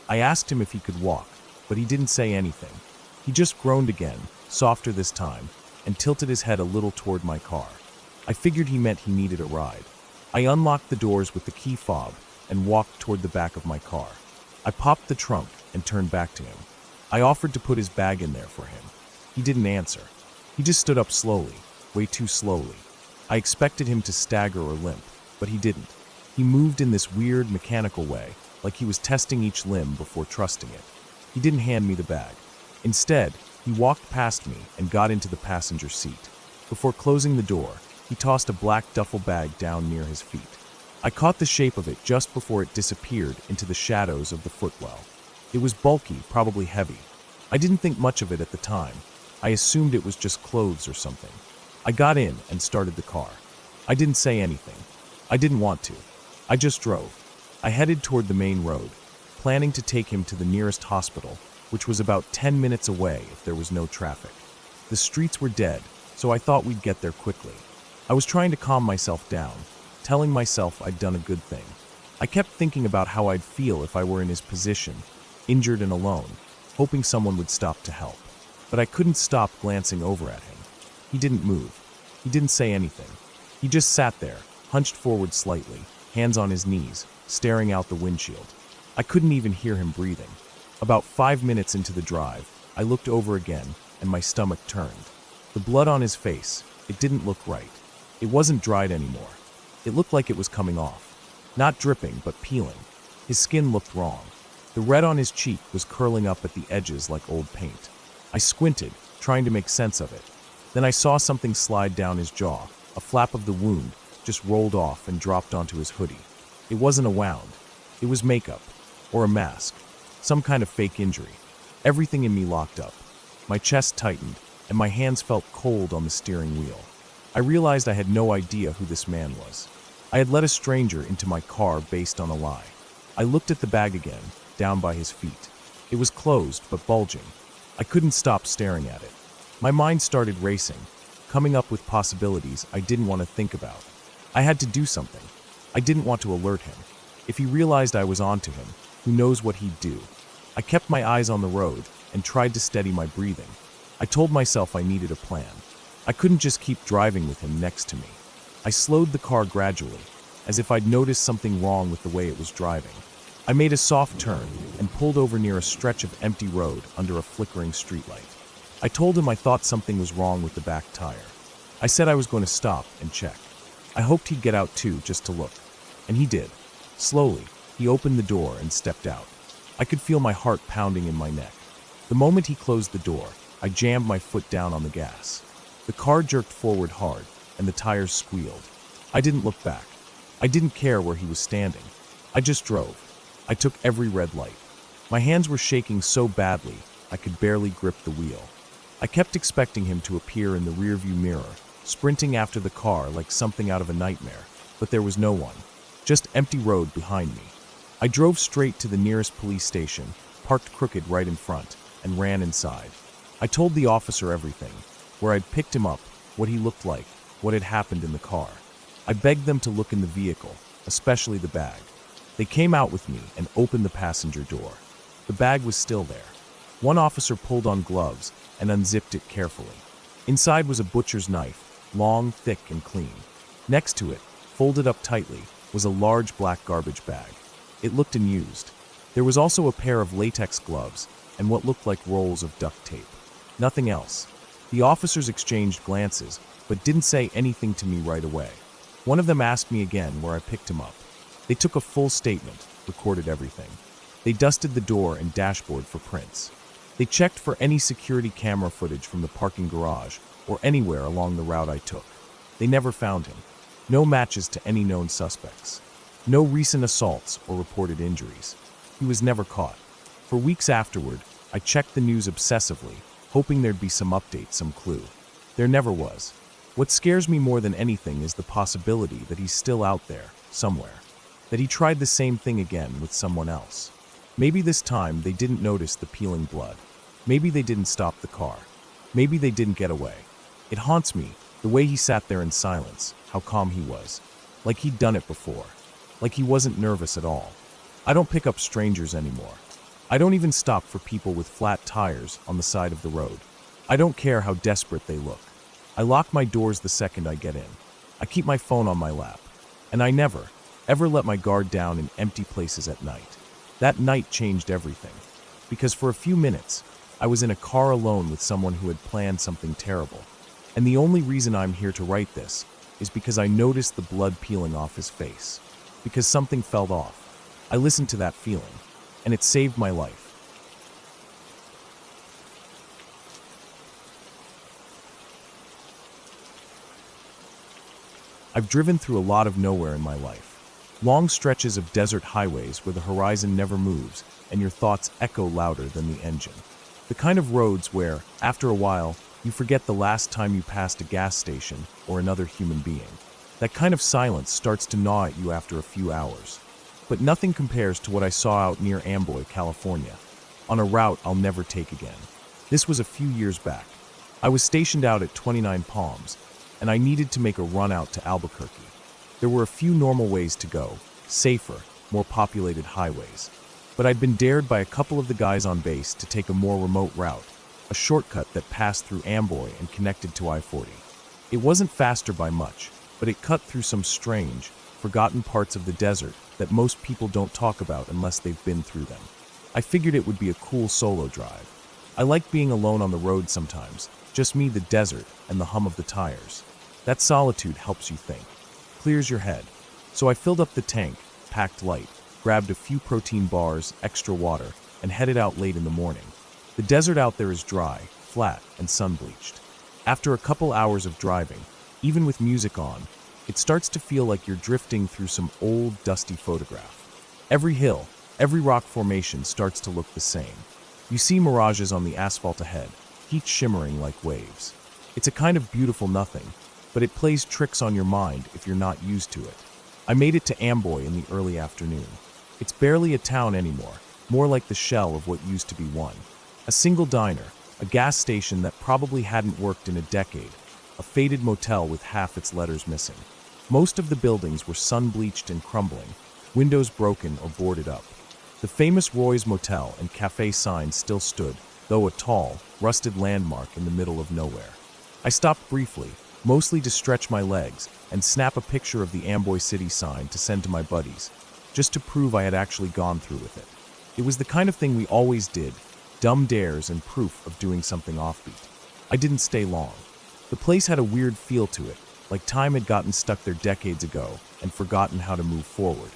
I asked him if he could walk, but he didn't say anything. He just groaned again, softer this time, and tilted his head a little toward my car. I figured he meant he needed a ride. I unlocked the doors with the key fob and walked toward the back of my car. I popped the trunk and turned back to him. I offered to put his bag in there for him. He didn't answer. He just stood up slowly, way too slowly. I expected him to stagger or limp, but he didn't. He moved in this weird, mechanical way, like he was testing each limb before trusting it. He didn't hand me the bag. Instead, he walked past me and got into the passenger seat. Before closing the door, he tossed a black duffel bag down near his feet. I caught the shape of it just before it disappeared into the shadows of the footwell. It was bulky, probably heavy. I didn't think much of it at the time. I assumed it was just clothes or something. I got in and started the car. I didn't say anything. I didn't want to. I just drove. I headed toward the main road, planning to take him to the nearest hospital, which was about 10 minutes away if there was no traffic. The streets were dead, so I thought we'd get there quickly. I was trying to calm myself down, telling myself I'd done a good thing. I kept thinking about how I'd feel if I were in his position, injured and alone, hoping someone would stop to help. But I couldn't stop glancing over at him. He didn't move. He didn't say anything. He just sat there, hunched forward slightly, hands on his knees, staring out the windshield. I couldn't even hear him breathing. About 5 minutes into the drive, I looked over again, and my stomach turned. The blood on his face, it didn't look right. It wasn't dried anymore. It looked like it was coming off. Not dripping, but peeling. His skin looked wrong. The red on his cheek was curling up at the edges like old paint. I squinted, trying to make sense of it. Then I saw something slide down his jaw. A flap of the wound just rolled off and dropped onto his hoodie. It wasn't a wound. It was makeup, or a mask, some kind of fake injury. Everything in me locked up. My chest tightened, and my hands felt cold on the steering wheel. I realized I had no idea who this man was. I had let a stranger into my car based on a lie. I looked at the bag again, down by his feet. It was closed, but bulging. I couldn't stop staring at it. My mind started racing, coming up with possibilities I didn't want to think about. I had to do something. I didn't want to alert him. If he realized I was onto him, who knows what he'd do. I kept my eyes on the road and tried to steady my breathing. I told myself I needed a plan. I couldn't just keep driving with him next to me. I slowed the car gradually, as if I'd noticed something wrong with the way it was driving. I made a soft turn and pulled over near a stretch of empty road under a flickering streetlight. I told him I thought something was wrong with the back tire. I said I was going to stop and check. I hoped he'd get out too, just to look. And he did. Slowly, he opened the door and stepped out. I could feel my heart pounding in my neck. The moment he closed the door, I jammed my foot down on the gas. The car jerked forward hard, and the tires squealed. I didn't look back. I didn't care where he was standing. I just drove. I took every red light. My hands were shaking so badly, I could barely grip the wheel. I kept expecting him to appear in the rearview mirror, sprinting after the car like something out of a nightmare, but there was no one. Just empty road behind me. I drove straight to the nearest police station, parked crooked right in front. and ran inside. I told the officer everything, where I'd picked him up, what he looked like, what had happened in the car. I begged them to look in the vehicle, especially the bag. They came out with me and opened the passenger door. The bag was still there. One officer pulled on gloves and unzipped it carefully. Inside was a butcher's knife, long, thick, and clean. Next to it, folded up tightly, was a large black garbage bag. It looked unused. There was also a pair of latex gloves and what looked like rolls of duct tape. Nothing else. The officers exchanged glances, but didn't say anything to me right away. One of them asked me again where I picked him up. They took a full statement, recorded everything. They dusted the door and dashboard for prints. They checked for any security camera footage from the parking garage or anywhere along the route I took. They never found him. No matches to any known suspects. No recent assaults or reported injuries. He was never caught. For weeks afterward, I checked the news obsessively, hoping there'd be some update, some clue. There never was. What scares me more than anything is the possibility that he's still out there, somewhere. That he tried the same thing again with someone else. Maybe this time they didn't notice the peeling blood. Maybe they didn't stop the car. Maybe they didn't get away. It haunts me, the way he sat there in silence, how calm he was. Like he'd done it before. Like he wasn't nervous at all. I don't pick up strangers anymore. I don't even stop for people with flat tires on the side of the road. I don't care how desperate they look. I lock my doors the second I get in. I keep my phone on my lap. And I never, ever let my guard down in empty places at night. That night changed everything. Because for a few minutes, I was in a car alone with someone who had planned something terrible. And the only reason I'm here to write this is because I noticed the blood peeling off his face. Because something felt off. I listened to that feeling, and it saved my life. I've driven through a lot of nowhere in my life. Long stretches of desert highways where the horizon never moves and your thoughts echo louder than the engine. The kind of roads where, after a while, you forget the last time you passed a gas station or another human being. That kind of silence starts to gnaw at you after a few hours. But nothing compares to what I saw out near Amboy, California, on a route I'll never take again. This was a few years back. I was stationed out at 29 Palms, and I needed to make a run out to Albuquerque. There were a few normal ways to go, safer, more populated highways. But I'd been dared by a couple of the guys on base to take a more remote route, a shortcut that passed through Amboy and connected to I-40. It wasn't faster by much, but it cut through some strange, forgotten parts of the desert that most people don't talk about unless they've been through them. I figured it would be a cool solo drive. I like being alone on the road sometimes, just me, the desert, and the hum of the tires. That solitude helps you think, clears your head. So I filled up the tank, packed light, grabbed a few protein bars, extra water, and headed out late in the morning. The desert out there is dry, flat, and sun-bleached. After a couple hours of driving, even with music on, it starts to feel like you're drifting through some old, dusty photograph. Every hill, every rock formation starts to look the same. You see mirages on the asphalt ahead, heat shimmering like waves. It's a kind of beautiful nothing, but it plays tricks on your mind if you're not used to it. I made it to Amboy in the early afternoon. It's barely a town anymore, more like the shell of what used to be one. A single diner, a gas station that probably hadn't worked in a decade, a faded motel with half its letters missing. Most of the buildings were sun-bleached and crumbling, windows broken or boarded up. The famous Roy's Motel and Cafe sign still stood, though a tall, rusted landmark in the middle of nowhere. I stopped briefly, mostly to stretch my legs and snap a picture of the Amboy City sign to send to my buddies, just to prove I had actually gone through with it. It was the kind of thing we always did, dumb dares and proof of doing something offbeat. I didn't stay long. The place had a weird feel to it, like time had gotten stuck there decades ago and forgotten how to move forward.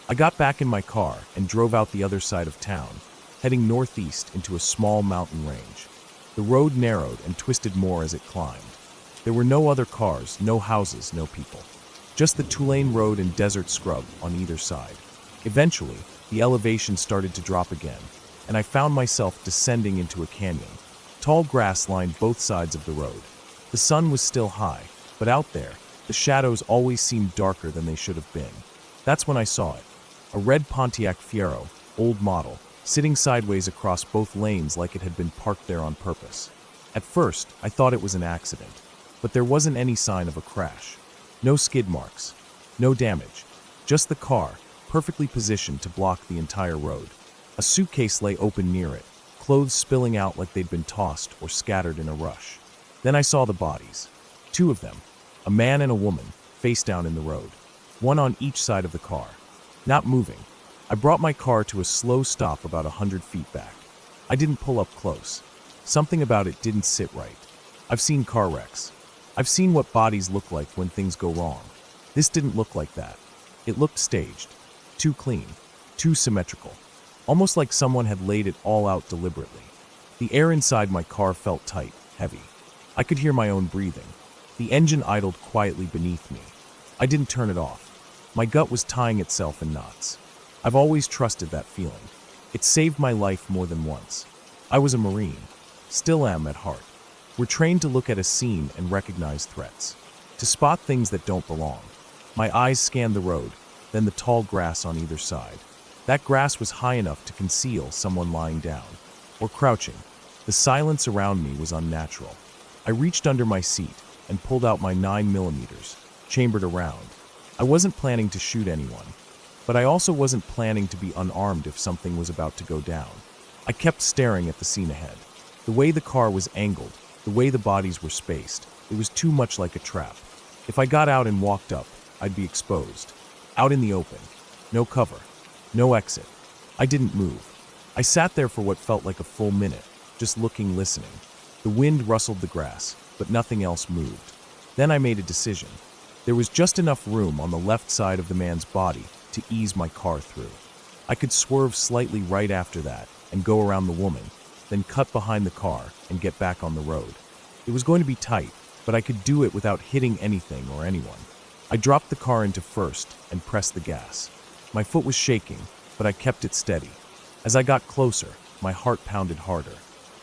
I got back in my car and drove out the other side of town, heading northeast into a small mountain range. The road narrowed and twisted more as it climbed. There were no other cars, no houses, no people. Just the Tulane Road and desert scrub on either side. Eventually, the elevation started to drop again, and I found myself descending into a canyon. Tall grass lined both sides of the road. The sun was still high, but out there, the shadows always seemed darker than they should have been. That's when I saw it. A red Pontiac Fiero, old model, sitting sideways across both lanes like it had been parked there on purpose. At first, I thought it was an accident, but there wasn't any sign of a crash. No skid marks, no damage, just the car, perfectly positioned to block the entire road. A suitcase lay open near it, clothes spilling out like they'd been tossed or scattered in a rush. Then I saw the bodies. Two of them, a man and a woman, face down in the road, one on each side of the car, not moving. I brought my car to a slow stop about 100 feet back. I didn't pull up close. Something about it didn't sit right. I've seen car wrecks. I've seen what bodies look like when things go wrong. This didn't look like that. It looked staged, too clean, too symmetrical, almost like someone had laid it all out deliberately. The air inside my car felt tight, heavy. I could hear my own breathing. The engine idled quietly beneath me. I didn't turn it off. My gut was tying itself in knots. I've always trusted that feeling. It saved my life more than once. I was a Marine. Still am at heart. We're trained to look at a scene and recognize threats, to spot things that don't belong. My eyes scanned the road, then the tall grass on either side. That grass was high enough to conceal someone lying down, or crouching. The silence around me was unnatural. I reached under my seat and pulled out my 9mm, chambered around. I wasn't planning to shoot anyone, but I also wasn't planning to be unarmed if something was about to go down. I kept staring at the scene ahead. The way the car was angled, the way the bodies were spaced, it was too much like a trap. If I got out and walked up, I'd be exposed. Out in the open. No cover. No exit. I didn't move. I sat there for what felt like a full minute, just looking, listening. The wind rustled the grass, but nothing else moved. Then I made a decision. There was just enough room on the left side of the man's body to ease my car through. I could swerve slightly right after that and go around the woman, then cut behind the car and get back on the road. It was going to be tight, but I could do it without hitting anything or anyone. I dropped the car into first and pressed the gas. My foot was shaking, but I kept it steady. As I got closer, my heart pounded harder.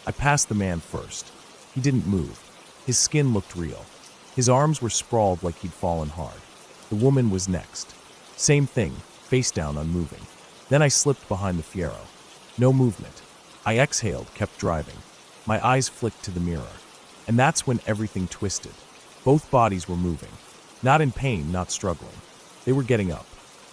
I passed the man first. He didn't move. His skin looked real. His arms were sprawled like he'd fallen hard. The woman was next. Same thing, face down, unmoving. Then I slipped behind the Fiero. No movement. I exhaled, kept driving. My eyes flicked to the mirror. And that's when everything twisted. Both bodies were moving. Not in pain, not struggling. They were getting up,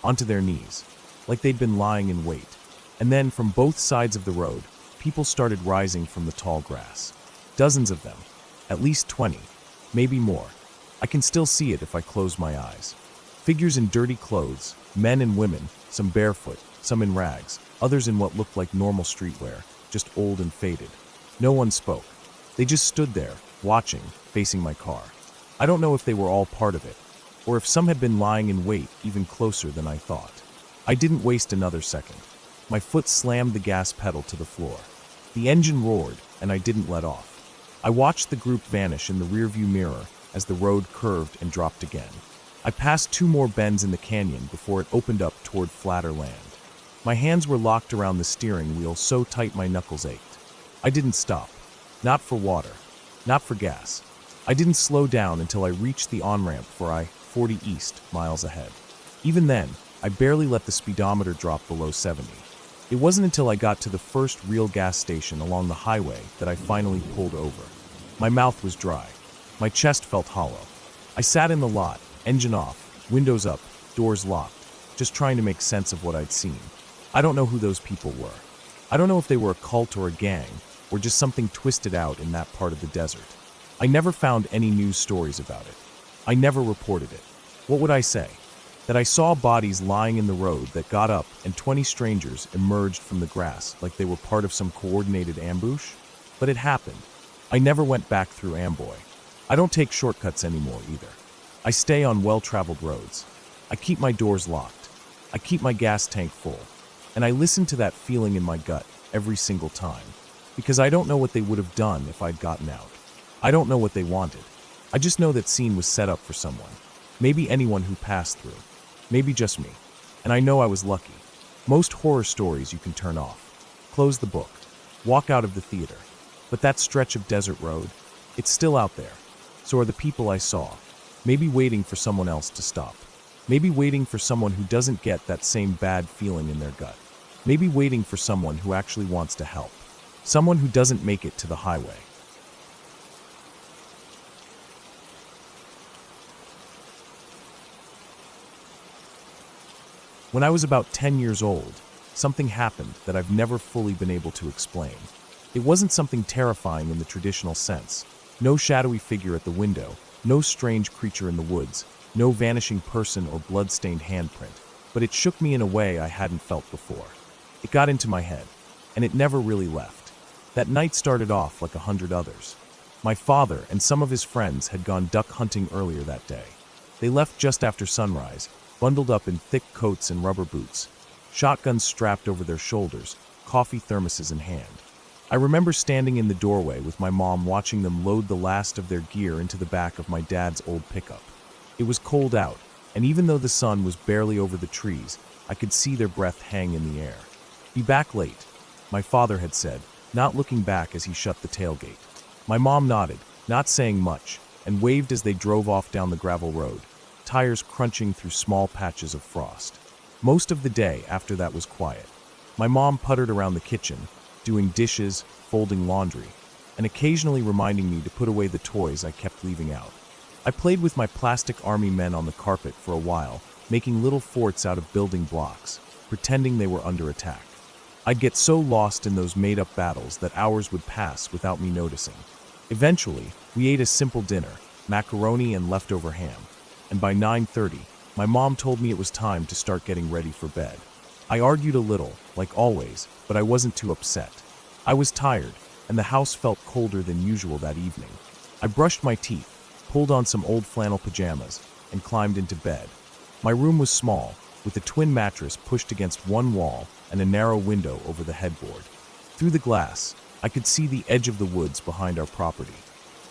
onto their knees, like they'd been lying in wait. And then, from both sides of the road, people started rising from the tall grass. Dozens of them. At least 20. Maybe more. I can still see it if I close my eyes. Figures in dirty clothes, men and women, some barefoot, some in rags, others in what looked like normal streetwear, just old and faded. No one spoke. They just stood there, watching, facing my car. I don't know if they were all part of it, or if some had been lying in wait even closer than I thought. I didn't waste another second. My foot slammed the gas pedal to the floor. The engine roared, and I didn't let off. I watched the group vanish in the rearview mirror as the road curved and dropped again. I passed 2 more bends in the canyon before it opened up toward flatter land. My hands were locked around the steering wheel so tight my knuckles ached. I didn't stop. Not for water. Not for gas. I didn't slow down until I reached the on-ramp for I-40 East, miles ahead. Even then, I barely let the speedometer drop below 70. It wasn't until I got to the first real gas station along the highway that I finally pulled over. My mouth was dry. My chest felt hollow. I sat in the lot, engine off, windows up, doors locked, just trying to make sense of what I'd seen. I don't know who those people were. I don't know if they were a cult or a gang, or just something twisted out in that part of the desert. I never found any news stories about it. I never reported it. What would I say? That I saw bodies lying in the road that got up and 20 strangers emerged from the grass like they were part of some coordinated ambush? But it happened. I never went back through Amboy. I don't take shortcuts anymore either. I stay on well-traveled roads. I keep my doors locked. I keep my gas tank full. And I listen to that feeling in my gut every single time. Because I don't know what they would have done if I'd gotten out. I don't know what they wanted. I just know that scene was set up for someone. Maybe anyone who passed through. Maybe just me. And I know I was lucky. Most horror stories you can turn off. Close the book. Walk out of the theater. But that stretch of desert road, it's still out there. So are the people I saw. Maybe waiting for someone else to stop. Maybe waiting for someone who doesn't get that same bad feeling in their gut. Maybe waiting for someone who actually wants to help. Someone who doesn't make it to the highway. When I was about 10 years old, something happened that I've never fully been able to explain. It wasn't something terrifying in the traditional sense. No shadowy figure at the window, no strange creature in the woods, no vanishing person or blood-stained handprint, but it shook me in a way I hadn't felt before. It got into my head, and it never really left. That night started off like 100 others. My father and some of his friends had gone duck hunting earlier that day. They left just after sunrise, bundled up in thick coats and rubber boots, shotguns strapped over their shoulders, coffee thermoses in hand. I remember standing in the doorway with my mom watching them load the last of their gear into the back of my dad's old pickup. It was cold out, and even though the sun was barely over the trees, I could see their breath hang in the air. "Be back late," my father had said, not looking back as he shut the tailgate. My mom nodded, not saying much, and waved as they drove off down the gravel road, tires crunching through small patches of frost. Most of the day after that was quiet. My mom puttered around the kitchen, doing dishes, folding laundry, and occasionally reminding me to put away the toys I kept leaving out. I played with my plastic army men on the carpet for a while, making little forts out of building blocks, pretending they were under attack. I'd get so lost in those made-up battles that hours would pass without me noticing. Eventually, we ate a simple dinner, macaroni and leftover ham, and by 9:30, my mom told me it was time to start getting ready for bed. I argued a little, like always, but I wasn't too upset. I was tired, and the house felt colder than usual that evening. I brushed my teeth, pulled on some old flannel pajamas, and climbed into bed. My room was small, with a twin mattress pushed against one wall and a narrow window over the headboard. Through the glass, I could see the edge of the woods behind our property.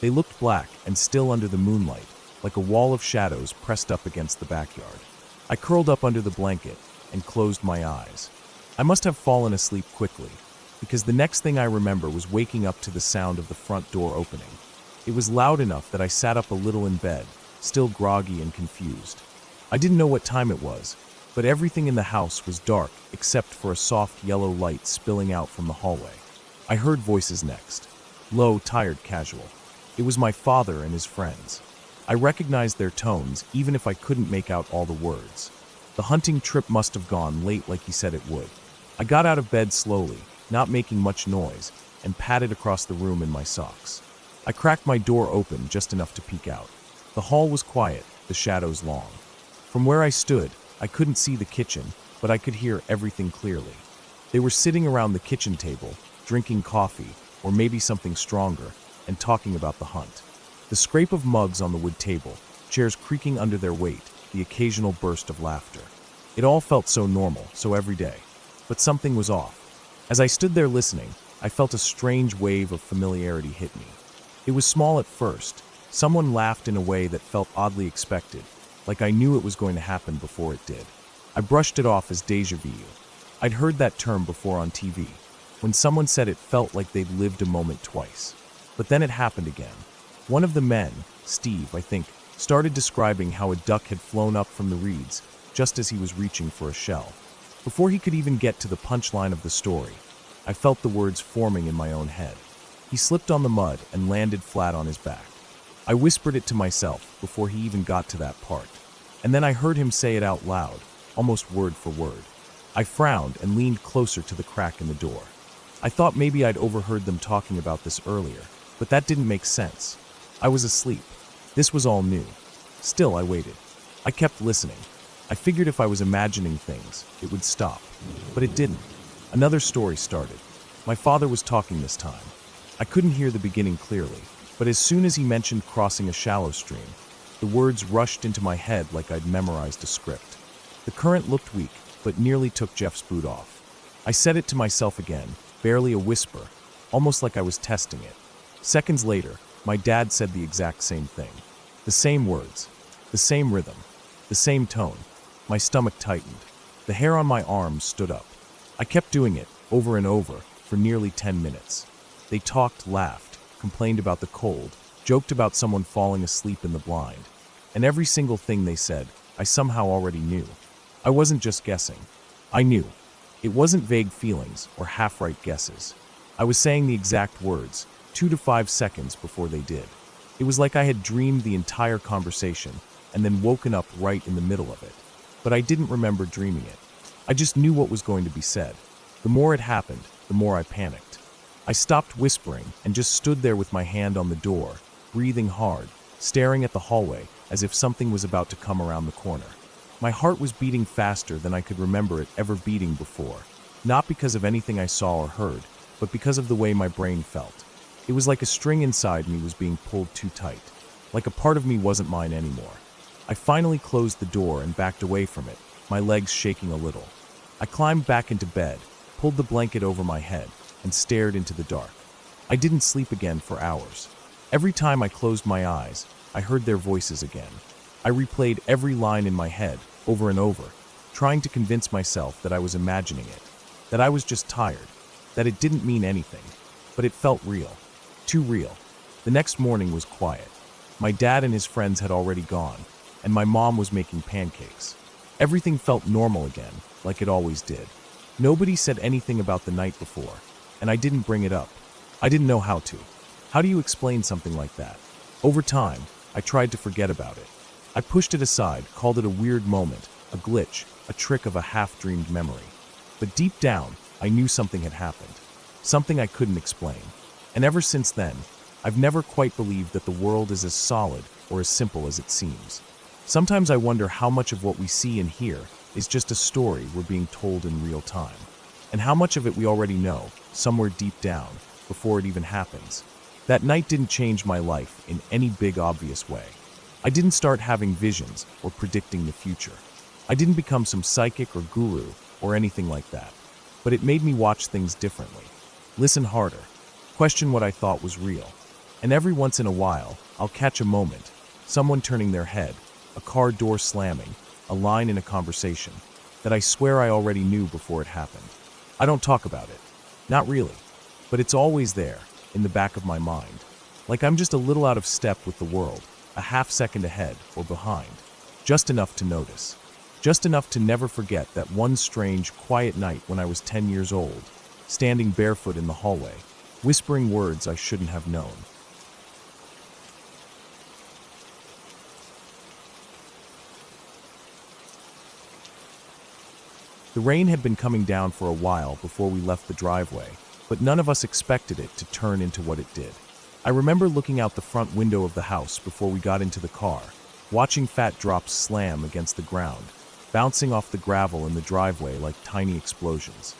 They looked black and still under the moonlight, like a wall of shadows pressed up against the backyard. I curled up under the blanket and closed my eyes. I must have fallen asleep quickly, because the next thing I remember was waking up to the sound of the front door opening. It was loud enough that I sat up a little in bed, still groggy and confused. I didn't know what time it was, but everything in the house was dark except for a soft yellow light spilling out from the hallway. I heard voices next, low, tired, casual. It was my father and his friends. I recognized their tones even if I couldn't make out all the words. The hunting trip must have gone late like he said it would. I got out of bed slowly, not making much noise, and padded across the room in my socks. I cracked my door open just enough to peek out. The hall was quiet, the shadows long. From where I stood, I couldn't see the kitchen, but I could hear everything clearly. They were sitting around the kitchen table, drinking coffee, or maybe something stronger, and talking about the hunt. The scrape of mugs on the wood table, chairs creaking under their weight, the occasional burst of laughter. It all felt so normal, so everyday. But something was off. As I stood there listening, I felt a strange wave of familiarity hit me. It was small at first. Someone laughed in a way that felt oddly expected, like I knew it was going to happen before it did. I brushed it off as déjà vu. I'd heard that term before on TV, when someone said it felt like they'd lived a moment twice. But then it happened again. One of the men, Steve, I think, started describing how a duck had flown up from the reeds just as he was reaching for a shell. Before he could even get to the punchline of the story, I felt the words forming in my own head. He slipped on the mud and landed flat on his back. I whispered it to myself before he even got to that part. And then I heard him say it out loud, almost word for word. I frowned and leaned closer to the crack in the door. I thought maybe I'd overheard them talking about this earlier, but that didn't make sense. I was asleep. This was all new. Still, I waited. I kept listening. I figured if I was imagining things, it would stop. But it didn't. Another story started. My father was talking this time. I couldn't hear the beginning clearly, but as soon as he mentioned crossing a shallow stream, the words rushed into my head like I'd memorized a script. The current looked weak, but nearly took Jeff's boot off. I said it to myself again, barely a whisper, almost like I was testing it. Seconds later, my dad said the exact same thing. The same words, the same rhythm, the same tone. My stomach tightened. The hair on my arms stood up. I kept doing it, over and over, for nearly 10 minutes. They talked, laughed, complained about the cold, joked about someone falling asleep in the blind. And every single thing they said, I somehow already knew. I wasn't just guessing. I knew. It wasn't vague feelings or half-right guesses. I was saying the exact words, 2 to 5 seconds before they did. It was like I had dreamed the entire conversation and then woken up right in the middle of it. But I didn't remember dreaming it. I just knew what was going to be said. The more it happened, the more I panicked. I stopped whispering and just stood there with my hand on the door, breathing hard, staring at the hallway as if something was about to come around the corner. My heart was beating faster than I could remember it ever beating before, not because of anything I saw or heard, but because of the way my brain felt. It was like a string inside me was being pulled too tight, like a part of me wasn't mine anymore. I finally closed the door and backed away from it, my legs shaking a little. I climbed back into bed, pulled the blanket over my head, and stared into the dark. I didn't sleep again for hours. Every time I closed my eyes, I heard their voices again. I replayed every line in my head, over and over, trying to convince myself that I was imagining it, that I was just tired, that it didn't mean anything, but it felt real. Too real. The next morning was quiet. My dad and his friends had already gone, and my mom was making pancakes. Everything felt normal again, like it always did. Nobody said anything about the night before, and I didn't bring it up. I didn't know how to. How do you explain something like that? Over time, I tried to forget about it. I pushed it aside, called it a weird moment, a glitch, a trick of a half-dreamed memory. But deep down, I knew something had happened. Something I couldn't explain. And ever since then, I've never quite believed that the world is as solid or as simple as it seems. Sometimes I wonder how much of what we see and hear is just a story we're being told in real time, and how much of it we already know, somewhere deep down, before it even happens. That night didn't change my life in any big obvious way. I didn't start having visions or predicting the future. I didn't become some psychic or guru or anything like that. But it made me watch things differently, listen harder, question what I thought was real. And every once in a while, I'll catch a moment, someone turning their head, a car door slamming, a line in a conversation, that I swear I already knew before it happened. I don't talk about it. Not really. But it's always there, in the back of my mind. Like I'm just a little out of step with the world, a half second ahead or behind. Just enough to notice. Just enough to never forget that one strange, quiet night when I was 10 years old, standing barefoot in the hallway, whispering words I shouldn't have known. The rain had been coming down for a while before we left the driveway, but none of us expected it to turn into what it did. I remember looking out the front window of the house before we got into the car, watching fat drops slam against the ground, bouncing off the gravel in the driveway like tiny explosions.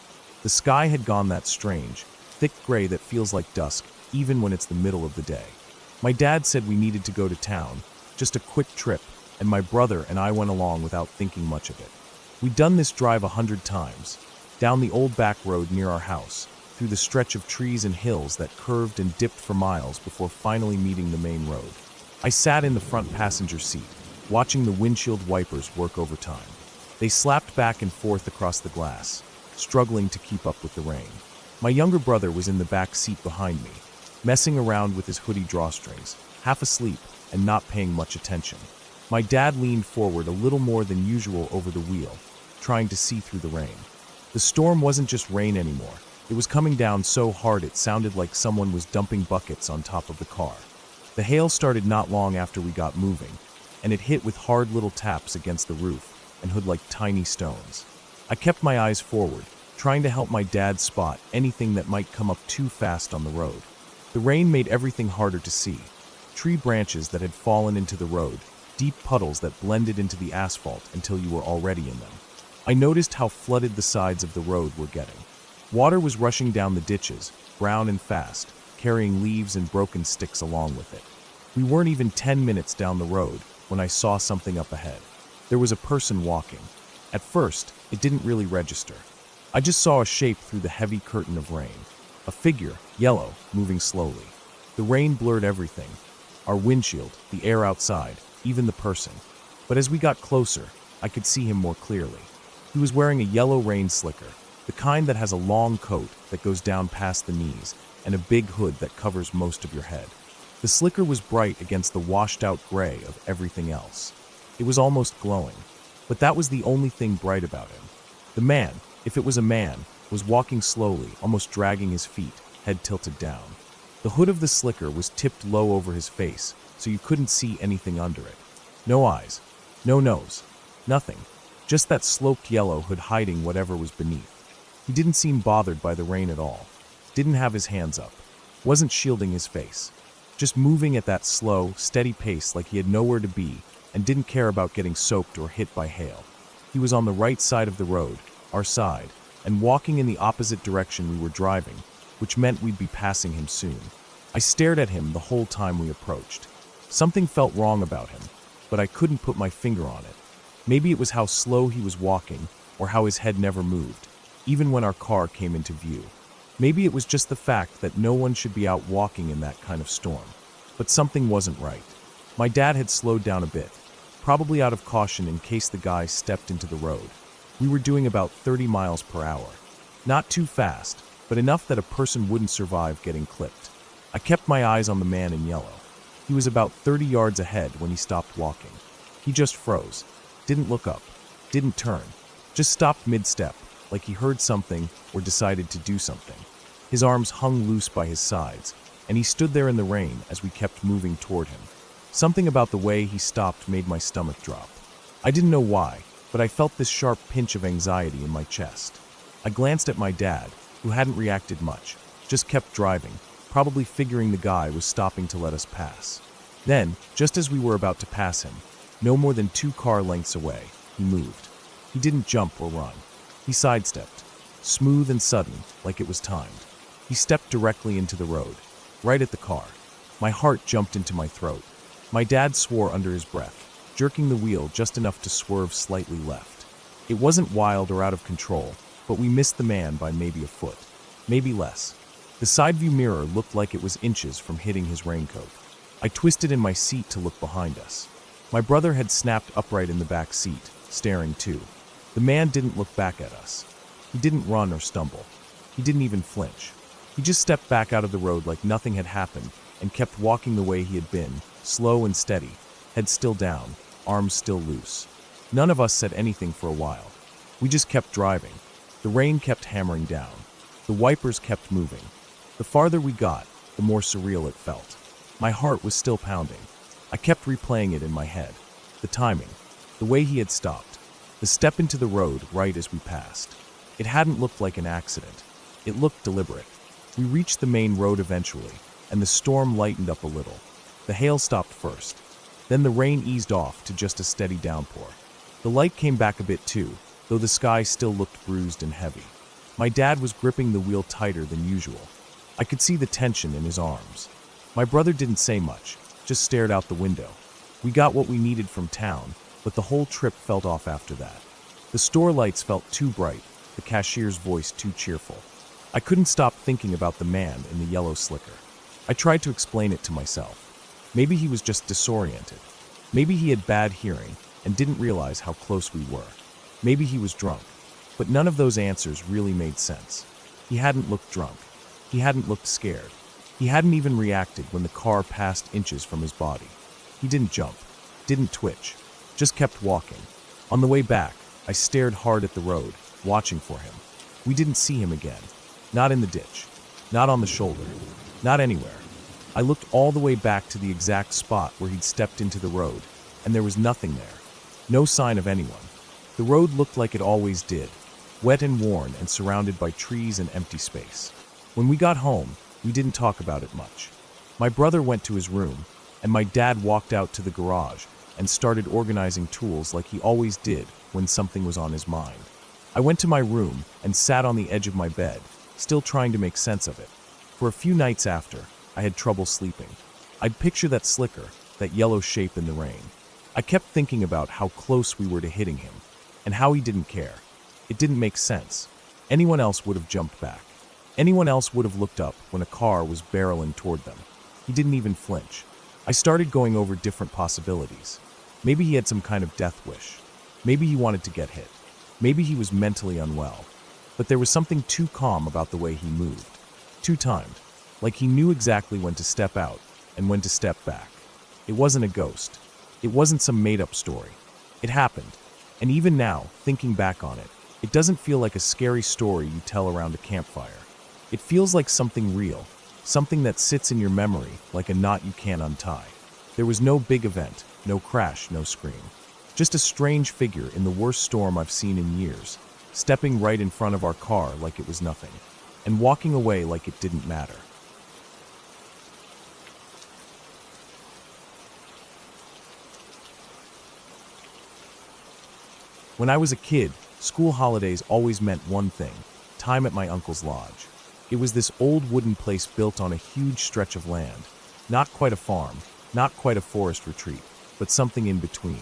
The sky had gone that strange, thick gray that feels like dusk, even when it's the middle of the day. My dad said we needed to go to town, just a quick trip, and my brother and I went along without thinking much of it. We'd done this drive 100 times, down the old back road near our house, through the stretch of trees and hills that curved and dipped for miles before finally meeting the main road. I sat in the front passenger seat, watching the windshield wipers work overtime. They slapped back and forth across the glass, struggling to keep up with the rain. My younger brother was in the back seat behind me, messing around with his hoodie drawstrings, half asleep and not paying much attention. My dad leaned forward a little more than usual over the wheel, trying to see through the rain. The storm wasn't just rain anymore. It was coming down so hard it sounded like someone was dumping buckets on top of the car. The hail started not long after we got moving, and it hit with hard little taps against the roof and hood like tiny stones. I kept my eyes forward, trying to help my dad spot anything that might come up too fast on the road. The rain made everything harder to see. Tree branches that had fallen into the road, deep puddles that blended into the asphalt until you were already in them. I noticed how flooded the sides of the road were getting. Water was rushing down the ditches, brown and fast, carrying leaves and broken sticks along with it. We weren't even 10 minutes down the road when I saw something up ahead. There was a person walking. At first, it didn't really register. I just saw a shape through the heavy curtain of rain. A figure, yellow, moving slowly. The rain blurred everything. Our windshield, the air outside, even the person. But as we got closer, I could see him more clearly. He was wearing a yellow rain slicker, the kind that has a long coat that goes down past the knees and a big hood that covers most of your head. The slicker was bright against the washed-out gray of everything else. It was almost glowing, but that was the only thing bright about him. The man, If it was a man, was walking slowly, almost dragging his feet, head tilted down. The hood of the slicker was tipped low over his face, so you couldn't see anything under it. No eyes, no nose, nothing. Just that sloped yellow hood hiding whatever was beneath. He didn't seem bothered by the rain at all. Didn't have his hands up. Wasn't shielding his face. Just moving at that slow, steady pace like he had nowhere to be and didn't care about getting soaked or hit by hail. He was on the right side of the road, our side, and walking in the opposite direction we were driving, which meant we'd be passing him soon. I stared at him the whole time we approached. Something felt wrong about him, but I couldn't put my finger on it. Maybe it was how slow he was walking, or how his head never moved, even when our car came into view. Maybe it was just the fact that no one should be out walking in that kind of storm. But something wasn't right. My dad had slowed down a bit, probably out of caution in case the guy stepped into the road. We were doing about 30 miles per hour. Not too fast, but enough that a person wouldn't survive getting clipped. I kept my eyes on the man in yellow. He was about 30 yards ahead when he stopped walking. He just froze. Didn't look up. Didn't turn. Just stopped mid-step, like he heard something or decided to do something. His arms hung loose by his sides, and he stood there in the rain as we kept moving toward him. Something about the way he stopped made my stomach drop. I didn't know why, but I felt this sharp pinch of anxiety in my chest. I glanced at my dad, who hadn't reacted much, just kept driving, probably figuring the guy was stopping to let us pass. Then, just as we were about to pass him, no more than 2 car lengths away, he moved. He didn't jump or run. He sidestepped, smooth and sudden, like it was timed. He stepped directly into the road, right at the car. My heart jumped into my throat. My dad swore under his breath, jerking the wheel just enough to swerve slightly left. It wasn't wild or out of control, but we missed the man by maybe a foot, maybe less. The side view mirror looked like it was inches from hitting his raincoat. I twisted in my seat to look behind us. My brother had snapped upright in the back seat, staring too. The man didn't look back at us. He didn't run or stumble. He didn't even flinch. He just stepped back out of the road like nothing had happened and kept walking the way he had been, slow and steady, head still down, arms still loose. None of us said anything for a while. We just kept driving. The rain kept hammering down. The wipers kept moving. The farther we got, the more surreal it felt. My heart was still pounding. I kept replaying it in my head. The timing, the way he had stopped, the step into the road right as we passed. It hadn't looked like an accident. It looked deliberate. We reached the main road eventually, and the storm lightened up a little. The hail stopped first. Then the rain eased off to just a steady downpour. The light came back a bit too, though the sky still looked bruised and heavy. My dad was gripping the wheel tighter than usual. I could see the tension in his arms. My brother didn't say much, just stared out the window. We got what we needed from town, but the whole trip felt off after that. The store lights felt too bright, the cashier's voice too cheerful. I couldn't stop thinking about the man in the yellow slicker. I tried to explain it to myself. Maybe he was just disoriented. Maybe he had bad hearing and didn't realize how close we were. Maybe he was drunk. But none of those answers really made sense. He hadn't looked drunk. He hadn't looked scared. He hadn't even reacted when the car passed inches from his body. He didn't jump, didn't twitch, just kept walking. On the way back, I stared hard at the road, watching for him. We didn't see him again. Not in the ditch. Not on the shoulder. Not anywhere. I looked all the way back to the exact spot where he'd stepped into the road, and there was nothing there. No sign of anyone. The road looked like it always did, wet and worn and surrounded by trees and empty space. When we got home, we didn't talk about it much. My brother went to his room, and my dad walked out to the garage and started organizing tools like he always did when something was on his mind. I went to my room and sat on the edge of my bed, still trying to make sense of it. For a few nights after, I had trouble sleeping. I'd picture that slicker, that yellow shape in the rain. I kept thinking about how close we were to hitting him, and how he didn't care. It didn't make sense. Anyone else would have jumped back. Anyone else would have looked up when a car was barreling toward them. He didn't even flinch. I started going over different possibilities. Maybe he had some kind of death wish. Maybe he wanted to get hit. Maybe he was mentally unwell. But there was something too calm about the way he moved. Too timed. Like he knew exactly when to step out and when to step back. It wasn't a ghost. It wasn't some made-up story. It happened. And even now, thinking back on it, It doesn't feel like a scary story you tell around a campfire. It feels like something real, something that sits in your memory like a knot you can't untie. There was no big event, no crash, no scream. Just a strange figure in the worst storm I've seen in years, stepping right in front of our car like it was nothing, and walking away like it didn't matter. When I was a kid, school holidays always meant one thing: time at my uncle's lodge. It was this old wooden place built on a huge stretch of land. Not quite a farm, not quite a forest retreat, but something in between.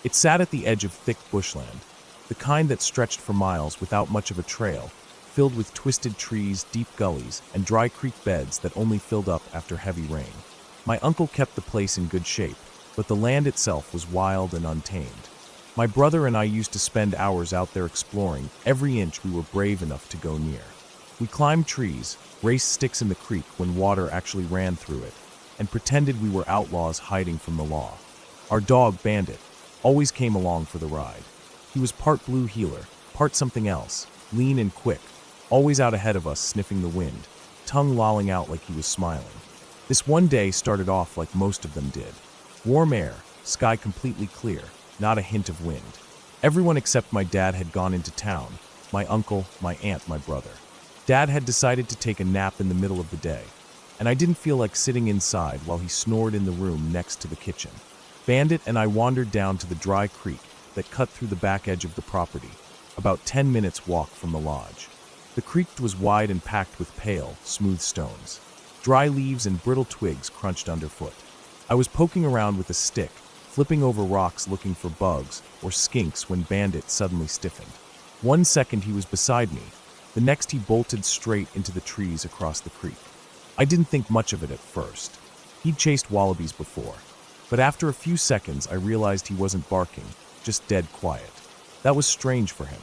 It sat at the edge of thick bushland, the kind that stretched for miles without much of a trail, filled with twisted trees, deep gullies, and dry creek beds that only filled up after heavy rain. My uncle kept the place in good shape, but the land itself was wild and untamed. My brother and I used to spend hours out there exploring every inch we were brave enough to go near. We climbed trees, raced sticks in the creek when water actually ran through it, and pretended we were outlaws hiding from the law. Our dog, Bandit, always came along for the ride. He was part blue heeler, part something else, lean and quick, always out ahead of us sniffing the wind, tongue lolling out like he was smiling. This one day started off like most of them did. Warm air, sky completely clear, not a hint of wind. Everyone except my dad had gone into town, my uncle, my aunt, my brother. Dad had decided to take a nap in the middle of the day, and I didn't feel like sitting inside while he snored in the room next to the kitchen. Bandit and I wandered down to the dry creek that cut through the back edge of the property, about 10 minutes walk from the lodge. The creek was wide and packed with pale, smooth stones. Dry leaves and brittle twigs crunched underfoot. I was poking around with a stick, flipping over rocks looking for bugs or skinks when Bandit suddenly stiffened. 1 second he was beside me, the next he bolted straight into the trees across the creek. I didn't think much of it at first. He'd chased wallabies before, but after a few seconds I realized he wasn't barking, just dead quiet. That was strange for him.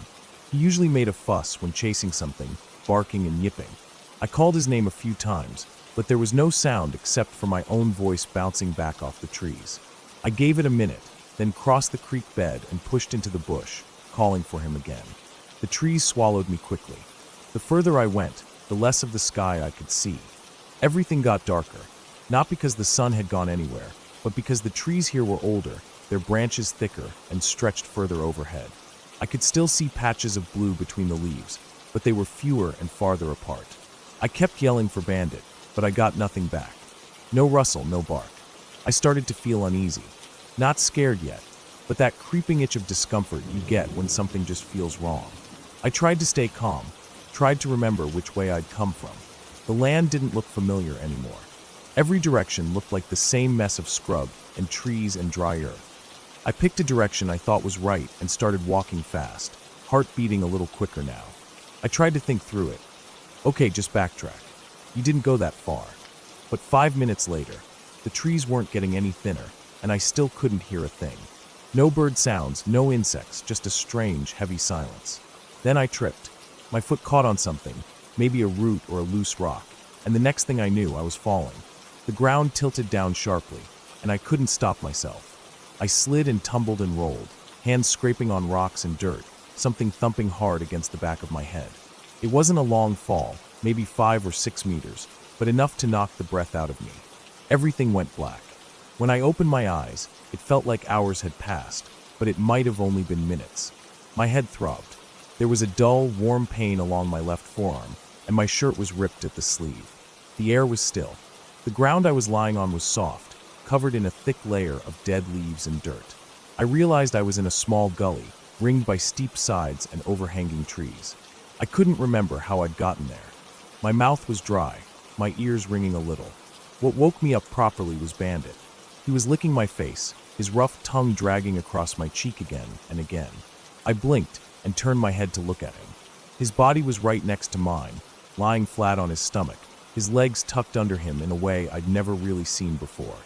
He usually made a fuss when chasing something, barking and yipping. I called his name a few times, but there was no sound except for my own voice bouncing back off the trees. I gave it a minute, then crossed the creek bed and pushed into the bush, calling for him again. The trees swallowed me quickly. The further I went, the less of the sky I could see. Everything got darker, not because the sun had gone anywhere, but because the trees here were older, their branches thicker, and stretched further overhead. I could still see patches of blue between the leaves, but they were fewer and farther apart. I kept yelling for Bandit, but I got nothing back. No rustle, no bark. I started to feel uneasy. Not scared yet, but that creeping itch of discomfort you get when something just feels wrong. I tried to stay calm, tried to remember which way I'd come from. The land didn't look familiar anymore. Every direction looked like the same mess of scrub and trees and dry earth. I picked a direction I thought was right and started walking fast, heart beating a little quicker now. I tried to think through it. Okay, just backtrack. You didn't go that far. But 5 minutes later, the trees weren't getting any thinner, and I still couldn't hear a thing. No bird sounds, no insects, just a strange, heavy silence. Then I tripped. My foot caught on something, maybe a root or a loose rock, and the next thing I knew, I was falling. The ground tilted down sharply, and I couldn't stop myself. I slid and tumbled and rolled, hands scraping on rocks and dirt, something thumping hard against the back of my head. It wasn't a long fall, maybe 5 or 6 meters, but enough to knock the breath out of me. Everything went black. When I opened my eyes, it felt like hours had passed, but it might have only been minutes. My head throbbed. There was a dull, warm pain along my left forearm, and my shirt was ripped at the sleeve. The air was still. The ground I was lying on was soft, covered in a thick layer of dead leaves and dirt. I realized I was in a small gully, ringed by steep sides and overhanging trees. I couldn't remember how I'd gotten there. My mouth was dry, my ears ringing a little. What woke me up properly was Bandit. He was licking my face, his rough tongue dragging across my cheek again and again. I blinked and turned my head to look at him. His body was right next to mine, lying flat on his stomach, his legs tucked under him in a way I'd never really seen before.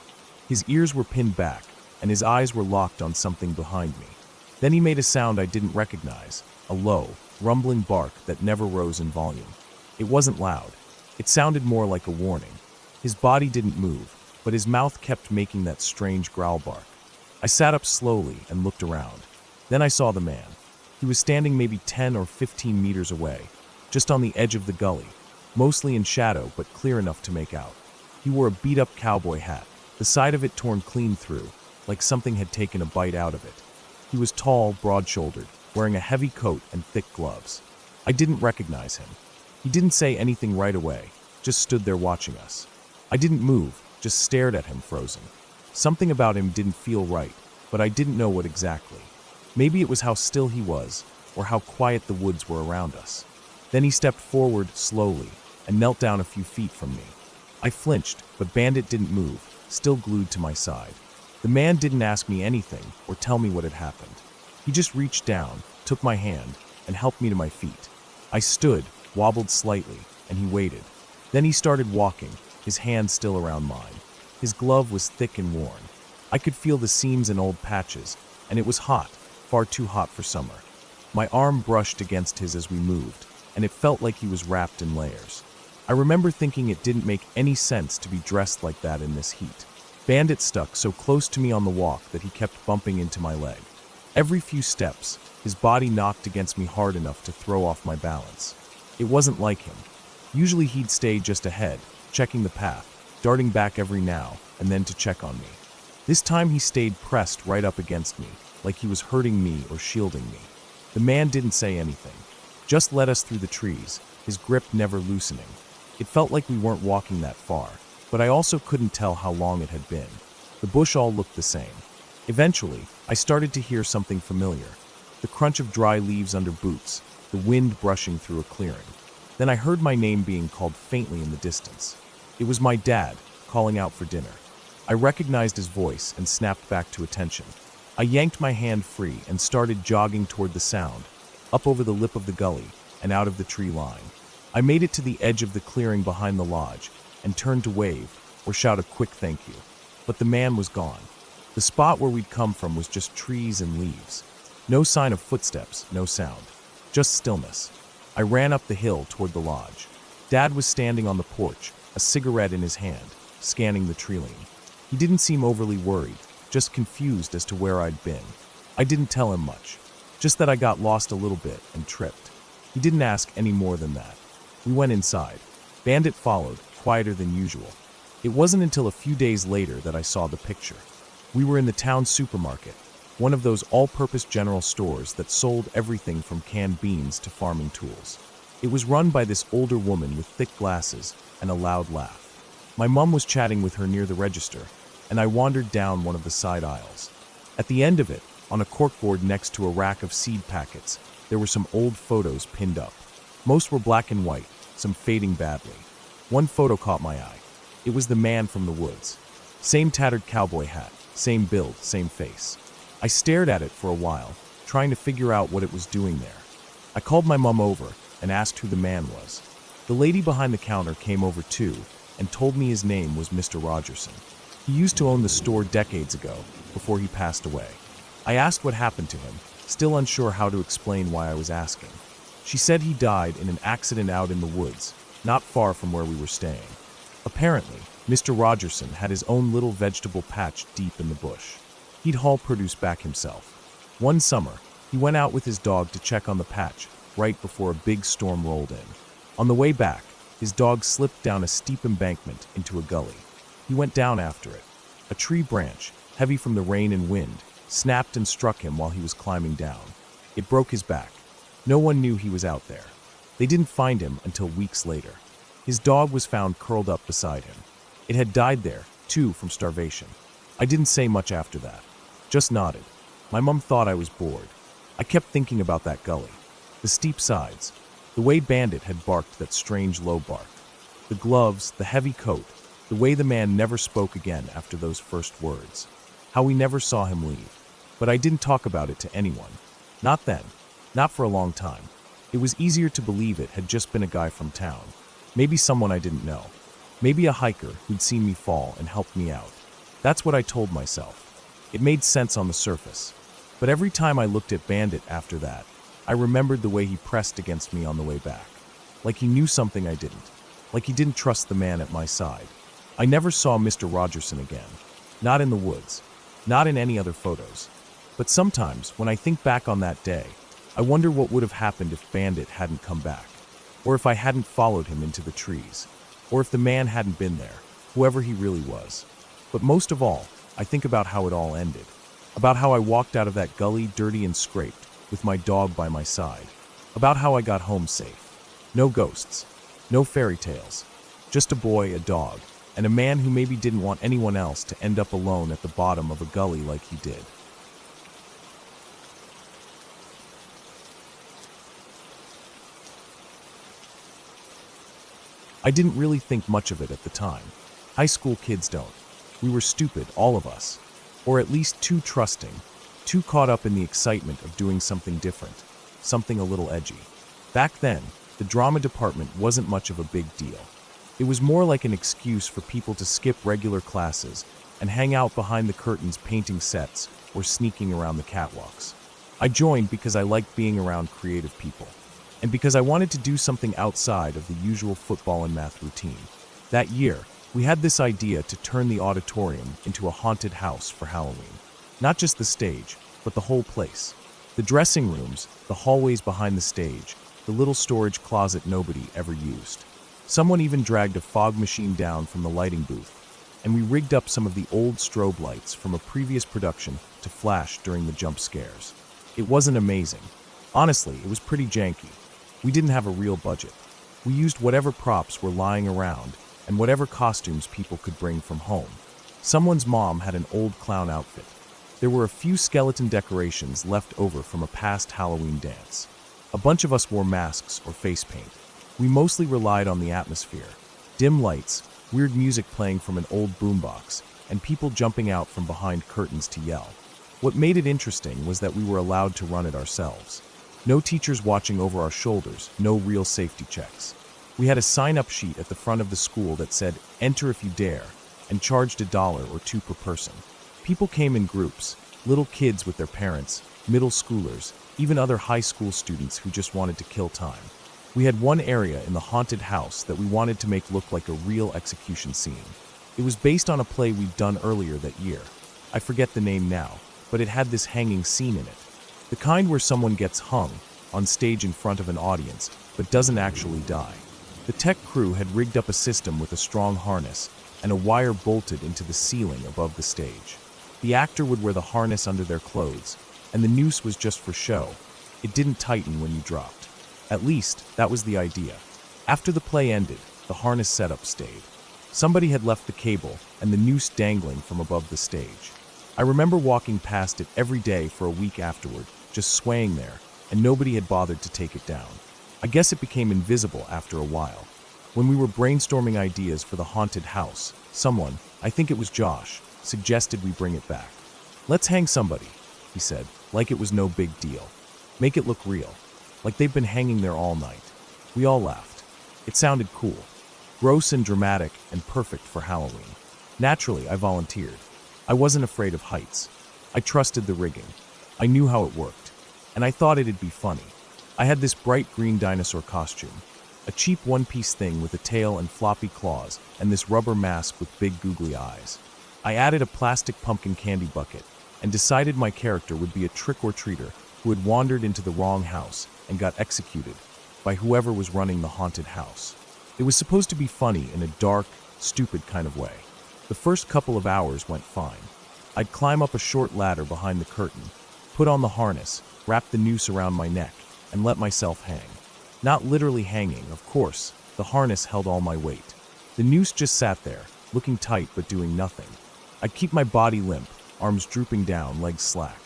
His ears were pinned back, and his eyes were locked on something behind me. Then he made a sound I didn't recognize, a low, rumbling bark that never rose in volume. It wasn't loud. It sounded more like a warning. His body didn't move, but his mouth kept making that strange growl bark. I sat up slowly and looked around. Then I saw the man. He was standing maybe 10 or 15 meters away, just on the edge of the gully, mostly in shadow but clear enough to make out. He wore a beat-up cowboy hat, the side of it torn clean through, like something had taken a bite out of it. He was tall, broad-shouldered, wearing a heavy coat and thick gloves. I didn't recognize him. He didn't say anything right away, just stood there watching us. I didn't move, just stared at him frozen. Something about him didn't feel right, but I didn't know what exactly. Maybe it was how still he was, or how quiet the woods were around us. Then he stepped forward slowly and knelt down a few feet from me. I flinched, but Bandit didn't move, still glued to my side. The man didn't ask me anything or tell me what had happened. He just reached down, took my hand, and helped me to my feet. I stood, wobbled slightly, and he waited. Then he started walking, his hand still around mine. His glove was thick and worn. I could feel the seams and old patches, and it was hot, far too hot for summer. My arm brushed against his as we moved, and it felt like he was wrapped in layers. I remember thinking it didn't make any sense to be dressed like that in this heat. Bandit stuck so close to me on the walk that he kept bumping into my leg. Every few steps, his body knocked against me hard enough to throw off my balance. It wasn't like him. Usually he'd stay just ahead, checking the path, darting back every now and then to check on me. This time he stayed pressed right up against me, like he was hurting me or shielding me. The man didn't say anything, just led us through the trees, his grip never loosening. It felt like we weren't walking that far, but I also couldn't tell how long it had been. The bush all looked the same. Eventually, I started to hear something familiar. The crunch of dry leaves under boots, the wind brushing through a clearing. Then I heard my name being called faintly in the distance. It was my dad, calling out for dinner. I recognized his voice and snapped back to attention. I yanked my hand free and started jogging toward the sound, up over the lip of the gully and out of the tree line. I made it to the edge of the clearing behind the lodge and turned to wave or shout a quick thank you. But the man was gone. The spot where we'd come from was just trees and leaves. No sign of footsteps, no sound. Just stillness. I ran up the hill toward the lodge. Dad was standing on the porch, a cigarette in his hand, scanning the tree-line. He didn't seem overly worried, just confused as to where I'd been. I didn't tell him much, just that I got lost a little bit and tripped. He didn't ask any more than that. We went inside. Bandit followed, quieter than usual. It wasn't until a few days later that I saw the picture. We were in the town supermarket, one of those all-purpose general stores that sold everything from canned beans to farming tools. It was run by this older woman with thick glasses and a loud laugh. My mom was chatting with her near the register, and I wandered down one of the side aisles. At the end of it, on a corkboard next to a rack of seed packets, there were some old photos pinned up. Most were black and white, some fading badly. One photo caught my eye. It was the man from the woods. Same tattered cowboy hat, same build, same face. I stared at it for a while, trying to figure out what it was doing there. I called my mom over and asked who the man was. The lady behind the counter came over too and told me his name was Mr. Rogerson. He used to own the store decades ago, before he passed away. I asked what happened to him, still unsure how to explain why I was asking. She said he died in an accident out in the woods, not far from where we were staying. Apparently, Mr. Rogerson had his own little vegetable patch deep in the bush. He'd haul produce back himself. One summer, he went out with his dog to check on the patch, right before a big storm rolled in. On the way back, his dog slipped down a steep embankment into a gully. He went down after it. A tree branch, heavy from the rain and wind, snapped and struck him while he was climbing down. It broke his back. No one knew he was out there. They didn't find him until weeks later. His dog was found curled up beside him. It had died there, too, from starvation. I didn't say much after that. Just nodded. My mom thought I was bored. I kept thinking about that gully. The steep sides. The way Bandit had barked that strange low bark. The gloves, the heavy coat. The way the man never spoke again after those first words. How we never saw him leave. But I didn't talk about it to anyone. Not then. Not for a long time. It was easier to believe it had just been a guy from town. Maybe someone I didn't know. Maybe a hiker who'd seen me fall and helped me out. That's what I told myself. It made sense on the surface. But every time I looked at Bandit after that, I remembered the way he pressed against me on the way back. Like he knew something I didn't. Like he didn't trust the man at my side. I never saw Mr. Rogerson again. Not in the woods. Not in any other photos. But sometimes, when I think back on that day, I wonder what would have happened if Bandit hadn't come back, or if I hadn't followed him into the trees, or if the man hadn't been there, whoever he really was. But most of all, I think about how it all ended, about how I walked out of that gully dirty and scraped, with my dog by my side, about how I got home safe. No ghosts, no fairy tales, just a boy, a dog, and a man who maybe didn't want anyone else to end up alone at the bottom of a gully like he did. I didn't really think much of it at the time. High school kids don't. We were stupid, all of us. Or at least too trusting, too caught up in the excitement of doing something different, something a little edgy. Back then, the drama department wasn't much of a big deal. It was more like an excuse for people to skip regular classes and hang out behind the curtains painting sets or sneaking around the catwalks. I joined because I liked being around creative people, and because I wanted to do something outside of the usual football and math routine. That year, we had this idea to turn the auditorium into a haunted house for Halloween. Not just the stage, but the whole place. The dressing rooms, the hallways behind the stage, the little storage closet nobody ever used. Someone even dragged a fog machine down from the lighting booth, and we rigged up some of the old strobe lights from a previous production to flash during the jump scares. It wasn't amazing. Honestly, it was pretty janky. We didn't have a real budget. We used whatever props were lying around and whatever costumes people could bring from home. Someone's mom had an old clown outfit. There were a few skeleton decorations left over from a past Halloween dance. A bunch of us wore masks or face paint. We mostly relied on the atmosphere. Dim lights, weird music playing from an old boombox, and people jumping out from behind curtains to yell. What made it interesting was that we were allowed to run it ourselves. No teachers watching over our shoulders, no real safety checks. We had a sign-up sheet at the front of the school that said, "Enter if you dare," and charged $1 or $2 per person. People came in groups, little kids with their parents, middle schoolers, even other high school students who just wanted to kill time. We had one area in the haunted house that we wanted to make look like a real execution scene. It was based on a play we'd done earlier that year. I forget the name now, but it had this hanging scene in it. The kind where someone gets hung on stage in front of an audience, but doesn't actually die. The tech crew had rigged up a system with a strong harness and a wire bolted into the ceiling above the stage. The actor would wear the harness under their clothes, and the noose was just for show. It didn't tighten when you dropped. At least, that was the idea. After the play ended, the harness setup stayed. Somebody had left the cable and the noose dangling from above the stage. I remember walking past it every day for a week afterward, just swaying there, and nobody had bothered to take it down. I guess it became invisible after a while. When we were brainstorming ideas for the haunted house, someone, I think it was Josh, suggested we bring it back. "Let's hang somebody," he said, like it was no big deal. "Make it look real, like they've been hanging there all night." We all laughed. It sounded cool, gross and dramatic and perfect for Halloween. Naturally, I volunteered. I wasn't afraid of heights. I trusted the rigging. I knew how it worked, and I thought it'd be funny. I had this bright green dinosaur costume, a cheap one-piece thing with a tail and floppy claws, and this rubber mask with big googly eyes. I added a plastic pumpkin candy bucket and decided my character would be a trick-or-treater who had wandered into the wrong house and got executed by whoever was running the haunted house. It was supposed to be funny in a dark, stupid kind of way. The first couple of hours went fine. I'd climb up a short ladder behind the curtain, put on the harness, wrap the noose around my neck, and let myself hang. Not literally hanging, of course. The harness held all my weight. The noose just sat there, looking tight but doing nothing. I'd keep my body limp, arms drooping down, legs slack.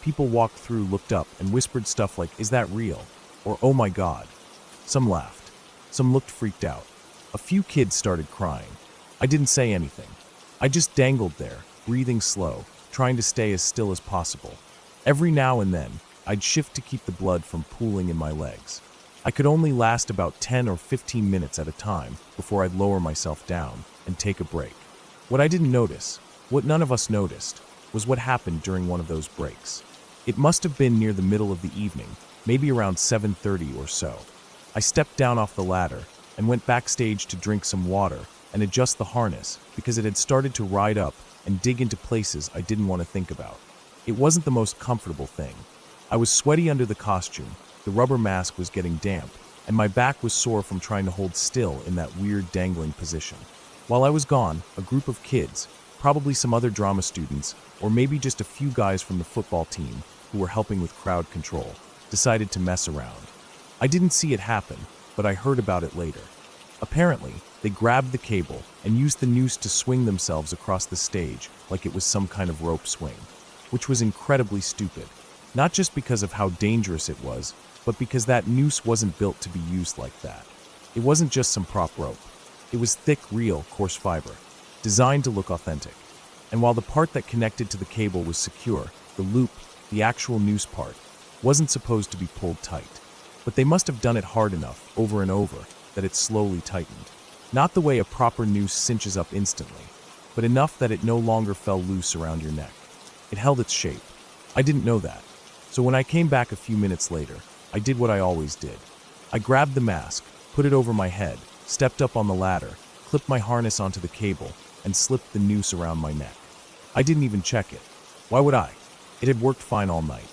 People walked through, looked up, and whispered stuff like, "Is that real?" or "Oh my God." Some laughed. Some looked freaked out. A few kids started crying. I didn't say anything. I just dangled there, breathing slow, trying to stay as still as possible. Every now and then, I'd shift to keep the blood from pooling in my legs. I could only last about 10 or 15 minutes at a time before I'd lower myself down and take a break. What I didn't notice, what none of us noticed, was what happened during one of those breaks. It must have been near the middle of the evening, maybe around 7:30 or so. I stepped down off the ladder and went backstage to drink some water and adjust the harness because it had started to ride up and dig into places I didn't want to think about. It wasn't the most comfortable thing. I was sweaty under the costume, the rubber mask was getting damp, and my back was sore from trying to hold still in that weird dangling position. While I was gone, a group of kids, probably some other drama students, or maybe just a few guys from the football team who were helping with crowd control, decided to mess around. I didn't see it happen, but I heard about it later. Apparently, they grabbed the cable and used the noose to swing themselves across the stage like it was some kind of rope swing, which was incredibly stupid. Not just because of how dangerous it was, but because that noose wasn't built to be used like that. It wasn't just some prop rope. It was thick, real, coarse fiber, designed to look authentic. And while the part that connected to the cable was secure, the loop, the actual noose part, wasn't supposed to be pulled tight. But they must have done it hard enough, over and over, that it slowly tightened. Not the way a proper noose cinches up instantly, but enough that it no longer fell loose around your neck. It held its shape. I didn't know that. So when I came back a few minutes later, I did what I always did. I grabbed the mask, put it over my head, stepped up on the ladder, clipped my harness onto the cable, and slipped the noose around my neck. I didn't even check it. Why would I? It had worked fine all night.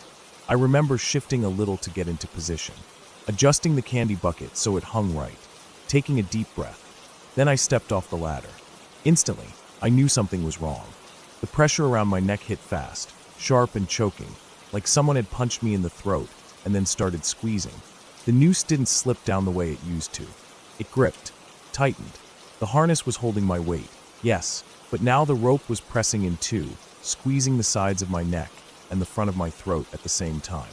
I remember shifting a little to get into position, adjusting the candy bucket so it hung right, taking a deep breath. Then I stepped off the ladder. Instantly, I knew something was wrong. The pressure around my neck hit fast, sharp and choking, like someone had punched me in the throat and then started squeezing. The noose didn't slip down the way it used to. It gripped, tightened. The harness was holding my weight, yes, but now the rope was pressing in too, squeezing the sides of my neck and the front of my throat at the same time.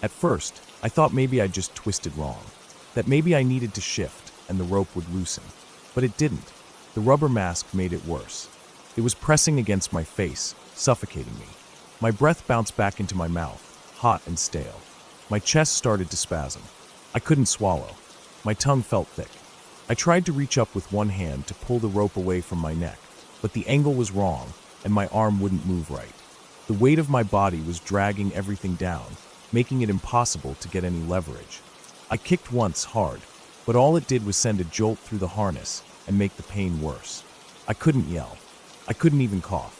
At first, I thought maybe I'd just twisted wrong, that maybe I needed to shift and the rope would loosen. But it didn't. The rubber mask made it worse. It was pressing against my face, suffocating me. My breath bounced back into my mouth, hot and stale. My chest started to spasm. I couldn't swallow. My tongue felt thick. I tried to reach up with one hand to pull the rope away from my neck, but the angle was wrong, and my arm wouldn't move right. The weight of my body was dragging everything down, making it impossible to get any leverage. I kicked once hard, but all it did was send a jolt through the harness and make the pain worse. I couldn't yell. I couldn't even cough.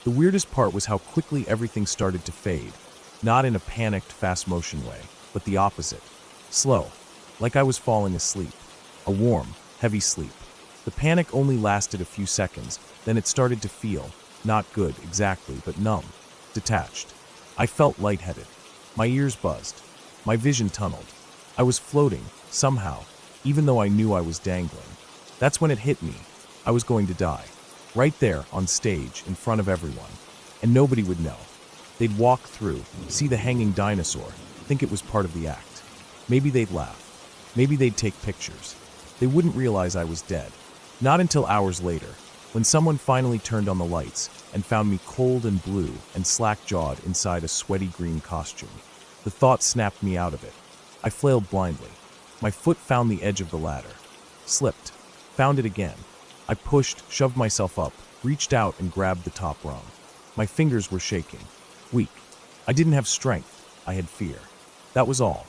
The weirdest part was how quickly everything started to fade, not in a panicked, fast-motion way, but the opposite. Slow, like I was falling asleep. A warm, heavy sleep. The panic only lasted a few seconds, then it started to feel, not good exactly, but numb, detached. I felt lightheaded. My ears buzzed. My vision tunneled. I was floating, somehow, even though I knew I was dangling. That's when it hit me. I was going to die. Right there, on stage, in front of everyone. And nobody would know. They'd walk through, see the hanging dinosaur, think it was part of the act. Maybe they'd laugh. Maybe they'd take pictures. They wouldn't realize I was dead. Not until hours later, when someone finally turned on the lights and found me cold and blue and slack-jawed inside a sweaty green costume. The thought snapped me out of it. I flailed blindly. My foot found the edge of the ladder. Slipped. Found it again. I pushed, shoved myself up, reached out and grabbed the top rung. My fingers were shaking. Weak. I didn't have strength. I had fear. That was all.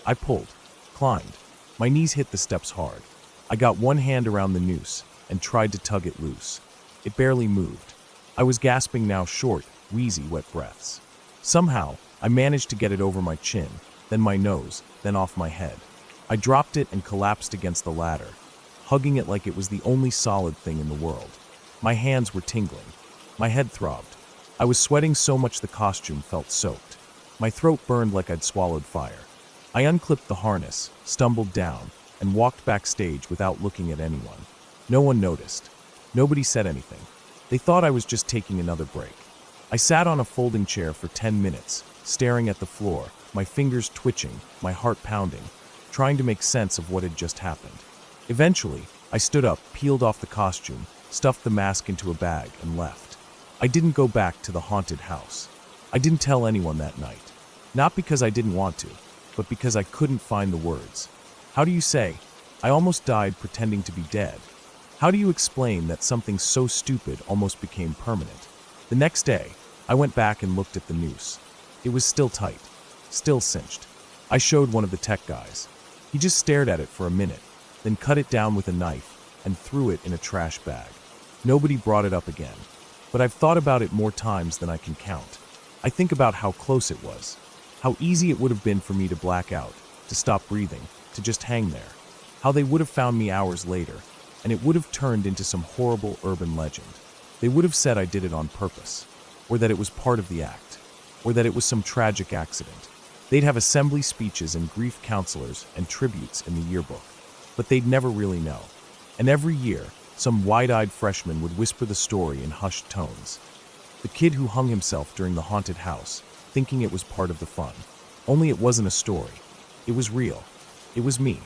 I pulled. Climbed. My knees hit the steps hard. I got one hand around the noose and tried to tug it loose. It barely moved. I was gasping now, short, wheezy, wet breaths. Somehow, I managed to get it over my chin, then my nose, then off my head. I dropped it and collapsed against the ladder, hugging it like it was the only solid thing in the world. My hands were tingling. My head throbbed. I was sweating so much the costume felt soaked. My throat burned like I'd swallowed fire. I unclipped the harness, stumbled down, and walked backstage without looking at anyone. No one noticed. Nobody said anything. They thought I was just taking another break. I sat on a folding chair for 10 minutes, staring at the floor, my fingers twitching, my heart pounding, trying to make sense of what had just happened. Eventually, I stood up, peeled off the costume, stuffed the mask into a bag, and left. I didn't go back to the haunted house. I didn't tell anyone that night. Not because I didn't want to, but because I couldn't find the words. How do you say, I almost died pretending to be dead? How do you explain that something so stupid almost became permanent? The next day, I went back and looked at the noose. It was still tight, still cinched. I showed one of the tech guys. He just stared at it for a minute, then cut it down with a knife and threw it in a trash bag. Nobody brought it up again, but I've thought about it more times than I can count. I think about how close it was, How easy it would have been for me to black out, to stop breathing, to just hang there. How they would have found me hours later, and it would have turned into some horrible urban legend. They would have said I did it on purpose, or that it was part of the act, or that it was some tragic accident. They'd have assembly speeches and grief counselors and tributes in the yearbook, but they'd never really know. And every year, some wide-eyed freshman would whisper the story in hushed tones. The kid who hung himself during the haunted house, thinking it was part of the fun. Only it wasn't a story. It was real. It was me.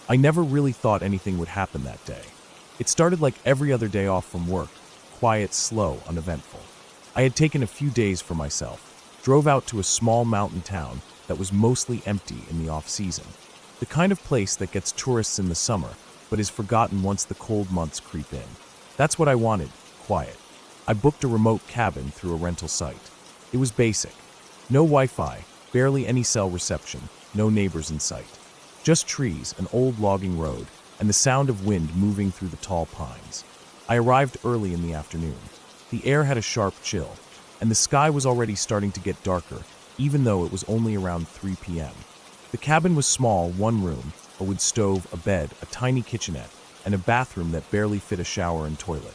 I never really thought anything would happen that day. It started like every other day off from work, quiet, slow, uneventful. I had taken a few days for myself, drove out to a small mountain town that was mostly empty in the off-season. The kind of place that gets tourists in the summer, but is forgotten once the cold months creep in. That's what I wanted, quiet. I booked a remote cabin through a rental site. It was basic. No Wi-Fi, barely any cell reception, no neighbors in sight. Just trees, an old logging road, and the sound of wind moving through the tall pines. I arrived early in the afternoon. The air had a sharp chill, and the sky was already starting to get darker, even though it was only around 3 p.m. The cabin was small, one room, a wood stove, a bed, a tiny kitchenette, and a bathroom that barely fit a shower and toilet.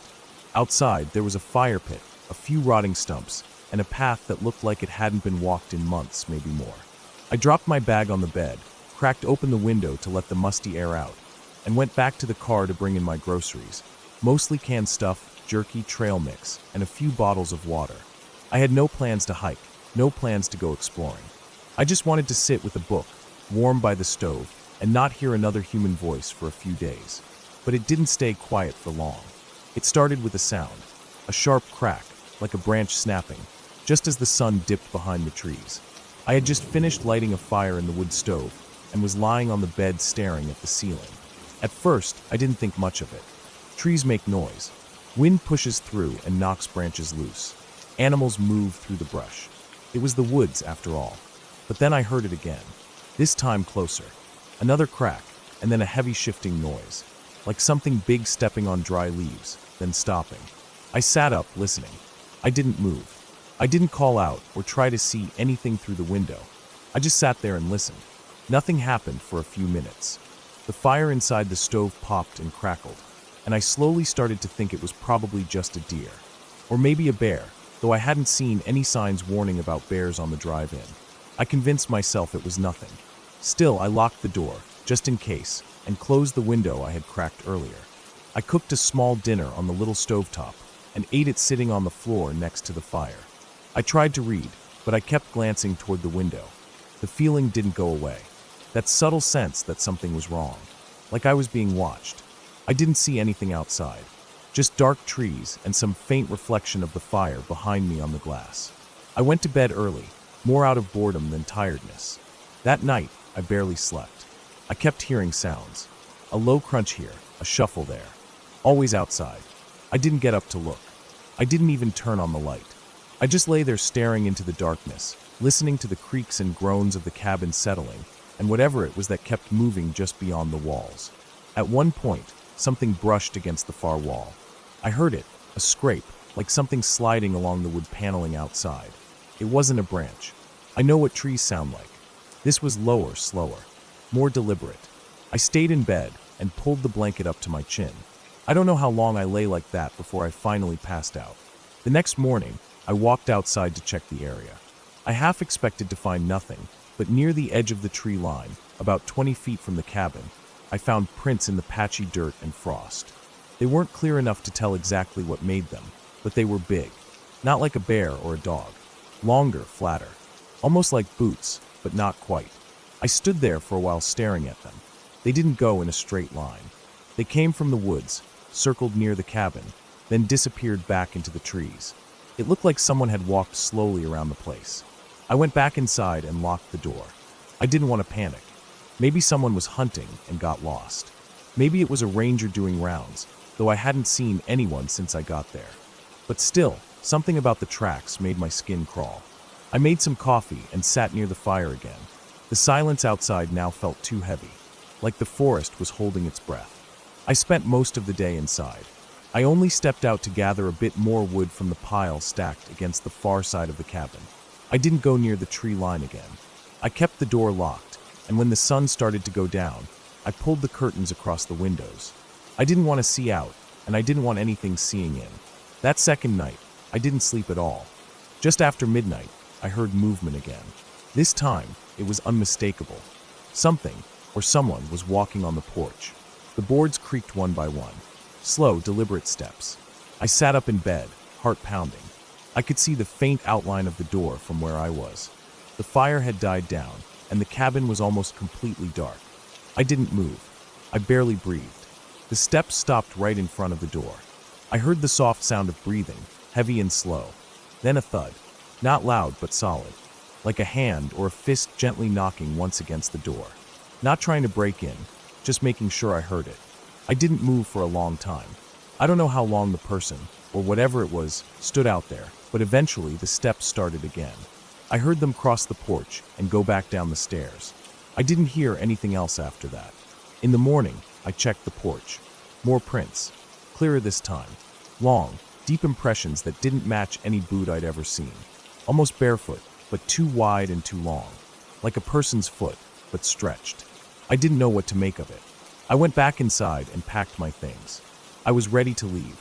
Outside, there was a fire pit, a few rotting stumps, and a path that looked like it hadn't been walked in months, maybe more. I dropped my bag on the bed, cracked open the window to let the musty air out, and went back to the car to bring in my groceries, mostly canned stuff, jerky, trail mix, and a few bottles of water. I had no plans to hike, no plans to go exploring. I just wanted to sit with a book, warm by the stove, and not hear another human voice for a few days. But it didn't stay quiet for long. It started with a sound, a sharp crack, like a branch snapping, just as the sun dipped behind the trees. I had just finished lighting a fire in the wood stove and was lying on the bed staring at the ceiling. At first, I didn't think much of it. Trees make noise. Wind pushes through and knocks branches loose. Animals move through the brush. It was the woods, after all. But then I heard it again, this time closer. Another crack, and then a heavy shifting noise, like something big stepping on dry leaves, then stopping. I sat up, listening. I didn't move. I didn't call out or try to see anything through the window. I just sat there and listened. Nothing happened for a few minutes. The fire inside the stove popped and crackled, and I slowly started to think it was probably just a deer. Or maybe a bear, though I hadn't seen any signs warning about bears on the drive-in. I convinced myself it was nothing. Still, I locked the door, just in case, and closed the window I had cracked earlier. I cooked a small dinner on the little stovetop and ate it sitting on the floor next to the fire. I tried to read, but I kept glancing toward the window. The feeling didn't go away. That subtle sense that something was wrong, like I was being watched. I didn't see anything outside, just dark trees and some faint reflection of the fire behind me on the glass. I went to bed early, more out of boredom than tiredness. That night, I barely slept. I kept hearing sounds. A low crunch here, a shuffle there. Always outside. I didn't get up to look. I didn't even turn on the light. I just lay there staring into the darkness, listening to the creaks and groans of the cabin settling, and whatever it was that kept moving just beyond the walls. At one point, something brushed against the far wall. I heard it, a scrape, like something sliding along the wood paneling outside. It wasn't a branch. I know what trees sound like. This was lower, slower, more deliberate. I stayed in bed and pulled the blanket up to my chin. I don't know how long I lay like that before I finally passed out. The next morning, I walked outside to check the area. I half expected to find nothing, but near the edge of the tree line, about 20 feet from the cabin, I found prints in the patchy dirt and frost. They weren't clear enough to tell exactly what made them, but they were big. Not like a bear or a dog. Longer, flatter. Almost like boots, but not quite. I stood there for a while staring at them. They didn't go in a straight line. They came from the woods, circled near the cabin, then disappeared back into the trees. It looked like someone had walked slowly around the place. I went back inside and locked the door. I didn't want to panic. Maybe someone was hunting and got lost. Maybe it was a ranger doing rounds, though I hadn't seen anyone since I got there. But still, something about the tracks made my skin crawl. I made some coffee and sat near the fire again. The silence outside now felt too heavy, like the forest was holding its breath. I spent most of the day inside. I only stepped out to gather a bit more wood from the pile stacked against the far side of the cabin. I didn't go near the tree line again. I kept the door locked, and when the sun started to go down, I pulled the curtains across the windows. I didn't want to see out, and I didn't want anything seeing in. That second night, I didn't sleep at all. Just after midnight, I heard movement again. This time, it was unmistakable. Something, or someone, was walking on the porch. The boards creaked one by one. Slow, deliberate steps. I sat up in bed, heart pounding. I could see the faint outline of the door from where I was. The fire had died down, and the cabin was almost completely dark. I didn't move. I barely breathed. The steps stopped right in front of the door. I heard the soft sound of breathing, heavy and slow. Then a thud. Not loud, but solid. Like a hand or a fist gently knocking once against the door. Not trying to break in, just making sure I heard it. I didn't move for a long time. I don't know how long the person, or whatever it was, stood out there, but eventually the steps started again. I heard them cross the porch and go back down the stairs. I didn't hear anything else after that. In the morning, I checked the porch. More prints. Clearer this time. Long, deep impressions that didn't match any boot I'd ever seen. Almost barefoot, but too wide and too long. Like a person's foot, but stretched. I didn't know what to make of it. I went back inside and packed my things. I was ready to leave.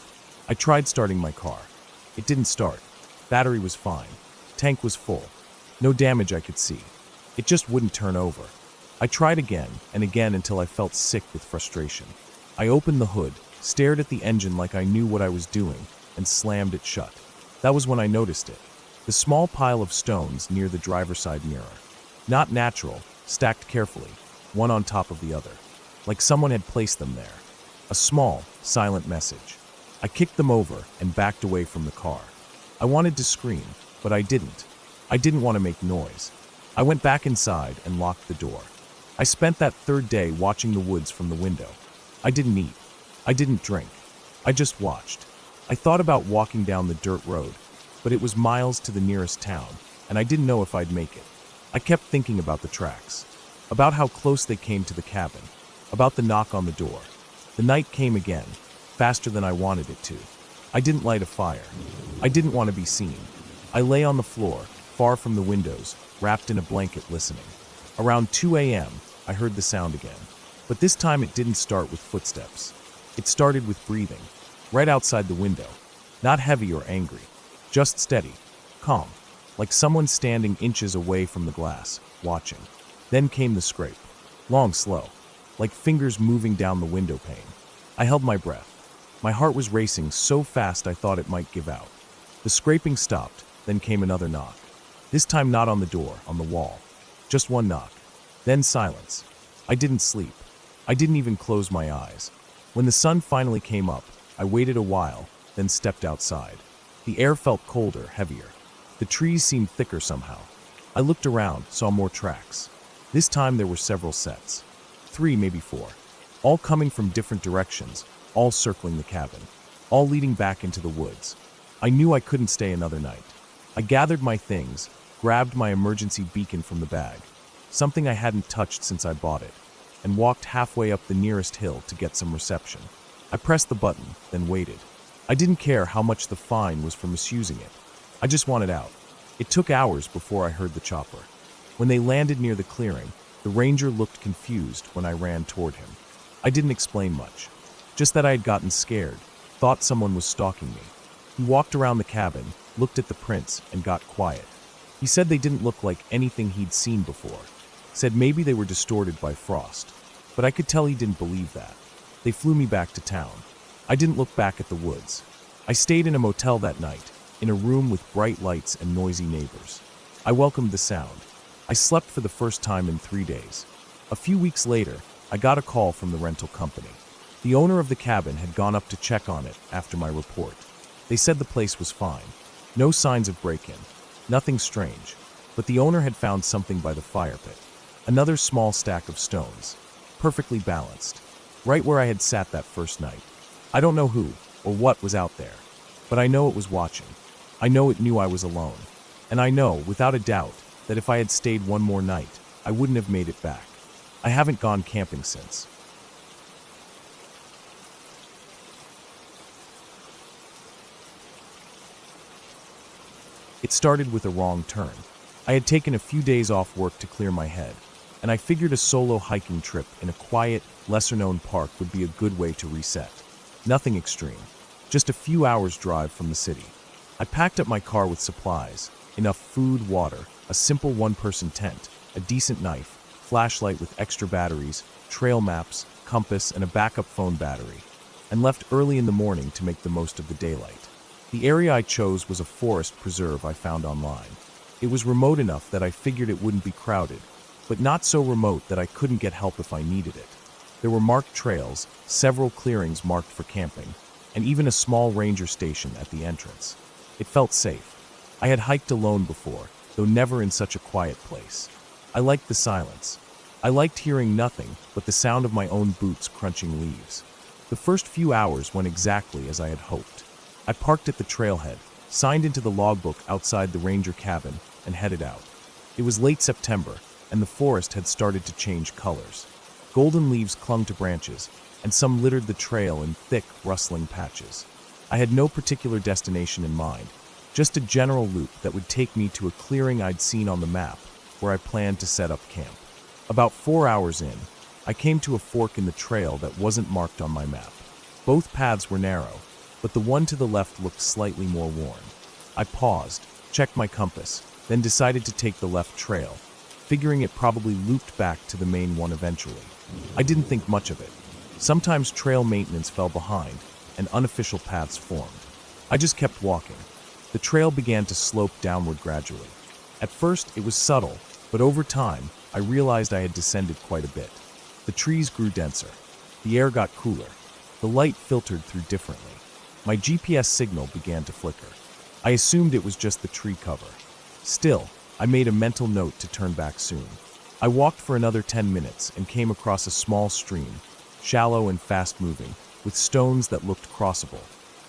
I tried starting my car. It didn't start. Battery was fine. Tank was full. No damage I could see. It just wouldn't turn over. I tried again and again until I felt sick with frustration. I opened the hood, stared at the engine like I knew what I was doing, and slammed it shut. That was when I noticed it. The small pile of stones near the driver's side mirror. Not natural, stacked carefully, one on top of the other. Like someone had placed them there. A small, silent message. I kicked them over and backed away from the car. I wanted to scream, but I didn't. I didn't want to make noise. I went back inside and locked the door. I spent that third day watching the woods from the window. I didn't eat. I didn't drink. I just watched. I thought about walking down the dirt road, but it was miles to the nearest town, and I didn't know if I'd make it. I kept thinking about the tracks, about how close they came to the cabin, about the knock on the door. The night came again, faster than I wanted it to. I didn't light a fire. I didn't want to be seen. I lay on the floor, far from the windows, wrapped in a blanket listening. Around 2 a.m., I heard the sound again. But this time it didn't start with footsteps. It started with breathing, right outside the window. Not heavy or angry, just steady, calm, like someone standing inches away from the glass, watching. Then came the scrape, long, slow, like fingers moving down the window pane. I held my breath. My heart was racing so fast I thought it might give out. The scraping stopped, then came another knock. This time not on the door, on the wall. Just one knock. Then silence. I didn't sleep. I didn't even close my eyes. When the sun finally came up, I waited a while, then stepped outside. The air felt colder, heavier. The trees seemed thicker somehow. I looked around, saw more tracks. This time there were several sets. 3, maybe 4. All coming from different directions, all circling the cabin, all leading back into the woods. I knew I couldn't stay another night. I gathered my things, grabbed my emergency beacon from the bag, something I hadn't touched since I bought it, and walked halfway up the nearest hill to get some reception. I pressed the button, then waited. I didn't care how much the fine was for misusing it. I just wanted out. It took hours before I heard the chopper. When they landed near the clearing, the ranger looked confused when I ran toward him. I didn't explain much, just that I had gotten scared, thought someone was stalking me. He walked around the cabin, looked at the prints, and got quiet. He said they didn't look like anything he'd seen before. Said maybe they were distorted by frost. But I could tell he didn't believe that. They flew me back to town. I didn't look back at the woods. I stayed in a motel that night, in a room with bright lights and noisy neighbors. I welcomed the sound. I slept for the first time in 3 days. A few weeks later, I got a call from the rental company. The owner of the cabin had gone up to check on it after my report. They said the place was fine. No signs of break-in. Nothing strange. But the owner had found something by the fire pit. Another small stack of stones. Perfectly balanced. Right where I had sat that first night. I don't know who or what was out there. But I know it was watching. I know it knew I was alone. And I know, without a doubt, that if I had stayed one more night, I wouldn't have made it back. I haven't gone camping since. It started with a wrong turn. I had taken a few days off work to clear my head, and I figured a solo hiking trip in a quiet, lesser-known park would be a good way to reset. Nothing extreme, just a few hours' drive from the city. I packed up my car with supplies, enough food, water, a simple one-person tent, a decent knife, flashlight with extra batteries, trail maps, compass, and a backup phone battery, and left early in the morning to make the most of the daylight. The area I chose was a forest preserve I found online. It was remote enough that I figured it wouldn't be crowded, but not so remote that I couldn't get help if I needed it. There were marked trails, several clearings marked for camping, and even a small ranger station at the entrance. It felt safe. I had hiked alone before, though never in such a quiet place. I liked the silence. I liked hearing nothing but the sound of my own boots crunching leaves. The first few hours went exactly as I had hoped. I parked at the trailhead, signed into the logbook outside the ranger cabin, and headed out. It was late September, and the forest had started to change colors. Golden leaves clung to branches, and some littered the trail in thick, rustling patches. I had no particular destination in mind, just a general loop that would take me to a clearing I'd seen on the map, where I planned to set up camp. About 4 hours in, I came to a fork in the trail that wasn't marked on my map. Both paths were narrow, but the one to the left looked slightly more worn. I paused, checked my compass, then decided to take the left trail, figuring it probably looped back to the main one eventually. I didn't think much of it. Sometimes trail maintenance fell behind, and unofficial paths formed. I just kept walking. The trail began to slope downward gradually. At first, it was subtle, but over time, I realized I had descended quite a bit. The trees grew denser. The air got cooler. The light filtered through differently. My GPS signal began to flicker. I assumed it was just the tree cover. Still, I made a mental note to turn back soon. I walked for another 10 minutes and came across a small stream, shallow and fast-moving, with stones that looked crossable.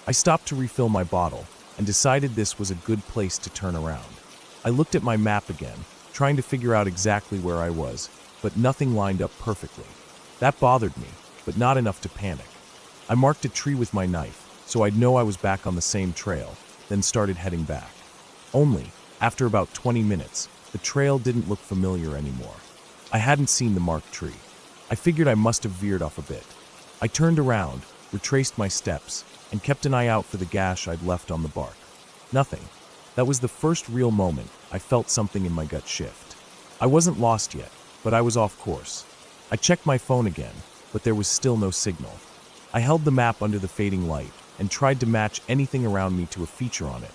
I stopped to refill my bottle and decided this was a good place to turn around. I looked at my map again, trying to figure out exactly where I was, but nothing lined up perfectly. That bothered me, but not enough to panic. I marked a tree with my knife, so I'd know I was back on the same trail, then started heading back. Only, after about 20 minutes, the trail didn't look familiar anymore. I hadn't seen the marked tree. I figured I must have veered off a bit. I turned around, retraced my steps, and kept an eye out for the gash I'd left on the bark. Nothing. That was the first real moment I felt something in my gut shift. I wasn't lost yet, but I was off course. I checked my phone again, but there was still no signal. I held the map under the fading light and tried to match anything around me to a feature on it.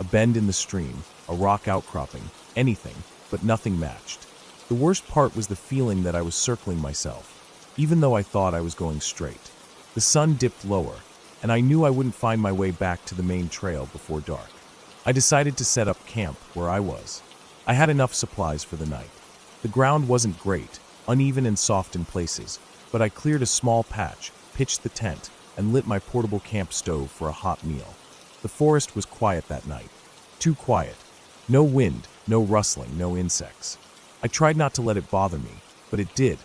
A bend in the stream, a rock outcropping, anything, but nothing matched. The worst part was the feeling that I was circling myself, even though I thought I was going straight. The sun dipped lower, and I knew I wouldn't find my way back to the main trail before dark. I decided to set up camp where I was. I had enough supplies for the night. The ground wasn't great, uneven and soft in places, but I cleared a small patch, pitched the tent, and lit my portable camp stove for a hot meal. The forest was quiet that night. Too quiet. No wind, no rustling, no insects. I tried not to let it bother me, but it did.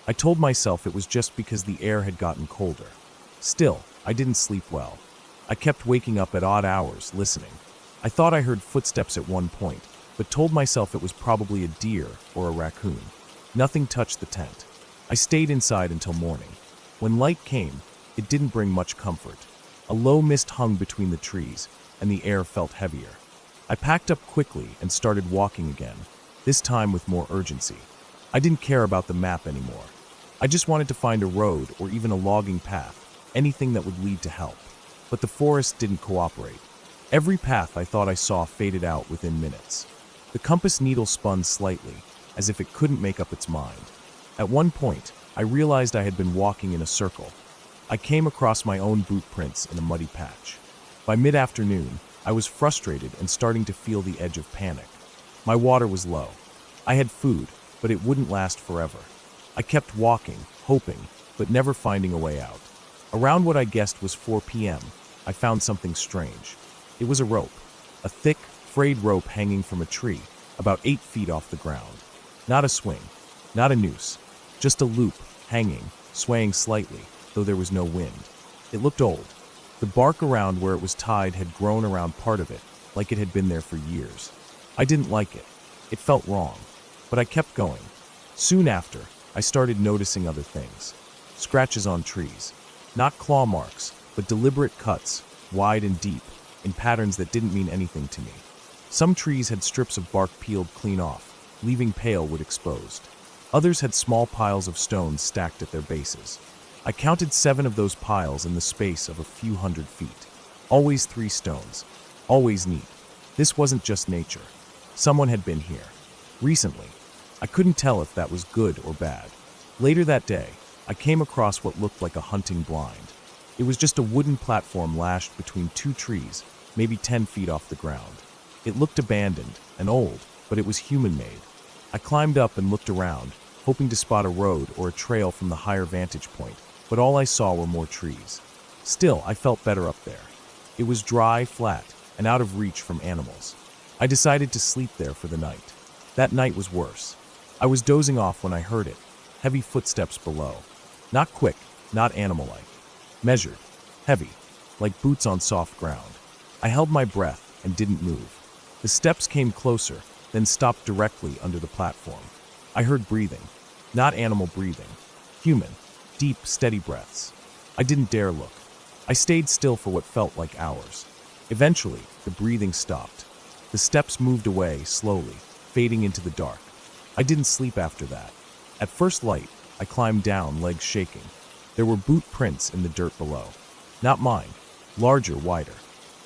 I told myself it was just because the air had gotten colder. Still, I didn't sleep well. I kept waking up at odd hours, listening. I thought I heard footsteps at one point, but told myself it was probably a deer or a raccoon. Nothing touched the tent. I stayed inside until morning. When light came, it didn't bring much comfort. A low mist hung between the trees, and the air felt heavier. I packed up quickly and started walking again, this time with more urgency. I didn't care about the map anymore. I just wanted to find a road or even a logging path, anything that would lead to help. But the forest didn't cooperate. Every path I thought I saw faded out within minutes. The compass needle spun slightly, as if it couldn't make up its mind. At one point, I realized I had been walking in a circle. I came across my own boot prints in a muddy patch. By mid-afternoon, I was frustrated and starting to feel the edge of panic. My water was low. I had food, but it wouldn't last forever. I kept walking, hoping, but never finding a way out. Around what I guessed was 4 p.m., I found something strange. It was a rope, a thick, frayed rope hanging from a tree, about 8 feet off the ground. Not a swing, not a noose, just a loop, hanging, swaying slightly, though there was no wind. It looked old. The bark around where it was tied had grown around part of it, like it had been there for years. I didn't like it. It felt wrong. But I kept going. Soon after, I started noticing other things. Scratches on trees. Not claw marks, but deliberate cuts, wide and deep, in patterns that didn't mean anything to me. Some trees had strips of bark peeled clean off, leaving pale wood exposed. Others had small piles of stones stacked at their bases. I counted 7 of those piles in the space of a few hundred feet. Always 3 stones. Always neat. This wasn't just nature. Someone had been here. Recently. I couldn't tell if that was good or bad. Later that day, I came across what looked like a hunting blind. It was just a wooden platform lashed between 2 trees, maybe 10 feet off the ground. It looked abandoned and old, but it was human-made. I climbed up and looked around, hoping to spot a road or a trail from the higher vantage point, but all I saw were more trees. Still, I felt better up there. It was dry, flat, and out of reach from animals. I decided to sleep there for the night. That night was worse. I was dozing off when I heard it, heavy footsteps below. Not quick, not animal-like. Measured, heavy, like boots on soft ground. I held my breath and didn't move. The steps came closer, then stopped directly under the platform. I heard breathing. Not animal breathing. Human. Deep, steady breaths. I didn't dare look. I stayed still for what felt like hours. Eventually, the breathing stopped. The steps moved away slowly, fading into the dark. I didn't sleep after that. At first light, I climbed down, legs shaking. There were boot prints in the dirt below. Not mine. Larger, wider.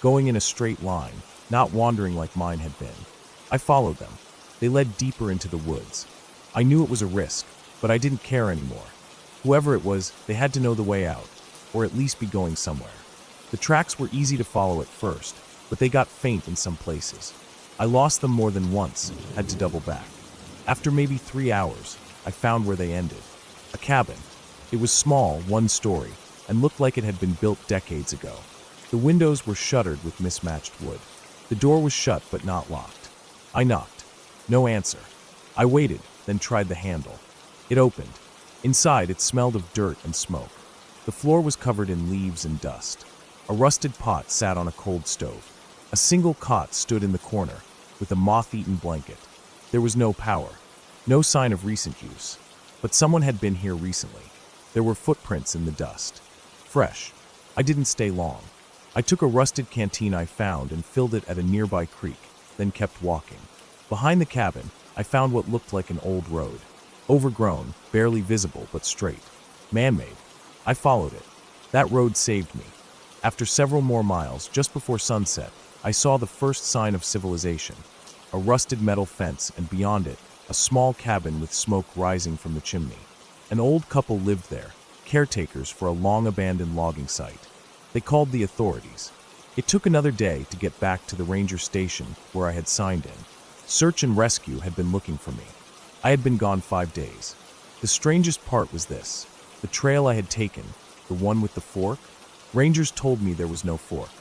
Going in a straight line, not wandering like mine had been. I followed them. They led deeper into the woods. I knew it was a risk, but I didn't care anymore. Whoever it was, they had to know the way out, or at least be going somewhere. The tracks were easy to follow at first, but they got faint in some places. I lost them more than once, had to double back. After maybe 3 hours, I found where they ended. A cabin. It was small, 1 story, and looked like it had been built decades ago. The windows were shuttered with mismatched wood. The door was shut but not locked. I knocked. No answer. I waited, then tried the handle. It opened. Inside, it smelled of dirt and smoke. The floor was covered in leaves and dust. A rusted pot sat on a cold stove. A single cot stood in the corner, with a moth-eaten blanket. There was no power. No sign of recent use. But someone had been here recently. There were footprints in the dust. Fresh. I didn't stay long. I took a rusted canteen I found and filled it at a nearby creek, then kept walking. Behind the cabin, I found what looked like an old road. Overgrown, barely visible, but straight. Man-made. I followed it. That road saved me. After several more miles, just before sunset, I saw the first sign of civilization. A rusted metal fence, and beyond it, a small cabin with smoke rising from the chimney. An old couple lived there, caretakers for a long-abandoned logging site. They called the authorities. It took another day to get back to the ranger station where I had signed in. Search and rescue had been looking for me. I had been gone 5 days. The strangest part was this. The trail I had taken, the one with the fork, rangers told me there was no fork.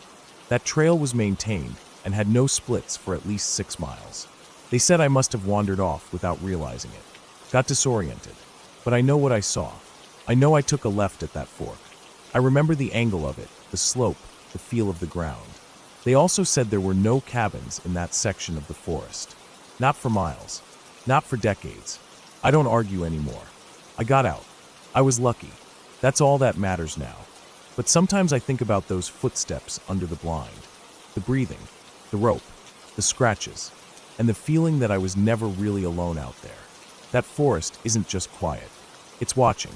That trail was maintained and had no splits for at least 6 miles. They said I must have wandered off without realizing it. Got disoriented. But I know what I saw. I know I took a left at that fork. I remember the angle of it, the slope, the feel of the ground. They also said there were no cabins in that section of the forest. Not for miles. Not for decades. I don't argue anymore. I got out. I was lucky. That's all that matters now. But sometimes I think about those footsteps under the blind. The breathing, the rope, the scratches, and the feeling that I was never really alone out there. That forest isn't just quiet. It's watching.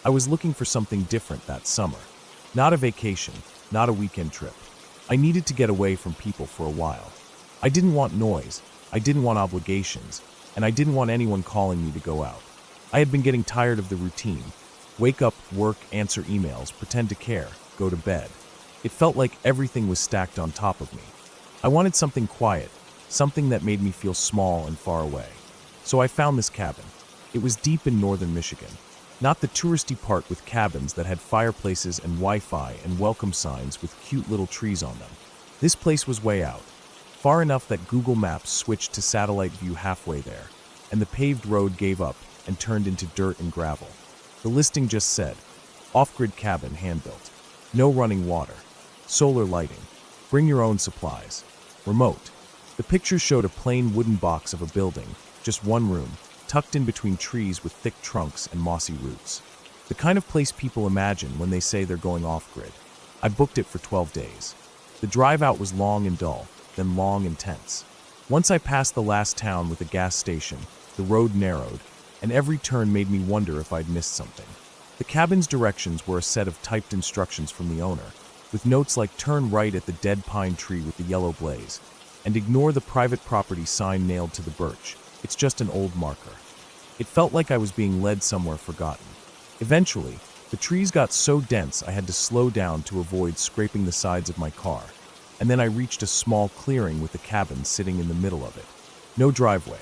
I was looking for something different that summer. Not a vacation, not a weekend trip. I needed to get away from people for a while. I didn't want noise, I didn't want obligations, and I didn't want anyone calling me to go out. I had been getting tired of the routine. Wake up, work, answer emails, pretend to care, go to bed. It felt like everything was stacked on top of me. I wanted something quiet, something that made me feel small and far away. So I found this cabin. It was deep in northern Michigan. Not the touristy part with cabins that had fireplaces and Wi-Fi and welcome signs with cute little trees on them. This place was way out. Far enough that Google Maps switched to satellite view halfway there, and the paved road gave up and turned into dirt and gravel. The listing just said, off-grid cabin hand-built. No running water. Solar lighting. Bring your own supplies. Remote. The picture showed a plain wooden box of a building, just one room, tucked in between trees with thick trunks and mossy roots. The kind of place people imagine when they say they're going off-grid. I booked it for 12 days. The drive out was long and dull, then long and tense. Once I passed the last town with a gas station, the road narrowed, and every turn made me wonder if I'd missed something. The cabin's directions were a set of typed instructions from the owner, with notes like turn right at the dead pine tree with the yellow blaze, and ignore the private property sign nailed to the birch. It's just an old marker. It felt like I was being led somewhere forgotten. Eventually, the trees got so dense I had to slow down to avoid scraping the sides of my car, and then I reached a small clearing with the cabin sitting in the middle of it. No driveway,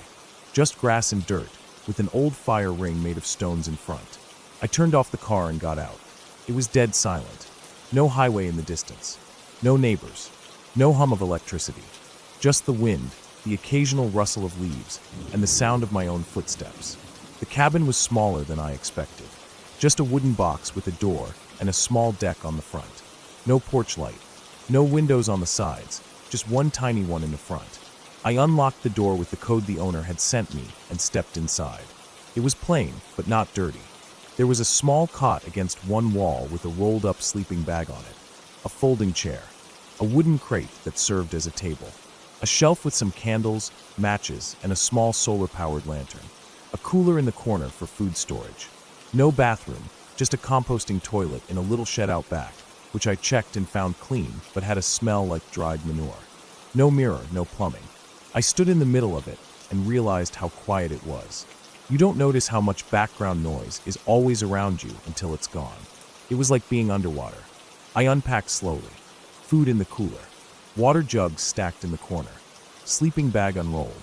just grass and dirt, with an old fire ring made of stones in front. I turned off the car and got out. It was dead silent. No highway in the distance. No neighbors. No hum of electricity. Just the wind, the occasional rustle of leaves, and the sound of my own footsteps. The cabin was smaller than I expected. Just a wooden box with a door and a small deck on the front. No porch light. No windows on the sides, just one tiny one in the front. I unlocked the door with the code the owner had sent me and stepped inside. It was plain, but not dirty. There was a small cot against one wall with a rolled-up sleeping bag on it, a folding chair, a wooden crate that served as a table, a shelf with some candles, matches, and a small solar-powered lantern, a cooler in the corner for food storage. No bathroom, just a composting toilet in a little shed out back, which I checked and found clean but had a smell like dried manure. No mirror, no plumbing. I stood in the middle of it and realized how quiet it was. You don't notice how much background noise is always around you until it's gone. It was like being underwater. I unpacked slowly. Food in the cooler. Water jugs stacked in the corner. Sleeping bag unrolled.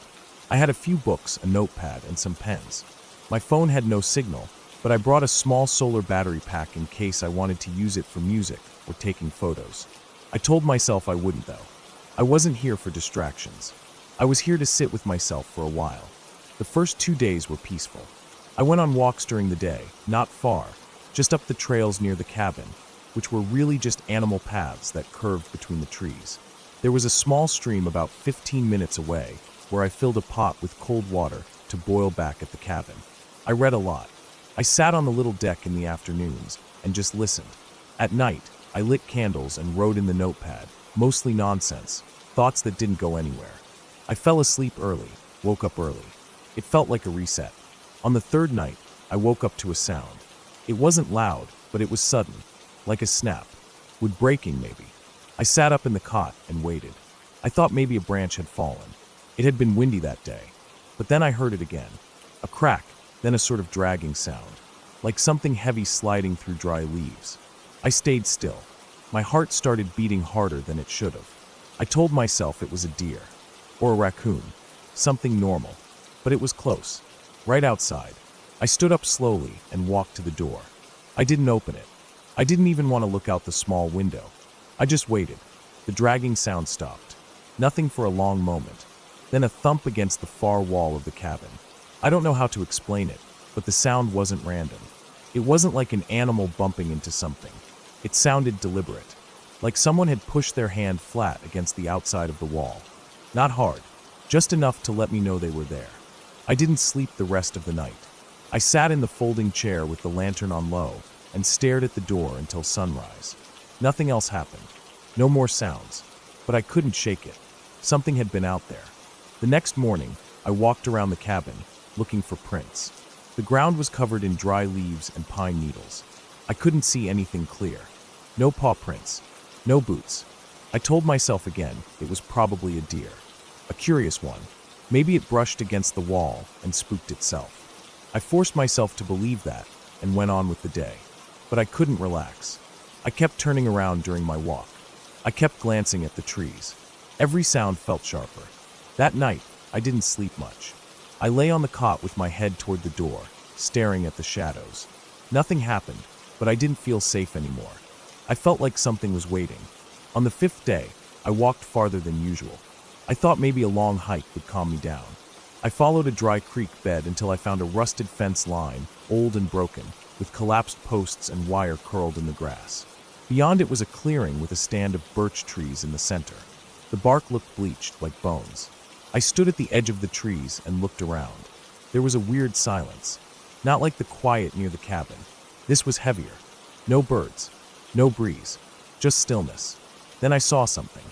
I had a few books, a notepad, and some pens. My phone had no signal, but I brought a small solar battery pack in case I wanted to use it for music or taking photos. I told myself I wouldn't though. I wasn't here for distractions. I was here to sit with myself for a while. The first 2 days were peaceful. I went on walks during the day, not far, just up the trails near the cabin, which were really just animal paths that curved between the trees. There was a small stream about 15 minutes away where I filled a pot with cold water to boil back at the cabin. I read a lot. I sat on the little deck in the afternoons and just listened. At night, I lit candles and wrote in the notepad, mostly nonsense, thoughts that didn't go anywhere. I fell asleep early, woke up early. It felt like a reset. On the third night, I woke up to a sound. It wasn't loud, but it was sudden, like a snap. Wood breaking, maybe. I sat up in the cot and waited. I thought maybe a branch had fallen. It had been windy that day. But then I heard it again. A crack, then a sort of dragging sound, like something heavy sliding through dry leaves. I stayed still. My heart started beating harder than it should have. I told myself it was a deer, or a raccoon, something normal. But it was close, right outside. I stood up slowly and walked to the door. I didn't open it. I didn't even want to look out the small window. I just waited. The dragging sound stopped. Nothing for a long moment. Then a thump against the far wall of the cabin. I don't know how to explain it, but the sound wasn't random. It wasn't like an animal bumping into something. It sounded deliberate, like someone had pushed their hand flat against the outside of the wall. Not hard, just enough to let me know they were there. I didn't sleep the rest of the night. I sat in the folding chair with the lantern on low and stared at the door until sunrise. Nothing else happened. No more sounds. But I couldn't shake it. Something had been out there. The next morning, I walked around the cabin, looking for prints. The ground was covered in dry leaves and pine needles. I couldn't see anything clear. No paw prints. No boots. I told myself again it was probably a deer. A curious one. Maybe it brushed against the wall and spooked itself. I forced myself to believe that and went on with the day. But I couldn't relax. I kept turning around during my walk. I kept glancing at the trees. Every sound felt sharper. That night, I didn't sleep much. I lay on the cot with my head toward the door, staring at the shadows. Nothing happened, but I didn't feel safe anymore. I felt like something was waiting. On the 5th day, I walked farther than usual. I thought maybe a long hike would calm me down. I followed a dry creek bed until I found a rusted fence line, old and broken, with collapsed posts and wire curled in the grass. Beyond it was a clearing with a stand of birch trees in the center. The bark looked bleached, like bones. I stood at the edge of the trees and looked around. There was a weird silence, not like the quiet near the cabin. This was heavier. No birds, no breeze, just stillness. Then I saw something.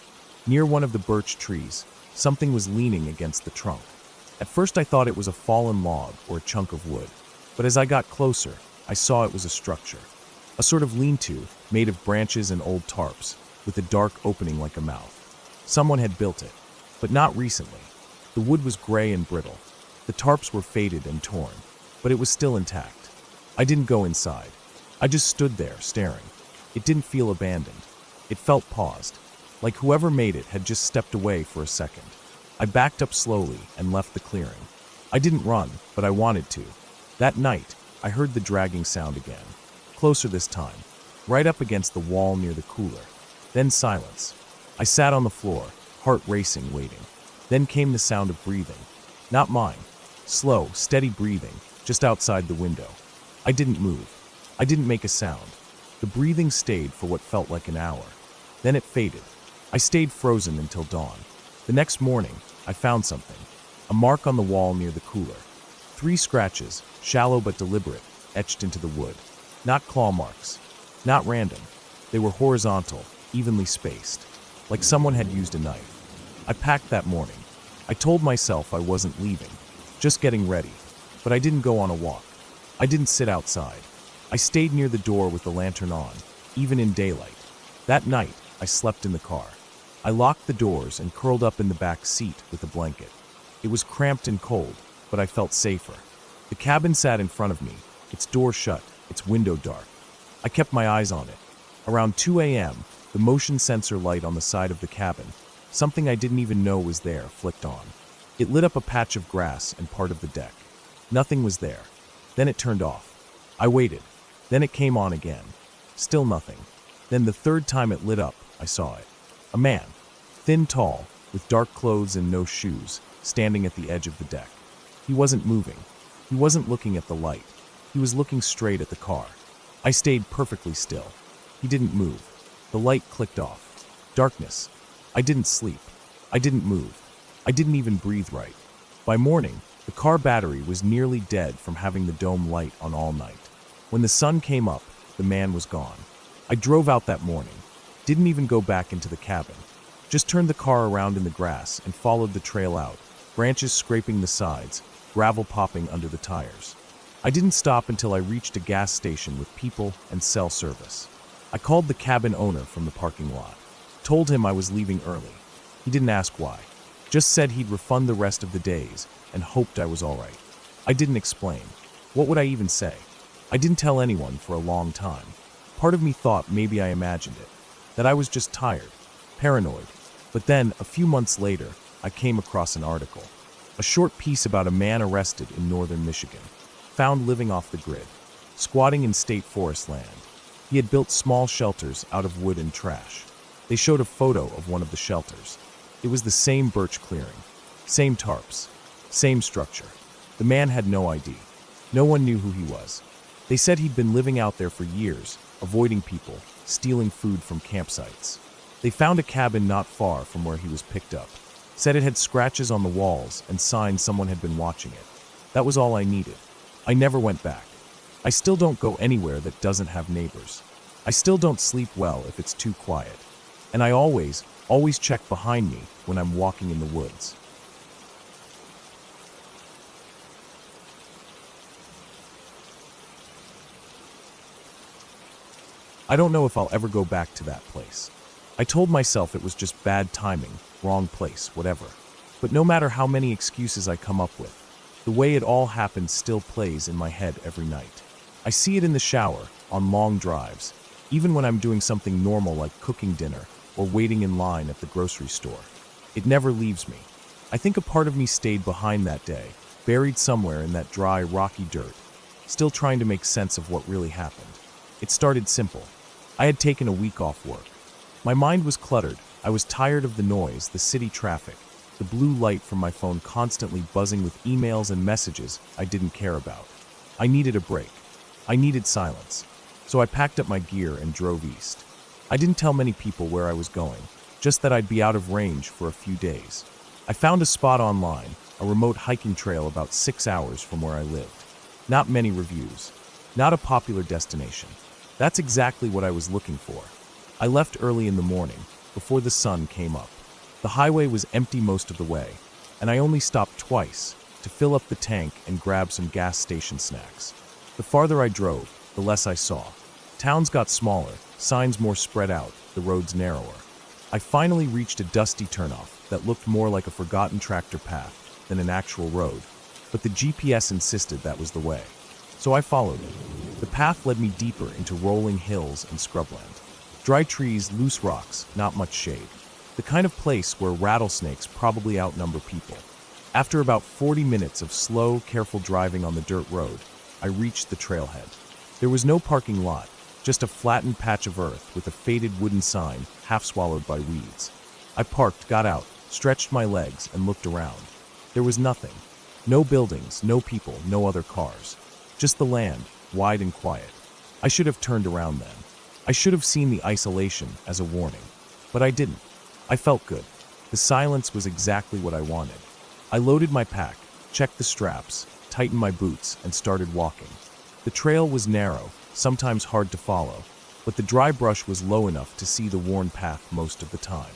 Near one of the birch trees, something was leaning against the trunk. At first I thought it was a fallen log or a chunk of wood, but as I got closer, I saw it was a structure. A sort of lean-to, made of branches and old tarps, with a dark opening like a mouth. Someone had built it, but not recently. The wood was gray and brittle. The tarps were faded and torn, but it was still intact. I didn't go inside. I just stood there, staring. It didn't feel abandoned. It felt paused, like whoever made it had just stepped away for a second. I backed up slowly and left the clearing. I didn't run, but I wanted to. That night, I heard the dragging sound again. Closer this time, right up against the wall near the cooler. Then silence. I sat on the floor, heart racing, waiting. Then came the sound of breathing. Not mine. Slow, steady breathing, just outside the window. I didn't move. I didn't make a sound. The breathing stayed for what felt like an hour. Then it faded. I stayed frozen until dawn. The next morning, I found something. A mark on the wall near the cooler. 3 scratches, shallow but deliberate, etched into the wood. Not claw marks. Not random. They were horizontal, evenly spaced. Like someone had used a knife. I packed that morning. I told myself I wasn't leaving. Just getting ready. But I didn't go on a walk. I didn't sit outside. I stayed near the door with the lantern on, even in daylight. That night, I slept in the car. I locked the doors and curled up in the back seat with a blanket. It was cramped and cold, but I felt safer. The cabin sat in front of me, its door shut, its window dark. I kept my eyes on it. Around 2 a.m., the motion sensor light on the side of the cabin, something I didn't even know was there, flicked on. It lit up a patch of grass and part of the deck. Nothing was there. Then it turned off. I waited. Then it came on again. Still nothing. Then the third time it lit up, I saw it. A man, thin, tall, with dark clothes and no shoes, standing at the edge of the deck. He wasn't moving. He wasn't looking at the light. He was looking straight at the car. I stayed perfectly still. He didn't move. The light clicked off. Darkness. I didn't sleep. I didn't move. I didn't even breathe right. By morning, the car battery was nearly dead from having the dome light on all night. When the sun came up, the man was gone. I drove out that morning. Didn't even go back into the cabin. Just turned the car around in the grass and followed the trail out, branches scraping the sides, gravel popping under the tires. I didn't stop until I reached a gas station with people and cell service. I called the cabin owner from the parking lot. Told him I was leaving early. He didn't ask why. Just said he'd refund the rest of the days and hoped I was all right. I didn't explain. What would I even say? I didn't tell anyone for a long time. Part of me thought maybe I imagined it, that I was just tired, paranoid. But then, a few months later, I came across an article. A short piece about a man arrested in northern Michigan, found living off the grid, squatting in state forest land. He had built small shelters out of wood and trash. They showed a photo of one of the shelters. It was the same birch clearing, same tarps, same structure. The man had no ID. No one knew who he was. They said he'd been living out there for years, avoiding people, stealing food from campsites. They found a cabin not far from where he was picked up. Said it had scratches on the walls and signs someone had been watching it. That was all I needed. I never went back. I still don't go anywhere that doesn't have neighbors. I still don't sleep well if it's too quiet. And I always check behind me when I'm walking in the woods. I don't know if I'll ever go back to that place. I told myself it was just bad timing, wrong place, whatever. But no matter how many excuses I come up with, the way it all happened still plays in my head every night. I see it in the shower, on long drives, even when I'm doing something normal like cooking dinner or waiting in line at the grocery store. It never leaves me. I think a part of me stayed behind that day, buried somewhere in that dry, rocky dirt, still trying to make sense of what really happened. It started simple. I had taken a week off work. My mind was cluttered. I was tired of the noise, the city traffic, the blue light from my phone constantly buzzing with emails and messages I didn't care about. I needed a break. I needed silence. So I packed up my gear and drove east. I didn't tell many people where I was going, just that I'd be out of range for a few days. I found a spot online, a remote hiking trail about 6 hours from where I lived. Not many reviews. Not a popular destination. That's exactly what I was looking for. I left early in the morning, before the sun came up. The highway was empty most of the way, and I only stopped twice, to fill up the tank and grab some gas station snacks. The farther I drove, the less I saw. Towns got smaller, signs more spread out, the roads narrower. I finally reached a dusty turnoff that looked more like a forgotten tractor path than an actual road, but the GPS insisted that was the way. So I followed it. The path led me deeper into rolling hills and scrubland. Dry trees, loose rocks, not much shade. The kind of place where rattlesnakes probably outnumber people. After about 40 minutes of slow, careful driving on the dirt road, I reached the trailhead. There was no parking lot, just a flattened patch of earth with a faded wooden sign half swallowed by weeds. I parked, got out, stretched my legs, and looked around. There was nothing. No buildings, no people, no other cars. Just the land, wide and quiet. I should have turned around then. I should have seen the isolation as a warning. But I didn't. I felt good. The silence was exactly what I wanted. I loaded my pack, checked the straps, tightened my boots, and started walking. The trail was narrow, sometimes hard to follow, but the dry brush was low enough to see the worn path most of the time.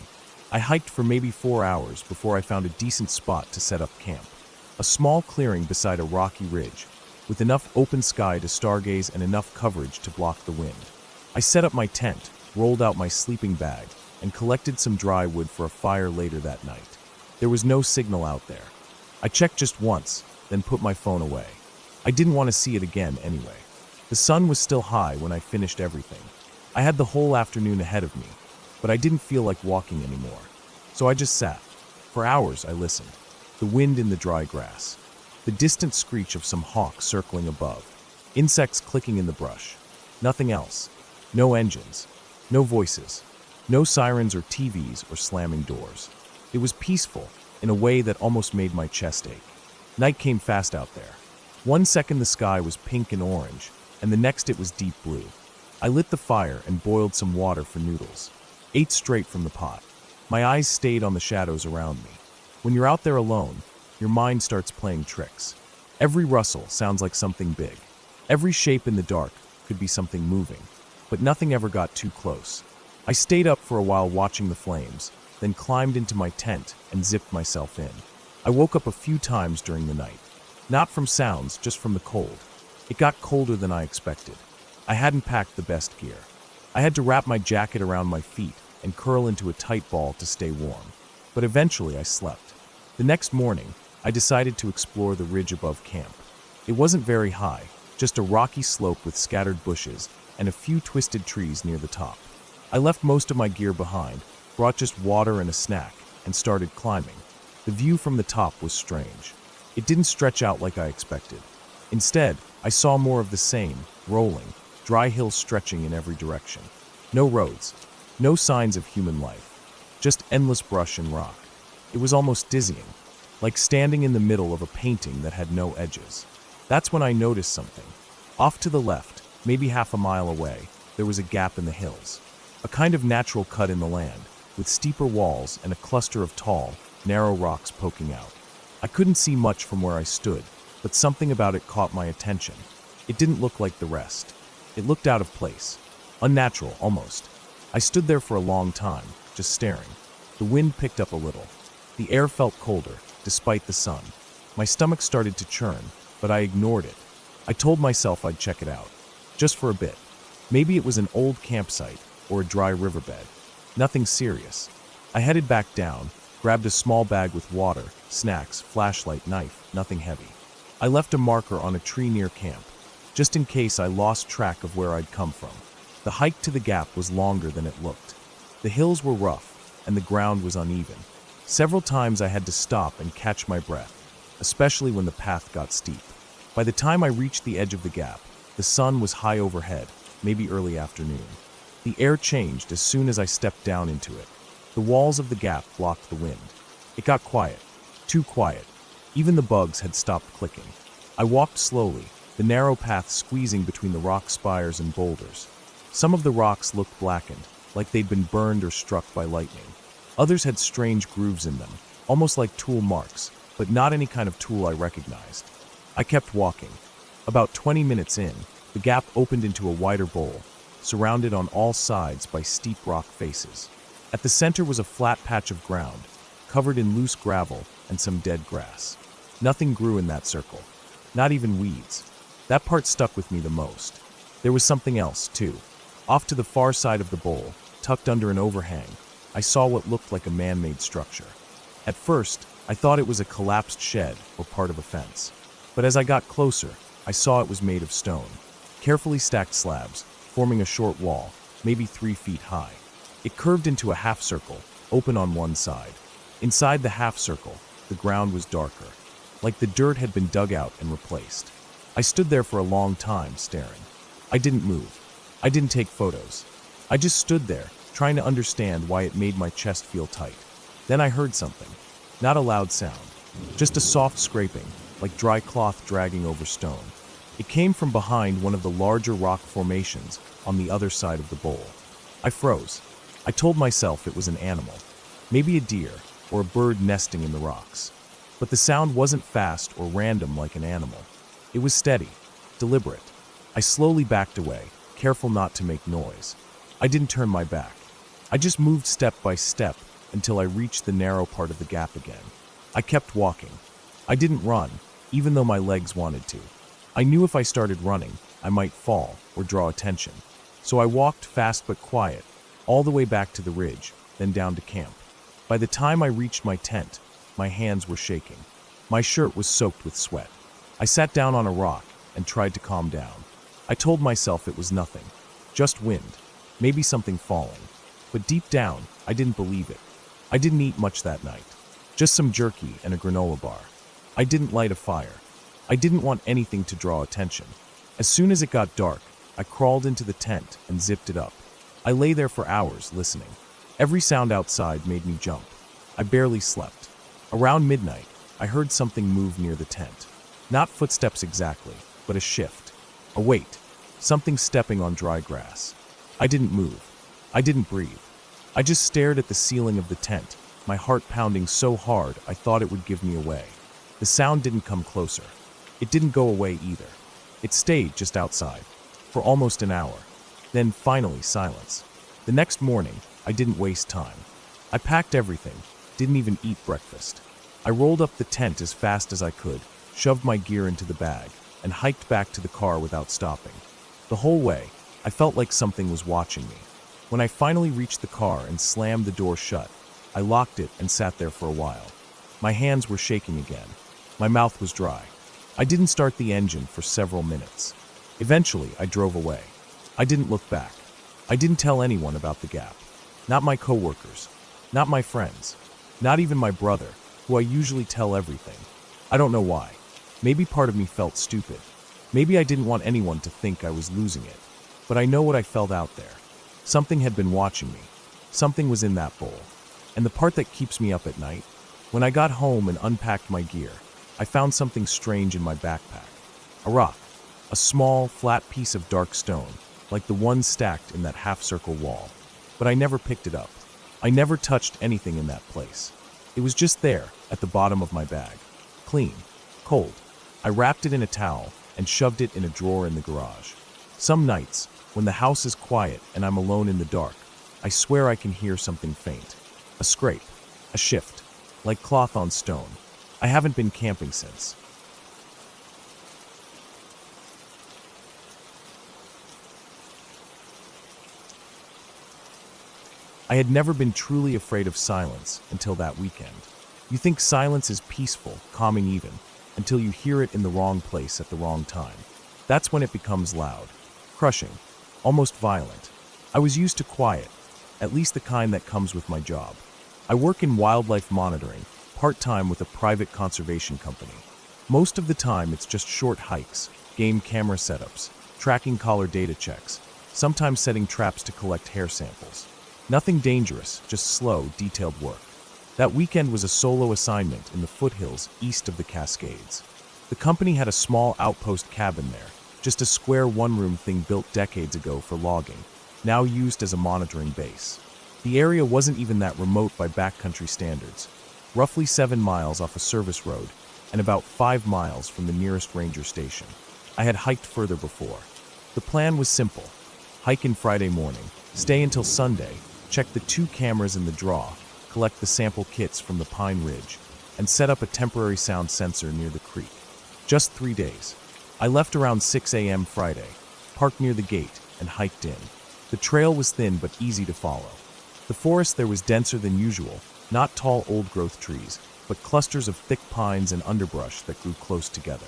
I hiked for maybe 4 hours before I found a decent spot to set up camp. A small clearing beside a rocky ridge, with enough open sky to stargaze and enough coverage to block the wind. I set up my tent, rolled out my sleeping bag, and collected some dry wood for a fire later that night. There was no signal out there. I checked just once, then put my phone away. I didn't want to see it again anyway. The sun was still high when I finished everything. I had the whole afternoon ahead of me, but I didn't feel like walking anymore. So I just sat. For hours I listened. The wind in the dry grass. The distant screech of some hawk circling above. Insects clicking in the brush. Nothing else. No engines. No voices. No sirens or TVs or slamming doors. It was peaceful, in a way that almost made my chest ache. Night came fast out there. 1 second the sky was pink and orange, and the next it was deep blue. I lit the fire and boiled some water for noodles. Ate straight from the pot. My eyes stayed on the shadows around me. When you're out there alone, your mind starts playing tricks. Every rustle sounds like something big. Every shape in the dark could be something moving, but nothing ever got too close. I stayed up for a while watching the flames, then climbed into my tent and zipped myself in. I woke up a few times during the night. Not from sounds, just from the cold. It got colder than I expected. I hadn't packed the best gear. I had to wrap my jacket around my feet and curl into a tight ball to stay warm. But eventually I slept. The next morning, I decided to explore the ridge above camp. It wasn't very high, just a rocky slope with scattered bushes and a few twisted trees near the top. I left most of my gear behind, brought just water and a snack, and started climbing. The view from the top was strange. It didn't stretch out like I expected. Instead, I saw more of the same, rolling, dry hills stretching in every direction. No roads, no signs of human life, just endless brush and rock. It was almost dizzying, like standing in the middle of a painting that had no edges. That's when I noticed something. Off to the left, maybe half a mile away, there was a gap in the hills. A kind of natural cut in the land, with steeper walls and a cluster of tall, narrow rocks poking out. I couldn't see much from where I stood, but something about it caught my attention. It didn't look like the rest. It looked out of place. Unnatural, almost. I stood there for a long time, just staring. The wind picked up a little. The air felt colder, despite the sun. My stomach started to churn, but I ignored it. I told myself I'd check it out. Just for a bit. Maybe it was an old campsite, or a dry riverbed. Nothing serious. I headed back down, grabbed a small bag with water, snacks, flashlight, knife, nothing heavy. I left a marker on a tree near camp, just in case I lost track of where I'd come from. The hike to the gap was longer than it looked. The hills were rough, and the ground was uneven. Several times I had to stop and catch my breath, especially when the path got steep. By the time I reached the edge of the gap, the sun was high overhead, maybe early afternoon. The air changed as soon as I stepped down into it. The walls of the gap blocked the wind. It got quiet. Too quiet. Even the bugs had stopped clicking. I walked slowly, the narrow path squeezing between the rock spires and boulders. Some of the rocks looked blackened, like they'd been burned or struck by lightning. Others had strange grooves in them, almost like tool marks, but not any kind of tool I recognized. I kept walking. About 20 minutes in, the gap opened into a wider bowl, surrounded on all sides by steep rock faces. At the center was a flat patch of ground, covered in loose gravel and some dead grass. Nothing grew in that circle, not even weeds. That part stuck with me the most. There was something else, too. Off to the far side of the bowl, tucked under an overhang, I saw what looked like a man-made structure. At first, I thought it was a collapsed shed or part of a fence. But as I got closer, I saw it was made of stone. Carefully stacked slabs, forming a short wall, maybe 3 feet high. It curved into a half circle, open on one side. Inside the half circle, the ground was darker, like the dirt had been dug out and replaced. I stood there for a long time, staring. I didn't move. I didn't take photos. I just stood there, trying to understand why it made my chest feel tight. Then I heard something. Not a loud sound, just a soft scraping, like dry cloth dragging over stone. It came from behind one of the larger rock formations on the other side of the bowl. I froze. I told myself it was an animal, maybe a deer or a bird nesting in the rocks. But the sound wasn't fast or random like an animal. It was steady, deliberate. I slowly backed away, careful not to make noise. I didn't turn my back. I just moved step by step until I reached the narrow part of the gap again. I kept walking. I didn't run, even though my legs wanted to. I knew if I started running, I might fall or draw attention. So I walked fast but quiet, all the way back to the ridge, then down to camp. By the time I reached my tent, my hands were shaking. My shirt was soaked with sweat. I sat down on a rock and tried to calm down. I told myself it was nothing, just wind, maybe something falling. But deep down, I didn't believe it. I didn't eat much that night, just some jerky and a granola bar. I didn't light a fire. I didn't want anything to draw attention. As soon as it got dark, I crawled into the tent and zipped it up. I lay there for hours listening. Every sound outside made me jump. I barely slept. Around midnight, I heard something move near the tent. Not footsteps exactly, but a shift. A weight. Something stepping on dry grass. I didn't move. I didn't breathe. I just stared at the ceiling of the tent, my heart pounding so hard I thought it would give me away. The sound didn't come closer. It didn't go away either. It stayed just outside, for almost an hour. Then, finally, silence. The next morning, I didn't waste time. I packed everything, didn't even eat breakfast. I rolled up the tent as fast as I could, shoved my gear into the bag, and hiked back to the car without stopping. The whole way, I felt like something was watching me. When I finally reached the car and slammed the door shut, I locked it and sat there for a while. My hands were shaking again. My mouth was dry. I didn't start the engine for several minutes. Eventually, I drove away. I didn't look back. I didn't tell anyone about the gap. Not my coworkers. Not my friends. Not even my brother, who I usually tell everything. I don't know why. Maybe part of me felt stupid. Maybe I didn't want anyone to think I was losing it. But I know what I felt out there. Something had been watching me. Something was in that bowl. And the part that keeps me up at night, when I got home and unpacked my gear, I found something strange in my backpack. A rock. A small, flat piece of dark stone, like the one stacked in that half-circle wall. But I never picked it up. I never touched anything in that place. It was just there, at the bottom of my bag. Clean. Cold. I wrapped it in a towel and shoved it in a drawer in the garage. Some nights, when the house is quiet and I'm alone in the dark, I swear I can hear something faint. A scrape. A shift. Like cloth on stone. I haven't been camping since. I had never been truly afraid of silence until that weekend. You think silence is peaceful, calming even, until you hear it in the wrong place at the wrong time. That's when it becomes loud, crushing, almost violent. I was used to quiet, at least the kind that comes with my job. I work in wildlife monitoring, part-time with a private conservation company. Most of the time it's just short hikes, game camera setups, tracking collar data checks, sometimes setting traps to collect hair samples. Nothing dangerous, just slow, detailed work. That weekend was a solo assignment in the foothills east of the Cascades. The company had a small outpost cabin there, just a square one-room thing built decades ago for logging, now used as a monitoring base. The area wasn't even that remote by backcountry standards, roughly 7 miles off a service road and about 5 miles from the nearest ranger station. I had hiked further before. The plan was simple. Hike in Friday morning, stay until Sunday, check the 2 cameras in the draw, collect the sample kits from the Pine Ridge, and set up a temporary sound sensor near the creek. Just 3 days. I left around 6 a.m. Friday, parked near the gate, and hiked in. The trail was thin but easy to follow. The forest there was denser than usual, not tall old-growth trees, but clusters of thick pines and underbrush that grew close together.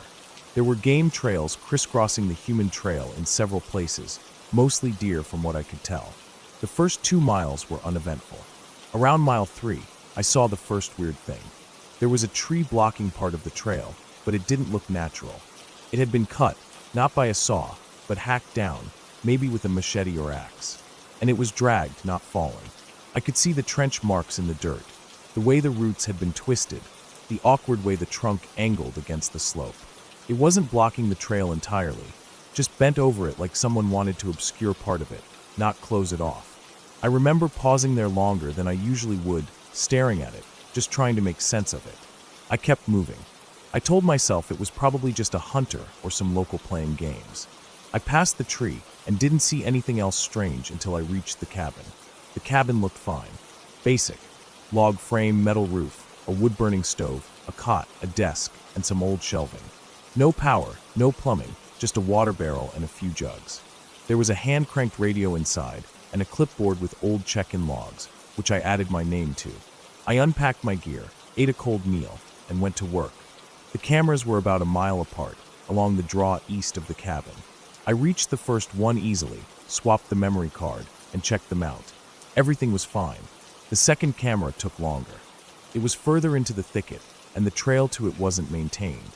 There were game trails crisscrossing the human trail in several places, mostly deer from what I could tell. The first 2 miles were uneventful. Around mile 3, I saw the first weird thing. There was a tree blocking part of the trail, but it didn't look natural. It had been cut, not by a saw, but hacked down, maybe with a machete or axe. And it was dragged, not fallen. I could see the trench marks in the dirt, the way the roots had been twisted, the awkward way the trunk angled against the slope. It wasn't blocking the trail entirely, just bent over it like someone wanted to obscure part of it, not close it off. I remember pausing there longer than I usually would, staring at it, just trying to make sense of it. I kept moving. I told myself it was probably just a hunter or some local playing games. I passed the tree and didn't see anything else strange until I reached the cabin. The cabin looked fine. Basic. Log frame, metal roof, a wood-burning stove, a cot, a desk, and some old shelving. No power, no plumbing, just a water barrel and a few jugs. There was a hand-cranked radio inside and a clipboard with old check-in logs, which I added my name to. I unpacked my gear, ate a cold meal, and went to work. The cameras were about a mile apart, along the draw east of the cabin. I reached the first one easily, swapped the memory card, and checked the mount. Everything was fine. The second camera took longer. It was further into the thicket, and the trail to it wasn't maintained.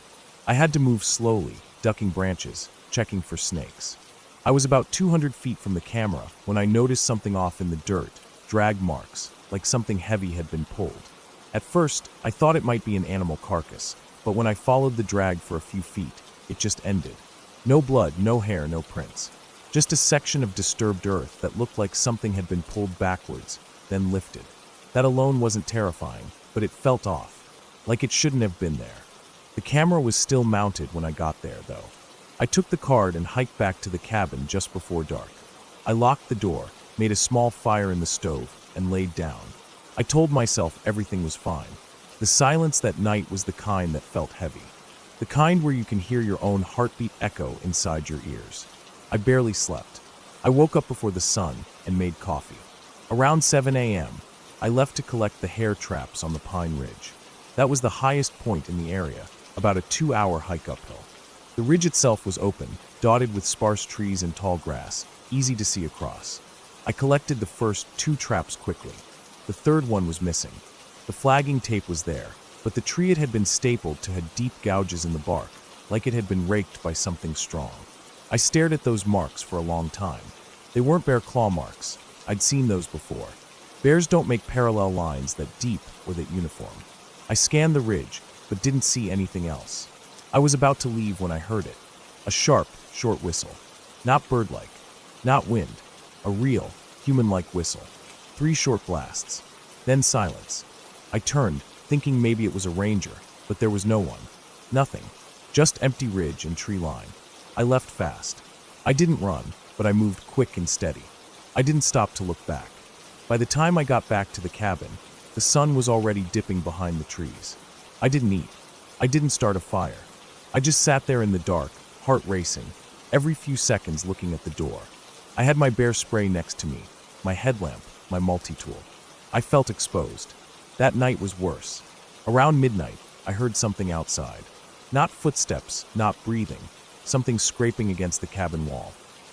I had to move slowly, ducking branches, checking for snakes. I was about 200 feet from the camera when I noticed something off in the dirt, drag marks, like something heavy had been pulled. At first, I thought it might be an animal carcass, but when I followed the drag for a few feet, it just ended. No blood, no hair, no prints. Just a section of disturbed earth that looked like something had been pulled backwards, then lifted. That alone wasn't terrifying, but it felt off, like it shouldn't have been there. The camera was still mounted when I got there, though. I took the card and hiked back to the cabin just before dark. I locked the door, made a small fire in the stove, and laid down. I told myself everything was fine. The silence that night was the kind that felt heavy. The kind where you can hear your own heartbeat echo inside your ears. I barely slept. I woke up before the sun and made coffee. Around 7 a.m., I left to collect the hare traps on the Pine Ridge. That was the highest point in the area, about a 2-hour hike uphill. The ridge itself was open, dotted with sparse trees and tall grass, easy to see across. I collected the first 2 traps quickly. The third one was missing. The flagging tape was there, but the tree it had been stapled to had deep gouges in the bark, like it had been raked by something strong. I stared at those marks for a long time. They weren't bear claw marks. I'd seen those before. Bears don't make parallel lines that deep or that uniform. I scanned the ridge, but didn't see anything else. I was about to leave when I heard it. A sharp, short whistle. Not bird-like. Not wind. A real, human-like whistle. 3 short blasts. Then silence. I turned, thinking maybe it was a ranger, but there was no one. Nothing. Just empty ridge and tree line. I left fast. I didn't run, but I moved quick and steady. I didn't stop to look back. By the time I got back to the cabin, the sun was already dipping behind the trees. I didn't eat. I didn't start a fire. I just sat there in the dark, heart racing, every few seconds looking at the door. I had my bear spray next to me, my headlamp, my multi-tool. I felt exposed. That night was worse. Around midnight, I heard something outside. Not footsteps, not breathing. Something scraping against the cabin wall.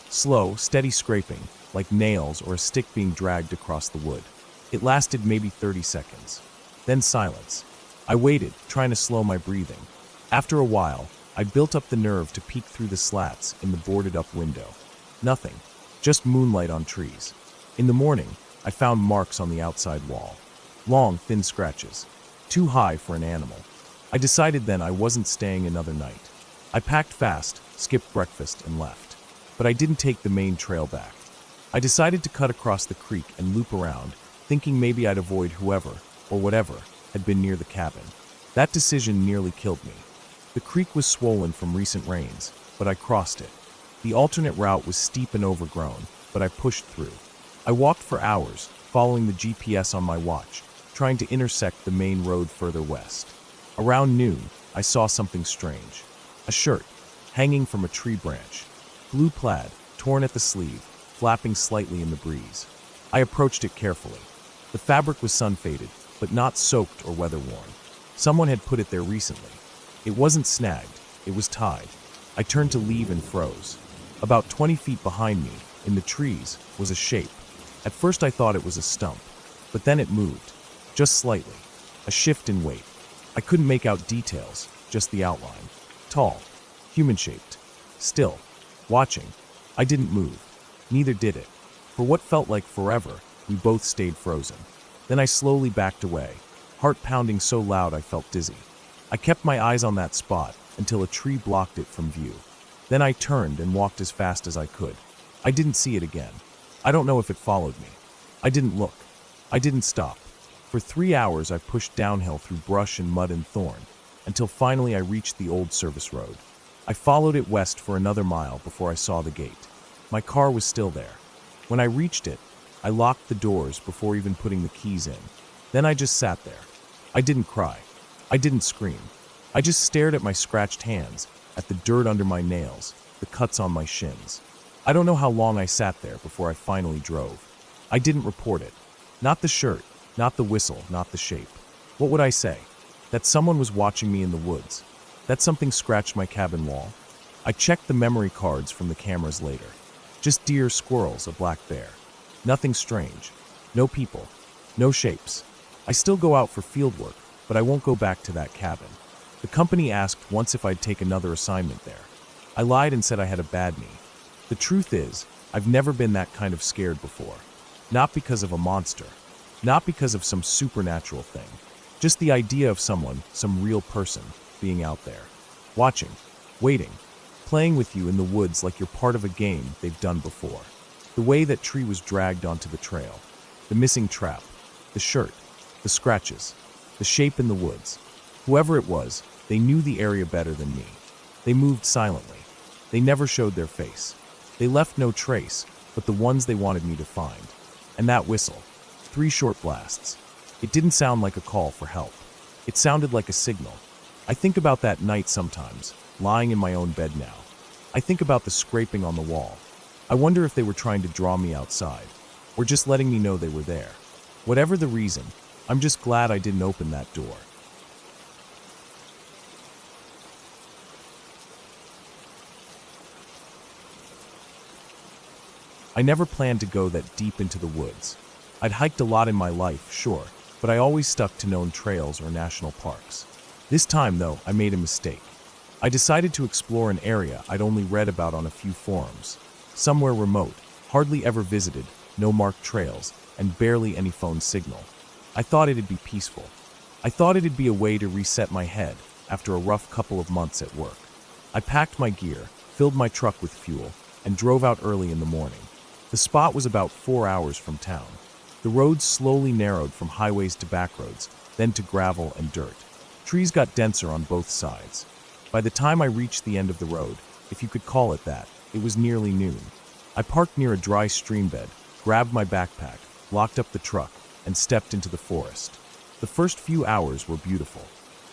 Slow, steady scraping, like nails or a stick being dragged across the wood. It lasted maybe 30 seconds. Then silence. I waited, trying to slow my breathing. After a while, I built up the nerve to peek through the slats in the boarded-up window. Nothing. Just moonlight on trees. In the morning, I found marks on the outside wall. Long, thin scratches. Too high for an animal. I decided then I wasn't staying another night. I packed fast, skipped breakfast, and left. But I didn't take the main trail back. I decided to cut across the creek and loop around, thinking maybe I'd avoid whoever, or whatever, had been near the cabin. That decision nearly killed me. The creek was swollen from recent rains, but I crossed it. The alternate route was steep and overgrown, but I pushed through. I walked for hours, following the GPS on my watch, trying to intersect the main road further west. Around noon, I saw something strange. A shirt, hanging from a tree branch. Blue plaid, torn at the sleeve, flapping slightly in the breeze. I approached it carefully. The fabric was sun-faded, but not soaked or weather-worn. Someone had put it there recently. It wasn't snagged, it was tied. I turned to leave and froze. About 20 feet behind me, in the trees, was a shape. At first I thought it was a stump, but then it moved, just slightly. A shift in weight. I couldn't make out details, just the outline. Tall, human-shaped, still, watching. I didn't move. Neither did it. For what felt like forever, we both stayed frozen. Then I slowly backed away, heart pounding so loud I felt dizzy. I kept my eyes on that spot until a tree blocked it from view. Then I turned and walked as fast as I could. I didn't see it again. I don't know if it followed me. I didn't look. I didn't stop. For 3 hours I pushed downhill through brush and mud and thorn, until finally I reached the old service road. I followed it west for another mile before I saw the gate. My car was still there. When I reached it, I locked the doors before even putting the keys in. Then I just sat there. I didn't cry. I didn't scream. I just stared at my scratched hands, at the dirt under my nails, the cuts on my shins. I don't know how long I sat there before I finally drove. I didn't report it. Not the shirt, not the whistle, not the shape. What would I say? That someone was watching me in the woods. That something scratched my cabin wall. I checked the memory cards from the cameras later. Just deer, squirrels, a black bear. Nothing strange. No people. No shapes. I still go out for field work, but I won't go back to that cabin. The company asked once if I'd take another assignment there. I lied and said I had a bad knee. The truth is, I've never been that kind of scared before. Not because of a monster. Not because of some supernatural thing. Just the idea of someone, some real person, being out there. Watching. Waiting. Playing with you in the woods like you're part of a game they've done before. The way that tree was dragged onto the trail. The missing trap. The shirt. The scratches. The shape in the woods. Whoever it was, they knew the area better than me. They moved silently. They never showed their face. They left no trace, but the ones they wanted me to find. And that whistle. 3 short blasts. It didn't sound like a call for help. It sounded like a signal. I think about that night sometimes, lying in my own bed now. I think about the scraping on the wall. I wonder if they were trying to draw me outside, or just letting me know they were there. Whatever the reason, I'm just glad I didn't open that door. I never planned to go that deep into the woods. I'd hiked a lot in my life, sure, but I always stuck to known trails or national parks. This time, though, I made a mistake. I decided to explore an area I'd only read about on a few forums. Somewhere remote, hardly ever visited, no marked trails, and barely any phone signal. I thought it'd be peaceful. I thought it'd be a way to reset my head after a rough couple of months at work. I packed my gear, filled my truck with fuel, and drove out early in the morning. The spot was about 4 hours from town. The roads slowly narrowed from highways to backroads, then to gravel and dirt. Trees got denser on both sides. By the time I reached the end of the road, if you could call it that, it was nearly noon. I parked near a dry stream bed, grabbed my backpack, locked up the truck, and stepped into the forest. The first few hours were beautiful.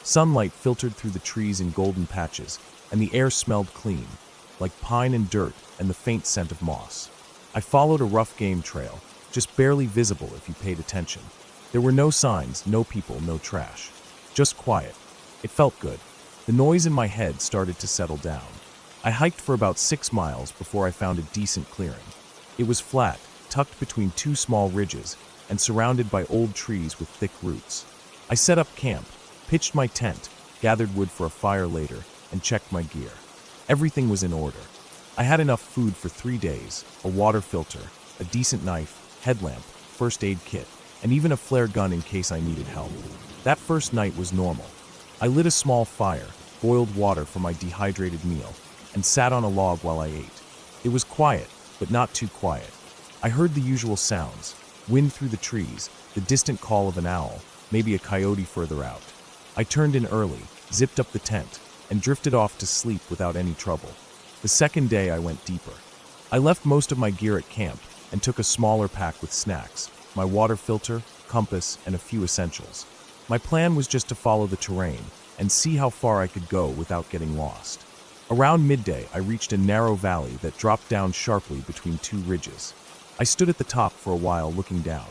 Sunlight filtered through the trees in golden patches, and the air smelled clean, like pine and dirt and the faint scent of moss. I followed a rough game trail, just barely visible if you paid attention. There were no signs, no people, no trash. Just quiet. It felt good. The noise in my head started to settle down. I hiked for about 6 miles before I found a decent clearing. It was flat, tucked between 2 small ridges, and surrounded by old trees with thick roots. I set up camp, pitched my tent, gathered wood for a fire later, and checked my gear. Everything was in order. I had enough food for 3 days, a water filter, a decent knife, headlamp, first aid kit, and even a flare gun in case I needed help. That first night was normal. I lit a small fire, boiled water for my dehydrated meal, and sat on a log while I ate. It was quiet, but not too quiet. I heard the usual sounds: wind through the trees, the distant call of an owl, maybe a coyote further out. I turned in early, zipped up the tent, and drifted off to sleep without any trouble. The second day I went deeper. I left most of my gear at camp and took a smaller pack with snacks, my water filter, compass, and a few essentials. My plan was just to follow the terrain and see how far I could go without getting lost. Around midday, I reached a narrow valley that dropped down sharply between two ridges. I stood at the top for a while looking down.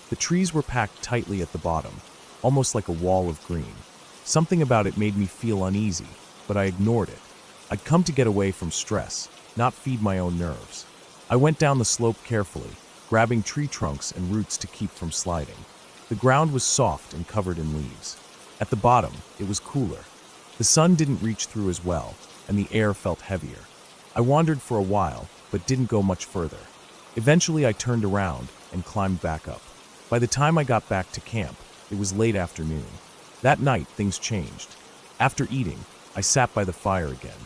The trees were packed tightly at the bottom, almost like a wall of green. Something about it made me feel uneasy, but I ignored it. I'd come to get away from stress, not feed my own nerves. I went down the slope carefully, grabbing tree trunks and roots to keep from sliding. The ground was soft and covered in leaves. At the bottom, it was cooler. The sun didn't reach through as well, and the air felt heavier. I wandered for a while, but didn't go much further. Eventually, I turned around and climbed back up. By the time I got back to camp, it was late afternoon. That night, things changed. After eating, I sat by the fire again.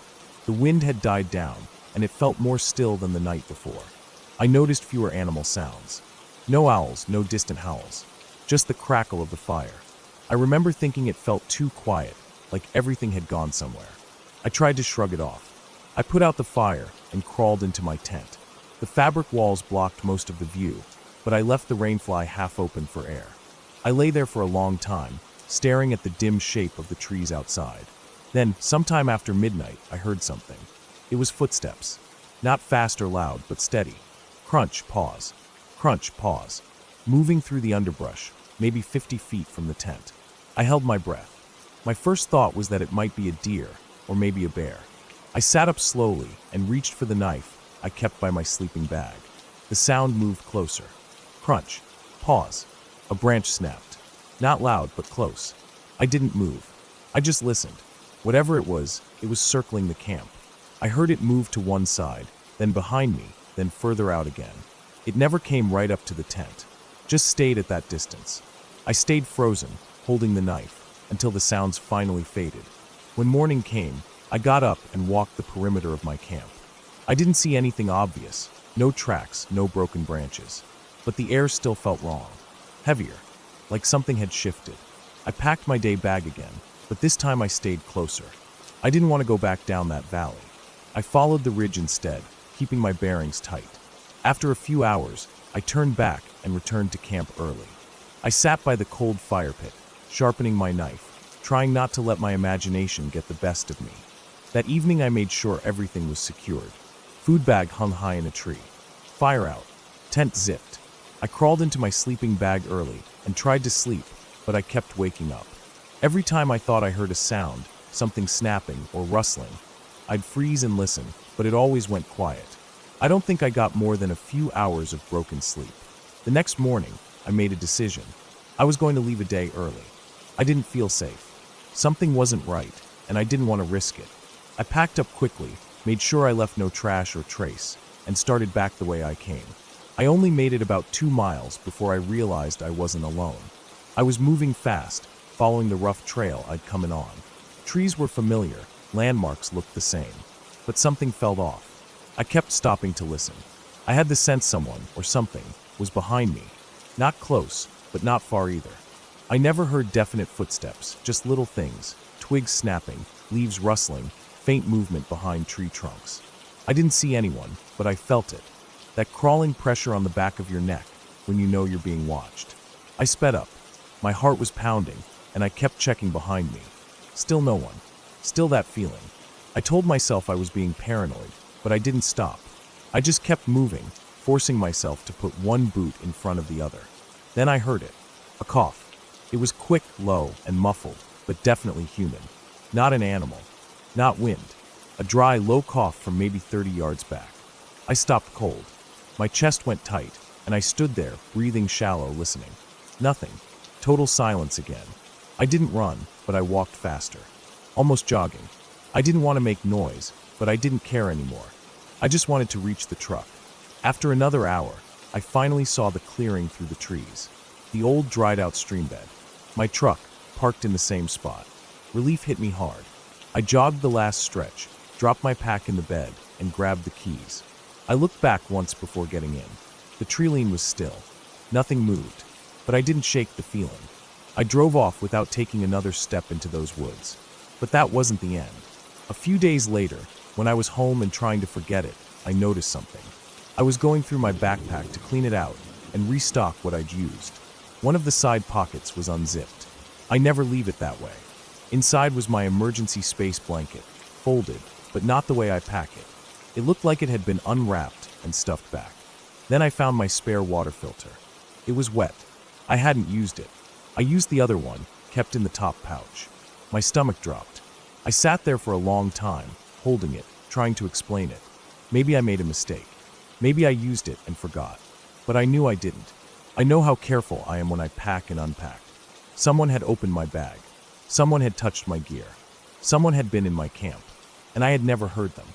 The wind had died down, and it felt more still than the night before. I noticed fewer animal sounds. No owls, no distant howls. Just the crackle of the fire. I remember thinking it felt too quiet, like everything had gone somewhere. I tried to shrug it off. I put out the fire and crawled into my tent. The fabric walls blocked most of the view, but I left the rainfly half open for air. I lay there for a long time, staring at the dim shape of the trees outside. Then, sometime after midnight, I heard something. It was footsteps. Not fast or loud, but steady. Crunch, pause. Crunch, pause. Moving through the underbrush, maybe 50 feet from the tent. I held my breath. My first thought was that it might be a deer, or maybe a bear. I sat up slowly and reached for the knife I kept by my sleeping bag. The sound moved closer. Crunch. Pause. A branch snapped. Not loud, but close. I didn't move. I just listened. Whatever it was circling the camp. I heard it move to one side, then behind me, then further out again. It never came right up to the tent. Just stayed at that distance. I stayed frozen, holding the knife, until the sounds finally faded. When morning came, I got up and walked the perimeter of my camp. I didn't see anything obvious. No tracks, no broken branches. But the air still felt wrong. Heavier. Like something had shifted. I packed my day bag again, but this time I stayed closer. I didn't want to go back down that valley. I followed the ridge instead, keeping my bearings tight. After a few hours, I turned back and returned to camp early. I sat by the cold fire pit, sharpening my knife, trying not to let my imagination get the best of me. That evening I made sure everything was secured. Food bag hung high in a tree. Fire out. Tent zipped. I crawled into my sleeping bag early and tried to sleep, but I kept waking up. Every time I thought I heard a sound, something snapping or rustling, I'd freeze and listen, but it always went quiet. I don't think I got more than a few hours of broken sleep. The next morning, I made a decision. I was going to leave a day early. I didn't feel safe. Something wasn't right, and I didn't want to risk it. I packed up quickly, made sure I left no trash or trace, and started back the way I came. I only made it about 2 miles before I realized I wasn't alone. I was moving fast, following the rough trail I'd come in on. Trees were familiar, landmarks looked the same, but something felt off. I kept stopping to listen. I had the sense someone, or something, was behind me. Not close, but not far either. I never heard definite footsteps, just little things, twigs snapping, leaves rustling, faint movement behind tree trunks. I didn't see anyone, but I felt it. That crawling pressure on the back of your neck when you know you're being watched. I sped up. My heart was pounding, and I kept checking behind me. Still no one. Still that feeling. I told myself I was being paranoid, but I didn't stop. I just kept moving, forcing myself to put one boot in front of the other. Then I heard it. A cough. It was quick, low, and muffled, but definitely human. Not an animal. Not wind. A dry, low cough from maybe 30 yards back. I stopped cold. My chest went tight, and I stood there, breathing shallow, listening. Nothing. Total silence again. I didn't run, but I walked faster. Almost jogging. I didn't want to make noise, but I didn't care anymore. I just wanted to reach the truck. After another hour, I finally saw the clearing through the trees. the old dried-out stream bed. My truck, parked in the same spot. Relief hit me hard. I jogged the last stretch, dropped my pack in the bed, and grabbed the keys. I looked back once before getting in. The tree line was still. Nothing moved, but I didn't shake the feeling. I drove off without taking another step into those woods. But that wasn't the end. A few days later, when I was home and trying to forget it, I noticed something. I was going through my backpack to clean it out and restock what I'd used. One of the side pockets was unzipped. I never leave it that way. Inside was my emergency space blanket, folded, but not the way I pack it. It looked like it had been unwrapped and stuffed back. Then I found my spare water filter. It was wet. I hadn't used it. I used the other one, kept in the top pouch. My stomach dropped. I sat there for a long time, holding it, trying to explain it. Maybe I made a mistake. Maybe I used it and forgot. But I knew I didn't. I know how careful I am when I pack and unpack. Someone had opened my bag. Someone had touched my gear. Someone had been in my camp, and I had never heard them.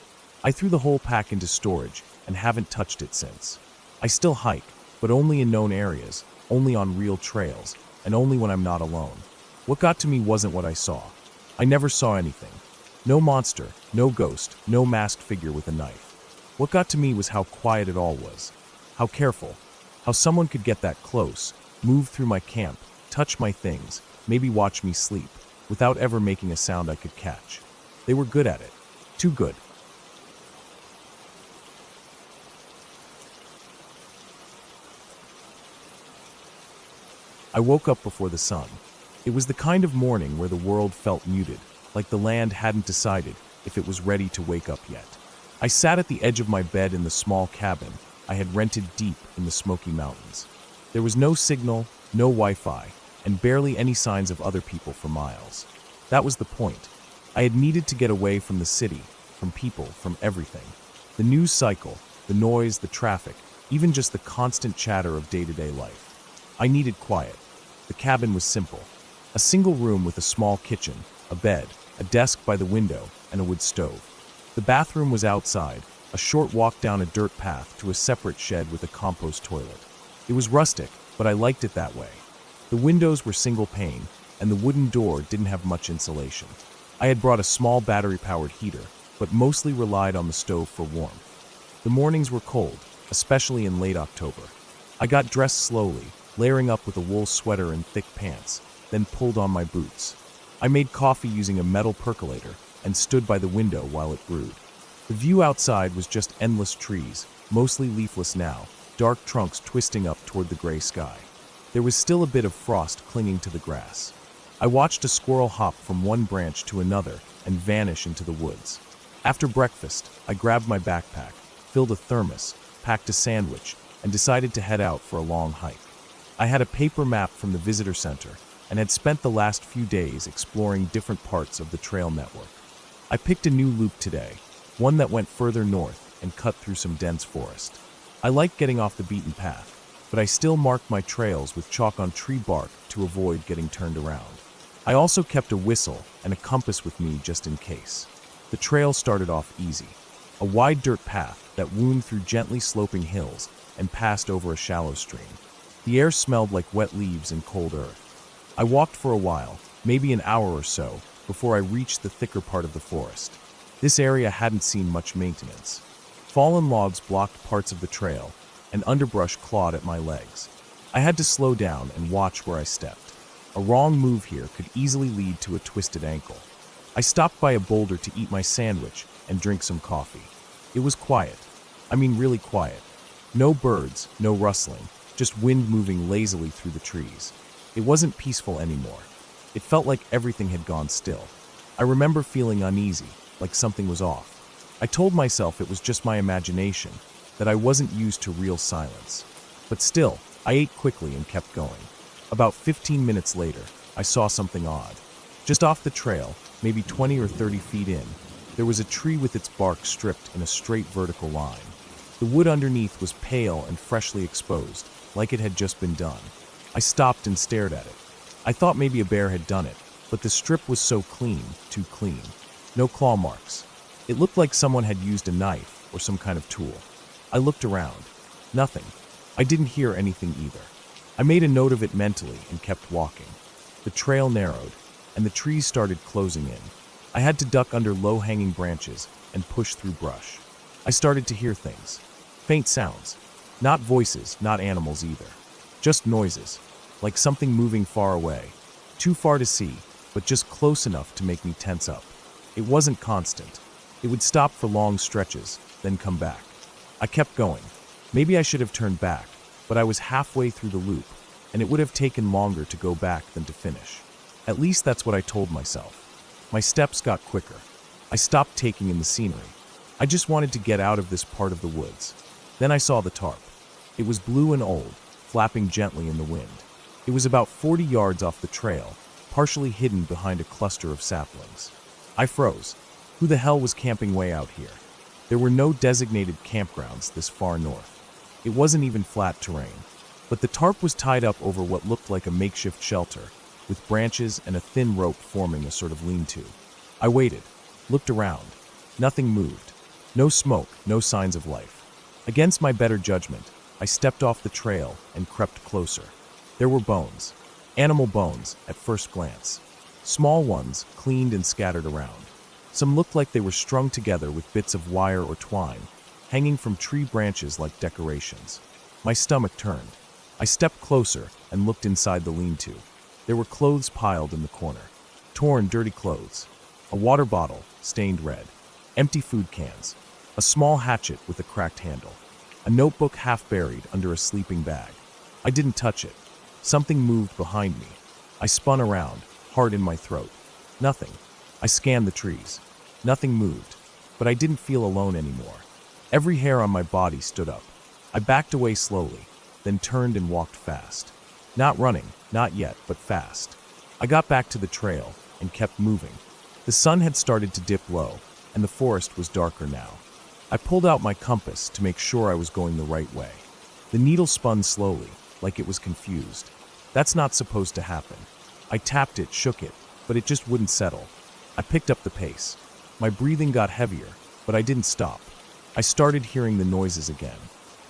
I threw the whole pack into storage and haven't touched it since. I still hike, but only in known areas, only on real trails, and only when I'm not alone. What got to me wasn't what I saw. I never saw anything. No monster, no ghost, no masked figure with a knife. What got to me was how quiet it all was. How careful. How someone could get that close, move through my camp, touch my things, maybe watch me sleep, without ever making a sound I could catch. They were good at it. Too good. I woke up before the sun. It was the kind of morning where the world felt muted, like the land hadn't decided if it was ready to wake up yet. I sat at the edge of my bed in the small cabin I had rented deep in the Smoky Mountains. There was no signal, no Wi-Fi, and barely any signs of other people for miles. That was the point. I had needed to get away from the city, from people, from everything. The news cycle, the noise, the traffic, even just the constant chatter of day-to-day life. I needed quiet. The cabin was simple. A single room with a small kitchen, a bed, a desk by the window, and a wood stove. The bathroom was outside, a short walk down a dirt path to a separate shed with a compost toilet. It was rustic, but I liked it that way. The windows were single pane, and the wooden door didn't have much insulation. I had brought a small battery-powered heater, but mostly relied on the stove for warmth. The mornings were cold, especially in late October. I got dressed slowly, layering up with a wool sweater and thick pants, then pulled on my boots. I made coffee using a metal percolator and stood by the window while it brewed. The view outside was just endless trees, mostly leafless now, dark trunks twisting up toward the gray sky. There was still a bit of frost clinging to the grass. I watched a squirrel hop from one branch to another and vanish into the woods. After breakfast, I grabbed my backpack, filled a thermos, packed a sandwich, and decided to head out for a long hike. I had a paper map from the visitor center and had spent the last few days exploring different parts of the trail network. I picked a new loop today, one that went further north and cut through some dense forest. I like getting off the beaten path, but I still marked my trails with chalk on tree bark to avoid getting turned around. I also kept a whistle and a compass with me just in case. The trail started off easy, a wide dirt path that wound through gently sloping hills and passed over a shallow stream. The air smelled like wet leaves and cold earth. I walked for a while, maybe an hour or so, before I reached the thicker part of the forest. This area hadn't seen much maintenance. Fallen logs blocked parts of the trail, and underbrush clawed at my legs. I had to slow down and watch where I stepped. A wrong move here could easily lead to a twisted ankle. I stopped by a boulder to eat my sandwich and drink some coffee. It was quiet. I mean really quiet. No birds, no rustling, just wind moving lazily through the trees. It wasn't peaceful anymore. It felt like everything had gone still. I remember feeling uneasy, like something was off. I told myself it was just my imagination, that I wasn't used to real silence. But still, I ate quickly and kept going. About 15 minutes later, I saw something odd. Just off the trail, maybe 20 or 30 feet in, there was a tree with its bark stripped in a straight vertical line. The wood underneath was pale and freshly exposed, like it had just been done. I stopped and stared at it. I thought maybe a bear had done it, but the strip was so clean, too clean. No claw marks. It looked like someone had used a knife or some kind of tool. I looked around. Nothing. I didn't hear anything either. I made a note of it mentally and kept walking. The trail narrowed, and the trees started closing in. I had to duck under low-hanging branches and push through brush. I started to hear things. Faint sounds. Not voices, not animals either. Just noises, like something moving far away. Too far to see, but just close enough to make me tense up. It wasn't constant. It would stop for long stretches, then come back. I kept going. Maybe I should have turned back, but I was halfway through the loop, and it would have taken longer to go back than to finish. At least that's what I told myself. My steps got quicker. I stopped taking in the scenery. I just wanted to get out of this part of the woods. Then I saw the tarp. It was blue and old, flapping gently in the wind. It was about 40 yards off the trail, partially hidden behind a cluster of saplings. I froze. Who the hell was camping way out here? There were no designated campgrounds this far north. It wasn't even flat terrain. But the tarp was tied up over what looked like a makeshift shelter, with branches and a thin rope forming a sort of lean-to. I waited, looked around. Nothing moved. No smoke, no signs of life. Against my better judgment, I stepped off the trail and crept closer. There were bones. Animal bones, at first glance. Small ones, cleaned and scattered around. Some looked like they were strung together with bits of wire or twine, hanging from tree branches like decorations. My stomach turned. I stepped closer and looked inside the lean-to. There were clothes piled in the corner. Torn, dirty clothes. A water bottle, stained red. Empty food cans. A small hatchet with a cracked handle. A notebook half buried under a sleeping bag. I didn't touch it. Something moved behind me. I spun around, heart in my throat. Nothing. I scanned the trees. Nothing moved, but I didn't feel alone anymore. Every hair on my body stood up. I backed away slowly, then turned and walked fast. Not running, not yet, but fast. I got back to the trail and kept moving. The sun had started to dip low, and the forest was darker now. I pulled out my compass to make sure I was going the right way. The needle spun slowly, like it was confused. That's not supposed to happen. I tapped it, shook it, but it just wouldn't settle. I picked up the pace. My breathing got heavier, but I didn't stop. I started hearing the noises again.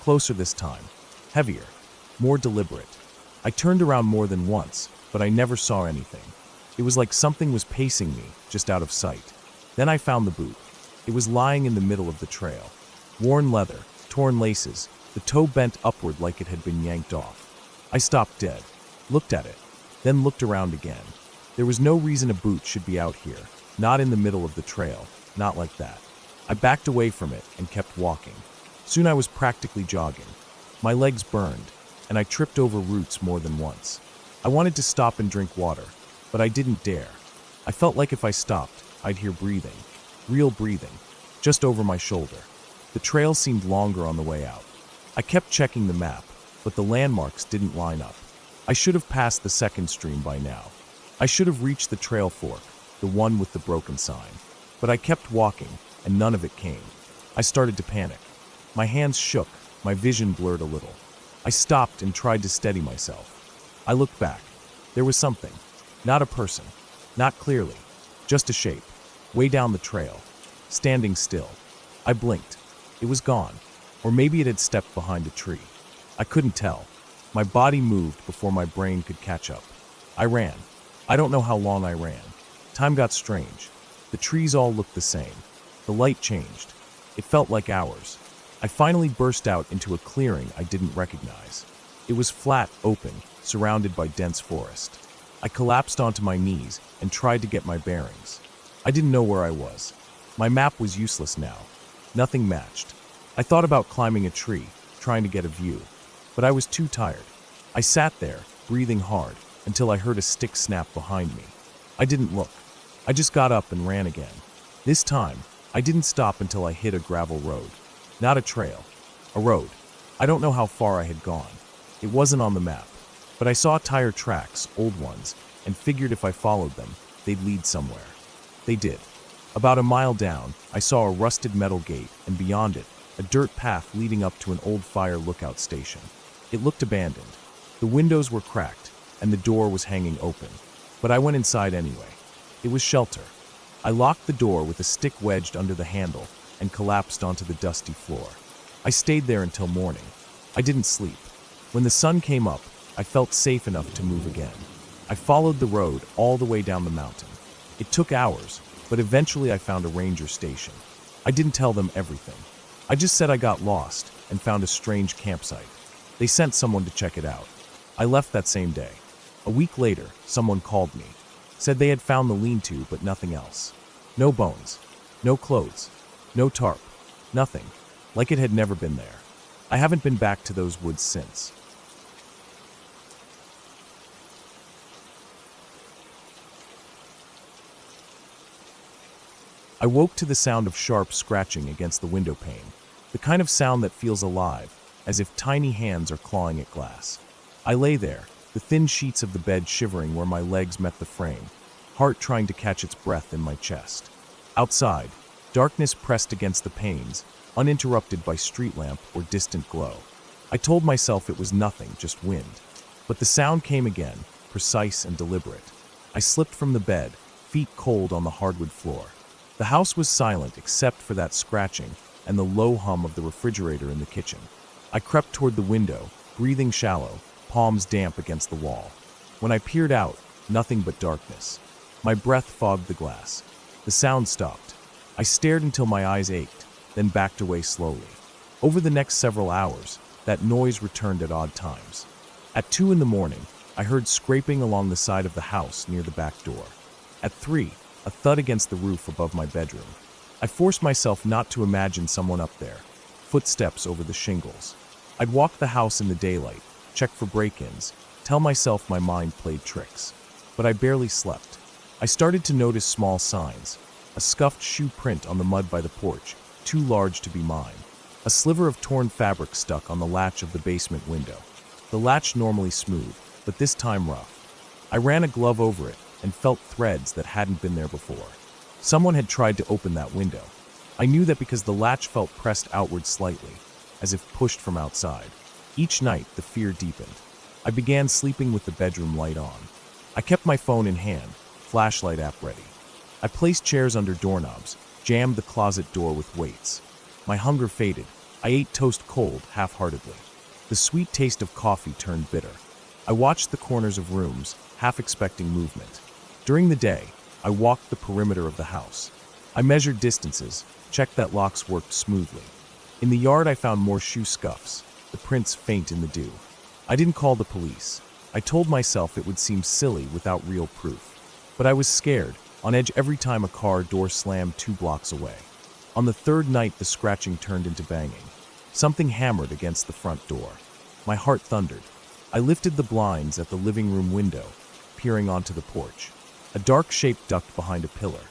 Closer this time. Heavier. More deliberate. I turned around more than once, but I never saw anything. It was like something was pacing me, just out of sight. Then I found the boot. It was lying in the middle of the trail. Worn leather, torn laces, the toe bent upward like it had been yanked off. I stopped dead, looked at it, then looked around again. There was no reason a boot should be out here, not in the middle of the trail, not like that. I backed away from it and kept walking. Soon I was practically jogging. My legs burned, and I tripped over roots more than once. I wanted to stop and drink water, but I didn't dare. I felt like if I stopped, I'd hear breathing. Real breathing, just over my shoulder. The trail seemed longer on the way out. I kept checking the map, but the landmarks didn't line up. I should have passed the second stream by now. I should have reached the trail fork, the one with the broken sign. But I kept walking, and none of it came. I started to panic. My hands shook, my vision blurred a little. I stopped and tried to steady myself. I looked back. There was something. Not a person. Not clearly. Just a shape. Way down the trail. Standing still. I blinked. It was gone. Or maybe it had stepped behind a tree. I couldn't tell. My body moved before my brain could catch up. I ran. I don't know how long I ran. Time got strange. The trees all looked the same. The light changed. It felt like hours. I finally burst out into a clearing I didn't recognize. It was flat, open, surrounded by dense forest. I collapsed onto my knees and tried to get my bearings. I didn't know where I was. My map was useless now. Nothing matched. I thought about climbing a tree, trying to get a view, but I was too tired. I sat there, breathing hard, until I heard a stick snap behind me. I didn't look. I just got up and ran again. This time, I didn't stop until I hit a gravel road. Not a trail. A road. I don't know how far I had gone. It wasn't on the map, but I saw tire tracks, old ones, and figured if I followed them, they'd lead somewhere. They did. About a mile down, I saw a rusted metal gate, and beyond it, a dirt path leading up to an old fire lookout station. It looked abandoned. The windows were cracked, and the door was hanging open. But I went inside anyway. It was shelter. I locked the door with a stick wedged under the handle and collapsed onto the dusty floor. I stayed there until morning. I didn't sleep. When the sun came up, I felt safe enough to move again. I followed the road all the way down the mountain. It took hours, but eventually I found a ranger station. I didn't tell them everything. I just said I got lost and found a strange campsite. They sent someone to check it out. I left that same day. A week later, someone called me. Said they had found the lean-to, but nothing else. No bones. No clothes. No tarp. Nothing. Like it had never been there. I haven't been back to those woods since. I woke to the sound of sharp scratching against the window pane, the kind of sound that feels alive, as if tiny hands are clawing at glass. I lay there, the thin sheets of the bed shivering where my legs met the frame, heart trying to catch its breath in my chest. Outside, darkness pressed against the panes, uninterrupted by street lamp or distant glow. I told myself it was nothing, just wind. But the sound came again, precise and deliberate. I slipped from the bed, feet cold on the hardwood floor. The house was silent except for that scratching and the low hum of the refrigerator in the kitchen. I crept toward the window, breathing shallow, palms damp against the wall. When I peered out, nothing but darkness. My breath fogged the glass. The sound stopped. I stared until my eyes ached, then backed away slowly. Over the next several hours, that noise returned at odd times. At 2 a.m, I heard scraping along the side of the house near the back door. At 3, a thud against the roof above my bedroom. I forced myself not to imagine someone up there. Footsteps over the shingles. I'd walk the house in the daylight, check for break-ins, tell myself my mind played tricks. But I barely slept. I started to notice small signs. A scuffed shoe print on the mud by the porch, too large to be mine. A sliver of torn fabric stuck on the latch of the basement window. The latch normally smooth, but this time rough. I ran a glove over it and felt threads that hadn't been there before. Someone had tried to open that window. I knew that because the latch felt pressed outward slightly, as if pushed from outside. Each night, the fear deepened. I began sleeping with the bedroom light on. I kept my phone in hand, flashlight app ready. I placed chairs under doorknobs, jammed the closet door with weights. My hunger faded. I ate toast cold, half-heartedly. The sweet taste of coffee turned bitter. I watched the corners of rooms, half expecting movement. During the day, I walked the perimeter of the house. I measured distances, checked that locks worked smoothly. In the yard, I found more shoe scuffs, the prints faint in the dew. I didn't call the police. I told myself it would seem silly without real proof. But I was scared, on edge every time a car door slammed 2 blocks away. On the 3rd night, the scratching turned into banging. Something hammered against the front door. My heart thundered. I lifted the blinds at the living room window, peering onto the porch. A dark shape ducked behind a pillar.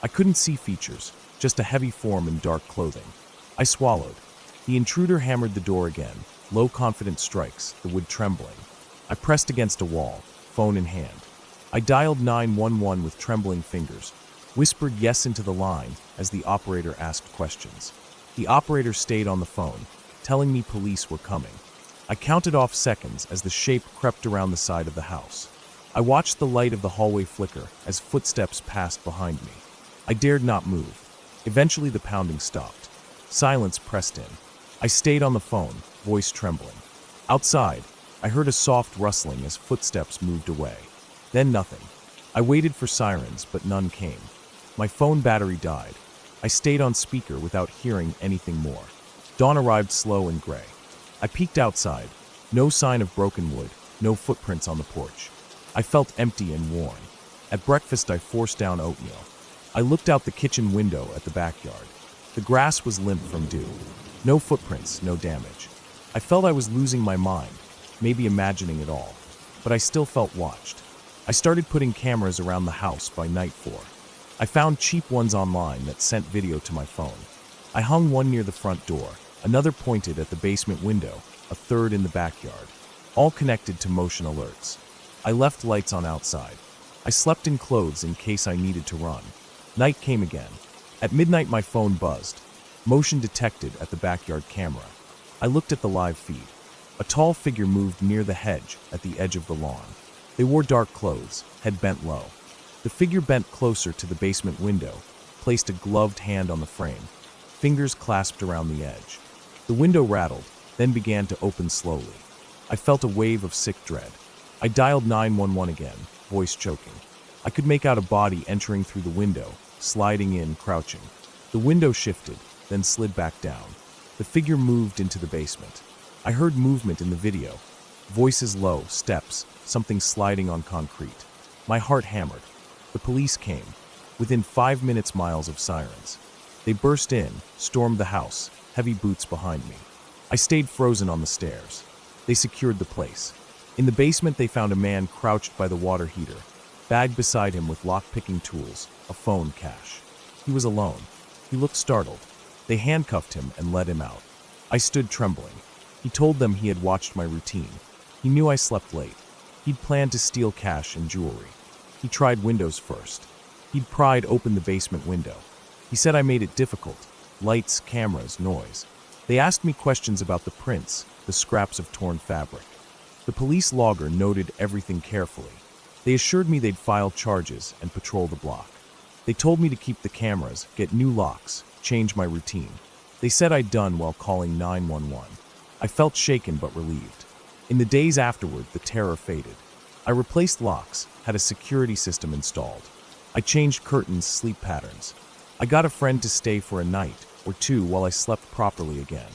I couldn't see features, just a heavy form in dark clothing. I swallowed. The intruder hammered the door again, low confident strikes, the wood trembling. I pressed against a wall, phone in hand. I dialed 911 with trembling fingers, whispered yes into the line as the operator asked questions. The operator stayed on the phone, telling me police were coming. I counted off seconds as the shape crept around the side of the house. I watched the light of the hallway flicker as footsteps passed behind me. I dared not move. Eventually the pounding stopped. Silence pressed in. I stayed on the phone, voice trembling. Outside, I heard a soft rustling as footsteps moved away. Then nothing. I waited for sirens, but none came. My phone battery died. I stayed on speaker without hearing anything more. Dawn arrived slow and gray. I peeked outside. No sign of broken wood, no footprints on the porch. I felt empty and worn. At breakfast, I forced down oatmeal. I looked out the kitchen window at the backyard. The grass was limp from dew. No footprints, no damage. I felt I was losing my mind, maybe imagining it all. But I still felt watched. I started putting cameras around the house by night 4. I found cheap ones online that sent video to my phone. I hung one near the front door, another pointed at the basement window, a third in the backyard, all connected to motion alerts. I left lights on outside. I slept in clothes in case I needed to run. Night came again. At midnight, my phone buzzed. Motion detected at the backyard camera. I looked at the live feed. A tall figure moved near the hedge at the edge of the lawn. They wore dark clothes, head bent low. The figure bent closer to the basement window, placed a gloved hand on the frame, fingers clasped around the edge. The window rattled, then began to open slowly. I felt a wave of sick dread. I dialed 911 again, voice choking. I could make out a body entering through the window, sliding in, crouching. The window shifted, then slid back down. The figure moved into the basement. I heard movement in the video. Voices low, steps, something sliding on concrete. My heart hammered. The police came. Within 5 minutes, miles of sirens. They burst in, stormed the house, heavy boots behind me. I stayed frozen on the stairs. They secured the place. In the basement, they found a man crouched by the water heater, bag beside him with lock-picking tools, a phone, cash. He was alone. He looked startled. They handcuffed him and let him out. I stood trembling. He told them he had watched my routine. He knew I slept late. He'd planned to steal cash and jewelry. He tried windows first. He'd pried open the basement window. He said I made it difficult. Lights, cameras, noise. They asked me questions about the prints, the scraps of torn fabric. The police logger noted everything carefully. They assured me they'd file charges and patrol the block. They told me to keep the cameras, get new locks, change my routine. They said I'd done while calling 911. I felt shaken but relieved. In the days afterward, the terror faded. I replaced locks, had a security system installed. I changed curtains, sleep patterns. I got a friend to stay for a night or two while I slept properly again.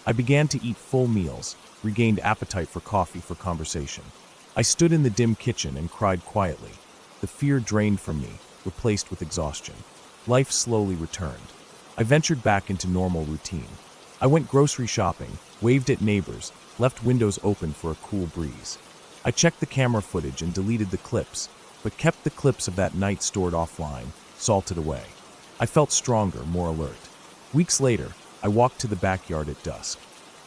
I began to eat full meals, regained appetite for coffee, for conversation. I stood in the dim kitchen and cried quietly. The fear drained from me, replaced with exhaustion. Life slowly returned. I ventured back into normal routine. I went grocery shopping, waved at neighbors, left windows open for a cool breeze. I checked the camera footage and deleted the clips, but kept the clips of that night stored offline, salted away. I felt stronger, more alert. Weeks later, I walked to the backyard at dusk.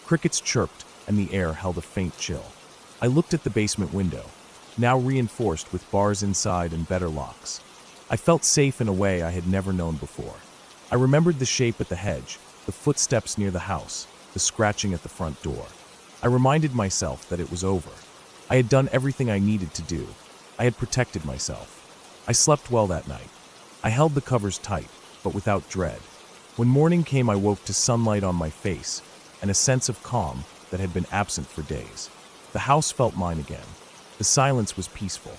Crickets chirped, and the air held a faint chill. I looked at the basement window, now reinforced with bars inside and better locks. I felt safe in a way I had never known before. I remembered the shape at the hedge, the footsteps near the house, the scratching at the front door. I reminded myself that it was over. I had done everything I needed to do. I had protected myself. I slept well that night. I held the covers tight, but without dread. When morning came, I woke to sunlight on my face and a sense of calm that had been absent for days. The house felt mine again. The silence was peaceful.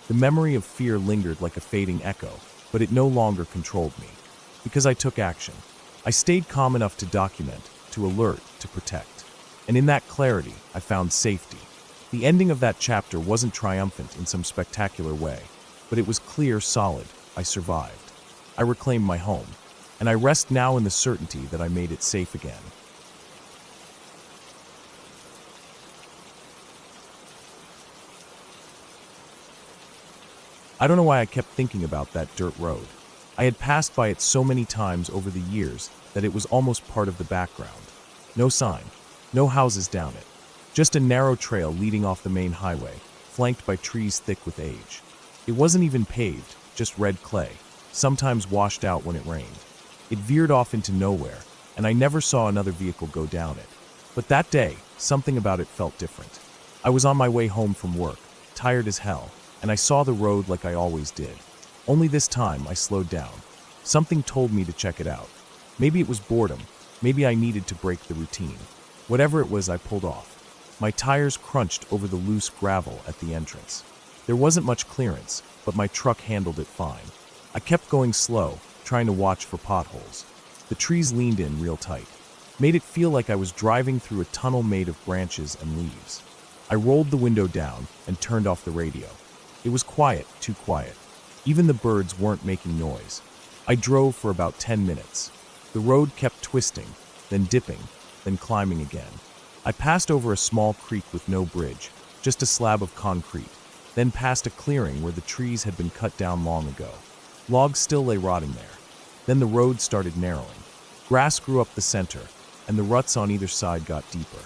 The memory of fear lingered like a fading echo, but it no longer controlled me. Because I took action. I stayed calm enough to document, to alert, to protect. And in that clarity, I found safety. The ending of that chapter wasn't triumphant in some spectacular way, but it was clear, solid. I survived. I reclaimed my home, and I rest now in the certainty that I made it safe again. I don't know why I kept thinking about that dirt road. I had passed by it so many times over the years that it was almost part of the background. No sign, no houses down it. Just a narrow trail leading off the main highway, flanked by trees thick with age. It wasn't even paved, just red clay, sometimes washed out when it rained. It veered off into nowhere, and I never saw another vehicle go down it. But that day, something about it felt different. I was on my way home from work, tired as hell, and I saw the road like I always did. Only this time, I slowed down. Something told me to check it out. Maybe it was boredom. Maybe I needed to break the routine. Whatever it was, I pulled off. My tires crunched over the loose gravel at the entrance. There wasn't much clearance, but my truck handled it fine. I kept going slow, trying to watch for potholes. The trees leaned in real tight, made it feel like I was driving through a tunnel made of branches and leaves. I rolled the window down and turned off the radio. It was quiet, too quiet. Even the birds weren't making noise. I drove for about 10 minutes. The road kept twisting, then dipping, then climbing again. I passed over a small creek with no bridge, just a slab of concrete, then past a clearing where the trees had been cut down long ago. Logs still lay rotting there. Then the road started narrowing. Grass grew up the center, and the ruts on either side got deeper.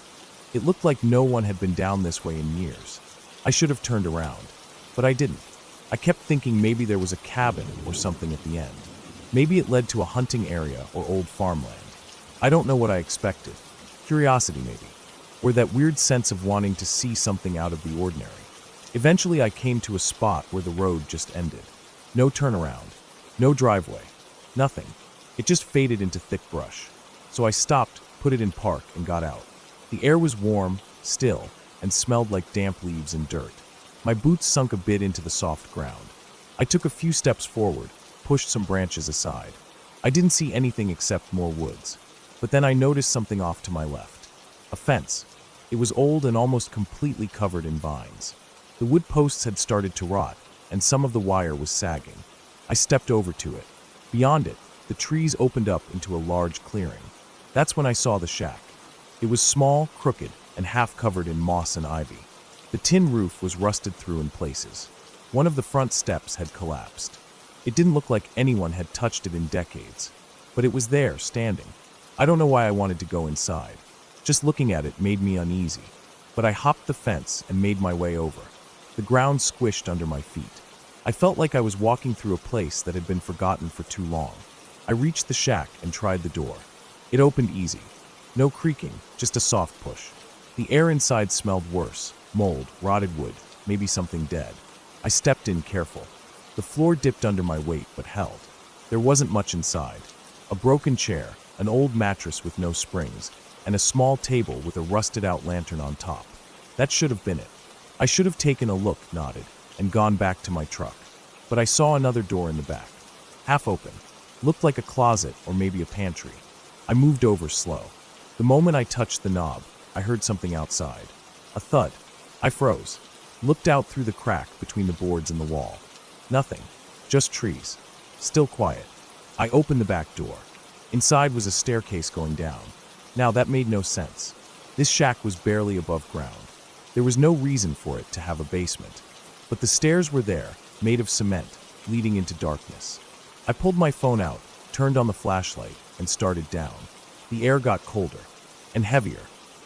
It looked like no one had been down this way in years. I should have turned around, but I didn't. I kept thinking maybe there was a cabin or something at the end. Maybe it led to a hunting area or old farmland. I don't know what I expected. Curiosity, maybe. Or that weird sense of wanting to see something out of the ordinary. Eventually, I came to a spot where the road just ended. No turnaround, no driveway, nothing. It just faded into thick brush. So I stopped, put it in park, and got out. The air was warm, still, and smelled like damp leaves and dirt. My boots sunk a bit into the soft ground. I took a few steps forward, pushed some branches aside. I didn't see anything except more woods. But then I noticed something off to my left. A fence. It was old and almost completely covered in vines. The wood posts had started to rot, and some of the wire was sagging. I stepped over to it. Beyond it, the trees opened up into a large clearing. That's when I saw the shack. It was small, crooked, and half covered in moss and ivy. The tin roof was rusted through in places. One of the front steps had collapsed. It didn't look like anyone had touched it in decades, but it was there, standing. I don't know why I wanted to go inside. Just looking at it made me uneasy, but I hopped the fence and made my way over. The ground squished under my feet. I felt like I was walking through a place that had been forgotten for too long. I reached the shack and tried the door. It opened easy. No creaking, just a soft push. The air inside smelled worse. Mold, rotted wood, maybe something dead. I stepped in careful. The floor dipped under my weight but held. There wasn't much inside. A broken chair, an old mattress with no springs, and a small table with a rusted-out lantern on top. That should have been it. I should have taken a look, nodded, and gone back to my truck. But I saw another door in the back. Half open. Looked like a closet or maybe a pantry. I moved over slow. The moment I touched the knob, I heard something outside. A thud. I froze. Looked out through the crack between the boards and the wall. Nothing. Just trees. Still quiet. I opened the back door. Inside was a staircase going down. Now that made no sense. This shack was barely above ground. There was no reason for it to have a basement. But the stairs were there, made of cement, leading into darkness. I pulled my phone out, turned on the flashlight, and started down. The air got colder and heavier.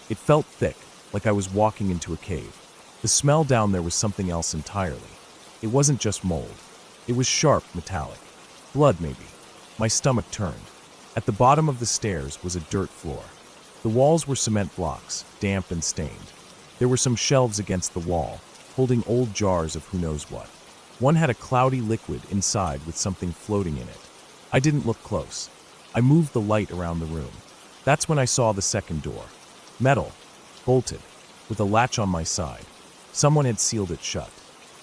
It felt thick, like I was walking into a cave. The smell down there was something else entirely. It wasn't just mold. It was sharp, metallic. Blood, maybe. My stomach turned. At the bottom of the stairs was a dirt floor. The walls were cement blocks, damp and stained. There were some shelves against the wall, holding old jars of who knows what. One had a cloudy liquid inside with something floating in it. I didn't look close. I moved the light around the room. That's when I saw the second door. Metal, bolted, with a latch on my side. Someone had sealed it shut.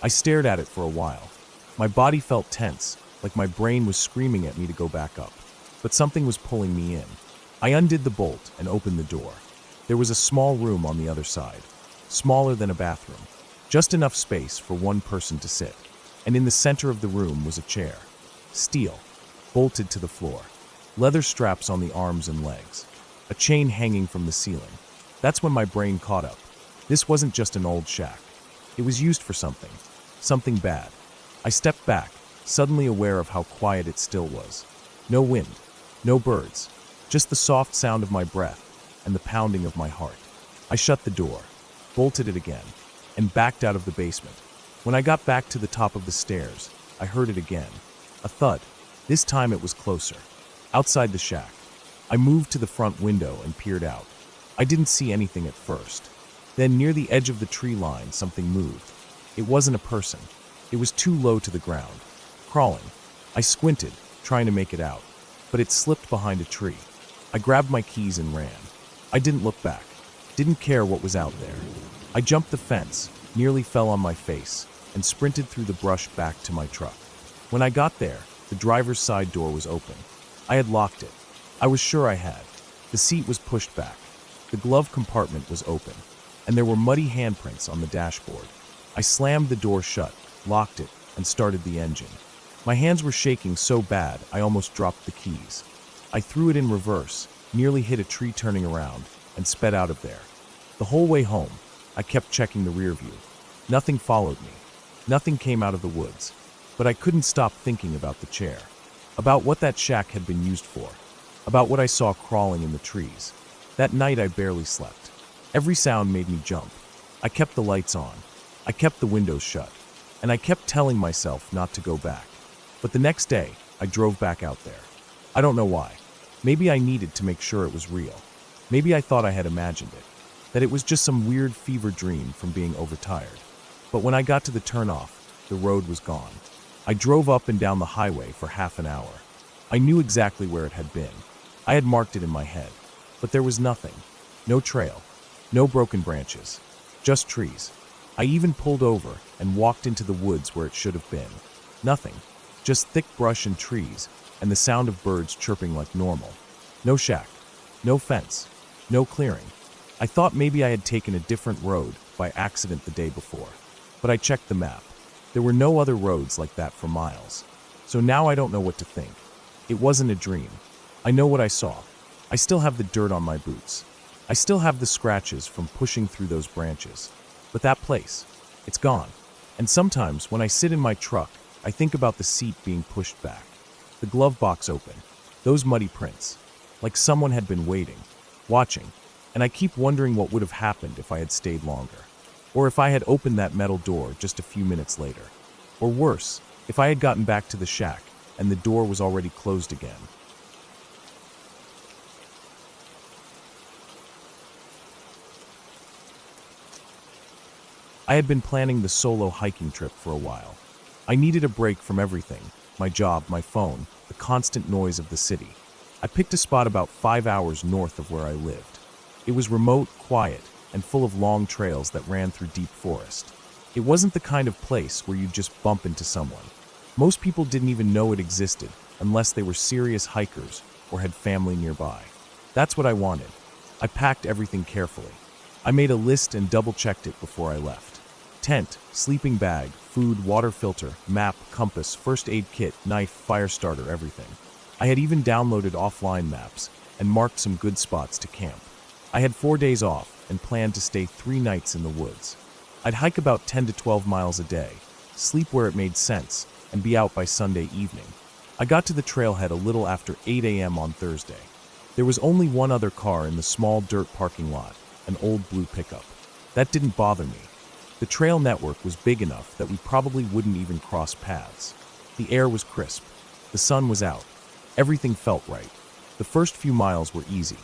I stared at it for a while. My body felt tense, like my brain was screaming at me to go back up. But something was pulling me in. I undid the bolt and opened the door. There was a small room on the other side, smaller than a bathroom, just enough space for one person to sit. And in the center of the room was a chair. Steel, bolted to the floor. Leather straps on the arms and legs. A chain hanging from the ceiling. That's when my brain caught up. This wasn't just an old shack. It was used for something. Something bad. I stepped back, suddenly aware of how quiet it still was. No wind. No birds. Just the soft sound of my breath and the pounding of my heart. I shut the door, bolted it again, and backed out of the basement. When I got back to the top of the stairs, I heard it again. A thud. This time it was closer. Outside the shack. I moved to the front window and peered out. I didn't see anything at first. Then near the edge of the tree line, something moved. It wasn't a person. It was too low to the ground. Crawling. I squinted, trying to make it out. But it slipped behind a tree. I grabbed my keys and ran. I didn't look back. Didn't care what was out there. I jumped the fence, nearly fell on my face, and sprinted through the brush back to my truck. When I got there, the driver's side door was open. I had locked it. I was sure I had. The seat was pushed back. The glove compartment was open, and there were muddy handprints on the dashboard. I slammed the door shut, locked it, and started the engine. My hands were shaking so bad I almost dropped the keys. I threw it in reverse, nearly hit a tree turning around, and sped out of there. The whole way home, I kept checking the rear view. Nothing followed me. Nothing came out of the woods. But I couldn't stop thinking about the chair. About what that shack had been used for. About what I saw crawling in the trees. That night I barely slept. Every sound made me jump. I kept the lights on. I kept the windows shut. And I kept telling myself not to go back. But the next day, I drove back out there. I don't know why. Maybe I needed to make sure it was real. Maybe I thought I had imagined it. That it was just some weird fever dream from being overtired. But when I got to the turnoff, the road was gone. I drove up and down the highway for half an hour. I knew exactly where it had been. I had marked it in my head. But there was nothing. No trail. No broken branches. Just trees. I even pulled over and walked into the woods where it should have been. Nothing. Just thick brush and trees, and the sound of birds chirping like normal. No shack. No fence. No clearing. I thought maybe I had taken a different road by accident the day before. But I checked the map. There were no other roads like that for miles. So now I don't know what to think. It wasn't a dream. I know what I saw. I still have the dirt on my boots. I still have the scratches from pushing through those branches. But that place, it's gone. And sometimes when I sit in my truck, I think about the seat being pushed back, the glove box open, those muddy prints, like someone had been waiting, watching, and I keep wondering what would have happened if I had stayed longer, or if I had opened that metal door just a few minutes later, or worse, if I had gotten back to the shack and the door was already closed again. I had been planning the solo hiking trip for a while. I needed a break from everything, my job, my phone, the constant noise of the city. I picked a spot about 5 hours north of where I lived. It was remote, quiet, and full of long trails that ran through deep forest. It wasn't the kind of place where you'd just bump into someone. Most people didn't even know it existed unless they were serious hikers or had family nearby. That's what I wanted. I packed everything carefully. I made a list and double-checked it before I left. Tent, sleeping bag, food, water filter, map, compass, first aid kit, knife, fire starter, everything. I had even downloaded offline maps and marked some good spots to camp. I had 4 days off and planned to stay 3 nights in the woods. I'd hike about 10 to 12 miles a day, sleep where it made sense, and be out by Sunday evening. I got to the trailhead a little after 8 a.m. on Thursday. There was only one other car in the small dirt parking lot, an old blue pickup. That didn't bother me. The trail network was big enough that we probably wouldn't even cross paths. The air was crisp. The sun was out. Everything felt right. The first few miles were easy.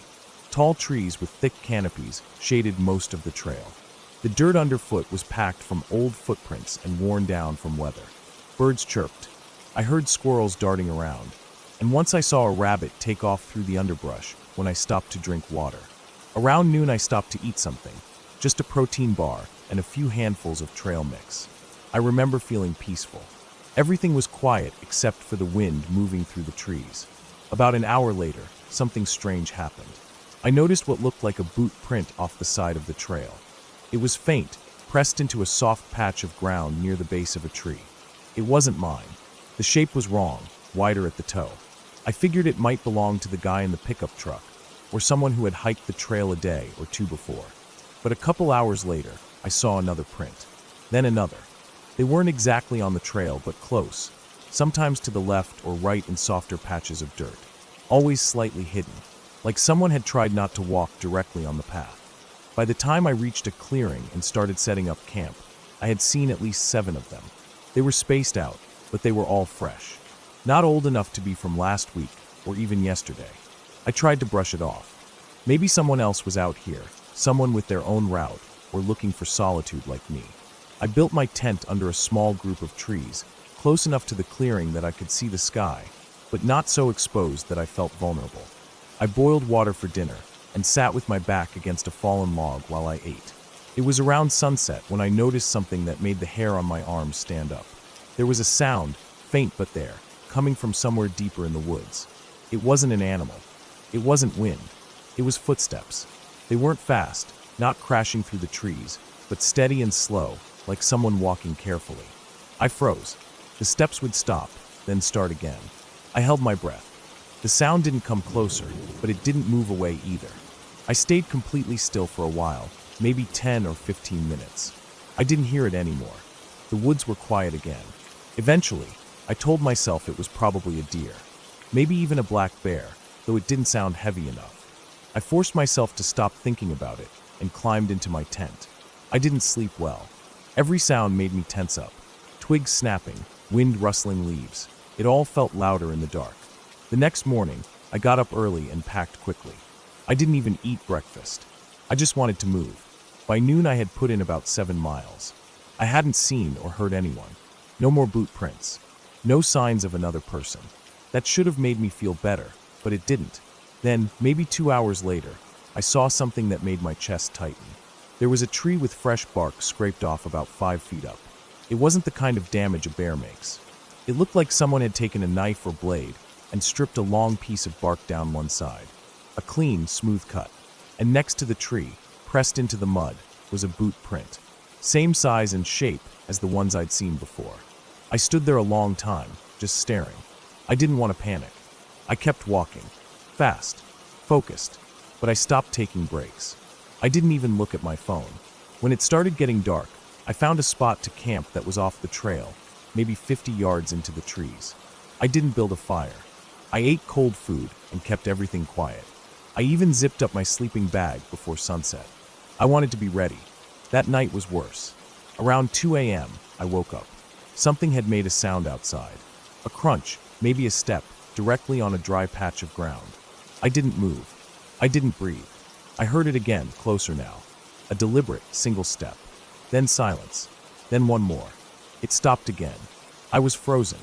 Tall trees with thick canopies shaded most of the trail. The dirt underfoot was packed from old footprints and worn down from weather. Birds chirped. I heard squirrels darting around. And once I saw a rabbit take off through the underbrush when I stopped to drink water. Around noon I stopped to eat something. Just a protein bar and a few handfuls of trail mix. I remember feeling peaceful. Everything was quiet except for the wind moving through the trees. About an hour later, something strange happened. I noticed what looked like a boot print off the side of the trail. It was faint, pressed into a soft patch of ground near the base of a tree. It wasn't mine. The shape was wrong, wider at the toe. I figured it might belong to the guy in the pickup truck, or someone who had hiked the trail a day or two before. But a couple hours later, I saw another print. Then another. They weren't exactly on the trail, but close, sometimes to the left or right in softer patches of dirt, always slightly hidden, like someone had tried not to walk directly on the path. By the time I reached a clearing and started setting up camp, I had seen at least 7 of them. They were spaced out, but they were all fresh. Not old enough to be from last week or even yesterday. I tried to brush it off. Maybe someone else was out here, someone with their own route, or looking for solitude like me. I built my tent under a small group of trees, close enough to the clearing that I could see the sky, but not so exposed that I felt vulnerable. I boiled water for dinner and sat with my back against a fallen log while I ate. It was around sunset when I noticed something that made the hair on my arms stand up. There was a sound, faint but there, coming from somewhere deeper in the woods. It wasn't an animal. It wasn't wind. It was footsteps. They weren't fast, not crashing through the trees, but steady and slow, like someone walking carefully. I froze. The steps would stop, then start again. I held my breath. The sound didn't come closer, but it didn't move away either. I stayed completely still for a while, maybe 10 or 15 minutes. I didn't hear it anymore. The woods were quiet again. Eventually, I told myself it was probably a deer, maybe even a black bear, though it didn't sound heavy enough. I forced myself to stop thinking about it and climbed into my tent. I didn't sleep well. Every sound made me tense up. Twigs snapping, wind rustling leaves. It all felt louder in the dark. The next morning, I got up early and packed quickly. I didn't even eat breakfast. I just wanted to move. By noon, I had put in about 7 miles. I hadn't seen or heard anyone. No more boot prints. No signs of another person. That should have made me feel better, but it didn't. Then, maybe 2 hours later, I saw something that made my chest tighten. There was a tree with fresh bark scraped off about 5 feet up. It wasn't the kind of damage a bear makes. It looked like someone had taken a knife or blade and stripped a long piece of bark down one side. A clean, smooth cut. And next to the tree, pressed into the mud, was a boot print. Same size and shape as the ones I'd seen before. I stood there a long time, just staring. I didn't want to panic. I kept walking. Fast. Focused. But I stopped taking breaks. I didn't even look at my phone. When it started getting dark, I found a spot to camp that was off the trail, maybe 50 yards into the trees. I didn't build a fire. I ate cold food and kept everything quiet. I even zipped up my sleeping bag before sunset. I wanted to be ready. That night was worse. Around 2 a.m., I woke up. Something had made a sound outside. A crunch, maybe a step, directly on a dry patch of ground. I didn't move. I didn't breathe. I heard it again, closer now. A deliberate, single step. Then silence. Then one more. It stopped again. I was frozen.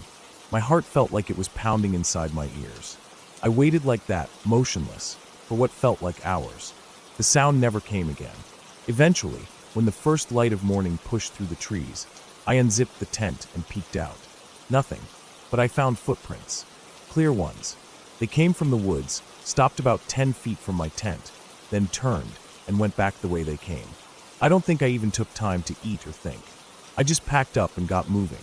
My heart felt like it was pounding inside my ears. I waited like that, motionless, for what felt like hours. The sound never came again. Eventually, when the first light of morning pushed through the trees, I unzipped the tent and peeked out. Nothing, but I found footprints. Clear ones. They came from the woods, stopped about 10 feet from my tent, then turned and went back the way they came. I don't think I even took time to eat or think. I just packed up and got moving.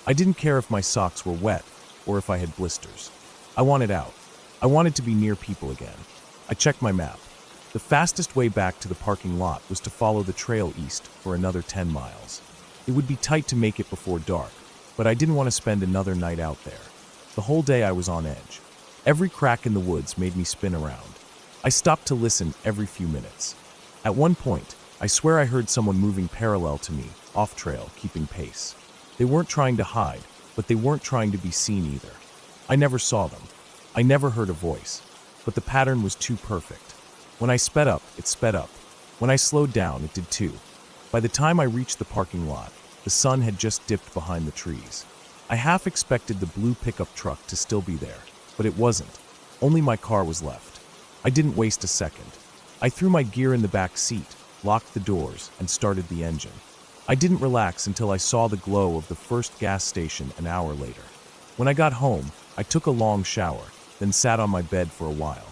I didn't care if my socks were wet or if I had blisters. I wanted out. I wanted to be near people again. I checked my map. The fastest way back to the parking lot was to follow the trail east for another 10 miles. It would be tight to make it before dark, but I didn't want to spend another night out there. The whole day I was on edge. Every crack in the woods made me spin around. I stopped to listen every few minutes. At one point, I swear I heard someone moving parallel to me, off trail, keeping pace. They weren't trying to hide, but they weren't trying to be seen either. I never saw them. I never heard a voice, but the pattern was too perfect. When I sped up, it sped up. When I slowed down, it did too. By the time I reached the parking lot, the sun had just dipped behind the trees. I half expected the blue pickup truck to still be there, but it wasn't. Only my car was left. I didn't waste a second. I threw my gear in the back seat, locked the doors, and started the engine. I didn't relax until I saw the glow of the first gas station an hour later. When I got home, I took a long shower, then sat on my bed for a while.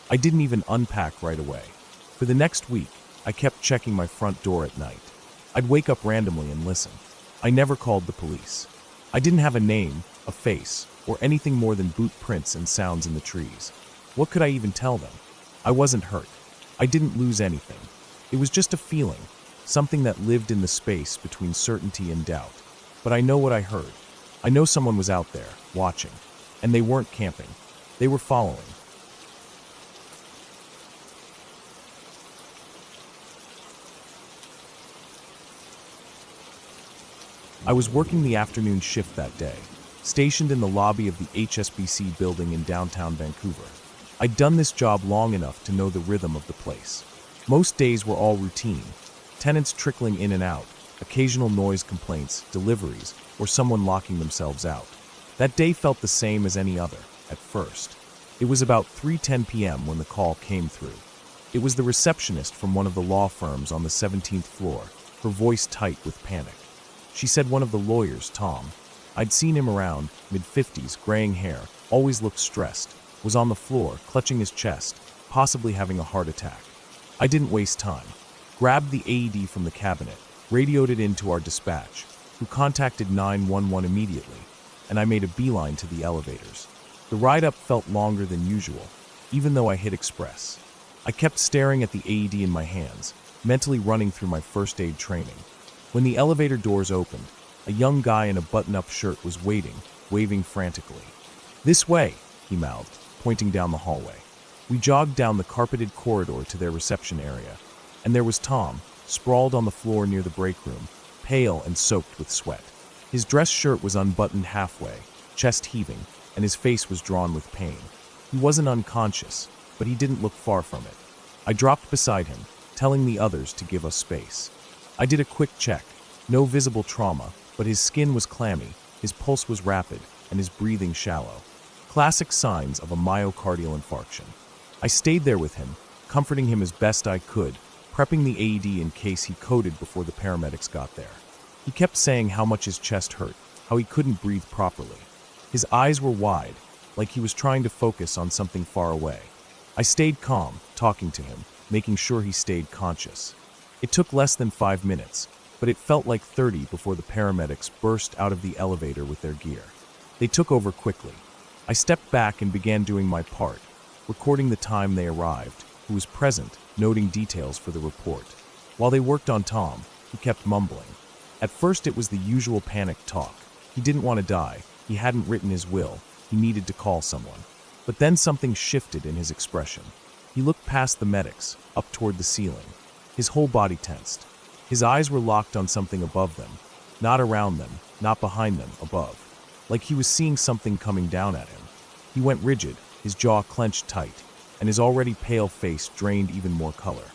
I didn't even unpack right away. For the next week, I kept checking my front door at night. I'd wake up randomly and listen. I never called the police. I didn't have a name, a face, or anything more than boot prints and sounds in the trees. What could I even tell them? I wasn't hurt. I didn't lose anything. It was just a feeling, something that lived in the space between certainty and doubt. But I know what I heard. I know someone was out there, watching. And they weren't camping. They were following. I was working the afternoon shift that day, stationed in the lobby of the HSBC building in downtown Vancouver. I'd done this job long enough to know the rhythm of the place. Most days were all routine, tenants trickling in and out, occasional noise complaints, deliveries, or someone locking themselves out. That day felt the same as any other, at first. It was about 3:10 p.m. when the call came through. It was the receptionist from one of the law firms on the 17th floor, her voice tight with panic. She said one of the lawyers, Tom, I'd seen him around, mid-50s, graying hair, always looked stressed, was on the floor, clutching his chest, possibly having a heart attack. I didn't waste time. Grabbed the AED from the cabinet, radioed it into our dispatch, who contacted 911 immediately, and I made a beeline to the elevators. The ride up felt longer than usual, even though I hit express. I kept staring at the AED in my hands, mentally running through my first aid training. When the elevator doors opened, a young guy in a button-up shirt was waiting, waving frantically. "This way," he mouthed, pointing down the hallway. We jogged down the carpeted corridor to their reception area, and there was Tom, sprawled on the floor near the break room, pale and soaked with sweat. His dress shirt was unbuttoned halfway, chest heaving, and his face was drawn with pain. He wasn't unconscious, but he didn't look far from it. I dropped beside him, telling the others to give us space. I did a quick check. No visible trauma, but his skin was clammy, his pulse was rapid, and his breathing shallow. Classic signs of a myocardial infarction. I stayed there with him, comforting him as best I could, prepping the AED in case he coded before the paramedics got there. He kept saying how much his chest hurt, how he couldn't breathe properly. His eyes were wide, like he was trying to focus on something far away. I stayed calm, talking to him, making sure he stayed conscious. It took less than 5 minutes, but it felt like 30 before the paramedics burst out of the elevator with their gear. They took over quickly. I stepped back and began doing my part, recording the time they arrived, who was present, noting details for the report. While they worked on Tom, he kept mumbling. At first it was the usual panic talk. He didn't want to die, he hadn't written his will, he needed to call someone. But then something shifted in his expression. He looked past the medics, up toward the ceiling. His whole body tensed. His eyes were locked on something above them, not around them, not behind them, above. Like he was seeing something coming down at him. He went rigid, his jaw clenched tight, and his already pale face drained even more color.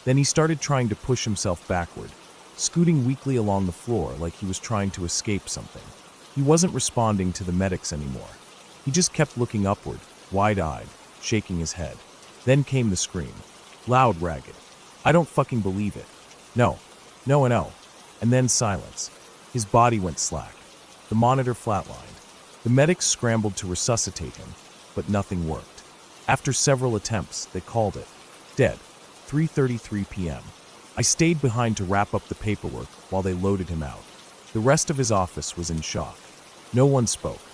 Then he started trying to push himself backward, scooting weakly along the floor like he was trying to escape something. He wasn't responding to the medics anymore. He just kept looking upward, wide-eyed, shaking his head. Then came the scream. Loud, ragged. I don't fucking believe it. No. No and no. And then silence. His body went slack. The monitor flatlined. The medics scrambled to resuscitate him, but nothing worked. After several attempts, they called it dead. 3:33 p.m. I stayed behind to wrap up the paperwork while they loaded him out. The rest of his office was in shock. No one spoke.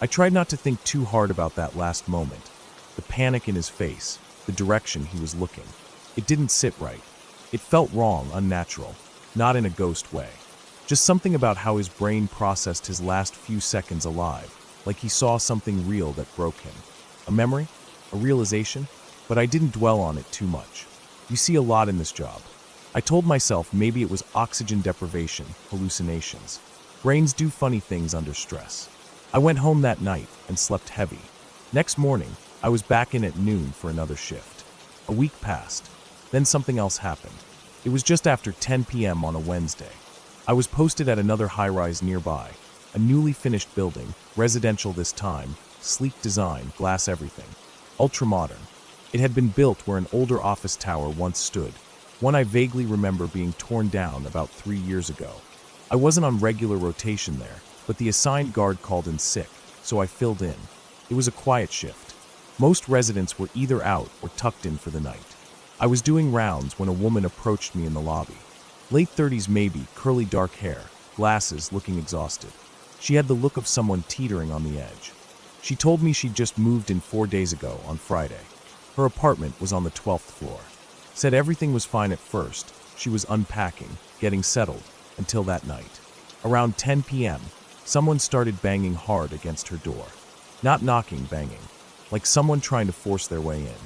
I tried not to think too hard about that last moment. The panic in his face, the direction he was looking. It didn't sit right. It felt wrong, unnatural, not in a ghost way. Just something about how his brain processed his last few seconds alive, like he saw something real that broke him. A memory? A realization? But I didn't dwell on it too much. You see a lot in this job. I told myself maybe it was oxygen deprivation, hallucinations. Brains do funny things under stress. I went home that night and slept heavy. Next morning, I was back in at noon for another shift. A week passed. Then something else happened. It was just after 10 p.m. on a Wednesday. I was posted at another high-rise nearby, a newly finished building, residential this time, sleek design, glass everything. Ultra-modern. It had been built where an older office tower once stood, one I vaguely remember being torn down about 3 years ago. I wasn't on regular rotation there, but the assigned guard called in sick, so I filled in. It was a quiet shift. Most residents were either out or tucked in for the night. I was doing rounds when a woman approached me in the lobby. Late 30s maybe, curly dark hair, glasses, looking exhausted. She had the look of someone teetering on the edge. She told me she'd just moved in 4 days ago, on Friday. Her apartment was on the 12th floor. Said everything was fine at first. She was unpacking, getting settled, until that night. Around 10 p.m., someone started banging hard against her door. Not knocking, banging. Like someone trying to force their way in.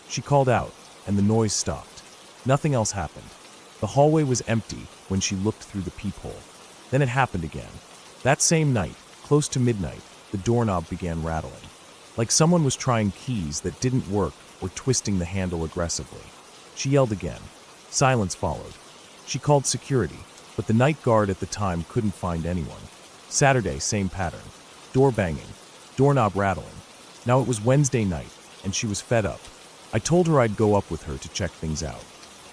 She called out, and the noise stopped. Nothing else happened. The hallway was empty when she looked through the peephole. Then it happened again. That same night, close to midnight, the doorknob began rattling. Like someone was trying keys that didn't work or twisting the handle aggressively. She yelled again. Silence followed. She called security, but the night guard at the time couldn't find anyone. Saturday, same pattern. Door banging. Doorknob rattling. Now it was Wednesday night, and she was fed up. I told her I'd go up with her to check things out.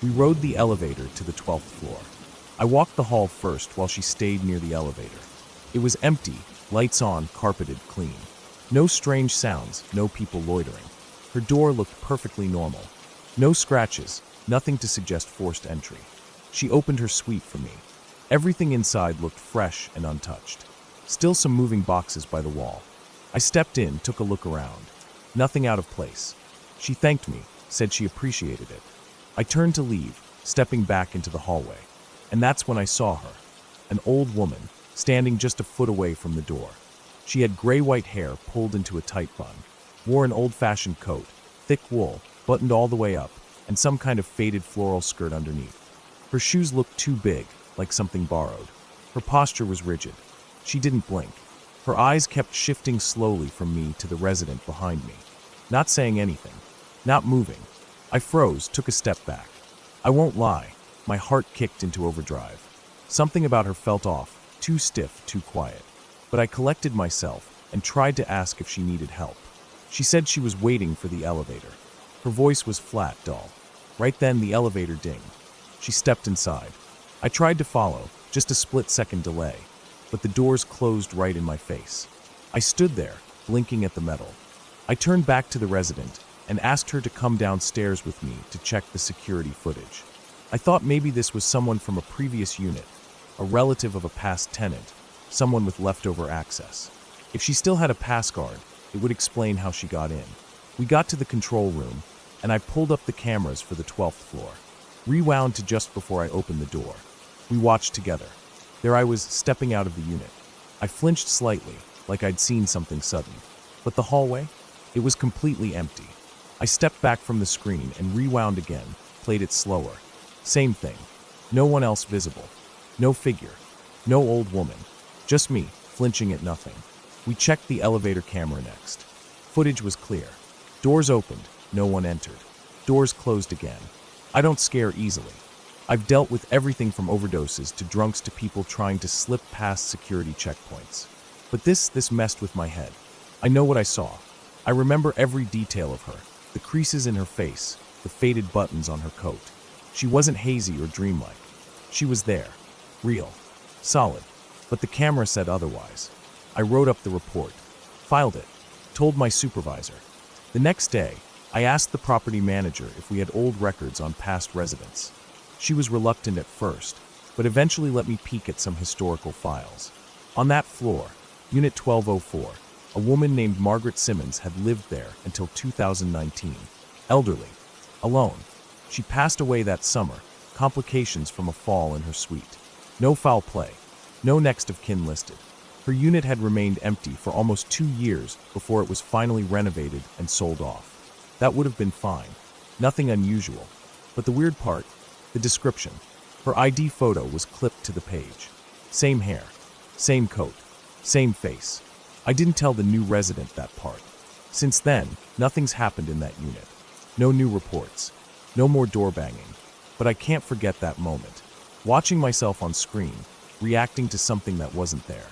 We rode the elevator to the 12th floor. I walked the hall first while she stayed near the elevator. It was empty, lights on, carpeted, clean. No strange sounds, no people loitering. Her door looked perfectly normal. No scratches, nothing to suggest forced entry. She opened her suite for me. Everything inside looked fresh and untouched. Still some moving boxes by the wall. I stepped in, took a look around. Nothing out of place. She thanked me, said she appreciated it. I turned to leave, stepping back into the hallway. And that's when I saw her. An old woman, standing just a foot away from the door. She had gray-white hair pulled into a tight bun, wore an old-fashioned coat, thick wool, buttoned all the way up, and some kind of faded floral skirt underneath. Her shoes looked too big, like something borrowed. Her posture was rigid. She didn't blink. Her eyes kept shifting slowly from me to the resident behind me. Not saying anything. Not moving. I froze, took a step back. I won't lie. My heart kicked into overdrive. Something about her felt off, too stiff, too quiet. But I collected myself and tried to ask if she needed help. She said she was waiting for the elevator. Her voice was flat, dull. Right then, the elevator dinged. She stepped inside. I tried to follow, just a split-second delay, but the doors closed right in my face. I stood there, blinking at the metal. I turned back to the resident and asked her to come downstairs with me to check the security footage. I thought maybe this was someone from a previous unit, a relative of a past tenant, someone with leftover access. If she still had a pass card, it would explain how she got in. We got to the control room, and I pulled up the cameras for the 12th floor. Rewound to just before I opened the door. We watched together. There I was, stepping out of the unit. I flinched slightly, like I'd seen something sudden. But the hallway? It was completely empty. I stepped back from the screen and rewound again, played it slower. Same thing. No one else visible. No figure. No old woman. Just me, flinching at nothing. We checked the elevator camera next. Footage was clear. Doors opened, no one entered. Doors closed again. I don't scare easily. I've dealt with everything from overdoses to drunks to people trying to slip past security checkpoints. But this messed with my head. I know what I saw. I remember every detail of her. The creases in her face, the faded buttons on her coat. She wasn't hazy or dreamlike. She was there. Real. Solid. But the camera said otherwise. I wrote up the report. Filed it. Told my supervisor. The next day, I asked the property manager if we had old records on past residents. She was reluctant at first, but eventually let me peek at some historical files. On that floor, Unit 1204, a woman named Margaret Simmons had lived there until 2019. Elderly. Alone. She passed away that summer, complications from a fall in her suite. No foul play. No next of kin listed. Her unit had remained empty for almost 2 years before it was finally renovated and sold off. That would have been fine. Nothing unusual. But the weird part, the description. Her ID photo was clipped to the page. Same hair. Same coat. Same face. I didn't tell the new resident that part. Since then, nothing's happened in that unit. No new reports. No more door banging. But I can't forget that moment. Watching myself on screen, reacting to something that wasn't there.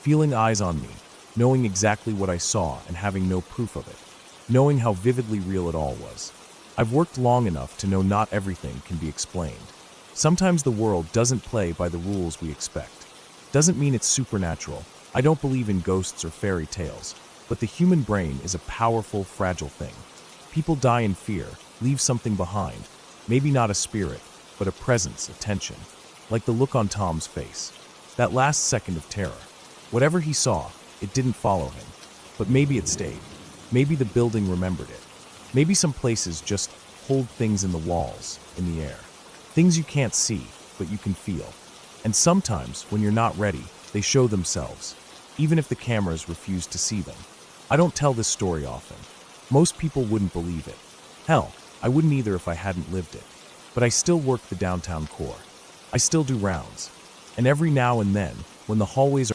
Feeling eyes on me, knowing exactly what I saw and having no proof of it. Knowing how vividly real it all was. I've worked long enough to know not everything can be explained. Sometimes the world doesn't play by the rules we expect. Doesn't mean it's supernatural. I don't believe in ghosts or fairy tales, but the human brain is a powerful, fragile thing. People die in fear, leave something behind. Maybe not a spirit, but a presence, a tension. Like the look on Tom's face. That last second of terror. Whatever he saw, it didn't follow him. But maybe it stayed. Maybe the building remembered it. Maybe some places just hold things in the walls, in the air. Things you can't see, but you can feel. And sometimes, when you're not ready, they show themselves, even if the cameras refuse to see them. I don't tell this story often. Most people wouldn't believe it. Hell, I wouldn't either if I hadn't lived it. But I still work the downtown core. I still do rounds. And every now and then, when the hallways are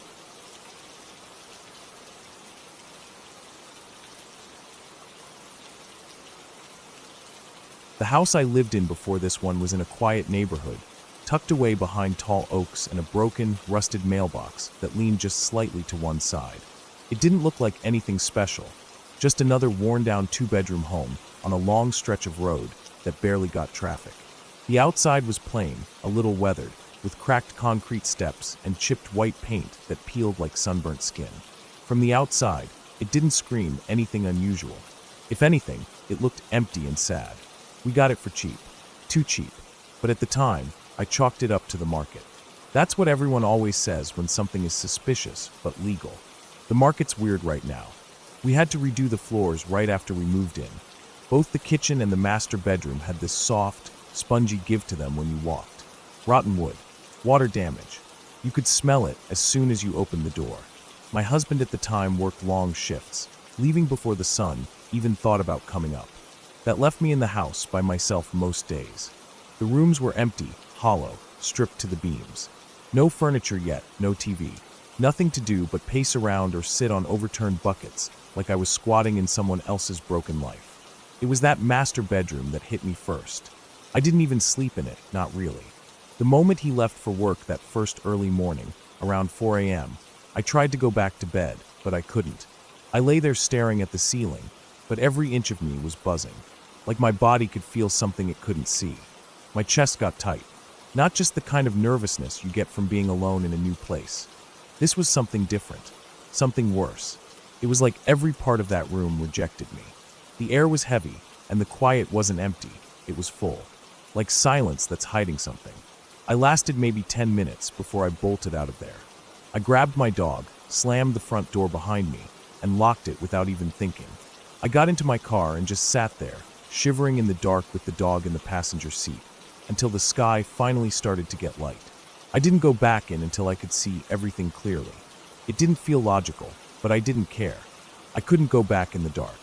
The house I lived in before this one was in a quiet neighborhood, tucked away behind tall oaks and a broken, rusted mailbox that leaned just slightly to one side. It didn't look like anything special, just another worn-down 2-bedroom home on a long stretch of road that barely got traffic. The outside was plain, a little weathered, with cracked concrete steps and chipped white paint that peeled like sunburnt skin. From the outside, it didn't scream anything unusual. If anything, it looked empty and sad. We got it for cheap. Too cheap. But at the time, I chalked it up to the market. That's what everyone always says when something is suspicious but legal. The market's weird right now. We had to redo the floors right after we moved in. Both the kitchen and the master bedroom had this soft, spongy give to them when you walked. Rotten wood. Water damage. You could smell it as soon as you opened the door. My husband at the time worked long shifts, leaving before the sun even thought about coming up. That left me in the house by myself most days. The rooms were empty, hollow, stripped to the beams. No furniture yet, no TV. Nothing to do but pace around or sit on overturned buckets like I was squatting in someone else's broken life. It was that master bedroom that hit me first. I didn't even sleep in it, not really. The moment he left for work that first early morning, around 4 a.m., I tried to go back to bed, but I couldn't. I lay there staring at the ceiling, but every inch of me was buzzing, like my body could feel something it couldn't see. My chest got tight. Not just the kind of nervousness you get from being alone in a new place. This was something different, something worse. It was like every part of that room rejected me. The air was heavy, and the quiet wasn't empty, it was full. Like silence that's hiding something. I lasted maybe 10 minutes before I bolted out of there. I grabbed my dog, slammed the front door behind me, and locked it without even thinking. I got into my car and just sat there, shivering in the dark with the dog in the passenger seat, until the sky finally started to get light. I didn't go back in until I could see everything clearly. It didn't feel logical, but I didn't care. I couldn't go back in the dark.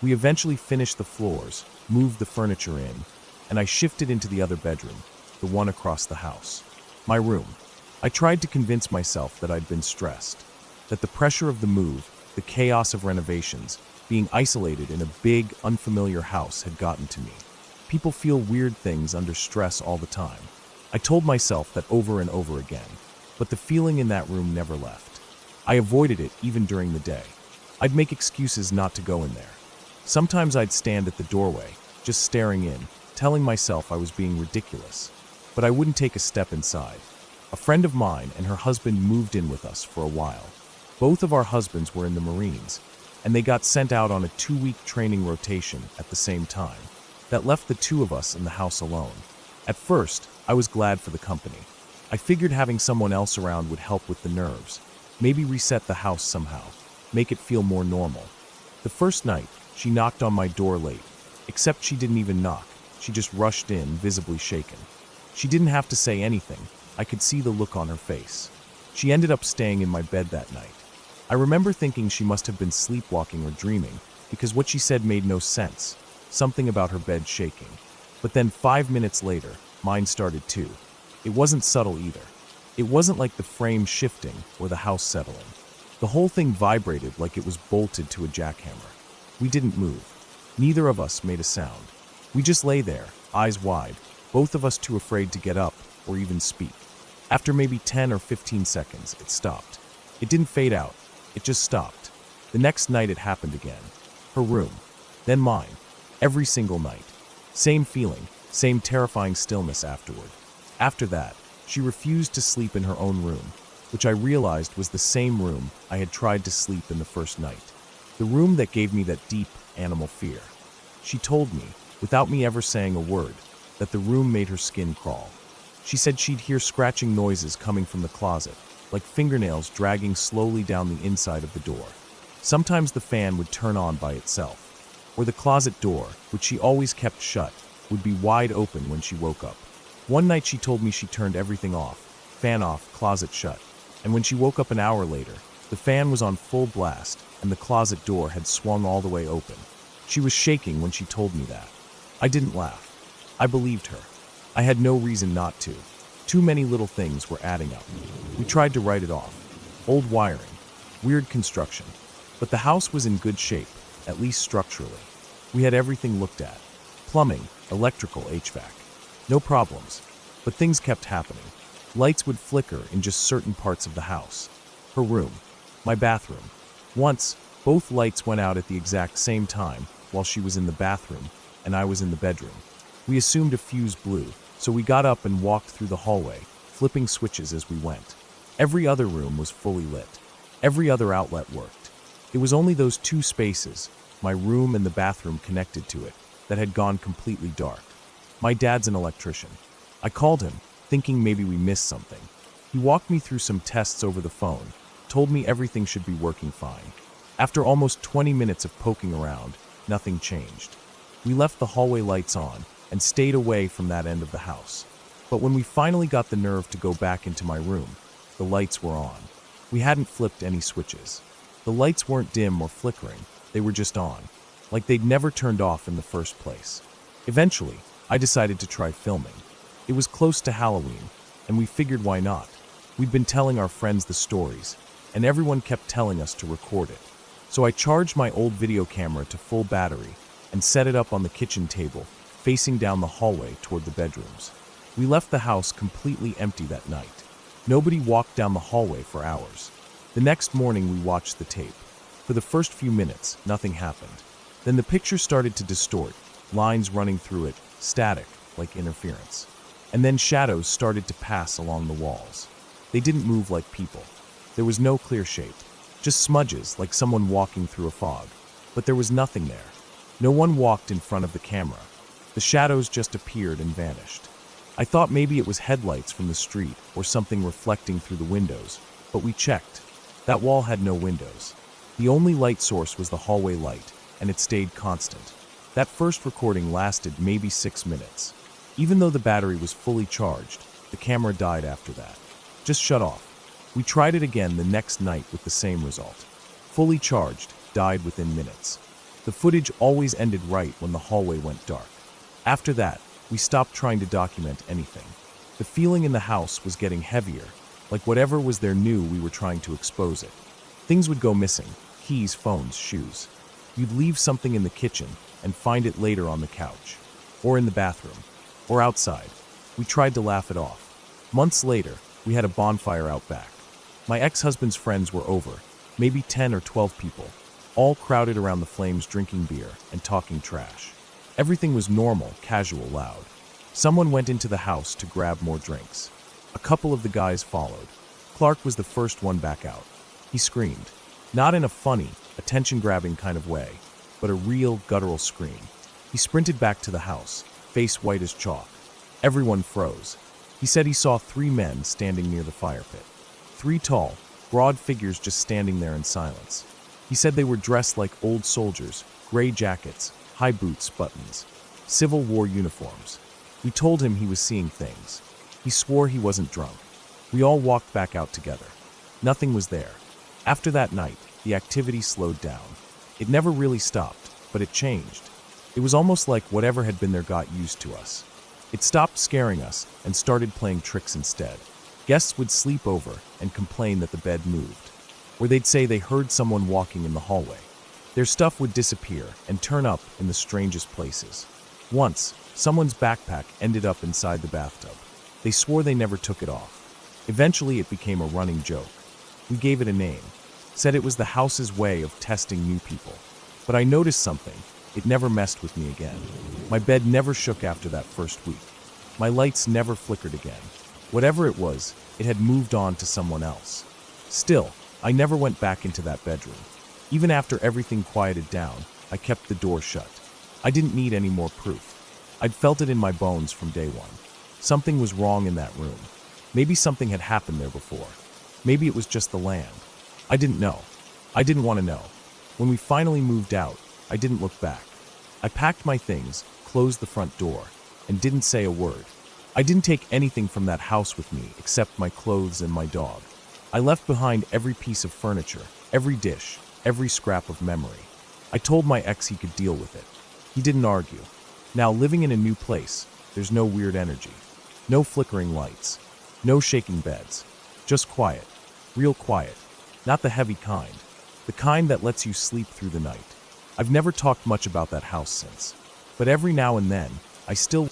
We eventually finished the floors, moved the furniture in, and I shifted into the other bedroom, the one across the house. My room. I tried to convince myself that I'd been stressed, that the pressure of the move, the chaos of renovations, being isolated in a big, unfamiliar house had gotten to me. People feel weird things under stress all the time. I told myself that over and over again, but the feeling in that room never left. I avoided it even during the day. I'd make excuses not to go in there. Sometimes I'd stand at the doorway, just staring in, telling myself I was being ridiculous. But I wouldn't take a step inside. A friend of mine and her husband moved in with us for a while. Both of our husbands were in the Marines, and they got sent out on a 2-week training rotation at the same time. That left the two of us in the house alone. At first, I was glad for the company. I figured having someone else around would help with the nerves, maybe reset the house somehow, make it feel more normal. The first night, she knocked on my door late, except she didn't even knock. She just rushed in, visibly shaken. She didn't have to say anything. I could see the look on her face. She ended up staying in my bed that night. I remember thinking she must have been sleepwalking or dreaming, because what she said made no sense. Something about her bed shaking. But then 5 minutes later, mine started too. It wasn't subtle either. It wasn't like the frame shifting or the house settling. The whole thing vibrated like it was bolted to a jackhammer. We didn't move. Neither of us made a sound. We just lay there, eyes wide, both of us too afraid to get up or even speak. After maybe 10 or 15 seconds, it stopped. It didn't fade out. It just stopped. The next night it happened again. Her room. Then mine. Every single night. Same feeling, same terrifying stillness afterward. After that, she refused to sleep in her own room, which I realized was the same room I had tried to sleep in the first night. The room that gave me that deep animal fear. She told me, without me ever saying a word, that the room made her skin crawl. She said she'd hear scratching noises coming from the closet, like fingernails dragging slowly down the inside of the door. Sometimes the fan would turn on by itself, or the closet door, which she always kept shut, would be wide open when she woke up. One night she told me she turned everything off, fan off, closet shut, and when she woke up an hour later, the fan was on full blast and the closet door had swung all the way open. She was shaking when she told me that. I didn't laugh. I believed her. I had no reason not to. Too many little things were adding up. We tried to write it off. Old wiring, weird construction. But the house was in good shape, at least structurally. We had everything looked at. Plumbing, electrical, HVAC. No problems. But things kept happening. Lights would flicker in just certain parts of the house. Her room. My bathroom. Once, both lights went out at the exact same time while she was in the bathroom and I was in the bedroom. We assumed a fuse blew, so we got up and walked through the hallway, flipping switches as we went. Every other room was fully lit. Every other outlet worked. It was only those two spaces, my room and the bathroom connected to it, that had gone completely dark. My dad's an electrician. I called him, thinking maybe we missed something. He walked me through some tests over the phone, told me everything should be working fine. After almost 20 minutes of poking around, nothing changed. We left the hallway lights on and stayed away from that end of the house. But when we finally got the nerve to go back into my room, the lights were on. We hadn't flipped any switches. The lights weren't dim or flickering, they were just on, like they'd never turned off in the first place. Eventually, I decided to try filming. It was close to Halloween, and we figured why not. We'd been telling our friends the stories, and everyone kept telling us to record it. So I charged my old video camera to full battery and set it up on the kitchen table, facing down the hallway toward the bedrooms. We left the house completely empty that night. Nobody walked down the hallway for hours. The next morning we watched the tape. For the first few minutes, nothing happened. Then the picture started to distort, lines running through it, static, like interference. And then shadows started to pass along the walls. They didn't move like people. There was no clear shape, just smudges like someone walking through a fog. But there was nothing there. No one walked in front of the camera. The shadows just appeared and vanished. I thought maybe it was headlights from the street or something reflecting through the windows, but we checked. That wall had no windows. The only light source was the hallway light, and it stayed constant. That first recording lasted maybe 6 minutes. Even though the battery was fully charged, the camera died after that. Just shut off. We tried it again the next night with the same result. Fully charged, died within minutes. The footage always ended right when the hallway went dark. After that, we stopped trying to document anything. The feeling in the house was getting heavier, like whatever was there knew we were trying to expose it. Things would go missing: keys, phones, shoes. You'd leave something in the kitchen and find it later on the couch, or in the bathroom, or outside. We tried to laugh it off. Months later, we had a bonfire out back. My ex-husband's friends were over, maybe 10 or 12 people, all crowded around the flames drinking beer and talking trash. Everything was normal, casual, loud. Someone went into the house to grab more drinks. A couple of the guys followed. Clark was the first one back out. He screamed. Not in a funny, attention-grabbing kind of way, but a real, guttural scream. He sprinted back to the house, face white as chalk. Everyone froze. He said he saw 3 men standing near the fire pit. 3 tall, broad figures just standing there in silence. He said they were dressed like old soldiers, gray jackets, high boots, buttons, Civil War uniforms. We told him he was seeing things. He swore he wasn't drunk. We all walked back out together. Nothing was there. After that night, the activity slowed down. It never really stopped, but it changed. It was almost like whatever had been there got used to us. It stopped scaring us and started playing tricks instead. Guests would sleep over and complain that the bed moved, or they'd say they heard someone walking in the hallway. Their stuff would disappear and turn up in the strangest places. Once, someone's backpack ended up inside the bathtub. They swore they never took it off. Eventually, it became a running joke. We gave it a name, said it was the house's way of testing new people. But I noticed something. It never messed with me again. My bed never shook after that first week. My lights never flickered again. Whatever it was, it had moved on to someone else. Still, I never went back into that bedroom. Even after everything quieted down, I kept the door shut. I didn't need any more proof. I'd felt it in my bones from day one. Something was wrong in that room. Maybe something had happened there before. Maybe it was just the land. I didn't know. I didn't want to know. When we finally moved out, I didn't look back. I packed my things, closed the front door, and didn't say a word. I didn't take anything from that house with me except my clothes and my dog. I left behind every piece of furniture, every dish, every scrap of memory. I told my ex he could deal with it. He didn't argue. Now, living in a new place, there's no weird energy. No flickering lights. No shaking beds. Just quiet. Real quiet. Not the heavy kind. The kind that lets you sleep through the night. I've never talked much about that house since. But every now and then, I still...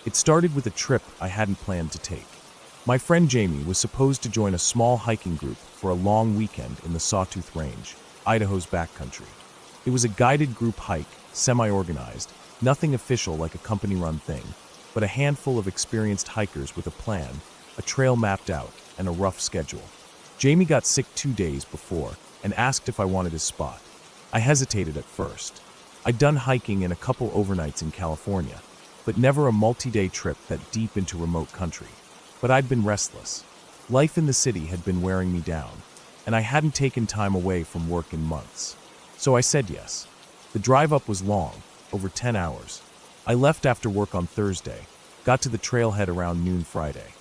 It started with a trip I hadn't planned to take. My friend Jamie was supposed to join a small hiking group for a long weekend in the Sawtooth Range, Idaho's backcountry. It was a guided group hike, semi-organized, nothing official like a company-run thing, but a handful of experienced hikers with a plan, a trail mapped out, and a rough schedule. Jamie got sick 2 days before and asked if I wanted his spot. I hesitated at first. I'd done hiking and a couple overnights in California, but never a multi-day trip that deep into remote country. But I'd been restless. Life in the city had been wearing me down, and I hadn't taken time away from work in months. So I said yes. The drive up was long, over 10 hours. I left after work on Thursday, got to the trailhead around noon Friday.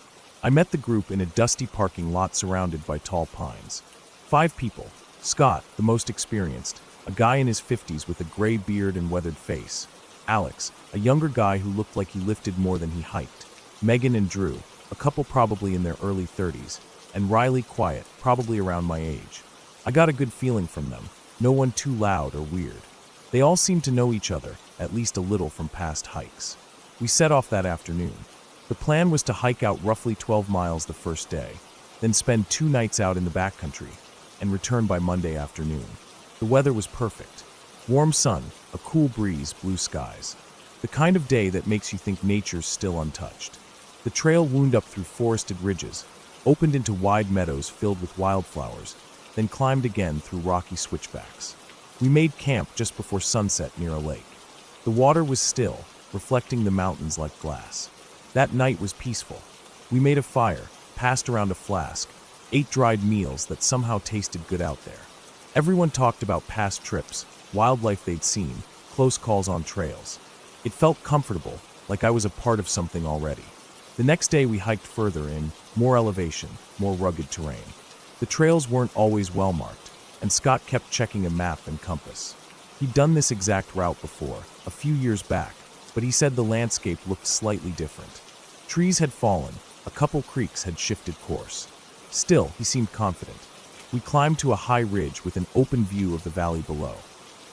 I met the group in a dusty parking lot surrounded by tall pines. 5 people. Scott, the most experienced, a guy in his 50s with a gray beard and weathered face. Alex, a younger guy who looked like he lifted more than he hiked. Megan and Drew, a couple probably in their early 30s. And Riley, quiet, probably around my age. I got a good feeling from them. No one too loud or weird. They all seemed to know each other, at least a little from past hikes. We set off that afternoon. The plan was to hike out roughly 12 miles the first day, then spend 2 nights out in the backcountry, and return by Monday afternoon. The The weather was perfect. Warm sun, a cool breeze, blue skies. The kind of day that makes you think nature's still untouched. The trail wound up through forested ridges, opened into wide meadows filled with wildflowers, then climbed again through rocky switchbacks. We made camp just before sunset near a lake. The water was still, reflecting the mountains like glass. That night was peaceful. We made a fire, passed around a flask, ate dried meals that somehow tasted good out there. Everyone talked about past trips, wildlife they'd seen, close calls on trails. It felt comfortable, like I was a part of something already. The next day we hiked further in, more elevation, more rugged terrain. The trails weren't always well marked, and Scott kept checking a map and compass. He'd done this exact route before, a few years back, but he said the landscape looked slightly different. Trees had fallen, a couple creeks had shifted course. Still, he seemed confident. We climbed to a high ridge with an open view of the valley below.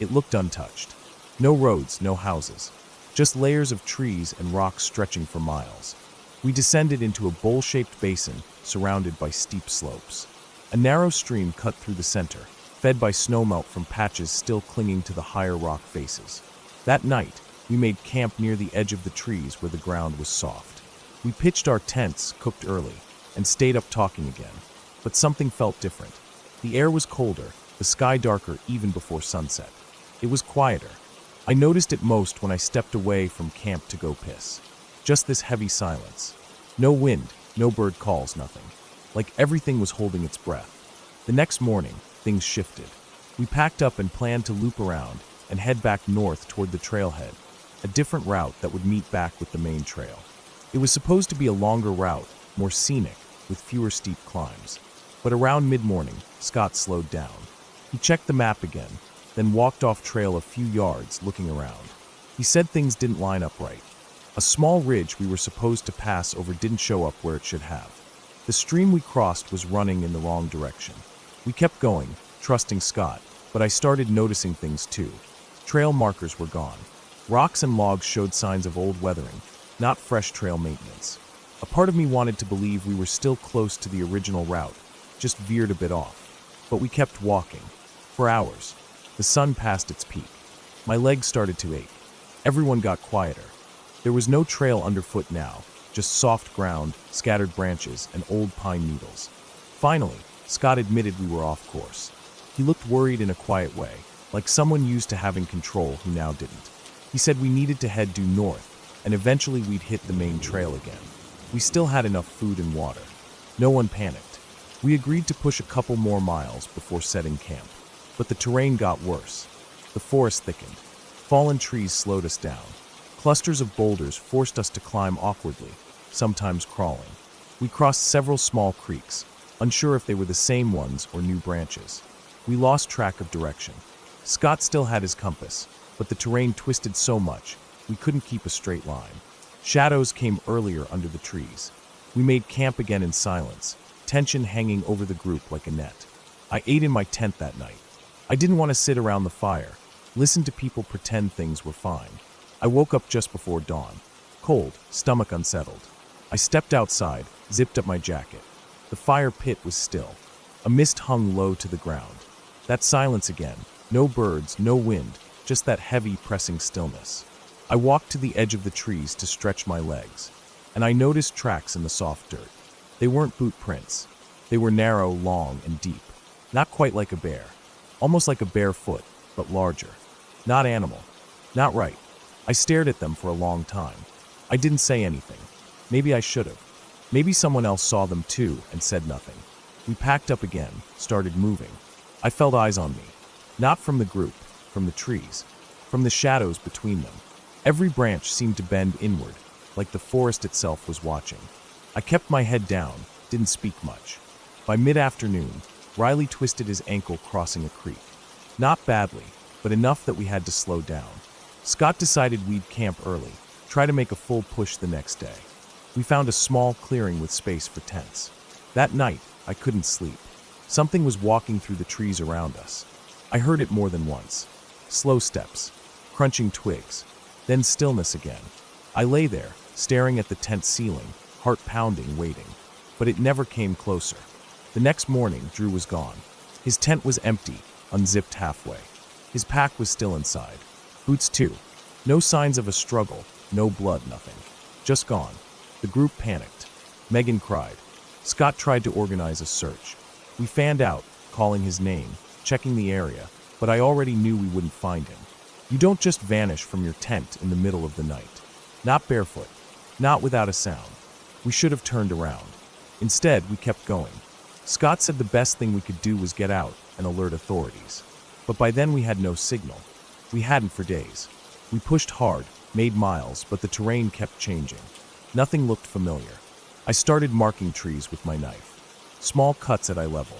It looked untouched. No roads, no houses. Just layers of trees and rocks stretching for miles. We descended into a bowl-shaped basin surrounded by steep slopes. A narrow stream cut through the center, fed by snowmelt from patches still clinging to the higher rock faces. That night, we made camp near the edge of the trees where the ground was soft. We pitched our tents, cooked early, and stayed up talking again. But something felt different. The air was colder, the sky darker even before sunset. It was quieter. I noticed it most when I stepped away from camp to go piss. Just this heavy silence. No wind, no bird calls, nothing. Like everything was holding its breath. The next morning, things shifted. We packed up and planned to loop around and head back north toward the trailhead, a different route that would meet back with the main trail. It was supposed to be a longer route, more scenic, with fewer steep climbs. But around mid-morning, Scott slowed down. He checked the map again, then walked off trail a few yards, looking around. He said things didn't line up right. A small ridge we were supposed to pass over didn't show up where it should have. The stream we crossed was running in the wrong direction. We kept going, trusting Scott, but I started noticing things too. Trail markers were gone. Rocks and logs showed signs of old weathering, not fresh trail maintenance. A part of me wanted to believe we were still close to the original route, just veered a bit off. But we kept walking. For hours. The sun passed its peak. My legs started to ache. Everyone got quieter. There was no trail underfoot now, just soft ground, scattered branches, and old pine needles. Finally, Scott admitted we were off course. He looked worried in a quiet way, like someone used to having control who now didn't. He said we needed to head due north, and eventually we'd hit the main trail again. We still had enough food and water. No one panicked. We agreed to push a couple more miles before setting camp. But the terrain got worse. The forest thickened. Fallen trees slowed us down. Clusters of boulders forced us to climb awkwardly, sometimes crawling. We crossed several small creeks, unsure if they were the same ones or new branches. We lost track of direction. Scott still had his compass, but the terrain twisted so much, we couldn't keep a straight line. Shadows came earlier under the trees. We made camp again in silence, tension hanging over the group like a net. I ate in my tent that night. I didn't want to sit around the fire, listen to people pretend things were fine. I woke up just before dawn, cold, stomach unsettled. I stepped outside, zipped up my jacket. The fire pit was still. A mist hung low to the ground. That silence again, no birds, no wind, just that heavy, pressing stillness. I walked to the edge of the trees to stretch my legs, and I noticed tracks in the soft dirt. They weren't boot prints. They were narrow, long, and deep. Not quite like a bear. Almost like a bare foot, but larger. Not animal. Not right. I stared at them for a long time. I didn't say anything. Maybe I should have. Maybe someone else saw them too and said nothing. We packed up again, started moving. I felt eyes on me. Not from the group, from the trees, from the shadows between them. Every branch seemed to bend inward, like the forest itself was watching. I kept my head down, didn't speak much. By mid-afternoon, Riley twisted his ankle crossing a creek. Not badly, but enough that we had to slow down. Scott decided we'd camp early, try to make a full push the next day. We found a small clearing with space for tents. That night, I couldn't sleep. Something was walking through the trees around us. I heard it more than once. Slow steps, crunching twigs, then stillness again. I lay there, staring at the tent ceiling, heart pounding, waiting. But it never came closer. The next morning, Drew was gone. His tent was empty, unzipped halfway. His pack was still inside. Boots too. No signs of a struggle, no blood, nothing. Just gone. The group panicked. Megan cried. Scott tried to organize a search. We fanned out, calling his name, checking the area, but I already knew we wouldn't find him. You don't just vanish from your tent in the middle of the night. Not barefoot. Not without a sound. We should have turned around. Instead, we kept going. Scott said the best thing we could do was get out and alert authorities. But by then we had no signal. We hadn't for days. We pushed hard, made miles, but the terrain kept changing. Nothing looked familiar. I started marking trees with my knife. Small cuts at eye level.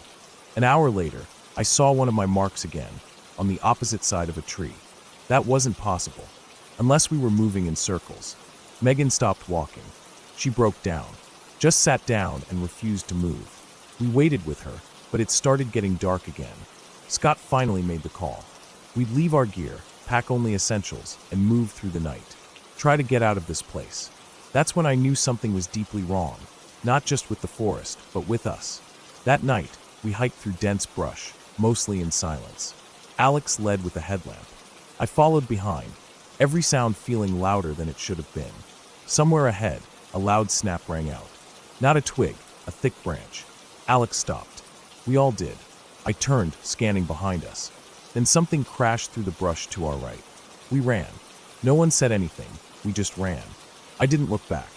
An hour later, I saw one of my marks again, on the opposite side of a tree. That wasn't possible, unless we were moving in circles. Megan stopped walking. She broke down, just sat down and refused to move. We waited with her, but it started getting dark again. Scott finally made the call. We'd leave our gear, pack only essentials, and move through the night. Try to get out of this place. That's when I knew something was deeply wrong, not just with the forest, but with us. That night, we hiked through dense brush, mostly in silence. Alex led with a headlamp. I followed behind, every sound feeling louder than it should have been. Somewhere ahead, a loud snap rang out. Not a twig, a thick branch. Alex stopped. We all did. I turned, scanning behind us. Then something crashed through the brush to our right. We ran. No one said anything. We just ran. I didn't look back.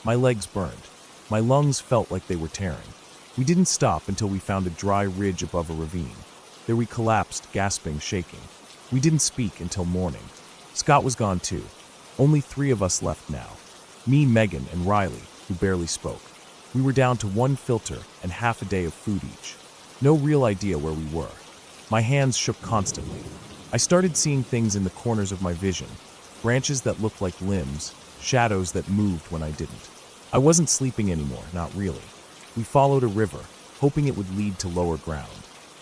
My legs burned. My lungs felt like they were tearing. We didn't stop until we found a dry ridge above a ravine. There we collapsed, gasping, shaking. We didn't speak until morning. Scott was gone too. Only 3 of us left now. Me, Megan, and Riley, who barely spoke. We were down to 1 filter and half a day of food each. No real idea where we were. My hands shook constantly. I started seeing things in the corners of my vision. Branches that looked like limbs, shadows that moved when I didn't. I wasn't sleeping anymore, not really. We followed a river, hoping it would lead to lower ground.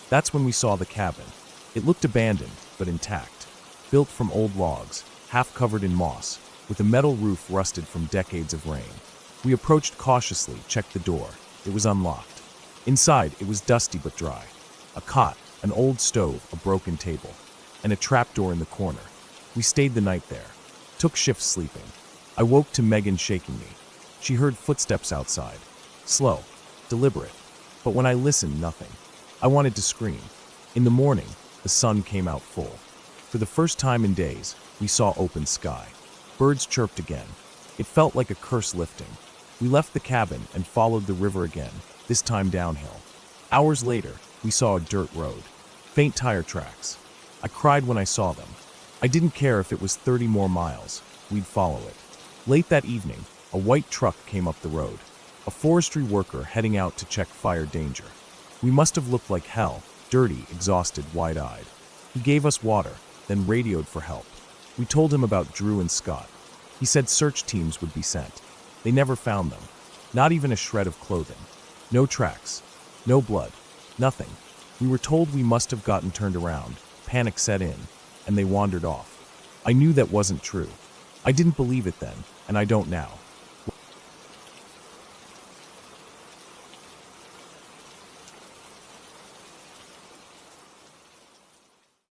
That's when we saw the cabin. It looked abandoned, but intact. Built from old logs, half covered in moss, with a metal roof rusted from decades of rain. We approached cautiously, checked the door. It was unlocked. Inside, it was dusty but dry. A cot, an old stove, a broken table, and a trapdoor in the corner. We stayed the night there. Took shifts sleeping. I woke to Megan shaking me. She heard footsteps outside. Slow, deliberate. But when I listened, nothing. I wanted to scream. In the morning, the sun came out full. For the first time in days, we saw open sky. Birds chirped again. It felt like a curse lifting. We left the cabin and followed the river again, this time downhill. Hours later, we saw a dirt road. Faint tire tracks. I cried when I saw them. I didn't care if it was 30 more miles. We'd follow it. Late that evening, a white truck came up the road. A forestry worker heading out to check fire danger. We must have looked like hell, dirty, exhausted, wide-eyed. He gave us water, then radioed for help. We told him about Drew and Scott. He said search teams would be sent. They never found them. Not even a shred of clothing. No tracks. No blood. Nothing. We were told we must have gotten turned around. Panic set in, and they wandered off. I knew that wasn't true. I didn't believe it then, and I don't now.